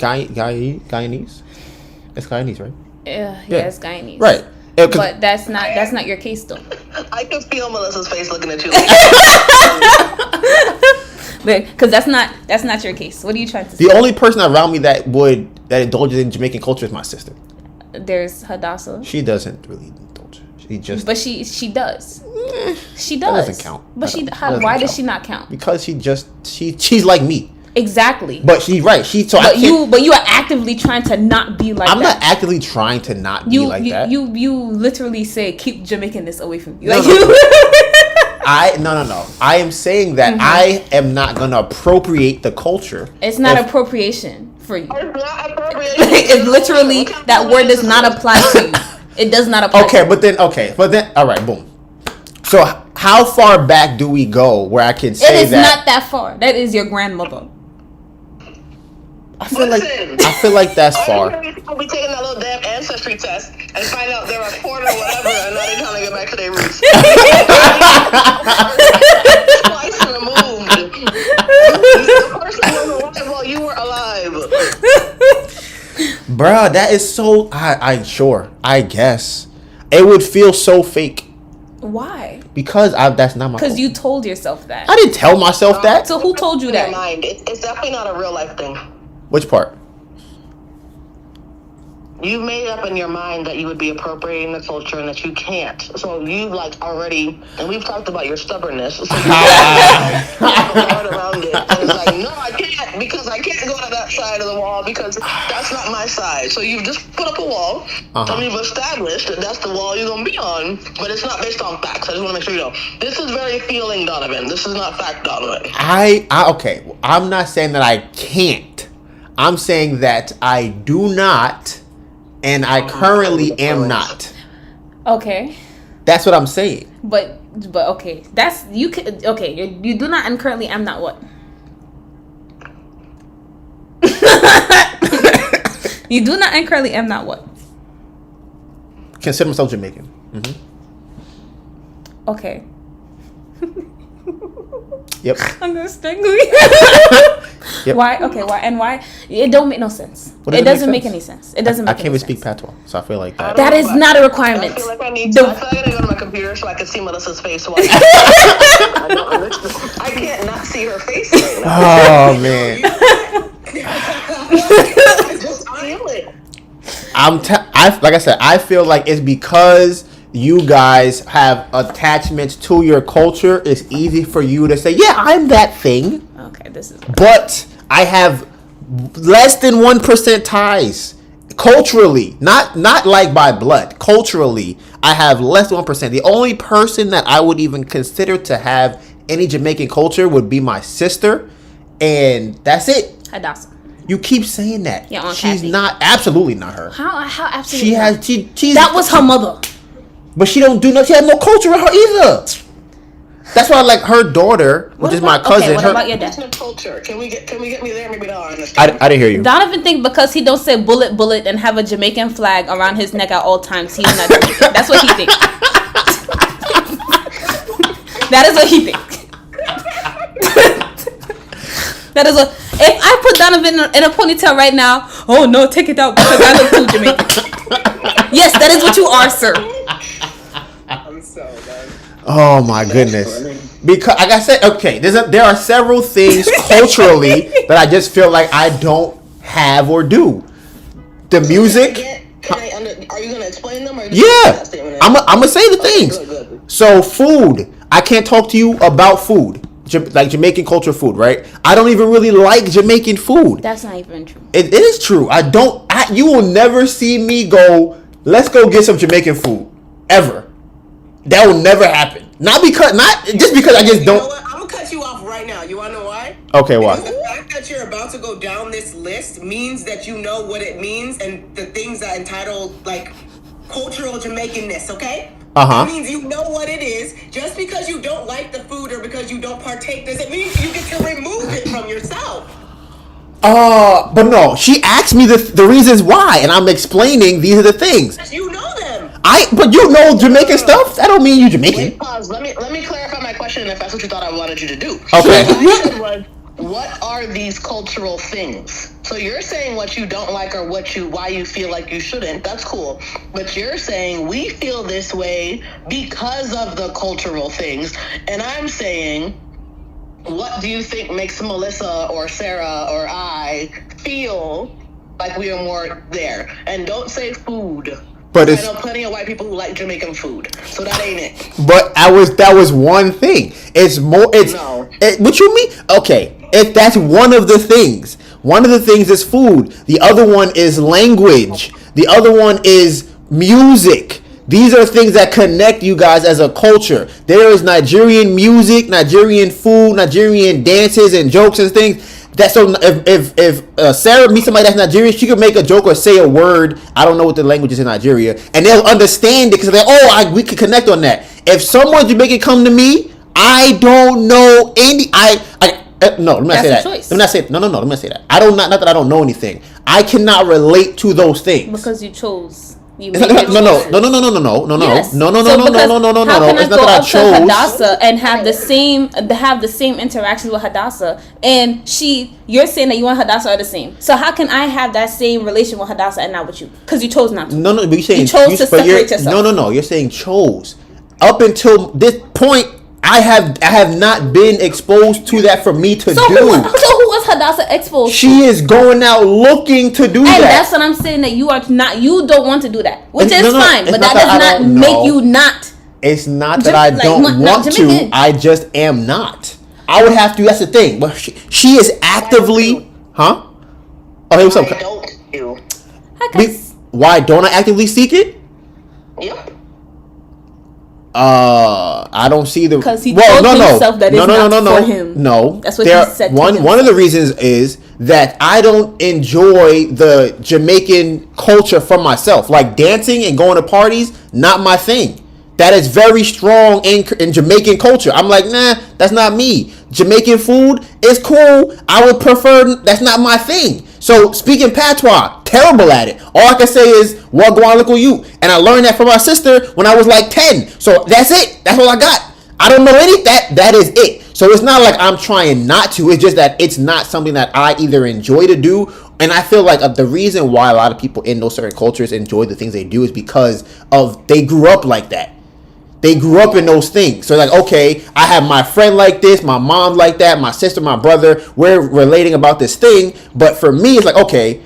It's Guyanese, right? Yeah, it's Guyanese. Right. But that's not your case though. I can feel Melissa's face looking at you. Because that's not your case. What are you trying to say? The only person around me that indulges in Jamaican culture is my sister. There's Hadassah. She doesn't really indulge. She just. But she does. She does. That doesn't count. But why does she not count? Because she's like me. Exactly. But she's right. But you are actively trying to not be like that. I'm not actively trying to not be like that. You literally say keep Jamaicanness away from you. No. I am saying that I am not gonna appropriate the culture. It's not appropriation for you. It's not appropriation. It's literally that word does not apply to you. It does not apply. But then all right, boom. So how far back do we go where I can say that? It is not that far. That is your grandmother. I feel like that's far. We'll be taking that little damn ancestry test and find out they're a quarter or whatever, and now they're trying to get back to their roots. Twice removed. The person was alive while you were alive. Bruh, that is so. I guess it would feel so fake. Why? Because that's not my. Because you told yourself that. I didn't tell myself that. So who told you that? It's definitely not a real life thing. Which part? you've made up in your mind that you would be appropriating the culture and that you can't. So you like already, and we've talked about your stubbornness. So you around it. And it's like, no, I can't, because I can't go to that side of the wall because that's not my side. So you've just put up a wall, and you've established that that's the wall you're gonna be on, but it's not based on facts. I just want to make sure you know. This is very feeling, Donovan. This is not fact, Donovan. Okay. I'm not saying that I can't. I'm saying that I do not, and I currently am not. Okay. That's what I'm saying. But okay, that's you can okay. You do not and currently am not what? You do not and currently am not what? Consider myself Jamaican. Okay. Yep. I'm gonna strangle you. Yep. Why? Okay. Why? And why? It don't make no sense. It doesn't make any sense. It doesn't make I can't any even sense. speak patois, so I feel like that. That is not a requirement. I feel like I need to. I feel like I gotta go to my computer so I can see Melissa's face. While I can't not see her face right now. Oh man. I just feel it. Like I said, I feel like it's because you guys have attachments to your culture. It's easy for you to say, "Yeah, I'm that thing." Okay, this is. But I have less than 1% ties culturally, not like by blood. Culturally, I have less than 1%. The only person that I would even consider to have any Jamaican culture would be my sister, and that's it. Hadassah. You keep saying that. Yeah, Aunt she's Kathy. not absolutely not her. How absolutely? She has she's that was her mother. But she don't do no. She has no culture in her either. That's why, like, her daughter, which is my cousin. Okay, what about your dad? Culture. Can we get me there? Maybe not understand. I didn't hear you. Donovan think because he don't say bullet bullet and have a Jamaican flag around his neck at all times, he's not Jamaican. That's what he thinks. That is what he thinks. That is what. If I put Donovan in a ponytail right now, oh no, take it out because I look too Jamaican. Yes, that is what you are, sir. I'm so done. Oh my goodness! Because, like I said, okay, there are several things culturally that I just feel like I don't have or do. The music. Are you gonna explain them? Or Yeah, I'm gonna say the things. Good. So food, I can't talk to you about food, like Jamaican culture food, right? I don't even really like Jamaican food. That's not even true. It is true. You will never see me go, let's go get some Jamaican food, ever. That will never happen. Not just because I just You don't. know what? I'm gonna cut you off right now. You wanna know why? Okay, why? Because the fact that you're about to go down this list means that you know what it means and the things that entitle like cultural Jamaicanness. Okay. Uh-huh. That means you know what it is. Just because you don't like the food or because you don't partake doesn't mean you get to remove it from yourself. But no, she asked me the reasons why, and I'm explaining these are the things. You know them. But you know Jamaican stuff? That don't mean you Jamaican. Wait, pause. Let me clarify my question if that's what you thought I wanted you to do. Okay. So my question was, what are these cultural things? So you're saying what you don't like or why you feel like you shouldn't. That's cool. But you're saying we feel this way because of the cultural things. And I'm saying, what do you think makes Melissa or Sarah or I feel like we are more there? And don't say food. But I know plenty of white people who like Jamaican food, so that ain't it. But that was one thing. It's more. What you mean? Okay, if that's one of the things. One of the things is food. The other one is language. The other one is music. These are things that connect you guys as a culture. There is Nigerian music, Nigerian food, Nigerian dances and jokes and things. If Sarah meets somebody that's Nigerian, she could make a joke or say a word. I don't know what the language is in Nigeria, and they'll understand it because they're we can connect on that. If someone Jamaican come to me, I don't know any. No, let me not say that. Let me not say. No. Let me not say that. Not that I don't know anything. I cannot relate to those things Because you chose. No. Yes. It's not that I chose. Hadassah and have the same interactions with Hadassah, and you're saying that you and Hadassah are the same. So how can I have that same relation with Hadassah and not with you? Because you chose not to. No, but you're saying you chose to separate yourself. No. You're saying chose. Up until this point, I have not been exposed to that for me to do. So who was Hadassah exposed? She is going out looking to do that. And that's what I'm saying, that you don't want to do that, which is fine, but that not does not make you not. It's not that I don't want to. I just am not. I would have to. That's the thing. But she is actively, huh? Oh, hey, what's up? Why don't I actively seek it? Yep. I don't see the. Because he told himself that it's not for him. No, that's what he said. One of the reasons is that I don't enjoy the Jamaican culture for myself. Like dancing and going to parties, not my thing. That is very strong in Jamaican culture. I'm like, nah, that's not me. Jamaican food is cool. I would prefer. That's not my thing. So speaking patois, terrible at it. All I can say is "Wagwan local you," and I learned that from my sister when I was like 10. So that's it. That's all I got. I don't know any that is it. So it's not like I'm trying not to. It's just that it's not something that I either enjoy to do. And I feel like the reason why a lot of people in those certain cultures enjoy the things they do is because of they grew up like that. They grew up in those things. So like, okay, I have my friend like this, my mom like that, my sister, my brother. We're relating about this thing. But for me, it's like, okay,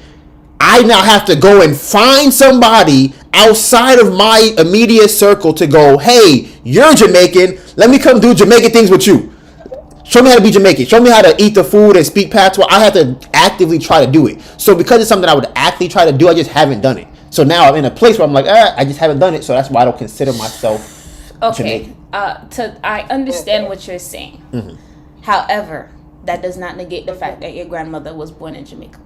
I now have to go and find somebody outside of my immediate circle to go, hey, you're Jamaican. Let me come do Jamaican things with you. Show me how to be Jamaican. Show me how to eat the food and speak patois. I have to actively try to do it. So because it's something I would actively try to do, I just haven't done it. So now I'm in a place where I'm like, I just haven't done it. So that's why I don't consider myself okay. I understand what you're saying. Mm-hmm. However, that does not negate the fact that your grandmother was born in Jamaica.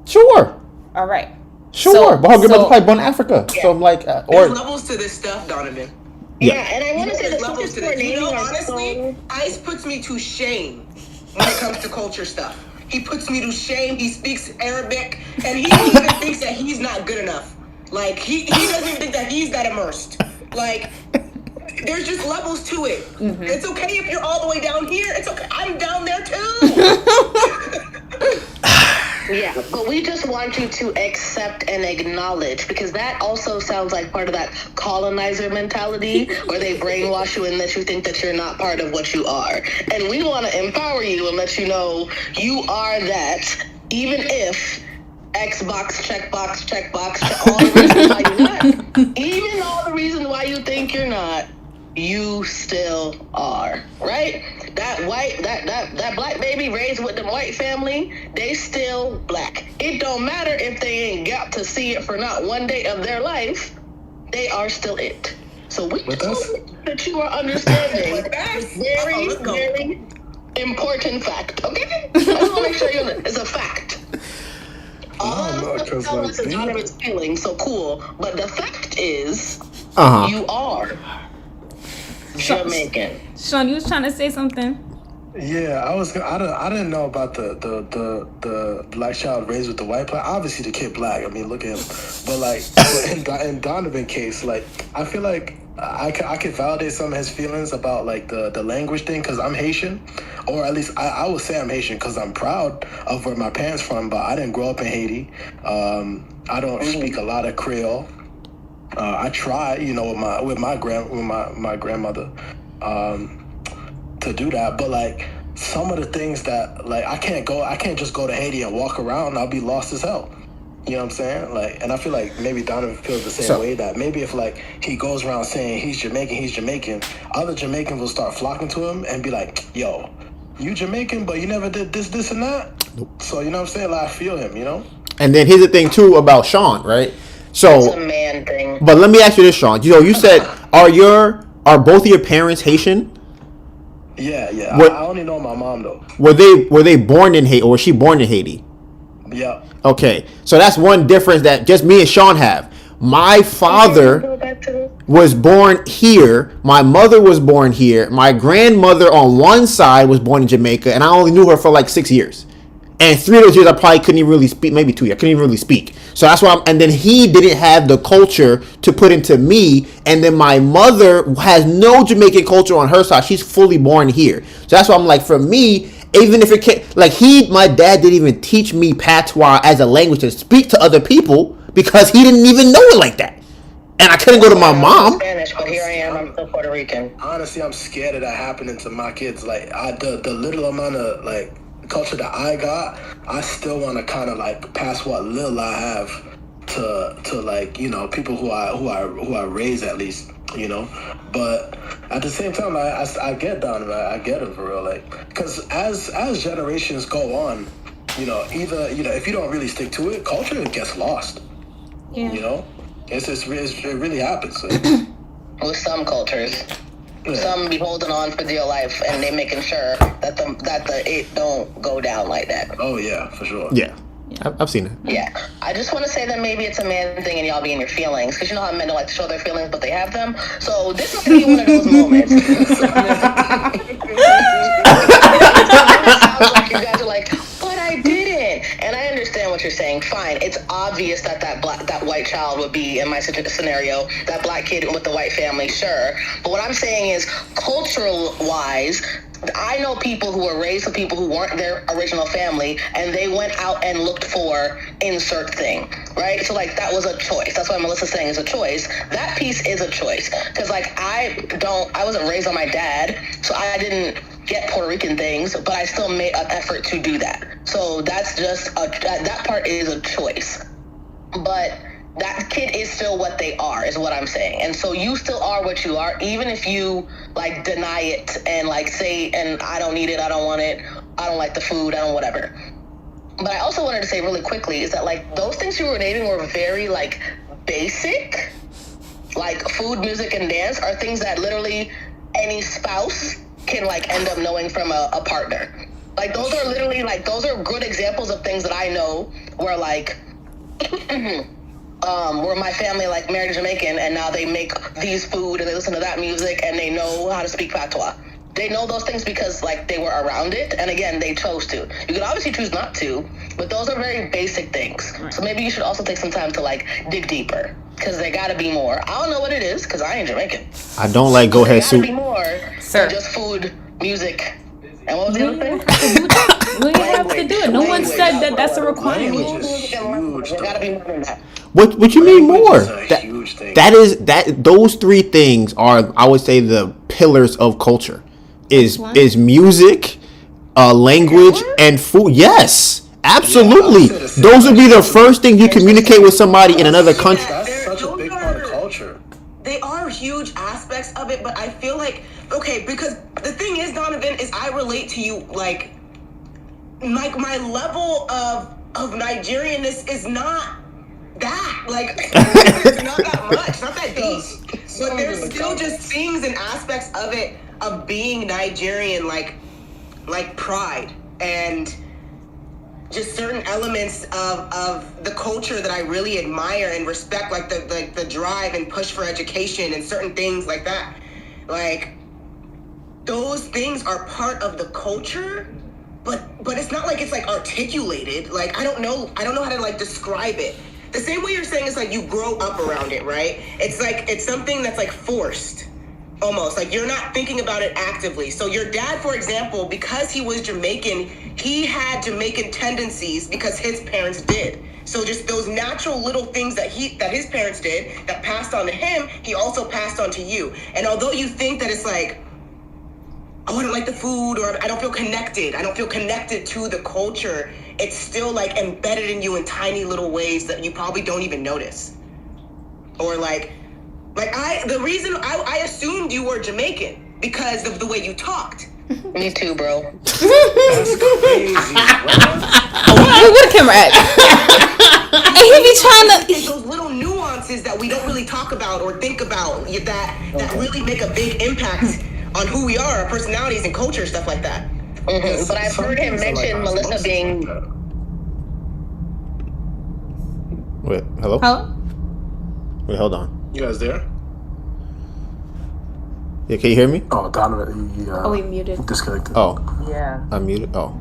Sure. All right. Sure. But her grandmother probably born in Africa. Yeah. So I'm like, there's levels to this stuff, Donovan. Yeah, and I want to say the levels to this. You know, honestly, Ice puts me to shame when it comes to culture stuff. He puts me to shame. He speaks Arabic, and he even thinks that he's not good enough. Like he doesn't even think that he's that immersed. Like, there's just levels to it. Mm-hmm. It's okay if you're all the way down here. It's okay. I'm down there too. Yeah, but we just want you to accept and acknowledge, because that also sounds like part of that colonizer mentality where they brainwash you and let you think that you're not part of what you are. And we want to empower you and let you know you are that, even if Xbox, checkbox, all the reasons why you're not. Even all the reasons why you think you're not, you still are, right? That black baby raised with them white family, they still black. It don't matter if they ain't got to see it for not one day of their life, they are still it. So we just hope that you are understanding this very, very important fact, okay? I just want to make sure you know it's a fact. All of the comments is Donovan's feeling, so cool. But the fact is, you are Jamaican. Sean, you was trying to say something? Yeah, I didn't know about the black child raised with the white black. Obviously, the kid black. I mean, look at him. But like in Donovan's case, like I feel like I could validate some of his feelings about like the language thing, because I'm Haitian, or at least I would say I'm Haitian because I'm proud of where my parents from. But I didn't grow up in Haiti. I don't speak a lot of Creole. I try, you know, with my grandmother. To do that, but like some of the things that like I can't just go to Haiti and walk around. I'll be lost as hell. You know what I'm saying? Like, and I feel like maybe Donovan feels the same way, that maybe if like he goes around saying he's Jamaican, other Jamaicans will start flocking to him and be like, yo, you Jamaican, but you never did this and that. Nope. So you know what I'm saying? Like, I feel him, you know? And then here's the thing too about Sean, right? So it's a man thing. But let me ask you this, Sean. You know, you said are both of your parents Haitian? Yeah. I only know my mom though. Were they born in Haiti, or was she born in Haiti? Yeah. Okay, so that's one difference that just me and Sean have. My father was born here. My mother was born here. My grandmother on one side was born in Jamaica, and I only knew her for like 6 years. And 3 of those years I probably couldn't even really speak, maybe 2 years. I couldn't even really speak. So that's why and then he didn't have the culture to put into me. And then my mother has no Jamaican culture on her side. She's fully born here. So that's why I'm like, for me, even if it can't, like my dad didn't even teach me patois as a language to speak to other people because he didn't even know it like that. and I couldn't go to my mom. Spanish, but here I am. I'm still Puerto Rican. Honestly, I'm scared of that happening to my kids. Like, the little amount of like culture that I got, I still want to kind of like pass what little I have to like, you know, people who I raise at least, you know. But at the same time, I get Donovan. I get him for real, like, because as generations go on, you know, either, you know, if you don't really stick to it, culture gets lost. Yeah. You know, it really happens. With some cultures. Some be holding on for dear life, and they making sure that it don't go down like that. Oh yeah, for sure. Yeah, I've seen it. Yeah, I just want to say that maybe it's a man thing, and y'all be in your feelings, because you know how men don't like to show their feelings, but they have them. So this might be one of those moments. It sounds like you guys are like, but I didn't, and I understand what you're saying. Fine, it's obvious that that white child would be in my scenario, that black kid with the white family, sure. But what I'm saying is, cultural wise, I know people who were raised with people who weren't their original family, and they went out and looked for insert thing, right? So like that was a choice. That's why Melissa's saying it's a choice. That piece is a choice, because like I wasn't raised on my dad, so I didn't get Puerto Rican things, but I still made an effort to do that. So that's just that part is a choice, but that kid is still what they are, is what I'm saying. And so you still are what you are, even if you like deny it and like say, and I don't need it, I don't want it, I don't like the food, I don't whatever. But I also wanted to say really quickly is that like those things you were naming were very like basic, like food, music, and dance are things that literally any spouse can like end up knowing from a partner. Like those are literally like, those are good examples of things that I know where like, where my family like married a Jamaican, and now they make these food and they listen to that music and they know how to speak patois. They know those things because like they were around it, and again, they chose to. You could obviously choose not to, but those are very basic things. So maybe you should also take some time to like dig deeper, because there gotta be more. I don't know what it is, because I ain't Jamaican. I don't like go ahead soup. There gotta be more than just food, music, and what was the other thing? We have to do it. No one said that that's a requirement. There gotta be more than that. What you mean more? Those three things are, I would say, the pillars of culture. Is music, language, and food. Yes, absolutely. Those would be the first thing you communicate with somebody in another country. That's such a big part of culture. They are huge aspects of it, but I feel like, okay, because the thing is, Donovan, is I relate to you, like my level of Nigerianness is not that, like, it's not that much, not that deep, but there's still just things and aspects of it, of being Nigerian, like pride and just certain elements of the culture that I really admire and respect, like the drive and push for education and certain things like that. Like those things are part of the culture, but it's not like it's like articulated. Like I don't know how to like describe it. The same way you're saying it's like you grow up around it, right? It's like it's something that's like forced. Almost like you're not thinking about it actively. So your dad, for example, because he was Jamaican, he had Jamaican tendencies because his parents did. So just those natural little things that his parents did that passed on to him, he also passed on to you. And although you think that it's like, oh, I don't like the food, or I don't feel connected to the culture, it's still like embedded in you in tiny little ways that you probably don't even notice. Or the reason I assumed you were Jamaican because of the way you talked. Me too, bro. That's crazy. Where the camera at? And he be trying to. It's those little nuances that we don't really talk about or think about that really make a big impact on who we are, our personalities and culture, stuff like that. Mm-hmm. But I've heard him mention Melissa being. Wait, hello? Hello? Wait, hold on. You guys there? Yeah, can you hear me? Oh, Donovan, we muted. Disconnected. Oh, Yeah. I'm muted. Oh,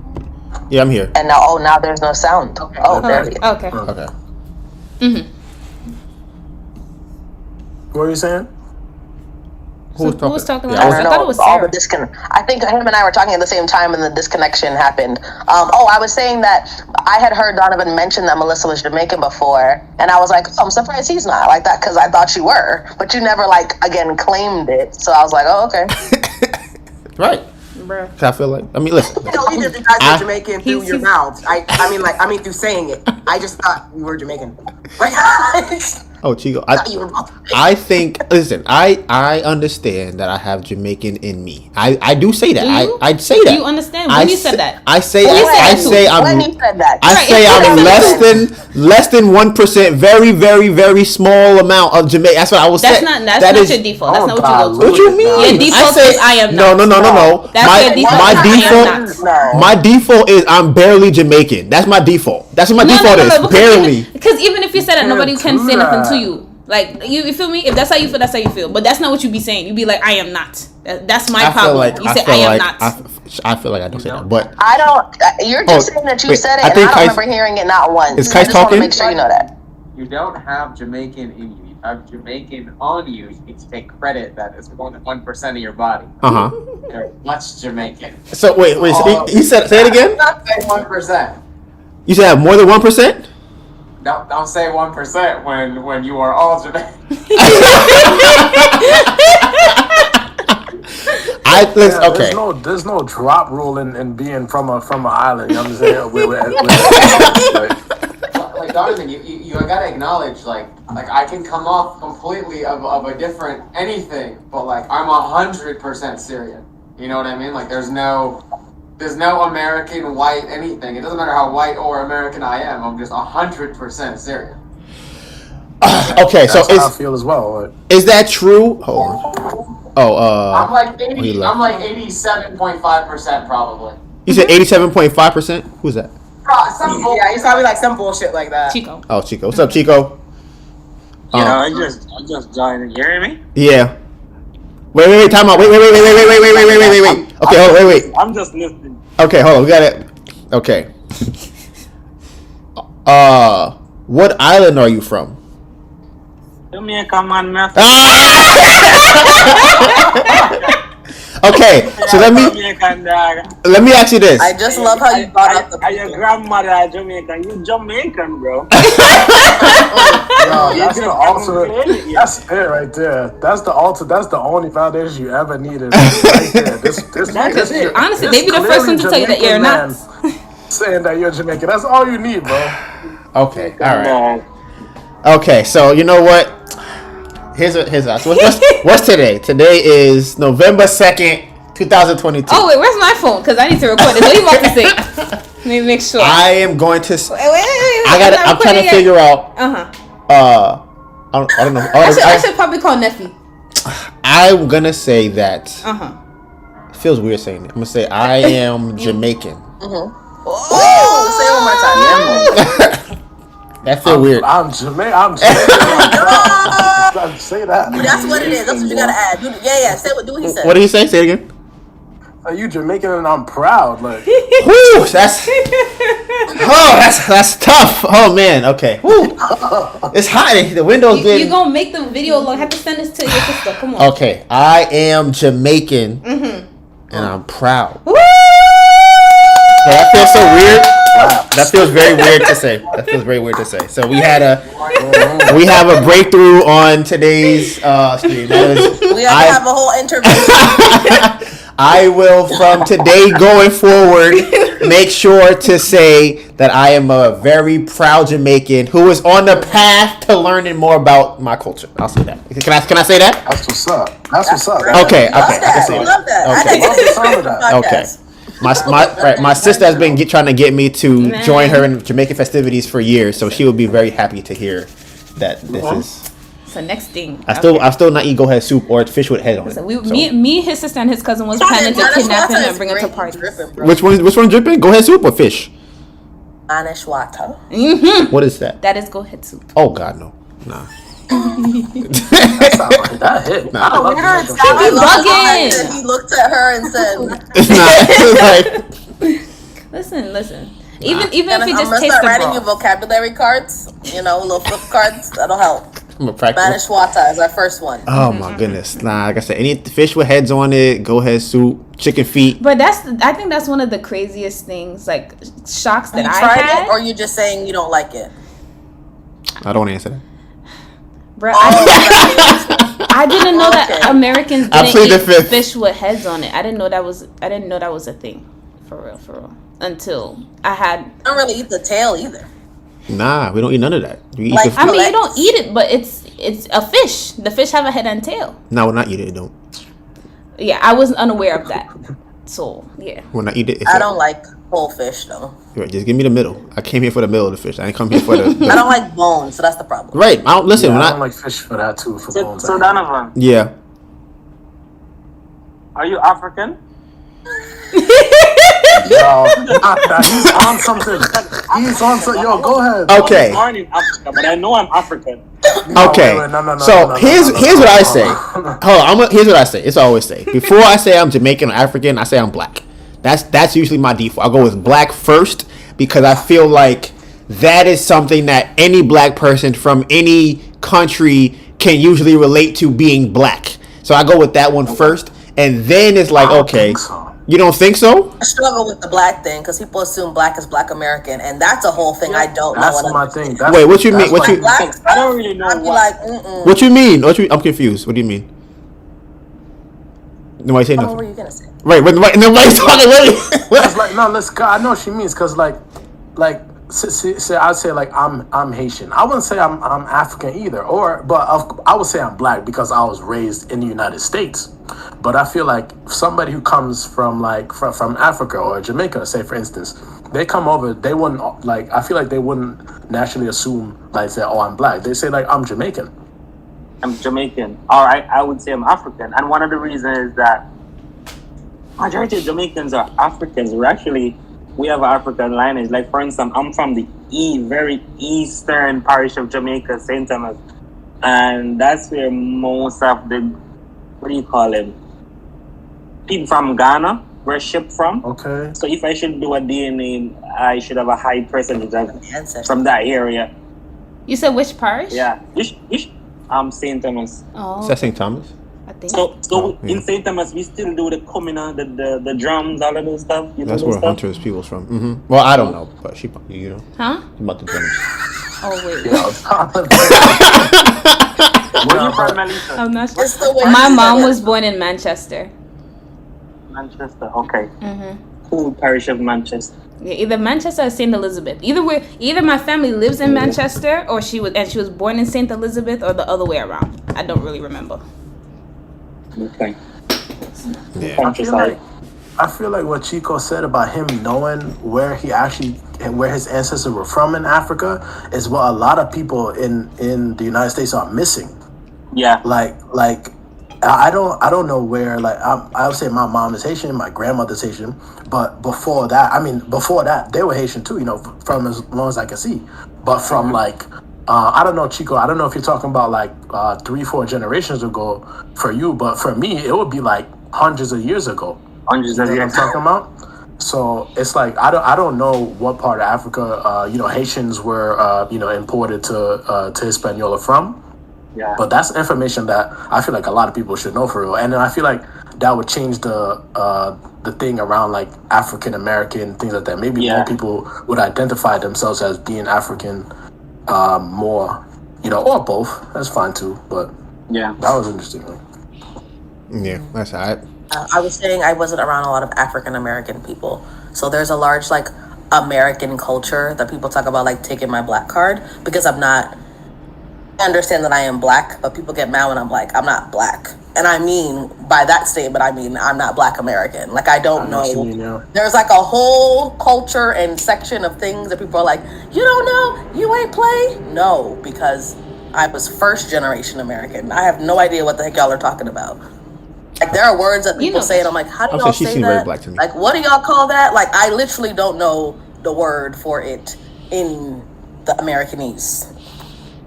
yeah, I'm here. And now there's no sound. Oh, there we go. Okay. Okay. Mm-hmm. What are you saying? Who was talking I last? don't I know. thought it was all Sarah. the I think him and I were talking at the same time, and the disconnection happened. I was saying that I had heard Donovan mention that Melissa was Jamaican before, and I was like, oh, I'm surprised he's not like that because I thought you were, but you never claimed it. So I was like, oh, okay. Right. Bruh. I feel like. I mean, listen. You know, either the guys are Jamaican through your mouth. I mean through saying it. I just thought you were Jamaican. Oh, Chico. I think. Listen, I understand that I have Jamaican in me. I do say that. I say that. Do you understand when you said that? I say When you I said say that. I'm. When you said that. I say I'm less than 1%. Very, very, very small amount of Jamaican. That's what I was saying. That's not your default. That's not what you go to. What you mean? Your default is I am no, not. no. That's your default. My default is I'm barely Jamaican. That's my default. That's what my default is. Barely. Because even if you said that, nobody can say nothing to you. Like you feel me? If that's how you feel, that's how you feel. But that's not what you be saying. You be like, I am not. That's my problem. You say I am not. I feel like I don't say that, but I don't. You're just saying that you said it, and I don't remember hearing it not once. Is I Kais just want to talking? make sure you know that. You don't have Jamaican in you. You have Jamaican on you. You need to take credit that it's more than 1% of your body. You're much Jamaican. So wait. So he said, say it again. Not say 1%. You said more than 1%. Don't say 1% when you are all Jamaican. Okay. There's no drop rule in being from an island. You know what I'm saying? Like Donovan, you gotta acknowledge like I can come off completely of a different anything, but like I'm 100% Syrian. You know what I mean? Like there's no American white anything. It doesn't matter how white or American I am. I'm just 100% Syrian. Okay, so that's how I feel as well. Is that true? Hold on. I'm like 87.5% probably. You said 87.5%. Who's that? Yeah, he's probably like some bullshit like that. Chico. Oh, Chico. What's up, Chico? I just joined. You hearing me? Yeah. Wait, time out. Wait. Okay, hold on, wait. I'm just listening. Okay, hold on. We got it. Okay. What island are you from? Jamaica, man. Okay, so let me ask you this. I just love how you brought up the people. Your grandmother Jamaican. You Jamaican, bro. That's the ultimate. That's it right there. That's the only foundation you ever needed. Right there. This honestly, they be the first one to tell you that you're not. Saying that you're Jamaican. That's all you need, bro. Okay, all right. Okay, so you know what? Here's us. What's today? Today is November 2nd, 2022. Oh wait, where's my phone? Because I need to record this. What are you about to say? Let me make sure. I am going to. Wait. I'm trying to figure out. I don't know. I should probably call Neffy. I'm gonna say that. It feels weird saying it. I'm gonna say I am Jamaican. Say it one more time. That feels weird. I'm Jamaican. Say that. That's what it is. That's what you gotta add. Yeah. Say what he said. What did he say? Say it again. Are you Jamaican and I'm proud? Like, whoo, that's tough. Oh man, okay. Woo. It's hot. The window's been. You gonna make the video long? Have to send this to your sister. Come on. Okay, I am Jamaican, and I'm proud. Woo! That feels so weird. That feels very weird to say. So we have a breakthrough on today's stream. We have to have a whole intervention. I will, from today going forward, make sure to say that I am a very proud Jamaican who is on the path to learning more about my culture. I'll say that. Can I say that? That's what's up. Okay. I love that. Okay. My sister has been trying to get me to join her in Jamaican festivities for years, so she will be very happy to hear that this is. So next thing. I still not eat go head soup or fish with head on it. So me, his sister, and his cousin was planning to kidnap him and bring him to parties. Which one dripping? Go ahead soup or fish? Anish water. What is that? That is go ahead soup. Oh God, no, nah. That hit. Nah. He looked at her and said, Listen. Even if you just I'm gonna taste start the writing broth. you vocabulary cards, little flip cards. That'll help. I'm a practice. Spanish wata is our first one. Oh my goodness! Nah, like I said, any fish with heads on it, go ahead soup, chicken feet. But I think that's one of the craziest things, like shocks that You I tried had. it, or you just saying you don't like it? I don't want to answer that. Bruh, I didn't know that Americans didn't eat fish with heads on it. I didn't know that was a thing, for real. Until I don't really eat the tail either. Nah, we don't eat none of that. We eat you don't eat it, but it's a fish. The fish have a head and tail. No, we're not eating it. Don't. Yeah, I was unaware of that. So yeah. When I eat it, I don't like whole fish though. Right, just give me the middle. I came here for the middle of the fish. I didn't come here for the. I don't like bones, so that's the problem. Right. I don't listen. Yeah, when I don't like fish for that too. For bones. So Donovan, Yeah. are you African? Yo, he's on something. He's on something. Yo, go ahead. Okay. I was born in Africa, but I know I'm African. Okay. Here's what I say. Hold on. Here's what I say. It's what I always say. Before I say I'm Jamaican or African, I say I'm black. That's usually my default. I'll go with black first because I feel like that is something that any black person from any country can usually relate to being black. So I go with that one first, and then it's like, okay, you don't think so? I struggle with the black thing because people assume black is Black American, and that's a whole thing I don't know. That's my thing. Wait, what you mean? What you? Black I don't really know. I'd be like, mm-mm. What you mean? I'm confused. What do you mean? Nobody say What nothing. were you gonna say? Right, nobody's talking. It's like, no, listen. I know what she means because like, I'd say like I'm Haitian. I wouldn't say I'm African either, I would say I'm black because I was raised in the United States. But I feel like somebody who comes from from Africa or Jamaica, say for instance, they come over, they wouldn't like. I feel like they wouldn't naturally assume like say, oh, I'm black. They say like I'm Jamaican. I'm Jamaican. All right, I would say I'm African, and one of the reasons is that majority of Jamaicans are Africans. We have an African lineage. Like for instance, I'm from the very eastern parish of Jamaica, St. Thomas, and that's where most of the people from Ghana were shipped from. Okay. So if I should do a DNA, I should have a high percentage from that area. You said which parish? Yeah, St. Thomas. Oh. Is that St. Thomas? I think. So in St. Thomas, we still do the comina, the drums, all of those stuff. That's where Hunter's people's from. Mm-hmm. Well, I don't know, but you know. Huh? About the drums. Oh wait. Where are you from, Melissa? I'm not sure. My mom was born in Manchester. Manchester. Okay. Mm-hmm. Cool parish of Manchester. Yeah, either Manchester or St. Elizabeth. Either my family lives in Manchester, or she was born in St. Elizabeth, or the other way around. I don't really remember. Okay. Yeah. I feel like what Chico said about him knowing where his ancestors were from in Africa is what a lot of people in the United States are missing. Yeah. Like I don't know where. Like I would say my mom is Haitian, my grandmother's Haitian, but before that they were Haitian too. You know, from as long as I can see. But from like I don't know, Chico. I don't know if you're talking about like 3-4 generations ago for you, but for me it would be like hundreds of years ago. Hundreds of years. You know what I'm talking about? So it's like I don't know what part of Africa Haitians were imported to Hispaniola from. Yeah. But that's information that I feel like a lot of people should know for real. And then I feel like that would change the thing around like African American, things like that. Maybe more people would identify themselves as being African more, or both. That's fine too. But yeah, that was interesting. Yeah, that's all right. I was saying I wasn't around a lot of African American people. So there's a large like American culture that people talk about like taking my black card because I'm not. I understand that I am black, but people get mad when I'm like, I'm not black. And I mean, by that statement, I mean, I'm not Black American. Like, I don't know. There's like a whole culture and section of things that people are like, you don't know? You ain't play? No, because I was first generation American. I have no idea what the heck y'all are talking about. Like, there are words that people say, and I'm like, how do y'all say that? Like, what do y'all call that? Like, I literally don't know the word for it in the Americanese.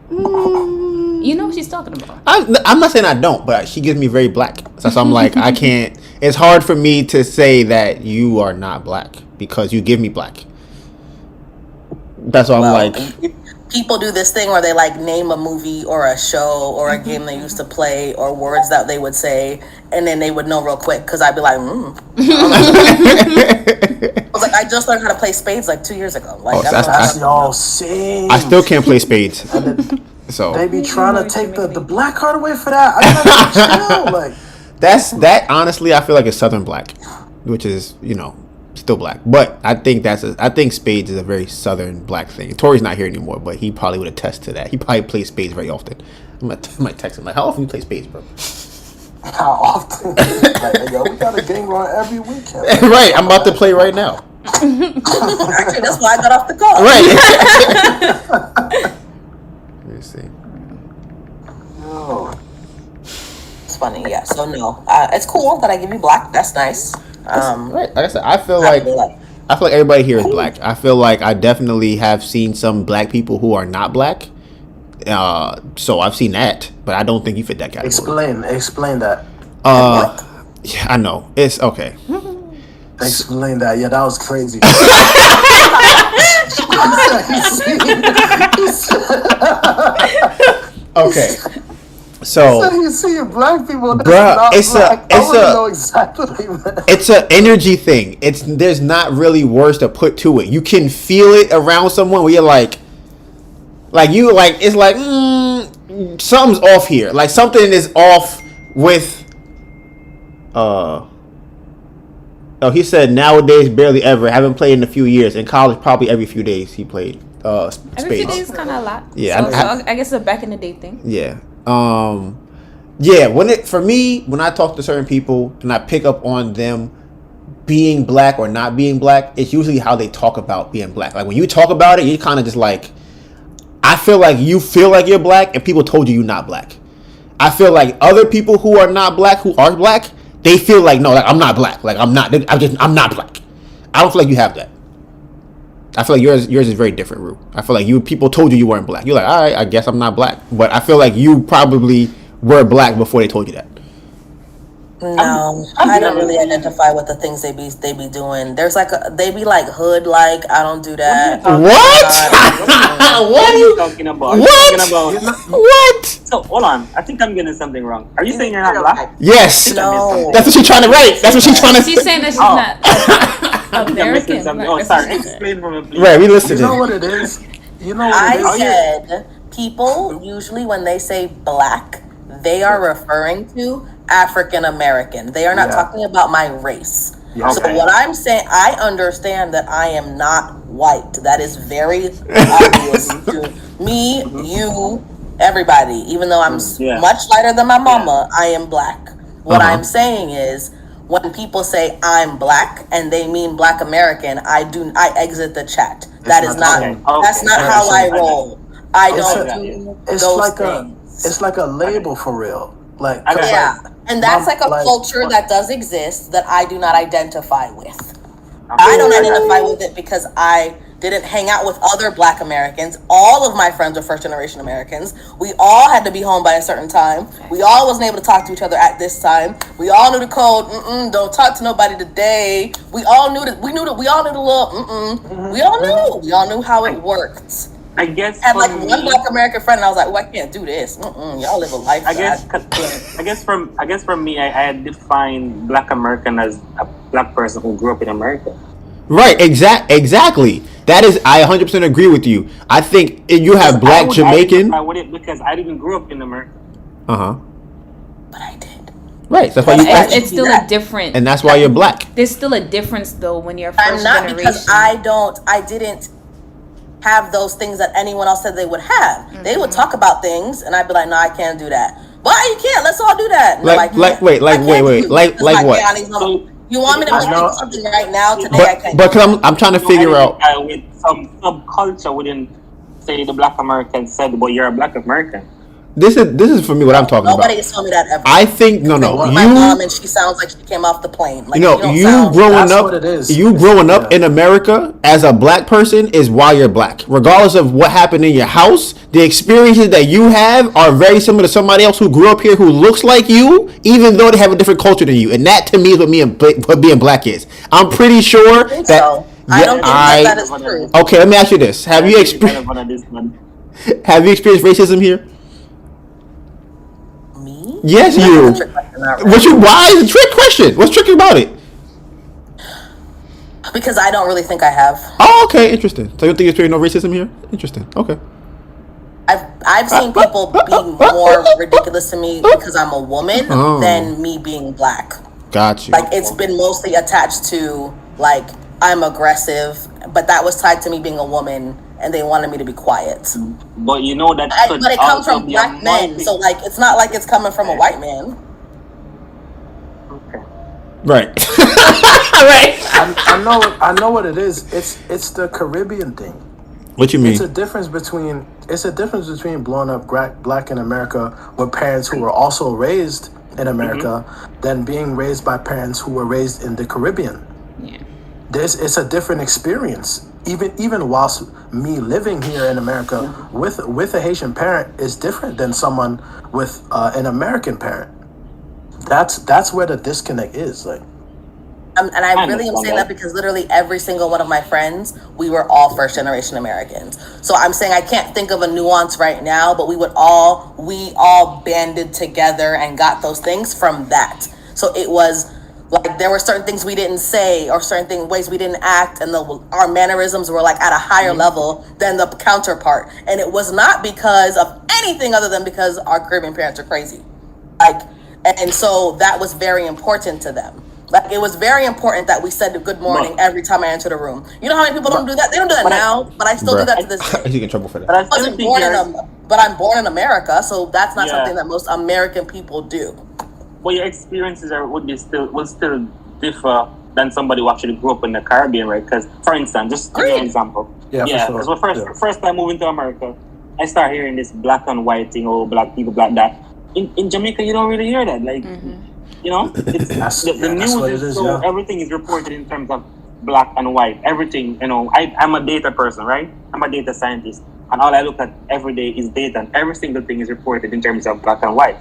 You know what she's talking about. I'm not saying I don't, but she gives me very black. So I'm like, I can't. It's hard for me to say that you are not black because you give me black. That's why I'm like. people do this thing where they like name a movie or a show or a game they used to play or words that they would say, and then they would know real quick because I'd be like, I was like, I just learned how to play spades like 2 years ago. Like, same. I still can't play spades. So They be trying to take the black card away for that. I gotta chill. Like that honestly, I feel like it's Southern black, which is still black. But I think I think spades is a very Southern black thing. Tori's not here anymore, but he probably would attest to that. He probably plays spades very often. I might text him like, how often you play spades, bro? How often? Like, yo, we got a game on every weekend. Right, I'm about to play right now. Actually, that's why I got off the call. Right. Let me see. Oh. It's funny, yeah. So no, it's cool that I give you black. That's nice. Right. Like I said, I feel like everybody here is black. I feel like I definitely have seen some black people who are not black. So I've seen that, but I don't think you fit that category. Explain that. Yeah, I know. It's okay. Explain that. Yeah, that was crazy. Okay. So you see black people, bruh, it's a energy thing. There's not really words to put to it. You can feel it around someone where you're it's like something's off here. Like something is off with he said nowadays barely ever. Haven't played in a few years. In college, probably every few days he played spades. Every few days, kind of a lot. Yeah, so I guess it's a back in the day thing. Yeah. Yeah. When I talk to certain people and I pick up on them being black or not being black, it's usually how they talk about being black. Like when you talk about it, you kind of just like, I feel like you feel like you're black and people told you you're not black. I feel like other people who are not black, who are black, they feel like, no, like I'm not black. Like I'm not black. I don't feel like you have that. I feel like yours is very different, Rue. I feel like people told you weren't black. You're like, all right, I guess I'm not black. But I feel like you probably were black before they told you that. No, I don't really identify with the things they be doing. There's they be like hood like. I don't do that. What? What are you talking about? What? So hold on. I think I'm getting something wrong. Are you saying you're not black? Yes. No. That's what she's trying to write. That's what she's trying to. She's saying that she's not American. Oh, sorry. Explain for me, please. Right, we listened. You know what it is? I said people usually when they say black, they are referring to African American. They are not talking about my race. Yeah. So what I'm saying, I understand that I am not white. That is very obvious to me, you, everybody. Even though I'm much lighter than my mama, I am black. What I'm saying is, when people say I'm black and they mean black American, I exit the chat. That's not how I roll. I don't do those things. It's like a label for real. Like and that's like a culture that does exist that I do not identify with. I don't identify with it because I didn't hang out with other black Americans. All of my friends are first generation Americans. We all had to be home by a certain time. We all wasn't able to talk to each other at this time. We all knew the code. Don't talk to nobody today. We all knew that. We all knew the little. We all knew. We all knew how it worked. I guess I had like one black American friend, and I was like, "Oh, I can't do this. Y'all live a life." I guess from me, I define black American as a black person who grew up in America. Right, exactly. That is, I 100% agree with you. I think you have black Jamaican. I wouldn't because I didn't grow up in America. But I did. Right, that's why it's still a different. And that's why you're black. There's still a difference though when you're first I'm not generation. because I didn't have those things that anyone else said they would have. They would talk about things, and I'd be like, "No, I can't do that." Why you can't? Let's all do that. No, wait, like what? You want me to make something right now today? I can't. But cause I'm trying to figure out with some subculture within, say, the Black American said, "But you're a Black American." This is for me what I'm talking about. Nobody has told me that ever. I think no. My mom, and she sounds like she came off the plane. Like, you growing up in America as a black person is why you're black. Regardless of what happened in your house, the experiences that you have are very similar to somebody else who grew up here who looks like you, even though they have a different culture than you. And that to me is what being black is. I'm pretty sure that. I don't think that is true. Okay, let me ask you this: Have you experienced? Have you experienced racism here? Me? Yes, you. Why is it a trick question? What's tricky about it? Because I don't really think I have. Oh, okay, interesting. So you don't think there's no racism here? Interesting. Okay. I've seen people be more ridiculous to me because I'm a woman than me being black. Got you. Like it's been mostly attached to like I'm aggressive, but that was tied to me being a woman, and they wanted me to be quiet. But you know that. But it comes from black men, so like it's not like it's coming from a white man. Right. Right. I know what it is. It's the Caribbean thing. What you mean? It's a difference between blowing up black in America with parents who were also raised in America than being raised by parents who were raised in the Caribbean. Yeah. It's a different experience. Even whilst me living here in America with a Haitian parent is different than someone with an American parent. That's where the disconnect is. Like, And I really am saying that because literally every single one of my friends, we were all first generation Americans. So I'm saying I can't think of a nuance right now, but we all banded together and got those things from that. So it was like there were certain things we didn't say or certain ways we didn't act, and our mannerisms were like at a higher level than the counterpart. And it was not because of anything other than because our Caribbean parents are crazy. And so that was very important to them. Like it was very important that we said good morning every time I entered a room. You know how many people don't do that? They don't do that now, but I still do that to this day. I get in trouble for that. But I'm born in America, so that's not something that most American people do. Well, your experiences will still differ than somebody who actually grew up in the Caribbean, right? Because, for instance, just to give you an example. Because first time moving to America, I start hearing this black and white thing, black people, black that. In Jamaica, you don't really hear that. Like, you know, it's, the news is so everything is reported in terms of black and white. Everything, you know, I'm a data person, right? I'm a data scientist, and all I look at every day is data, and every single thing is reported in terms of black and white.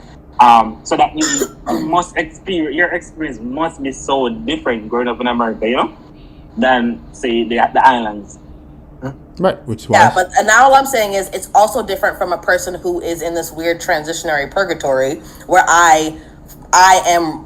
So that you must experience, your experience must be so different growing up in America, you know, than say the islands. Right, which is why. But now all I'm saying is it's also different from a person who is in this weird transitionary purgatory where I am.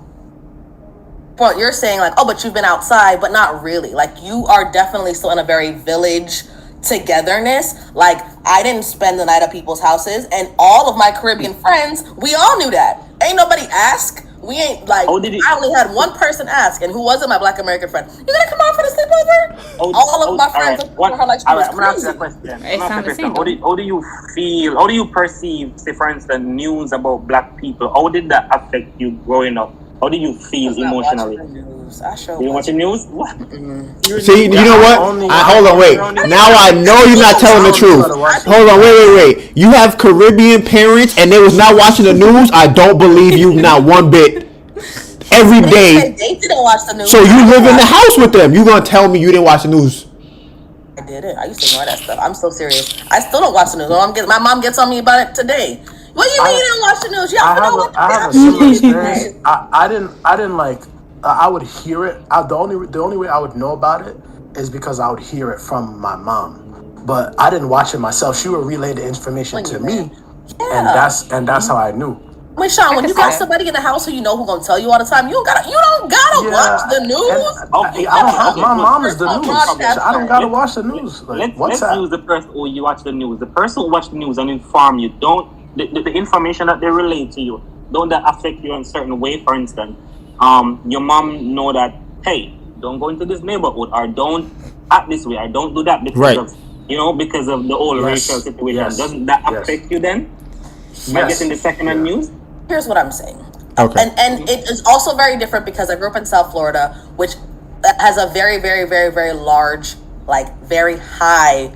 Well, you're saying like, oh, but you've been outside, but not really. Like you are definitely still in a very village togetherness. Like I didn't spend the night at people's houses, and all of my Caribbean friends, we all knew that. Ain't nobody ask. We ain't like. I only had one person ask, and who wasn't my Black American friend. You gonna come out for the sleepover? All of my friends were like, she was I'm gonna ask you crazy. a question. How do you feel? How do you perceive, say, for instance, news about black people? How did that affect you growing up? How do you feel emotionally? You watch the news? What? See, you know what? Hold on, wait. Now I know you're not telling the truth. Hold on, wait. You have Caribbean parents and they was not watching the news? I don't believe you not one bit. Every day. They didn't watch the news. So you live in the house with them. You gonna tell me you didn't watch the news? I didn't. I used to ignore that stuff. I'm so serious. I still don't watch the news. My mom gets on me about it today. What do you mean you didn't watch the news? I have a similar experience. I didn't like. I would hear it. The only way I would know about it is because I would hear it from my mom. But I didn't watch it myself. She would relay the information to me, and that's how I knew. Wait, Sean, when you got somebody in the house who you know who's gonna tell you all the time, you don't gotta watch the news. My mom is the news. I don't gotta watch the news. Like, let's use the person who you watch the news. The person who watch the news and inform you. Don't the information that they relate to you, don't that affect you in a certain way? For instance, your mom know that, hey, don't go into this neighborhood, or don't act this way, or don't do that because of because of the whole racial situation. Doesn't that affect you then? By getting the second-hand news? Here's what I'm saying. Okay. And it is also very different because I grew up in South Florida, which has a very, very, very, very large, like very high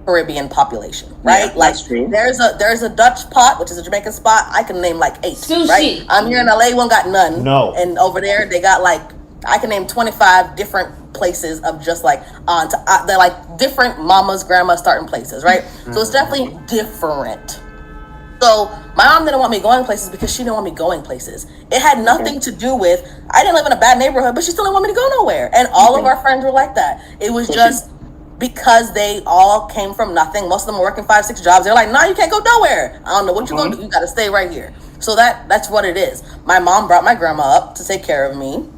Caribbean population, right? Yeah, like that's true. There's a Dutch pot, which is a Jamaican spot. I can name like 8. Sushi. Right? I'm here in LA, one got none. No. And over there they got like I can name 25 different places of just like they're like different mamas, grandmas starting places, right? So it's definitely different. So my mom didn't want me going places because she didn't want me going places. It had nothing to do with I didn't live in a bad neighborhood, but she still didn't want me to go nowhere. And all of our friends were like that. It was just because they all came from nothing. Most of them are working 5-6 jobs. They're like, nah, you can't go nowhere. I don't know what you're gonna do. You gotta stay right here. So that's what it is. My mom brought my grandma up to take care of me.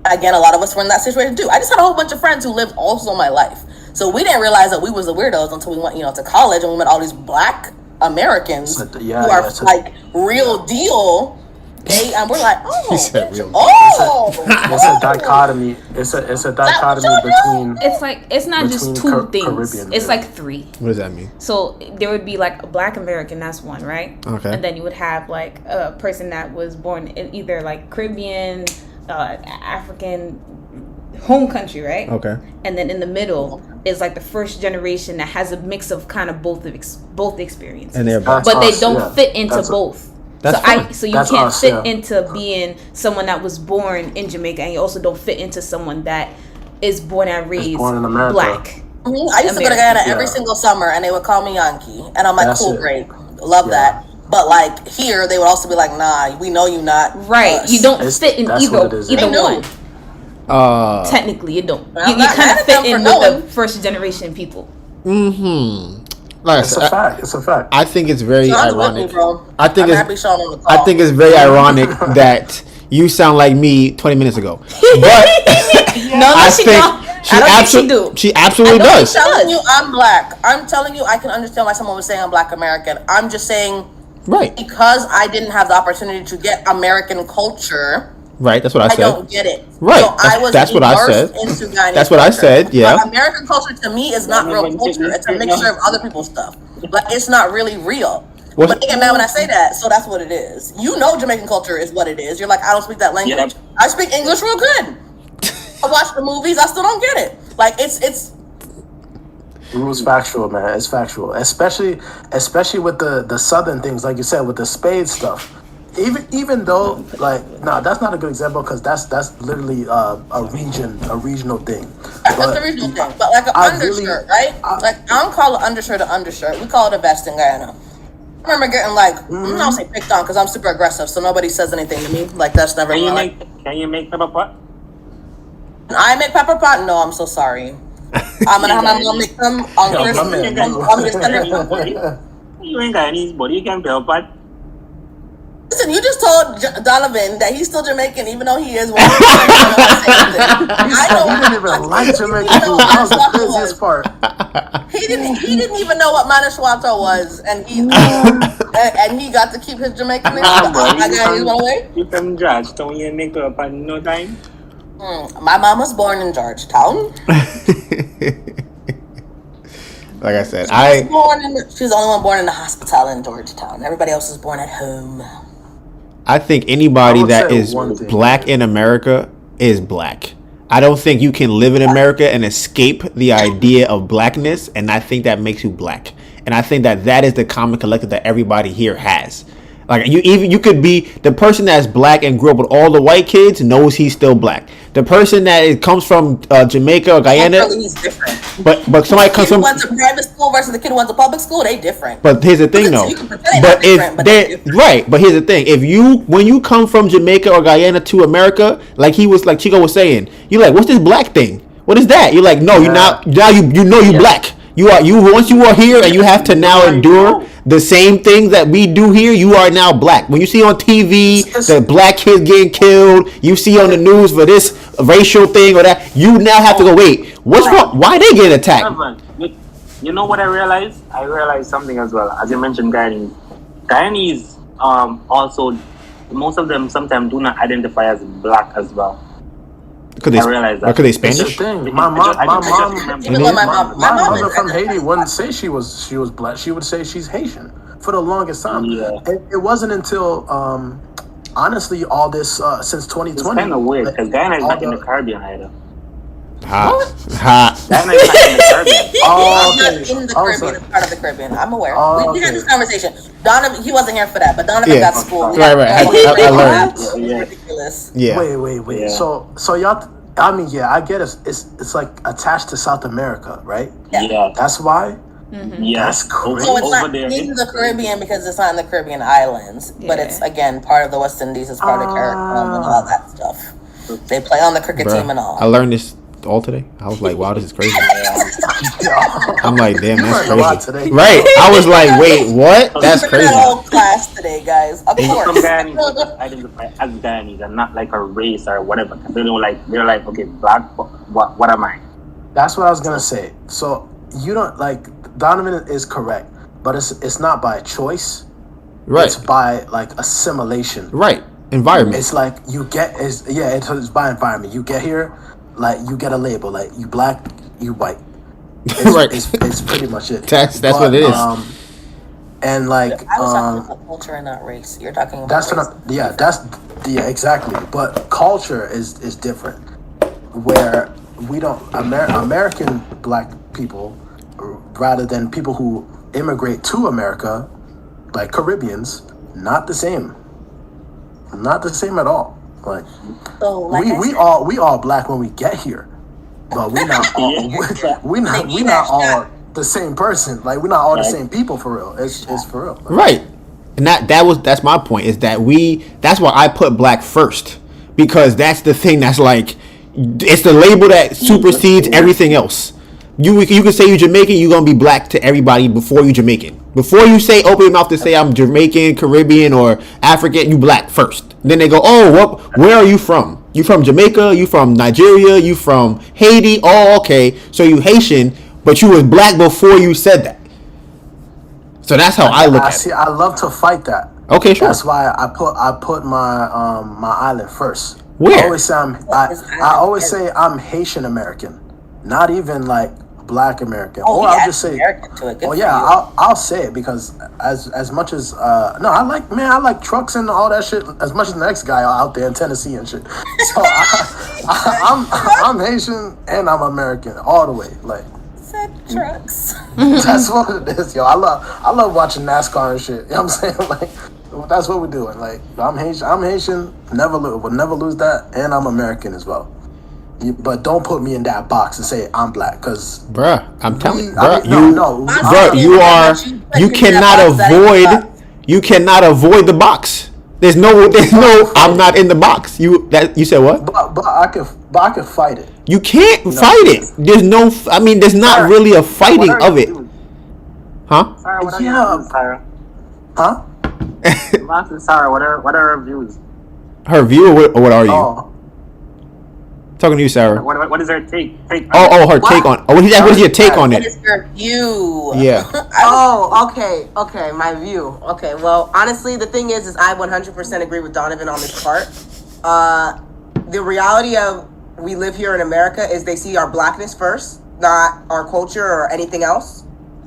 Again, a lot of us were in that situation too. I just had a whole bunch of friends who lived also my life. So we didn't realize that we was the weirdos until we went, to college, and we met all these Black Americans who are like real deal. And we're like, It's a dichotomy. It's a dichotomy between. It's not just two things. Caribbean, it's like three. What does that mean? So there would be like a Black American, that's one, right? Okay. And then you would have like a person that was born in either like Caribbean, African, home country, right? Okay. And then in the middle is like the first generation that has a mix of kind of both experiences. And they're but they don't fit into both. So you can't fit into being someone that was born in Jamaica, and you also don't fit into someone that is born and raised Black. I used to go to Guyana every single summer, and they would call me Yankee, and I'm like, cool, great, love that. But like here, they would also be like, nah, we know you not right. You don't fit in either one. Technically, you don't. You kind of fit in with the first generation people. Like, it's a fact. It's a fact. I think it's very ironic. I think it's very ironic that you sound like me 20 minutes ago. But she absolutely does. I'm telling you, I'm Black. I'm telling you, I can understand why someone was saying I'm Black American. I'm just saying, because I didn't have the opportunity to get American culture. Right, that's what I said. I don't get it. Right, so that's what I said. That's what I said. Yeah. But American culture to me is not real culture. It's a mixture of other people's stuff. Like it's not really real. But they get mad when I say that, so that's what it is. Jamaican culture is what it is. You're like, I don't speak that language. Yep. I speak English real good. I watch the movies. I still don't get it. Like it's. It was factual, man. It's factual, especially with the southern things, like you said, with the spade stuff. Even though, that's not a good example because that's literally a regional thing. That's a regional thing, but like an undershirt, right? I don't call an undershirt an undershirt. We call it a vest in Guyana. I remember getting I'm not saying picked on because I'm super aggressive, so nobody says anything to me. Like that's never. Can you make pepper pot? I make pepper pot. No, I'm so sorry. I'm gonna have my mom make them on Christmas. You ain't Guyanese, but you can pepper pot. Listen, you just told Donovan that he's still Jamaican, even though he is. I didn't even like Jamaican food. That was the craziest part. He didn't even know what Manashwato was, and he got to keep his Jamaican name. You from Georgetown? You make up in no time. My mom was born in Georgetown. Like I said, she's the only one born in the hospital in Georgetown. Everybody else is born at home. I think anybody that is Black in America is Black. I don't think you can live in America and escape the idea of Blackness, and I think that makes you Black. And I think that is the common collective that everybody here has. Like you could be the person that's Black and grew up with all the white kids knows he's still Black. The person that comes from Jamaica or Guyana, he's different. But somebody comes from went to private school versus the kid who went to public school, they different. But here's the thing, though. But here's the thing: when you come from Jamaica or Guyana to America, like Chico was saying, you're like, what's this Black thing? What is that? You're like, no, you're not. Now you know you Black. Once you are here and you have to now endure the same things that we do here, you are now Black. When you see on TV the Black kids getting killed, you see on the news for this racial thing or that, you now have to go, wait, what's wrong? Why they getting attacked? You know what I realized? I realized something as well. As you mentioned, Guyanese also, most of them sometimes do not identify as Black as well. Could they Spanish? My mother from Haiti wouldn't say she was Black. She would say she's Haitian for the longest time. Yeah. It wasn't until honestly all this since 2020. It's kind of weird because Guyana is not in the Caribbean either. Guyana is not in the Caribbean. In the Caribbean, it's part of the Caribbean. I'm aware. We had this conversation. Donovan, he wasn't here for that, but Donovan got schooled. Right. I learned. Ridiculous. Yeah. Wait. Yeah. So y'all. I mean, yeah, I get it. It's like attached to South America, right? Yeah. That's why. Mm-hmm. Yeah. That's crazy. So it's not in the Caribbean because it's not in the Caribbean islands, but it's again part of the West Indies. It's part of Caribbean and all that stuff. They play on the cricket team and all. I learned this all today. I was like, wow, this is crazy. I'm like, damn, You that's learned a lot crazy. today. Right? I was like, wait, what? That's crazy. Whole class today, guys. Of Some course. Guyanese will just identify as Guyanese and not like a race or whatever. They don't like. They're like, okay, black. What am I? That's what I was gonna say. So you don't like Donovan is correct, but it's not by choice. Right. It's by like assimilation. Right. Environment. It's like you get it's by environment. You get here, like you get a label, like you black, you white. Right. It's pretty much it. That's what it is. And like I was talking about culture and not race. You're talking about that's race. what exactly. But culture is different, where we don't American black people, rather than people who immigrate to America, like Caribbeans, not the same. Not the same at all. Like, So, like we all black when we get here, but we're not all we not all the same person. Like we're not all the same people for real. It's for real. Right. And that's my point, is that that's why I put black first, because that's the thing that's like, it's the label that supersedes everything else. You can say you're Jamaican, you're gonna be black to everybody before you Jamaican. Before you say open your mouth to say I'm Jamaican, Caribbean, or African, you black first. Then they go, oh, where are you from? You from Jamaica? You from Nigeria? You from Haiti? Oh, okay. So you Haitian, but you was black before you said that. So that's how I look at it. I love to fight that. Okay, sure. That's why I put my my island first. Where? I always say I'm Haitian American, not even like Black American. Oh, or I'll just say, I'll say it, because as much as I like trucks and all that shit as much as the next guy out there in Tennessee and shit. So I'm Haitian and I'm American all the way. Like, trucks. That's what it is, yo. I love watching NASCAR and shit. You know what I'm saying? Like, that's what we're doing. Like, I'm Haitian, will never lose that, and I'm American as well. But don't put me in that box and say I'm black, because bruh, I'm telling you, you cannot avoid the box. There's no I'm not in the box. You said what? But I can fight it. You can't fight it. There's there's not really a fighting of it. Huh? Sarah, what are your views, Sarah? Huh? I'm asking Sarah, what are her views? Her view, or what are you? Oh. Talking to you, Sarah. What is her take? Take on. What is your take on it? What is your view? Yeah. Okay, my view. Okay, well, honestly, the thing is I 100% agree with Donovan on this part. The reality of we live here in America is they see our blackness first, not our culture or anything else.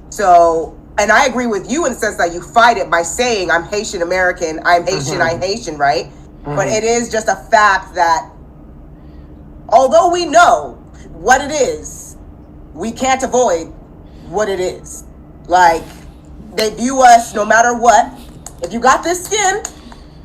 So, and I agree with you in the sense that you fight it by saying I'm Haitian American, I'm Haitian, I'm Haitian, right? But it is just a fact that although we know what it is, we can't avoid what it is. Like, they view us no matter what. If you got this skin,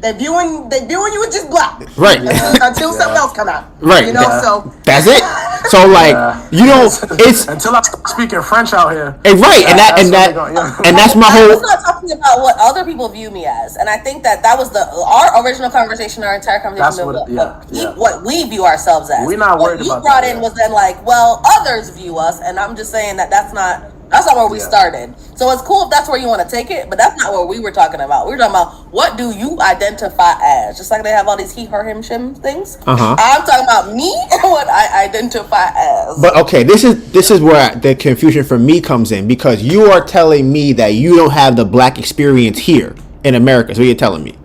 they viewing you as just black. Right. Until something else come out. Right. You know, so that's it. So like it's until I start speaking French out here. Right, and that's my whole. I was not talking about what other people view me as, and I think that was our original conversation, our entire conversation. What we view ourselves as. We're not worried about that. What you brought in was then like, well, others view us, and I'm just saying that's not where we started. So it's cool if that's where you want to take it, but that's not what we were talking about. We were talking about what do you identify as? Just like they have all these he, her, him, shim things. Uh-huh. I'm talking about me and what I identify as. But okay, this is where the confusion for me comes in, because you are telling me that you don't have the black experience here in America. So you're telling me.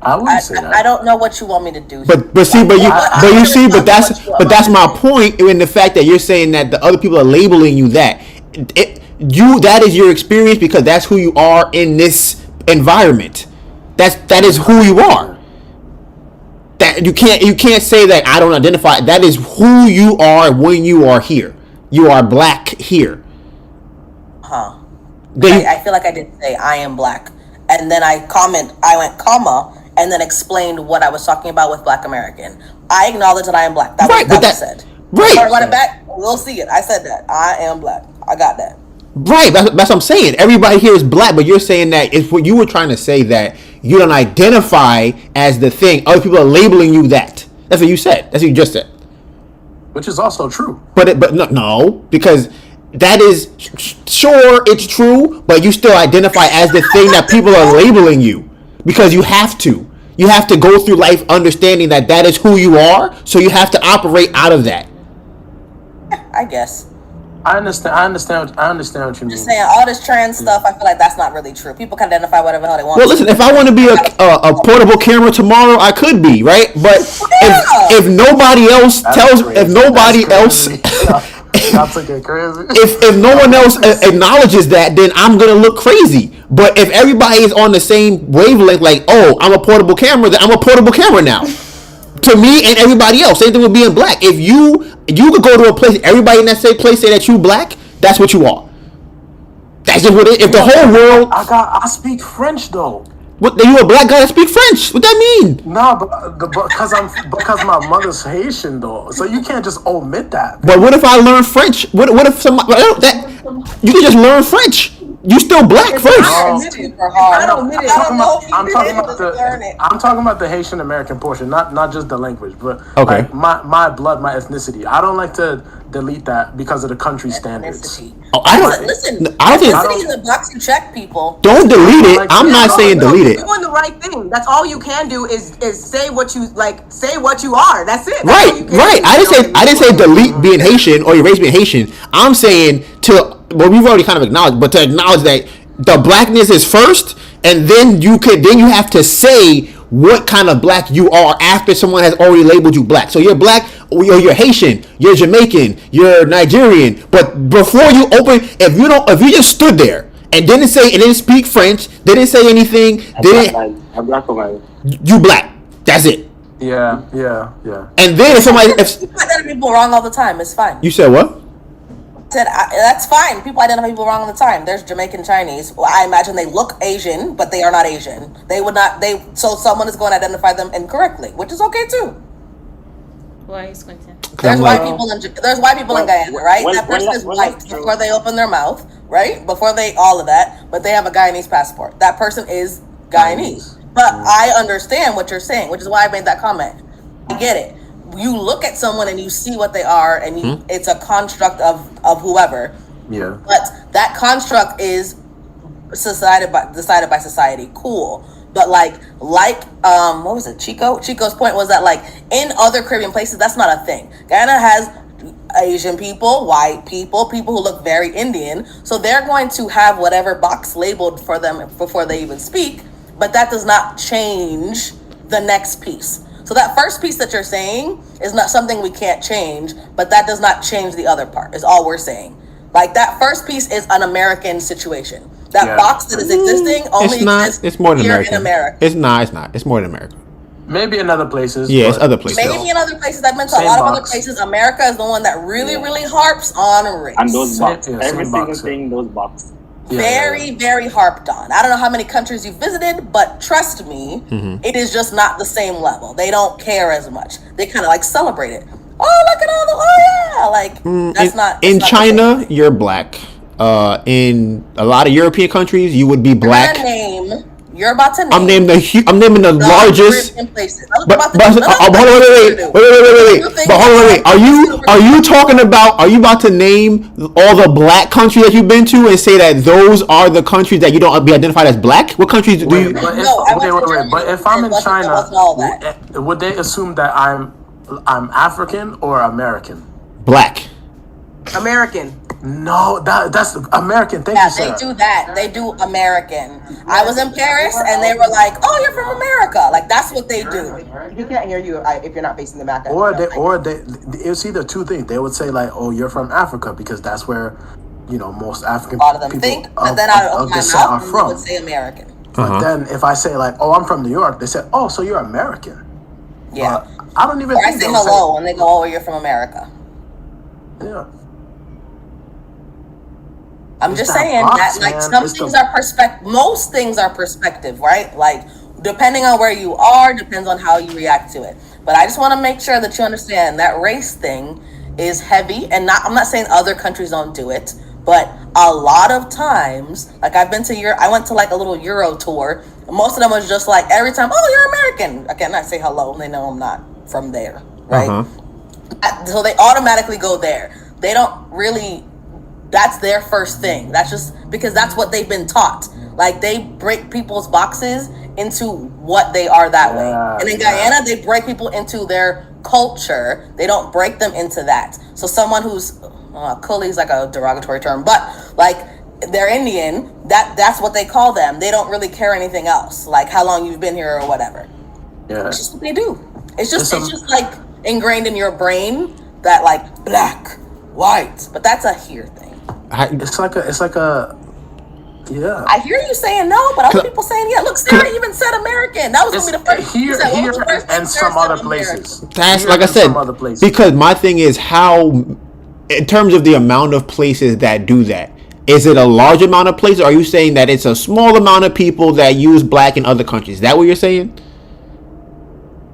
I wouldn't say that. I don't know what you want me to do. But that's my point in the fact that you're saying that the other people are labeling you that. That is your experience because that's who you are in this environment. That is who you are. That you can't say that I don't identify. That is who you are when you are here. You are black here. Huh. I feel like I did say I am black, and then I went comma, and then explained what I was talking about with Black American. I acknowledge that I am black. That was said. Right. If I run it back, we'll see it. I said that. I am black. I got that. Right. That's what I'm saying. Everybody here is black, but you're saying that it's what you were trying to say, that you don't identify as the thing. Other people are labeling you that. That's what you said. That's what you just said. which is also true. But no, because that is sure it's true, but you still identify as the thing that people are labeling you because you have to. You have to go through life understanding that that is who you are, so you have to operate out of that. I guess. I understand what you mean. Just saying, all this trans stuff, I feel like that's not really true. People can identify whatever the hell they want. Well, listen, if I want to be a portable camera tomorrow, I could be, right? But if nobody else if no one else acknowledges that, then I'm gonna look crazy. But if everybody is on the same wavelength, like, oh, I'm a portable camera, then I'm a portable camera now. To me and everybody else, same thing with being black. If you could go to a place, everybody in that same place say that you black, that's what you are. That's just what it is. If the whole world, I speak French though. What? You a black guy that speak French? What that mean? No, because my mother's Haitian though, so you can't just omit that. But what if I learn French? What if somebody you can just learn French? You still black first. I'm talking about the Haitian American portion, not just the language, but okay. Like my blood, my ethnicity. I don't like to delete that because of the country standards. Oh, I don't. Listen, I don't ethnicity is a box you check, people. Don't delete it. I'm not saying delete it. You're doing the right thing. That's all you can do is say what you like. Say what you are. That's it. Right. I didn't say delete being Haitian or erase being Haitian. I'm saying we've already kind of acknowledged, but to acknowledge that the blackness is first, and then you have to say what kind of black you are after someone has already labeled you black. So you're black, or you're Haitian, you're Jamaican, you're Nigerian. But before you open, if you just stood there and didn't speak French, didn't say anything, I'm black or white. You black. That's it. Yeah. And then if somebody, People identify people wrong all the time. It's fine. You said what? That's fine. People identify people wrong all the time. There's Jamaican Chinese. Well, I imagine they look Asian, but they are not Asian. They would not. So someone is going to identify them incorrectly, which is okay too. Why are you squinting? There's white people in Guyana, right? That person is white before they open their mouth, right? Before they all of that, but they have a Guyanese passport. That person is Guyanese. But I understand what you're saying, which is why I made that comment. I get it. You look at someone and you see what they are, and it's a construct of whoever. Yeah. But that construct is decided by society. Cool. But like what was it? Chico's point was that like in other Caribbean places, that's not a thing. Guyana has Asian people, white people who look very Indian. So they're going to have whatever box labeled for them before they even speak. But that does not change the next piece. So that first piece that you're saying is not something we can't change, but that does not change the other part, is all we're saying. Like that first piece is an American situation. That box that is existing only exists it's more than here America. in America. It's not. It's more than America. Maybe in other places. Yeah, it's other places. Maybe in other places. I've been to a lot of other places. America is the one that really harps on race. And those boxes. Every single thing, those boxes. Very, very harped on. I don't know how many countries you visited, but trust me, it is just not the same level. They don't care as much. They kind of like celebrate it. Oh, look at all the that's not. In China, you're black. In a lot of European countries, you would be black. You're about to name. I'm naming the largest. But wait. Are you about to name all the black countries that you've been to and say that those are the countries that you don't be identified as black? What countries do you? But if I'm in China, would they assume that I'm African or American? Black. American. No, that's American. Thank you, Sarah. They do that. They do American. I was in Paris and they were like, "Oh, you're from America." Like that's what they do. You can't hear you if you're not facing the back. Or it's either two things. They would say like, "Oh, you're from Africa," because that's where most African a lot of them people think. But then out of my mouth, they would say American. But then if I say like, "Oh, I'm from New York," they say, "Oh, so you're American." Yeah. I don't even. Or I say hello when they go, "Oh, you're from America." Yeah. I'm just saying that like some things are perspective. Most things are perspective, right? Like depending on where you are, depends on how you react to it. But I just want to make sure that you understand that race thing is heavy, and I'm not saying other countries don't do it, but a lot of times, like I went to like a little Euro tour. Most of them was just like every time, "Oh, you're American." I cannot say hello, and they know I'm not from there, right? So they automatically go there. They don't really. That's their first thing. That's just because that's what they've been taught. Like they break people's boxes into what they are that way. And in Guyana, they break people into their culture. They don't break them into that. So someone who's Kuli is like a derogatory term, but like they're Indian. That's what they call them. They don't really care anything else, like how long you've been here or whatever. Yeah, it's just what they do. It's just like ingrained in your brain that like black, white, but that's a here thing. It's like a. Yeah. I hear you saying no, but other people saying yeah. Look, Sarah even said American. That was gonna be the first. Here and some other places. That's like I said, because my thing is how, in terms of the amount of places that do that, is it a large amount of places? Or are you saying that it's a small amount of people that use black in other countries? Is that what you're saying?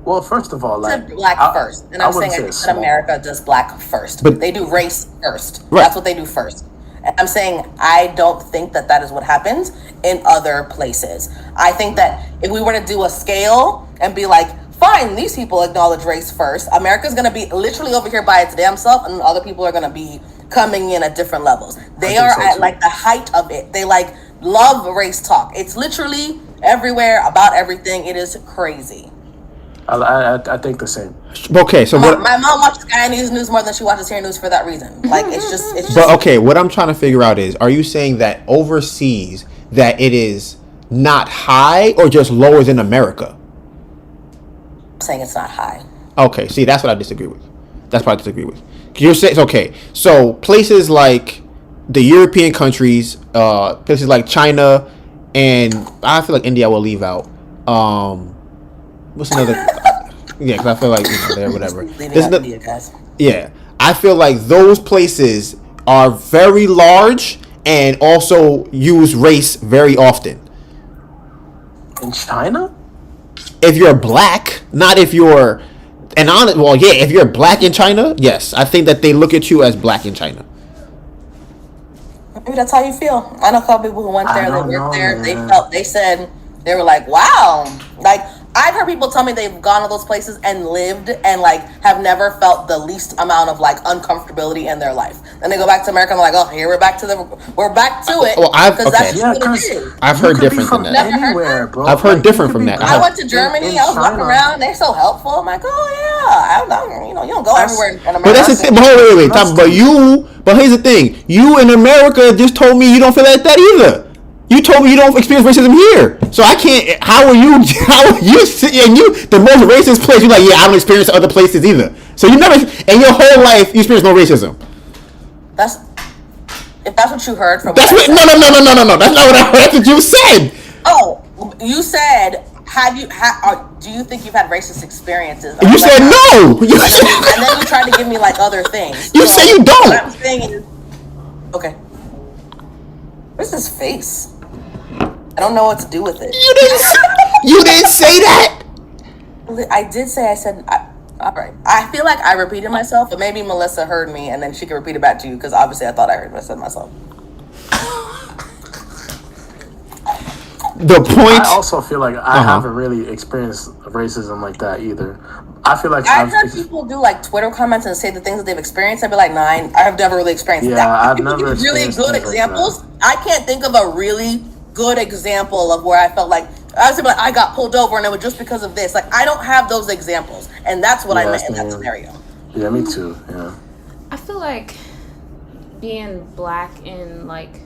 Well, first of all, like black first, and I'm saying that America does black first. But they do race first. Right. That's what they do first. And I'm saying I don't think that is what happens in other places. I think that if we were to do a scale and be like, fine, these people acknowledge race first, America's going to be literally over here by its damn self, and other people are going to be coming in at different levels. They are at like the height of it. They like love race talk. It's literally everywhere about everything. It is crazy. I think the same. Okay, so my mom watches Sky News more than she watches Hair News for that reason. Like it's just. But okay, what I'm trying to figure out is, are you saying that overseas that it is not high or just lower than America? I'm saying it's not high. Okay, see, that's what I disagree with. That's what I disagree with. You're saying okay, so places like the European countries, places like China, and I feel like India will leave out. What's another? Yeah, because I feel like they're whatever. Yeah, I feel like those places are very large and also use race very often. In China? If you're black, not if you're if you're black in China, yes, I think that they look at you as black in China. Maybe that's how you feel. I know a couple people who went there, they worked there, they were like, wow, like. I've heard people tell me they've gone to those places and lived and like have never felt the least amount of like uncomfortability in their life. Then they go back to America and they're like, oh, here we're back to it. Well, I've heard different from that. Anywhere, bro. I've heard different from that. I went to Germany. I was walking around. They're so helpful. I'm like, oh yeah, you don't go everywhere in America. But that's the thing. Wait. But here's the thing. You in America just told me you don't feel like that either. You told me you don't experience racism here, so I can't. How are you? The most racist place? You're like, yeah, I don't experience other places either. So you never, in your whole life, you experience no racism. If that's what you heard from. No. That's not what I heard. That's what you said. Oh, you said. Do you think you've had racist experiences? You said no. And then you tried to give me like other things. You say you don't. What I'm saying is, okay. Where's his face? I don't know what to do with it. You didn't say that. I did say. I said. All right. I feel like I repeated myself, but maybe Melissa heard me, and then she can repeat it back to you because obviously I thought I heard what I said myself. The point. I also feel like I haven't really experienced racism like that either. I feel like I've heard people do like Twitter comments and say the things that they've experienced. I'd be like, nah, I've never really experienced that. I've never experienced really good examples. Like I can't think of a really good example of where I felt like I got pulled over and it was just because of this. Like I don't have those examples, and that's what I meant in that scenario. Yeah, me too. Yeah. I feel like being black in like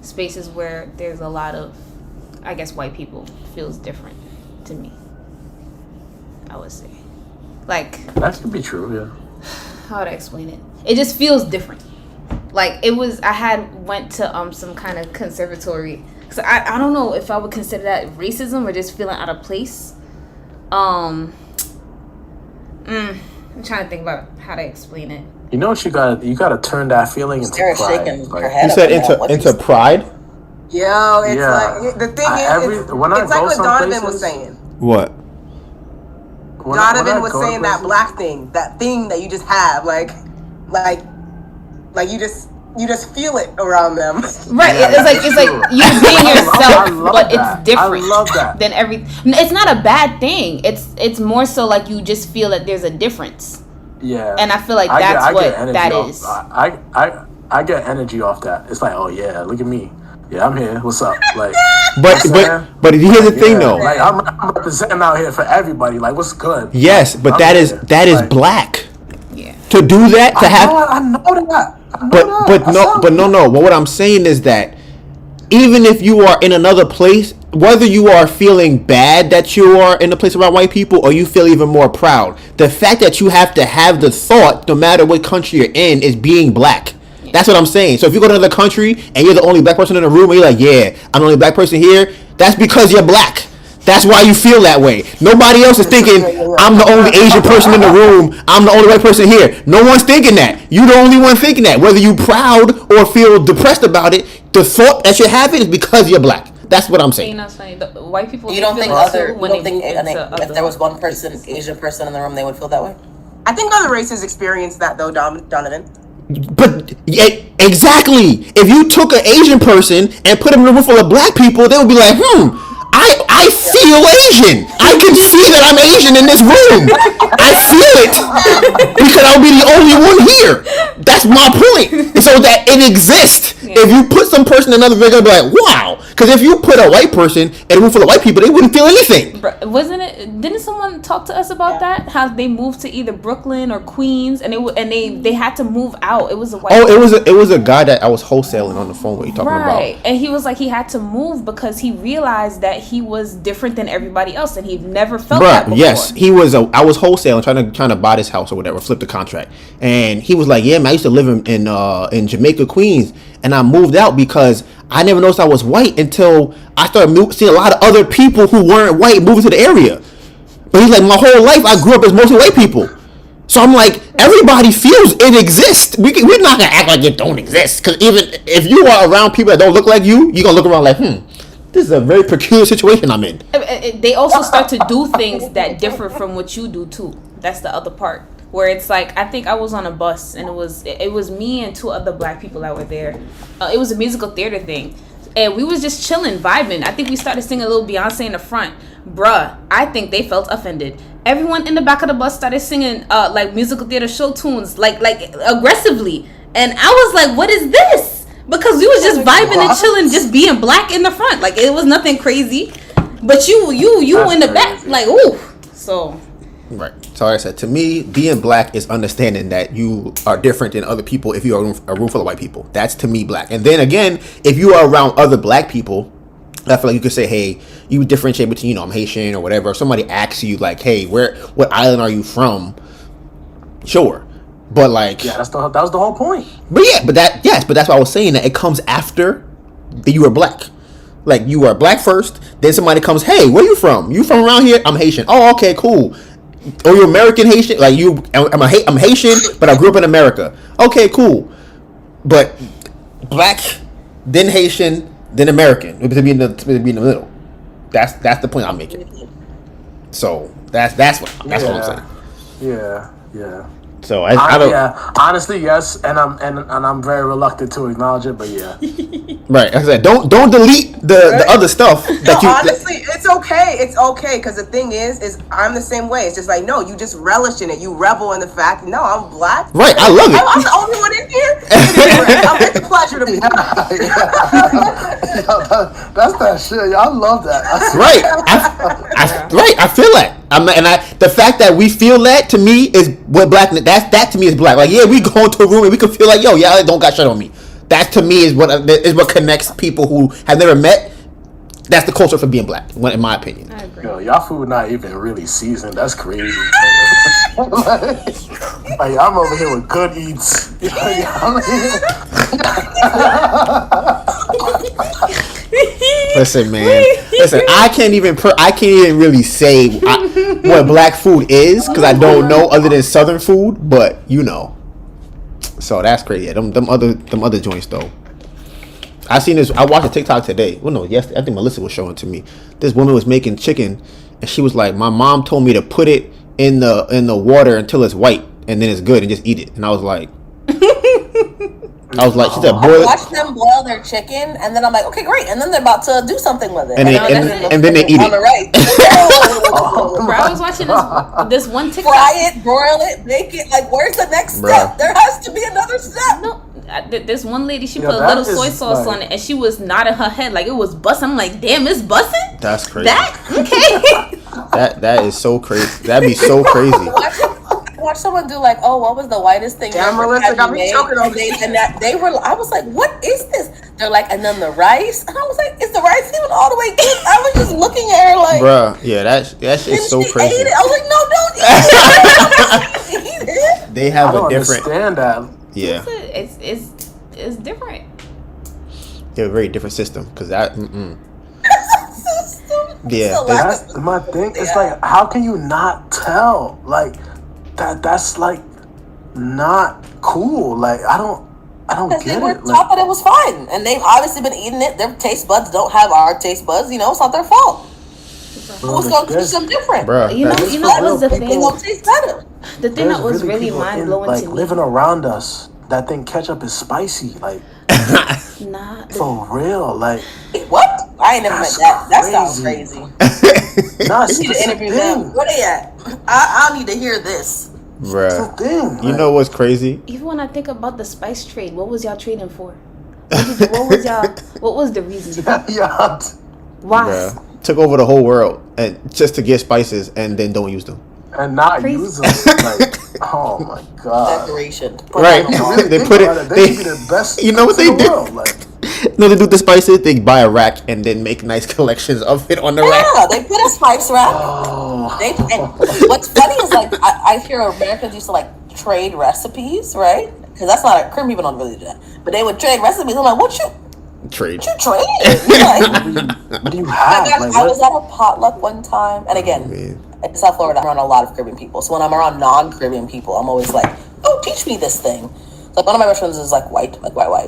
spaces where there's a lot of, I guess, white people feels different to me. I would say. Like that could be true, yeah. How would I explain it? It just feels different. Like it was. I went to some kind of conservatory. So I don't know if I would consider that racism or just feeling out of place. I'm trying to think about how to explain it. You know what you gotta turn that feeling into pride. Like, you said into pride. Yo, it's like the thing is, it's like what Donovan was saying. What? Donovan was saying that black thing, that thing that you just have, like you just feel it around them. Right. Yeah, it's like you being yourself, but it's different. I love that. Than it's not a bad thing. It's more so like you just feel that there's a difference. Yeah. And I feel like I that's get what energy that off- is. I get energy off that. It's like, oh yeah, look at me. Yeah, I'm here. What's up? Like, But you know what I'm saying? but here's the thing Yeah, though. like I'm representing out here for everybody. Like, what's good? Yes, but I'm that is here. black. To do that, to have I know that. but no. But what I'm saying is that even if you are in another place, whether you are feeling bad that you are in a place around white people or you feel even more proud, the fact that you have to have the thought, no matter what country you're in, is being black. That's what I'm saying. So if you go to another country and you're the only black person in the room and you're like, yeah, I'm the only black person here, that's because you're black. That's why you feel that way. Nobody else is thinking, I'm the only Asian person in the room, I'm the only white person here. No one's thinking that. You're the only one thinking that. Whether you're proud or feel depressed about it, the thought that you're having is because you're black. That's what I'm saying. You know, it's funny. The white people. You don't feel think it other? too You when don't they think move into if there was one person, Asian person in the room, they would feel that way? I think other races experience that though, Donovan. But yeah, exactly. If you took an Asian person and put them in a room full of black people, they would be like, I feel Asian. I can see that I'm Asian in this room. I feel it because I'll be the only one here. That's my point. And so that it exists. If you put some person in another room, they're gonna be like, wow. Because if you put a white person in a room full of white people, they wouldn't feel anything. Wasn't it? Didn't someone talk to us about that? How they moved to either Brooklyn or Queens, and they had to move out. It was a white. Oh, it was a guy that I was wholesaling on the phone. What you talking right. about? And he was like he had to move because he realized that he was different than everybody else, and he'd never felt that before. Yes, he was. I was wholesaling, trying to buy this house or whatever, flip the contract, and he was like, "Yeah, man, I used to live in Jamaica, Queens, and I moved out because I never noticed I was white until I started seeing a lot of other people who weren't white moving to the area." But he's like, "My whole life, I grew up as mostly white people." So I'm like, everybody feels it exists. We're not gonna act like it don't exist, because even if you are around people that don't look like you, you're gonna look around like, this is a very peculiar situation I'm in. They also start to do things that differ from what you do too. That's the other part where it's like I think I was on a bus and it was me and two other black people that were there. It was a musical theater thing, and we was just chilling, vibing. I think we started singing a little Beyonce in the front. Bruh, I think they felt offended. Everyone in the back of the bus started singing like musical theater show tunes, like aggressively, and I was like, "What is this?" Because we was just vibing and chilling, just being black in the front. Like it was nothing crazy, but you in the back, like ooh. So right. So like I said, to me, being black is understanding that you are different than other people. If you are a room full of white people, that's to me black. And then again, if you are around other black people, I feel like you could say, hey, you differentiate between, I'm Haitian or whatever. If somebody asks you like, hey, what island are you from? Sure. But like, yeah, that was the whole point. But that's why I was saying that it comes after you are black. Like you are black first, then somebody comes, hey, where you from? You from around here? I'm Haitian. Oh, okay, cool. Or you American Haitian? Like I'm Haitian, but I grew up in America. Okay, cool. But black, then Haitian, then American. To be in the middle. That's the point I'm making. So that's what I'm saying. Yeah. So I don't. Yeah, honestly, yes, and I'm very reluctant to acknowledge it, but yeah. Right. I said, don't delete the other stuff that you. Honestly, it's okay, because the thing is I'm the same way. It's just like, no, you just relish in it. You revel in the fact, no, I'm black. Right, I love it. I'm the only one in here. It's a pleasure to be. That's that shit. I love that. Right. I feel that. The fact that we feel that to me is what black. That to me is black. Like, yeah, we go into a room and we can feel like, yo, y'all don't got shit on me. That to me is what connects people who have never met. That's the culture for being black, in my opinion. I agree. Yo, y'all food not even really seasoned. That's crazy. like, I'm over here with good eats. Listen, man. I can't even really say what black food is because I don't know other than Southern food. But you know, so that's crazy. Yeah, them other joints though. I seen this. I watched a TikTok today. Well, no, yesterday. I think Melissa was showing it to me. This woman was making chicken, and she was like, "My mom told me to put it in the water until it's white, and then it's good, and just eat it." And I was like, I was like, she said, I boil it. watch them boil their chicken, and then I'm like, okay, great. And then they're about to do something with it. And then they eat on the it. right. Bro, I was watching this one TikTok. Fry it, broil it, bake it. Like, where's the next Bruh. step? There has to be another step. No, this one lady, she Yo, put a that little soy is sauce like- on it, and she was nodding her head like it was busting. I'm like, damn, it's busting. That's crazy. That okay? That is so crazy. That'd be so crazy. Watch someone do like, oh, what was the whitest thing Damn, you ever Melissa had got you me made? choking And they were, I was like, what is this? They're like, and then the rice, and I was like, is the rice even all the way good? I was just looking at her like, Bruh, yeah, that shit's so she crazy. ate it. I was like, no, don't eat it. Eat it. They have I don't a different. understand that. Yeah, It's different. they have a very different system because that. Yeah, That's my thing. It's like, how can you not tell? Like, that's like not cool. Like, I don't Because they get were it. taught that it was fine, and they've obviously been eating it. Their taste buds don't have our taste buds. You know, it's not their fault. Who's gonna teach them different? Bruh, You know what was the They thing? gonna taste better. The thing that was really people mind blowing like to me. living around us that think ketchup is spicy. Like, Nah, for real. Like, What? I ain't never met that. That sounds crazy. crazy. nah, You it's need to the interview them. Where they at? I need to hear this. bruh. thing. You know what's crazy? even when I think about the spice trade, what was y'all trading for? What was y'all? What was the reason? Yeah. Why? Bruh. Took over the whole world and just to get spices and then don't use them. And not Crazy. use them. Like, oh my god. Decoration. Right? They put it. They should be the best. You know what they in the do? world. Like, No, they do the spices. They buy a rack and then make nice collections of it on the rack. Yeah, they put a spice rack. oh. And what's funny is like I hear Americans used to like trade recipes, right? Because that's not a Caribbean people don't really do that, but they would trade recipes. I'm like, what you Trade. trading? Like, What do you I have? Like, was at a potluck one time, and again, in South Florida, I'm around a lot of Caribbean people. So when I'm around non-Caribbean people, I'm always like, oh, teach me this thing. Like one of my best friends is like white,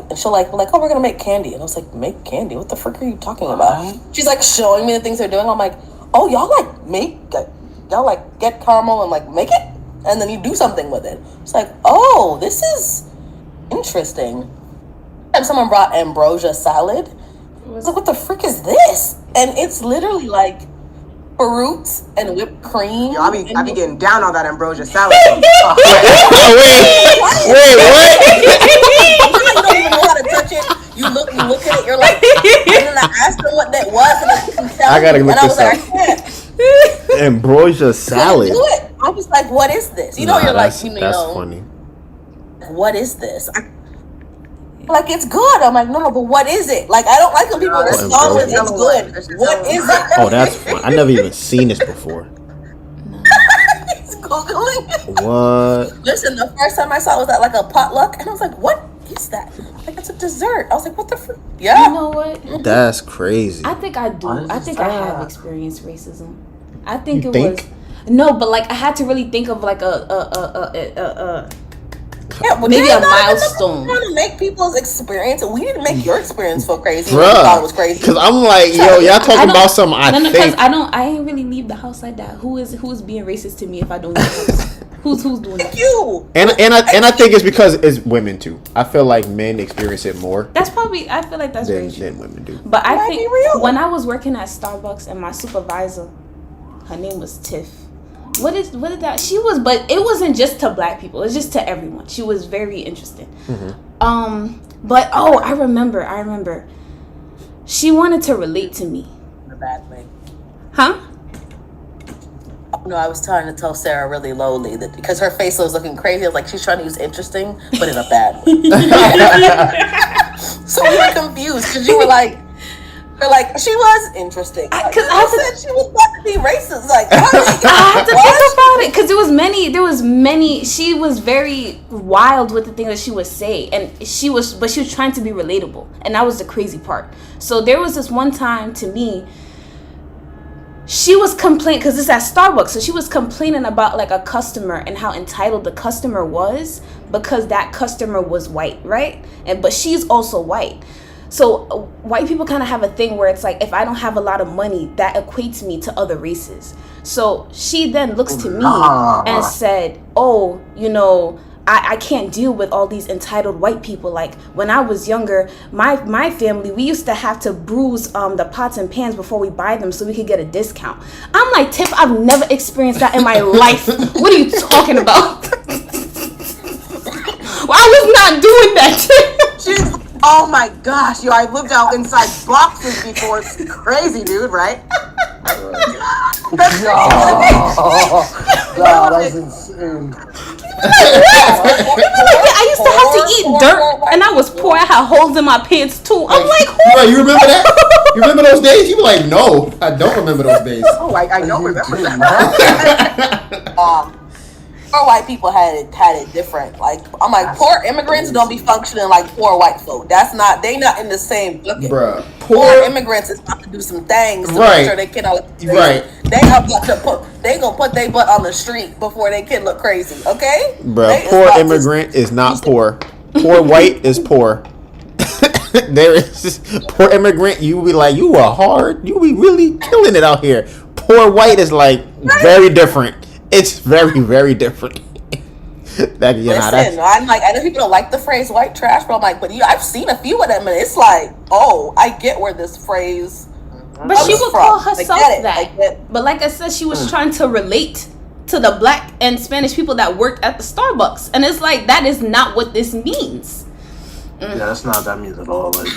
and she'll like, oh, we're gonna make candy, and I was like, make candy? What the frick are you talking about? She's like showing me the things they're doing. I'm like, oh, y'all like get caramel and like make it, and then you do something with it. It's like, oh, this is interesting. And someone brought ambrosia salad. I was like, what the frick is this? And it's literally like fruits and whipped cream. Yo, I be getting down on that ambrosia salad. Wait, what? You don't even know how to touch it. You look at it, you're like, and then I asked them what that was, and they couldn't tell I gotta me. look And I this was like, up. I can't. Ambrosia salad. Do it. I was like, what is this? You know, Nah, you're like, that's, you know, that's funny. what is this? Like, it's good. I'm like, no, but what is it? Like, I don't like when people respond with it's good. What is it? Oh, that's fun. I never even seen this before. He's Googling. What? Listen, the first time I saw it was at like a potluck, and I was like, what is that? Like, it's a dessert. I was like, what the frick? Yeah. You know what? That's crazy. I think I do. I think I have experienced racism. I think You it think? was no, but like I had to really think of like a Yeah, well, maybe you're a not milestone. trying to make people's experience. We didn't make your experience feel crazy. You thought it was Bruh. crazy. Because I'm like, yo, y'all talking about something I because think. I ain't really leave the house like that. Who's being racist to me if I don't leave the house? Who's doing that? You. And I think it's because it's women too. I feel like men experience it more That's probably. I feel like that's very true. than women do. But I Might think be real. when I was working at Starbucks and my supervisor, her name was Tiff. What did that? She was, but it wasn't just to black people. It was just to everyone. She was very interesting. But I remember. She wanted to relate to me. In a bad way. Huh? No, I was trying to tell Sarah really lowly that because her face was looking crazy. I was like, she's trying to use interesting, but in a bad way. So we were confused because you were like, she was interesting. Because I said she was about to be racist. Like, I had to think about it because there was many. She was very wild with the things that she would say, and she was trying to be relatable, and that was the crazy part. So there was this one time to me. She was complaining because it's at Starbucks, so she was complaining about like a customer and how entitled the customer was because that customer was white, right? But she's also white. So white people kind of have a thing where it's like if I don't have a lot of money, that equates me to other races. So she then looks to me and said, "Oh, I can't deal with all these entitled white people. Like when I was younger, my family, we used to have to bruise the pots and pans before we buy them so we could get a discount. I'm like, Tiff, I've never experienced that in my life. What are you talking about? Well, I was not doing that. Oh my gosh, yo, I lived out inside boxes before. It's crazy, dude, right? God, that's insane. I used to have to eat dirt, and I was poor. I had holes in my pants too. I'm like, bro, you remember that? You remember those days? You were like, no, I don't remember those days. Oh, I don't remember that. Poor white people had it different. Like I'm like, poor immigrants don't be functioning like poor white folk. That's not, they not in the same bucket. Bruh, poor immigrants is about to do some things to right. make sure they kid all Right. They gonna put their butt on the street before they kid look crazy. Okay, Bruh, poor immigrant is not poor. Poor white is poor. There is poor immigrant. You be like, you are hard. You be really killing it out here. Poor white is like very different. It's very, very different. That, you know, listen, I'm like, I know people don't like the phrase white trash, but I'm like, but I've seen a few of them, and it's like, oh, I get where this phrase. But she would call herself that. But like I said, she was trying to relate to the black and Spanish people that worked at the Starbucks, and it's like that is not what this means. Yeah, that's not what that means at all. Like,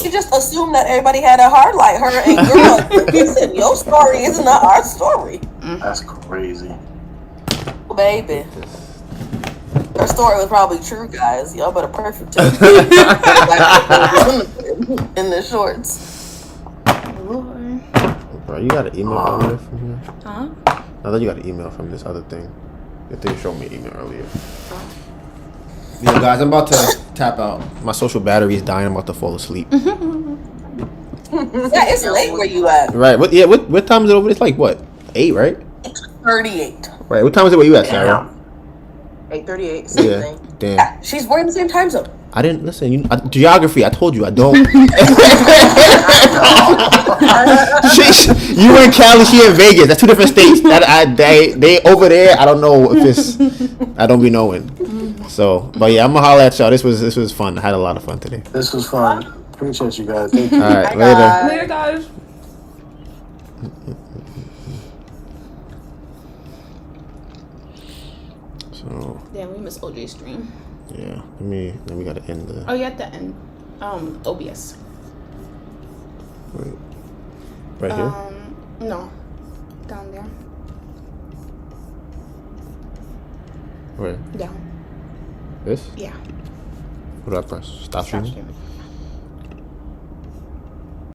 You just assume that everybody had a heart like her and girl. Listen, your story is not our story. That's crazy. Baby. Her story was probably true, guys. Y'all better pray for Tiff. In the shorts. Bro, you got an email earlier from here? Huh? I thought you got an email from this other thing. I think you showed me an email earlier. Yeah, guys, I'm about to tap out. My social battery is dying. I'm about to fall asleep. Yeah, it's late where you at. Right. What time is it over? It's like what? 8, right? 38. Right. What time is it where you at, Sarah? 8:38. Same thing. Damn. Yeah, she's wearing the same time zone. I didn't listen. Geography. I told you I don't. You in Cali, she in Vegas. That's two different states. They over there. I don't know if it's. I don't be knowing. So, but yeah, I'm gonna holler at y'all. This was fun. I had a lot of fun today. This was fun. Appreciate you guys. Thank you. All right, later. Later, guys. So. Yeah, we missed OJ's stream. Yeah, let me gotta end the. Oh, you at the end. OBS. Wait. Right here? No. Down there. Where? Down. This? Yeah. What do I press? Stop streaming?